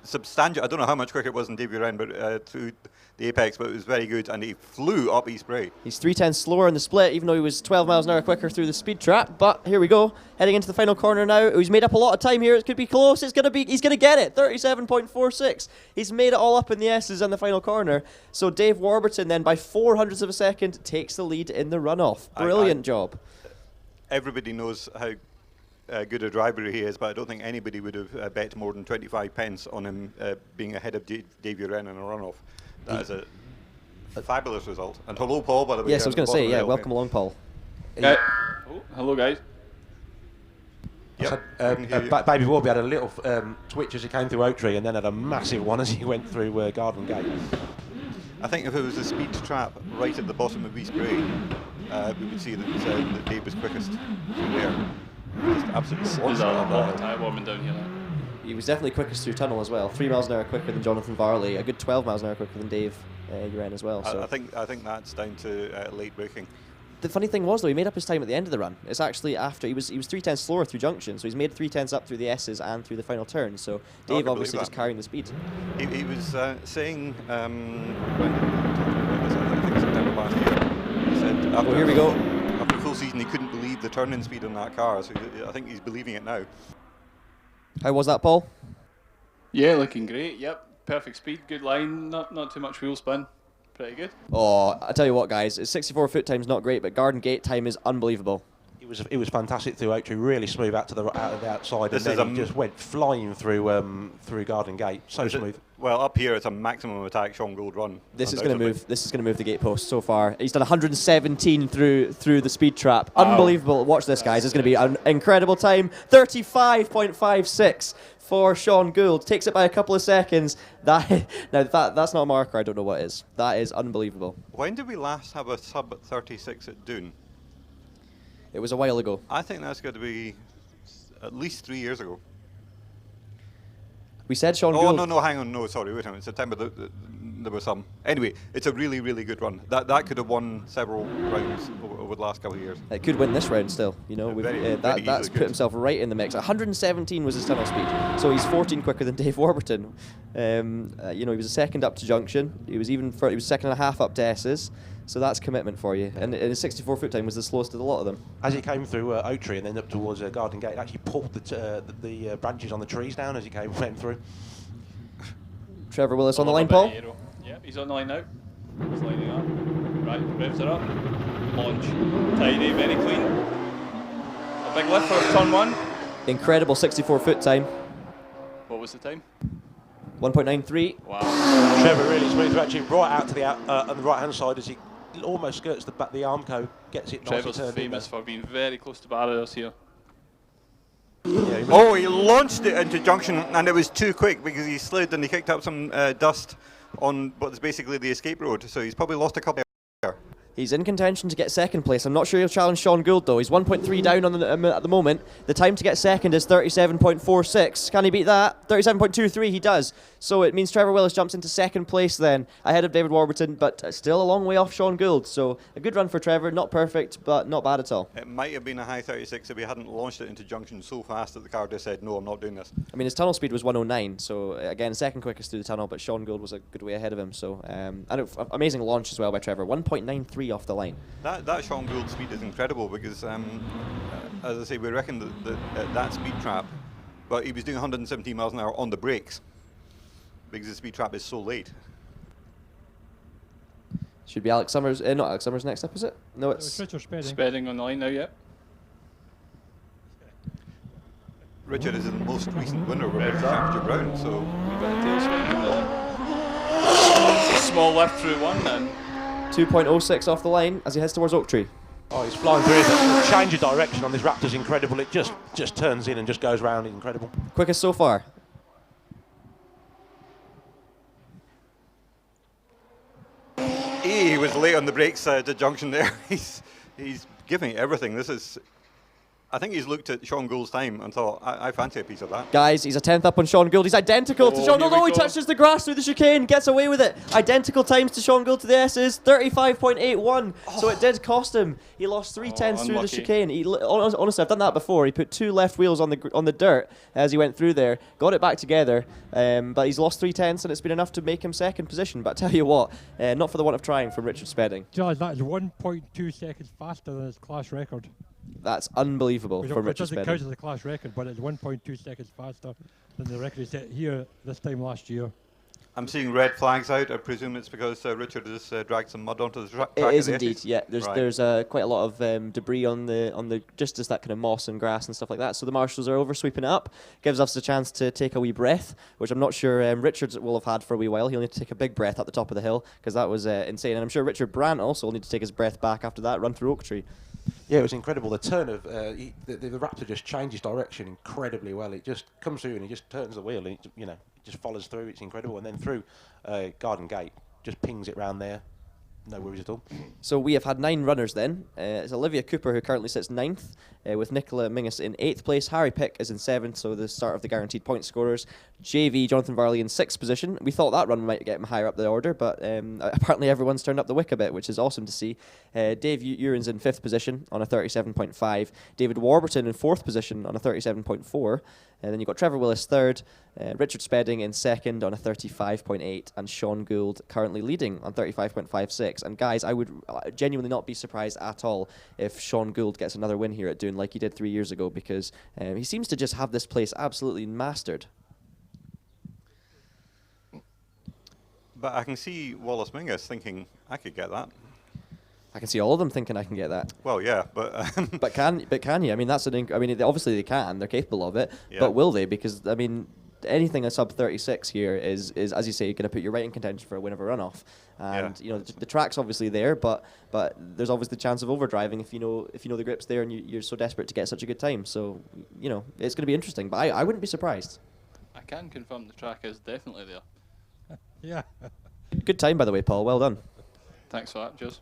substantial. I don't know how much quicker it was than Dave Uren, but through the apex, but it was very good, and he flew up East Bray. He's 3 tenths slower in the split, even though he was 12 miles an hour quicker through the speed trap. But here we go, heading into the final corner now. He's made up a lot of time here. It could be close. He's gonna get it. 37.46. He's made it all up in the S's in the final corner. So Dave Warburton then, by 0.04 of a second, takes the lead in the runoff. Brilliant job. Everybody knows how good a driver he is, but I don't think anybody would have bet more than 25 pence on him being ahead of Dave Uren in a runoff. That is a fabulous result. And hello, Paul, by the way. Yes, I was going to say, yeah, welcome along, Paul. Oh, hello, guys. Yep. Baby Warby had a little twitch as he came through Oak Tree, and then had a massive one as he went through Garden Gate. I think if it was a speed trap right at the bottom of East Bray, we would see that Dave was quickest through there. Just absolutely. There's a lot of tyre warming down here now. He was definitely quickest through tunnel as well. 3 miles an hour quicker than Jonathan Varley. A good 12 miles an hour quicker than Dave Uren as well. So I think that's down to late braking. The funny thing was though, he made up his time at the end of the run. It's actually after he was 3 tenths slower through junction, so he's made 3 tenths up through the S's and through the final turn. So Dave obviously just carrying the speed. He was saying when I think September last year. He said, here we go. After full season he couldn't believe the turning speed on that car, so I think he's believing it now. How was that, Paul? Yeah, looking great. Yep, perfect speed, good line, not too much wheel spin. Pretty good. Oh, I tell you what, guys, 64 foot time's not great, but Garden Gate time is unbelievable. It was fantastic through Oak Tree, really smooth out of the outside, and then he just went flying through Garden Gate, so smooth. Well, up here it's a maximum attack Sean Gould run. This is going to move. This is going to move the gatepost so far. He's done 117 through the speed trap. Wow. Unbelievable! Watch this, guys. It's going to be an incredible time. 35.56 for Sean Gould. Takes it by a couple of seconds. That's not a marker. I don't know what is. That is unbelievable. When did we last have a sub 36 at Doune? It was a while ago. I think that's going to be at least 3 years ago. We said Sean Gould. Oh, no, hang on. No, sorry, wait a minute. September, there was some. Anyway, it's a really, really good run. That could have won several rounds over the last couple of years. It could win this round still. You know, that's put himself right in the mix. 117 was his tunnel speed, so he's 14 quicker than Dave Warburton. He was a second up to Junction. He was second and a half up to S's. So that's commitment for you. And his 64 foot time was the slowest of a lot of them. As he came through Oak Tree and then up towards Garden Gate, actually pulled the branches went through. Trevor Willis on the line, Paul? Yeah, he's on the line now. He's lining up. Right, revs are up. Launch. Tidy, very clean. A big lift for turn one. Incredible 64 foot time. What was the time? 1.93. Wow. Trevor really smooth, actually right out to the on the right hand side as he almost skirts the Armco, gets it nicely Trevor's turned famous for being very close to barriers here. Yeah, he launched it into Junction and it was too quick because he slid and he kicked up some dust on what is basically the escape road, so he's probably lost a couple there. He's in contention to get second place. I'm not sure he'll challenge Sean Gould though. He's 1.3 down on at the moment. The time to get second is 37.46. Can he beat that? 37.23 he does. So it means Trevor Willis jumps into second place then, ahead of David Warburton, but still a long way off Sean Gould. So a good run for Trevor, not perfect, but not bad at all. It might have been a high 36 if he hadn't launched it into Junction so fast that the car just said, no, I'm not doing this. I mean, his tunnel speed was 109, so again, second quickest through the tunnel, but Sean Gould was a good way ahead of him. So amazing launch as well by Trevor, 1.93 off the line. That Sean Gould speed is incredible because, as I say, we reckon that speed trap, but he was doing 117 miles an hour on the brakes because the speed trap is so late. Should be Alex Summers, not Alex Summers next up, is it? No, it's Richard Spedding. Spedding on the line now, yeah. Richard is the most recent winner of a British Championship round, so... A bit of tail swing. Small left through one then. 2.06 off the line as he heads towards Oak Tree. Oh, he's flying through it. The change of direction on this Raptor's incredible. It just turns in and just goes round. It's incredible. Quickest so far. He was late on the brakes at the Junction there. He's giving it everything. I think he's looked at Sean Gould's time and thought, I fancy a piece of that. Guys, he's a 10th up on Sean Gould. He's identical to Sean Gould. Oh, he touches the grass through the chicane, gets away with it. Identical times to Sean Gould to the S's, 35.81. So it did cost him. He lost 3/10 through the chicane. Honestly, I've done that before. He put two left wheels on the dirt as he went through there, got it back together, but he's lost 3/10 and it's been enough to make him second position. But I tell you what, not for the want of trying from Richard Spedding. George, that is 1.2 seconds faster than his class record. That's unbelievable from Richard Spedding. It doesn't count as a class record, but it's 1.2 seconds faster than the record he set here this time last year. I'm seeing red flags out. I presume it's because Richard has dragged some mud onto the track. It is indeed, yeah. There's quite a lot of debris on the just as that kind of moss and grass and stuff like that. So the marshals are over sweeping it up. Gives us a chance to take a wee breath, which I'm not sure Richard will have had for a wee while. He'll need to take a big breath at the top of the hill because that was insane. And I'm sure Richard Brandt also will need to take his breath back after that run through Oak Tree. Yeah, it was incredible. The turn of the Raptor just changes direction incredibly well. It just comes through and he just turns the wheel and it just follows through. It's incredible. And then through Garden Gate, just pings it round there. No worries at all. So we have had 9 runners then. It's Olivia Cooper who currently sits 9th, with Nicola Mingus in 8th place. Harry Pick is in 7th, so the start of the guaranteed point scorers. JV Jonathan Varley in 6th position. We thought that run might get him higher up the order, but apparently everyone's turned up the wick a bit, which is awesome to see. Dave Uren's in 5th position on a 37.5. David Warburton in 4th position on a 37.4. And then you've got Trevor Willis third, Richard Spedding in second on a 35.8, and Sean Gould currently leading on 35.56. And guys, I would genuinely not be surprised at all if Sean Gould gets another win here at Doune like he did 3 years ago, because he seems to just have this place absolutely mastered. But I can see Wallace Mingus thinking, I could get that. I can see all of them thinking I can get that. Well, yeah, but but can you? I mean, that's I mean, obviously they can. They're capable of it. Yeah. But will they? Because I mean, anything a sub 36 here is as you say, going to put you right in contention for a win of a runoff. And you know, the track's obviously there, but there's obviously the chance of overdriving if you know the grip's there and you're so desperate to get such a good time. So you know, it's going to be interesting. But I wouldn't be surprised. I can confirm the track is definitely there. Yeah. Good time, by the way, Paul. Well done. Thanks for that, Jules.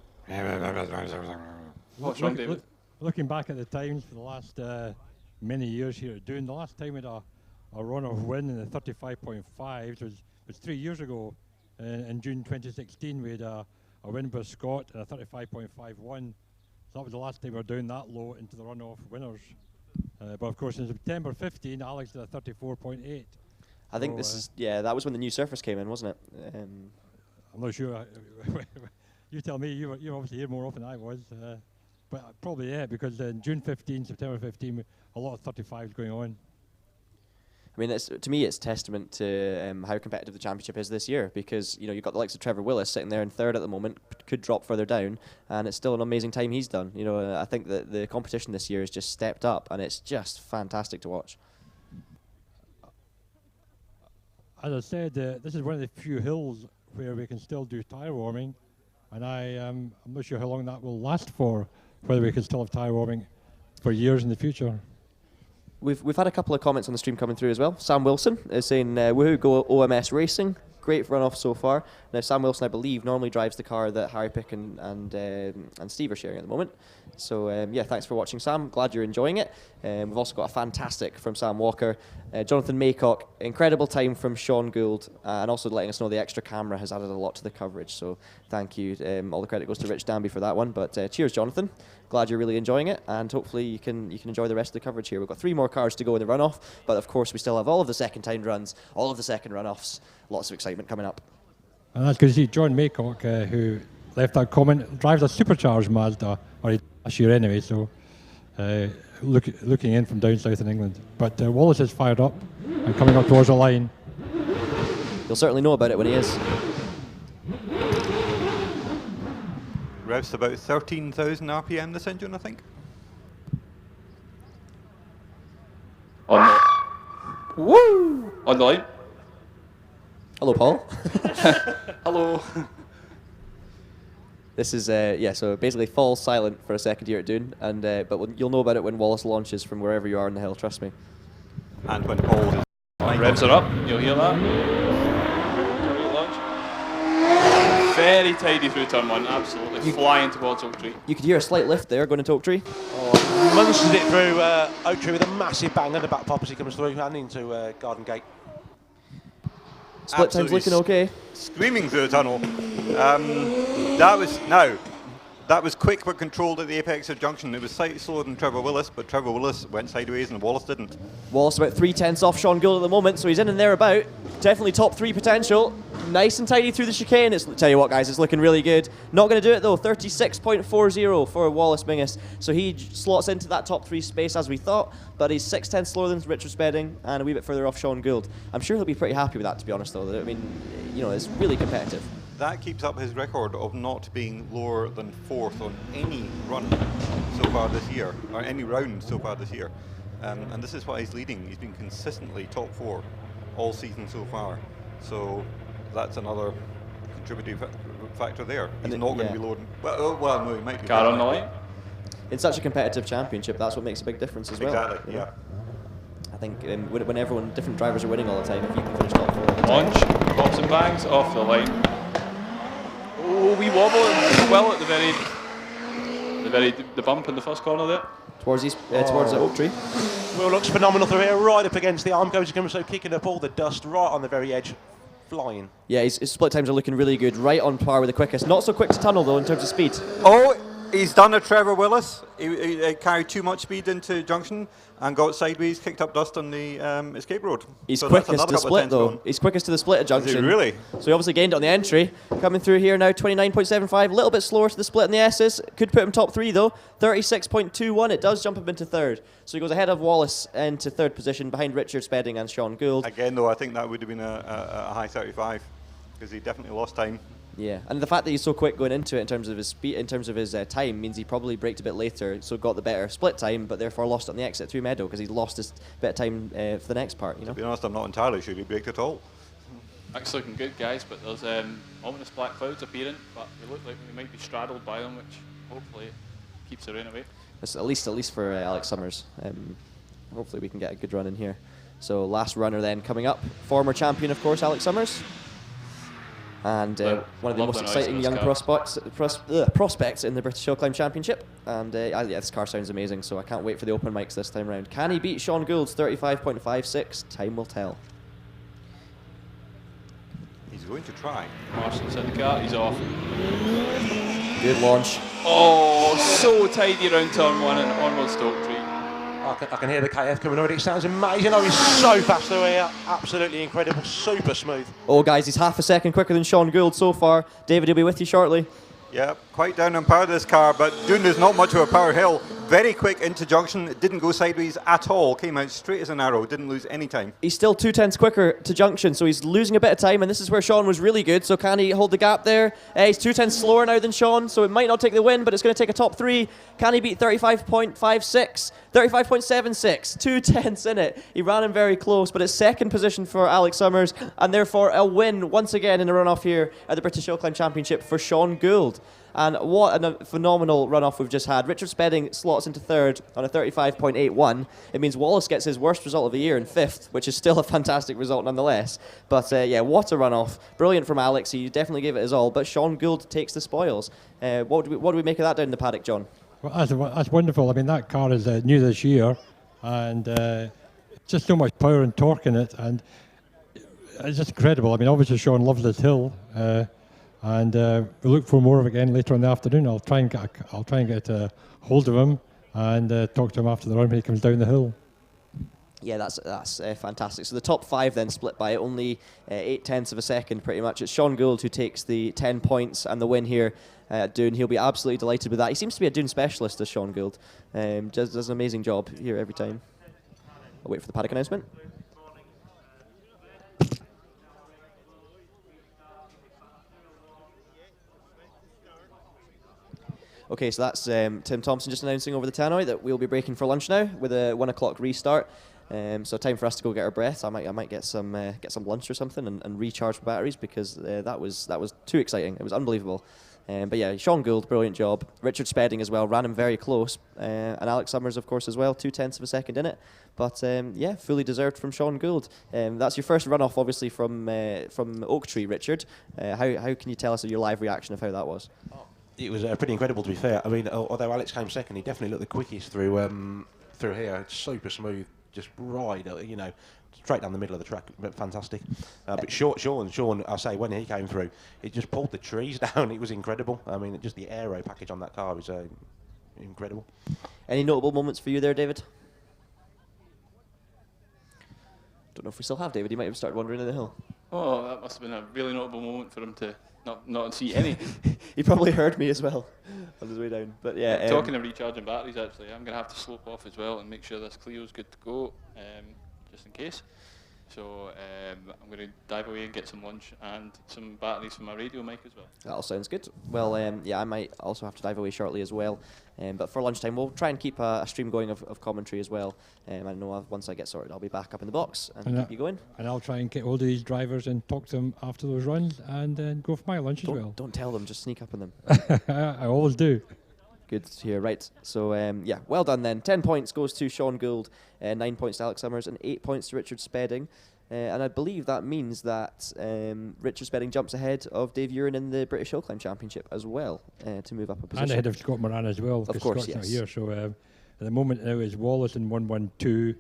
What's wrong, David? Looking back at the times for the last many years here at Doune, the last time we had a run-off win in the 35.5 was 3 years ago. In June 2016, we had a win by Scott at a 35.51. So that was the last time we were down that low into the run-off winners. But of course, in September 15, Alex did a 34.8. I think this is that was when the new surface came in, wasn't it? I'm not sure. You tell me. You're obviously here more often than I was, but probably because in June 15, September 15, a lot of 35s going on. I mean, to me, it's testament to how competitive the championship is this year, because you know you've got the likes of Trevor Willis sitting there in third at the moment, could drop further down, and it's still an amazing time he's done. You know, I think that the competition this year has just stepped up, and it's just fantastic to watch. As I said, this is one of the few hills where we can still do tyre warming, and I'm not sure how long that will last for, whether we can still have tyre warming for years in the future. We've had a couple of comments on the stream coming through as well. Sam Wilson is saying, woohoo, go OMS Racing. Great runoff so far. Now, Sam Wilson, I believe, normally drives the car that Harry Pick and Steve are sharing at the moment. So, yeah, thanks for watching, Sam. Glad you're enjoying it. We've also got a fantastic from Sam Walker. Jonathan Maycock, incredible time from Sean Gould, and also letting us know the extra camera has added a lot to the coverage. So, thank you. All the credit goes to Rich Danby for that one. But cheers, Jonathan. Glad you're really enjoying it, and hopefully you can enjoy the rest of the coverage here. We've got 3 more cars to go in the runoff, but of course we still have all of the second-time runs, all of the second runoffs. Lots of excitement coming up. And that's good to see John Maycock, who left that comment, drives a supercharged Mazda, or he last year anyway, so looking in from down south in England. But Wallace is fired up and coming up towards the line. You'll certainly know about it when he is. revs to about 13,000 RPM this engine, I think. On the line. Hello, Paul. Hello. This is so basically falls silent for a second here at Doune, and but you'll know about it when Wallace launches from wherever you are on the hill. Trust me. And when Paul revs are up, you'll hear that. Very tidy through turn one, absolutely flying towards Oak Tree. You could hear a slight lift there going into Oak Tree. Munches it through Oak Tree with a massive bang, and the back pop as he comes through and into Garden Gate. Split time's looking okay. Screaming through the tunnel. That was quick but controlled at the apex of junction. It was slightly slower than Trevor Willis, but Trevor Willis went sideways and Wallace didn't. Wallace about 3/10 off Sean Gould at the moment, so he's in and thereabout. Definitely top 3 potential. Nice and tidy through the chicane. Tell you what, guys, it's looking really good. Not going to do it though. 36.40 for Wallace Mingus. So he slots into that top 3 space as we thought, but he's 6/10 slower than Richard Spedding and a wee bit further off Sean Gould. I'm sure he'll be pretty happy with that, to be honest, though. I mean, you know, it's really competitive. That keeps up his record of not being lower than 4th on any run so far this year, or any round so far this year. And this is why he's leading. He's been consistently top 4 all season so far. So that's another contributing factor there. He's not going to be lower than... Well, no, he might be. Car on the line. In such a competitive championship, that's what makes a big difference as well. Exactly, yeah. I think when different drivers are winning all the time, if you can finish top 4 all the time. Launch, pops and bangs, off the line. Oh, we wobble well at the bump in the first corner there. Towards the Oak Tree. Will looks phenomenal through here, right up against the arm goes to come, so kicking up all the dust right on the very edge, flying. Yeah, his split times are looking really good, right on par with the quickest. Not so quick to tunnel though in terms of speed. Oh, He's done a Trevor Willis. He carried too much speed into junction and got sideways, kicked up dust on the escape road. He's so quickest to split though. He's quickest to the split at junction. Is he really? So he obviously gained it on the entry. Coming through here now, 29.75. A little bit slower to the split in the S's. Could put him top 3 though. 36.21. It does jump him into 3rd. So he goes ahead of Wallace into 3rd position behind Richard Spedding and Sean Gould. Again though, I think that would have been a high 35 because he definitely lost time. Yeah, and the fact that he's so quick going into it in terms of his speed, in terms of his time, means he probably braked a bit later, so got the better split time, but therefore lost it on the exit through Meadow because he lost his bit of time for the next part. You know. To be honest, I'm not entirely sure he braked at all. That's looking good, guys, but there's ominous black clouds appearing, but we look like we might be straddled by them, which hopefully keeps the rain away. It's at least for Alex Summers. Hopefully we can get a good run in here. So last runner then coming up, former champion of course, Alex Summers. And one of the most exciting young prospects in the British Hill Climb Championship. And yeah, this car sounds amazing, so I can't wait for the open mics this time round. Can he beat Sean Gould's 35.56? Time will tell. He's going to try. Marston's in the car, he's off. Good launch. Oh, so tidy around turn 1 and onwards to Oak Tree. I can hear the KF coming already. It sounds amazing. Oh, he's so fast through here. Absolutely incredible. Super smooth. Oh, guys, he's half a second quicker than Sean Gould so far. David will be with you shortly. Yeah, quite down on power this car, but Doune is not much of a power hill. Very quick into junction. It didn't go sideways at all. Came out straight as an arrow. Didn't lose any time. He's still 2/10 quicker to junction, so he's losing a bit of time, and this is where Sean was really good, so can he hold the gap there? He's 2/10 slower now than Sean, so it might not take the win, but it's going to take a top 3. Can he beat 35.56? 35.76, 2/10 in it. He ran him very close, but it's second position for Alex Summers, and therefore a win once again in a runoff here at the British Hill Climb Championship for Sean Gould. And what a phenomenal runoff we've just had. Richard Spedding slots into 3rd on a 35.81. It means Wallace gets his worst result of the year in 5th, which is still a fantastic result nonetheless. But yeah, what a runoff. Brilliant from Alex. He definitely gave it his all, but Sean Gould takes the spoils. What do we make of that down in the paddock, John? Well, that's wonderful. I mean, that car is new this year, and just so much power and torque in it, and it's just incredible. I mean, obviously Sean loves this hill, and we look for more of it again later in the afternoon. I'll try and get a hold of him and talk to him after the run when he comes down the hill. Yeah, that's fantastic. So the top 5 then split by only 0.8 of a second, pretty much. It's Sean Gould who takes the 10 points and the win here at Doune. He'll be absolutely delighted with that. He seems to be a Doune specialist, this Sean Gould. Does an amazing job here every time. I'll wait for the paddock announcement. Okay, so that's Tim Thomson just announcing over the tannoy that we'll be breaking for lunch now with a 1 o'clock restart. So time for us to go get our breath. I might get some lunch or something and recharge my batteries because that was too exciting. It was unbelievable. But yeah, Sean Gould, brilliant job. Richard Spedding as well, ran him very close. And Alex Summers, of course, as well, 0.2 of a second in it. But yeah, fully deserved from Sean Gould. That's your first runoff, obviously, from Oak Tree, Richard. How can you tell us your live reaction of how that was? It was pretty incredible, to be fair. I mean, although Alex came second, he definitely looked the quickest through here. It's super smooth, just right, straight down the middle of the track. Fantastic. But Sean, I say, when he came through, it just pulled the trees down. It was incredible. I mean, just the aero package on that car was incredible. Any notable moments for you there, David? Don't know if we still have David. He might have started wandering in the hill. Oh, that must have been a really notable moment for him to not see any. He probably heard me as well on his way down. But yeah, talking of recharging batteries, actually, I'm going to have to slope off as well and make sure this Clio's good to go, just in case. So I'm going to dive away and get some lunch and some batteries for my radio mic as well. That all sounds good. Well, yeah, I might also have to dive away shortly as well. But for lunchtime, we'll try and keep a stream going of commentary as well. I know once I get sorted, I'll be back up in the box and keep you going. And I'll try and get hold of these drivers and talk to them after those runs and then go for my lunch as well. Don't tell them, just sneak up on them. I always do. Good to hear. Right, so yeah, well done then. 10 points goes to Sean Gould, 9 points to Alex Summers, and 8 points to Richard Spedding. And I believe that means that Richard Spedding jumps ahead of Dave Uren in the British Hill Climb Championship as well to move up a position. And ahead of Scott Moran as well. Of course, Scott's yes. not here. So at the moment now is Wallace in 112,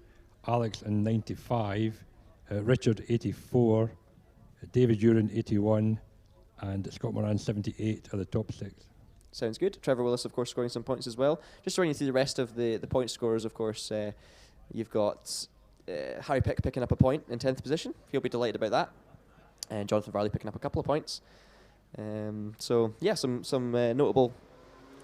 Alex in 95, Richard 84, David Uren 81, and Scott Moran 78 are the top 6. Sounds good. Trevor Willis, of course, scoring some points as well. Just running through the rest of the point scorers, of course, you've got Harry Pick picking up a point in 10th position. He'll be delighted about that. And Jonathan Varley picking up a couple of points. So, yeah, some notable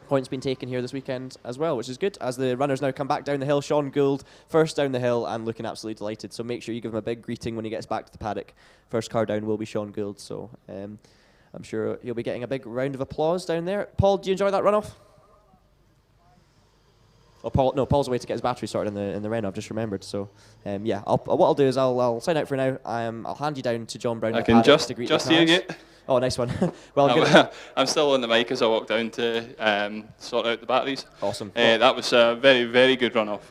points being taken here this weekend as well, which is good. As the runners now come back down the hill, Sean Gould first down the hill and looking absolutely delighted. So make sure you give him a big greeting when he gets back to the paddock. First car down will be Sean Gould, so I'm sure he'll be getting a big round of applause down there. Paul, do you enjoy that runoff? Oh, Paul's away to get his battery started in the Renault. I've just remembered. So, yeah, what I'll do is I'll sign out for now. I'll hand you down to John Brown. I can just hear you. Oh, nice one. Well, I'm still on the mic as I walk down to sort out the batteries. Awesome. That was a very, very good runoff.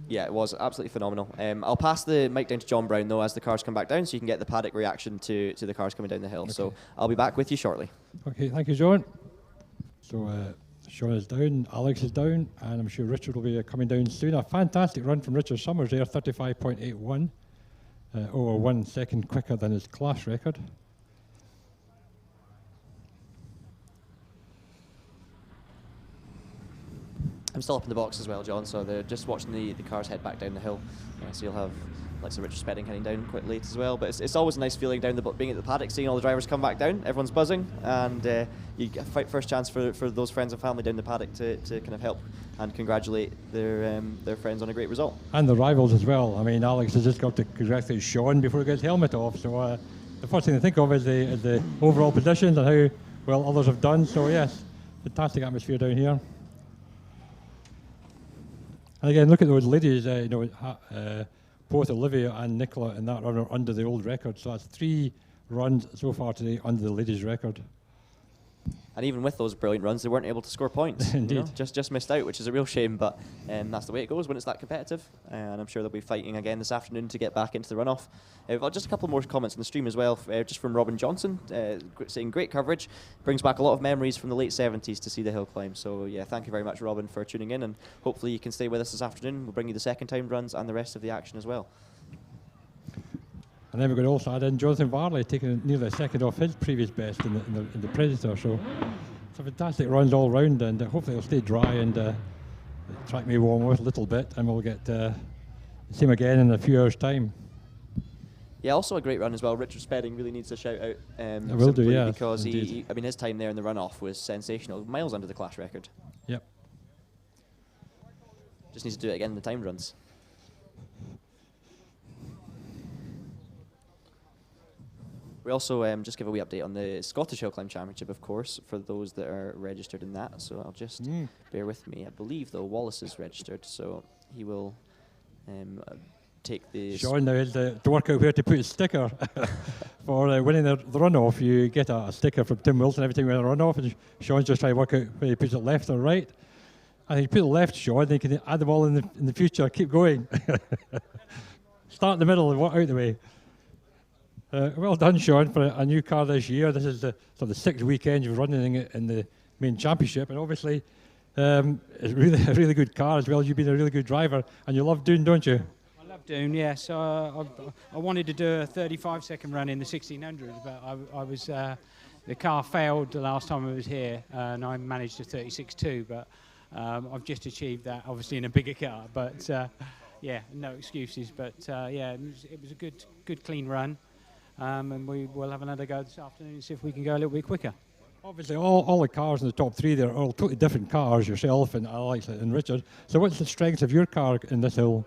Yeah, it was absolutely phenomenal. I'll pass the mic down to John Brown, though, as the cars come back down, so you can get the paddock reaction to the cars coming down the hill. Okay. So I'll be back with you shortly. Okay, thank you, John. So Sean is down, Alex is down, and I'm sure Richard will be coming down soon. A fantastic run from Richard Summers there, 35.81, over 1 second quicker than his class record. I'm still up in the box as well, John, so they're just watching the cars head back down the hill. So you'll have like Richard Spedding heading down quite late as well. But it's always a nice feeling down being at the paddock, seeing all the drivers come back down. Everyone's buzzing, and you get a first chance for those friends and family down the paddock to kind of help and congratulate their friends on a great result. And the rivals as well. I mean, Alex has just got to congratulate Sean before he gets his helmet off. So the first thing to think of is the overall positions and how well others have done. So yes, fantastic atmosphere down here. And again, look at those ladies, both Olivia and Nicola in that run are under the old record. So that's 3 runs so far today under the ladies' record. And even with those brilliant runs, they weren't able to score points. Indeed. Just missed out, which is a real shame, but that's the way it goes when it's that competitive. And I'm sure they'll be fighting again this afternoon to get back into the runoff. We've got just a couple more comments on the stream as well, just from Robin Johnson, saying great coverage. Brings back a lot of memories from the late 70s to see the hill climb. So yeah, thank you very much, Robin, for tuning in, and hopefully you can stay with us this afternoon. We'll bring you the second time runs and the rest of the action as well. And then we're going to also add in Jonathan Varley taking nearly a second off his previous best in the Predator. So it's a fantastic runs all round, and hopefully it'll stay dry and the track may warm up a little bit, and we'll get the same again in a few hours' time. Yeah, also a great run as well. Richard Spedding really needs a shout out. I will do, yeah. Because his time there in the runoff was sensational, miles under the class record. Yep. Just needs to do it again in the time runs. We also just give a wee update on the Scottish Hill Climb Championship, of course, for those that are registered in that. So I'll just bear with me. I believe, though, Wallace is registered, so he will take the... Sean now has to work out where to put his sticker. For winning the runoff, you get a sticker from Tim Wilson every time you win a runoff, and Sean's just trying to work out whether he puts it left or right. And if you put it left, Sean, then you can add them all in the future. Keep going. Start in the middle and work out the way. Well done, Sean, for a new car this year. This is the 6th weekend you're running it in the main championship, and obviously it's really a really good car as well. You've been a really good driver, and you love Doune, don't you? I love Doune, yes. I wanted to do a 35-second run in the 1600, but I was the car failed the last time I was here, and I managed a 36.2, but I've just achieved that, obviously in a bigger car. But yeah, no excuses. But yeah, it was a good, clean run. And we will have another go this afternoon and see if we can go a little bit quicker. Obviously, all the cars in the top 3 there are all totally different cars, yourself and Alex and Richard. So what's the strengths of your car in this hill?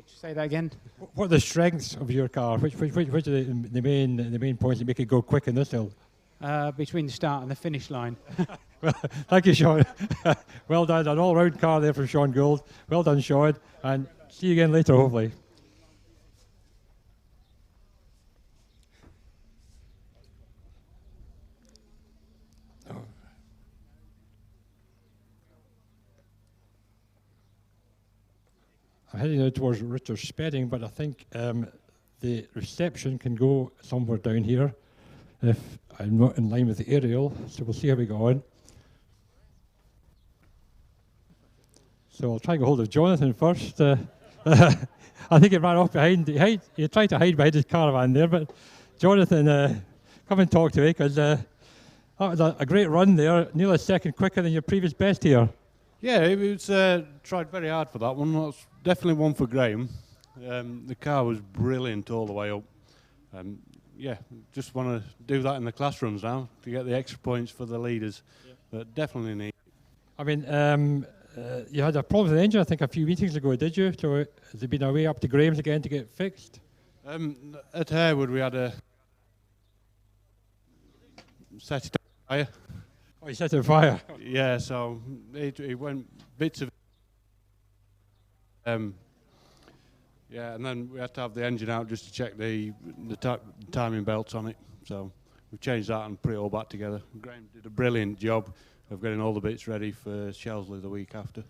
Say that again? What are the strengths of your car? Which are the main points that make it go quick in this hill? Between the start and the finish line. Well, thank you, Sean. Well done. An all-round car there from Sean Gould. Well done, Sean. And see you again later, hopefully. I'm heading now towards Richard Spedding, but I think the reception can go somewhere down here if I'm not in line with the aerial, so we'll see how we go on. So I'll try and get hold of Jonathan first. I think he ran off behind. He tried to hide behind his caravan there, but Jonathan, come and talk to me, because That was a great run there, nearly a second quicker than your previous best here. Yeah, it was tried very hard for that one. That's definitely one for Graham. The car was brilliant all the way up. Yeah, just want to do that in the classrooms now to get the extra points for the leaders. Yeah. But definitely need. I mean, you had a problem with the engine, I think, a few meetings ago, did you? So has it been away up to Graham's again to get fixed? At Harewood, we had a set it on fire. Oh, you set it on fire? Yeah, so it went bits of. Yeah, and then we had to have the engine out just to check the timing belts on it. So we've changed that and put it all back together. Graham did a brilliant job of getting all the bits ready for Shelsley the week after.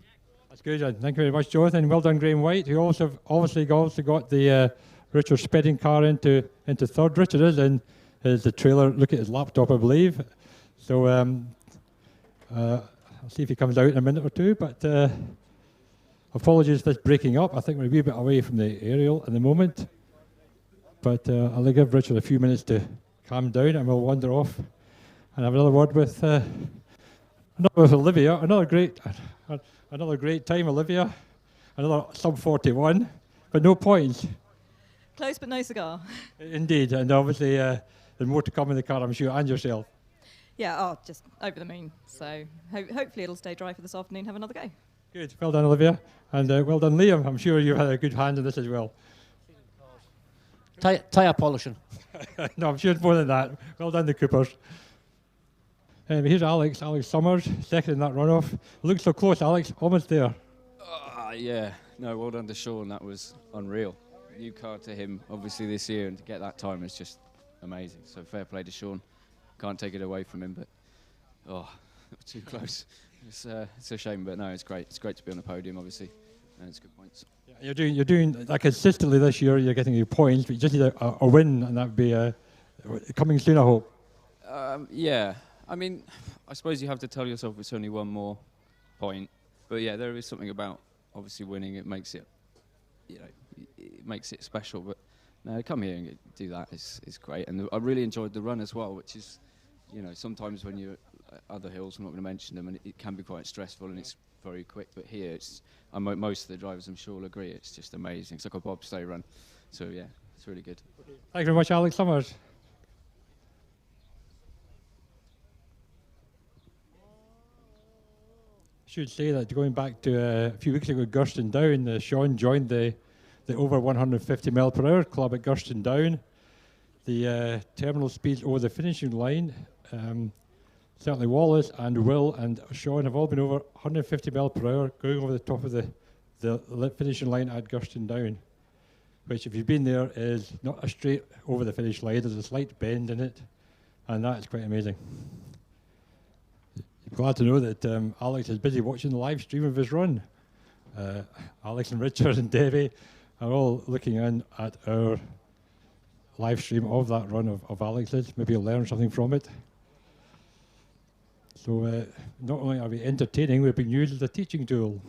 That's good, John. Thank you very much, Jonathan. Well done, Graham White, who also obviously got the Richard spedding car into third. Richard is in the trailer. Look at his laptop, I believe. So I'll see if he comes out in a minute or two. But apologies for this breaking up. I think we're a wee bit away from the aerial at the moment. But I'll give Richard a few minutes to calm down, and we'll wander off and have another word with Olivia. Another great time, Olivia. Another sub 41, but no points. Close but no cigar. Indeed, and obviously there's more to come in the car, I'm sure, and yourself. Yeah, just over the moon. So hopefully it'll stay dry for this afternoon. Have another go. Good. Well done, Olivia. And well done, Liam. I'm sure you've had a good hand in this as well. Tyre polishing. No, I'm sure it's more than that. Well done, the Coopers. Here's Alex Summers, second in that runoff. Looks so close, Alex. Almost there. Yeah. No, well done to Sean. That was unreal. New car to him, obviously, this year, and to get that time is just amazing. So fair play to Sean. Can't take it away from him, but too close. It's a shame, but no, it's great. It's great to be on the podium, obviously, and it's good points. Yeah, you're doing like consistently this year. You're getting your points, but you just need a win, and that would be coming soon, I hope. Yeah, I mean, I suppose you have to tell yourself it's only one more point, but yeah, there is something about obviously winning. It makes it, it makes it special. But no, come here and do that is great, and I really enjoyed the run as well, which is, sometimes when you're other hills, I'm not going to mention them, and it can be quite stressful and it's very quick, but here most of the drivers I'm sure will agree, it's just amazing. It's like a bobsleigh run, so yeah, it's really good. Thank you very much, Alex Summers. I should say that going back to a few weeks ago, Gurston Down, Sean joined the over 150 mile per hour club at Gurston Down. The terminal speeds over the finishing line, certainly Wallace and Will and Sean have all been over 150 mile per hour going over the top of the finishing line at Gurston Down, which if you've been there is not a straight over the finish line, there's a slight bend in it, and that's quite amazing. I'm glad to know that Alex is busy watching the live stream of his run. Alex and Richard and Debbie are all looking in at our live stream of that run of Alex's. Maybe you'll learn something from it. So not only are we entertaining, we're being used as a teaching tool.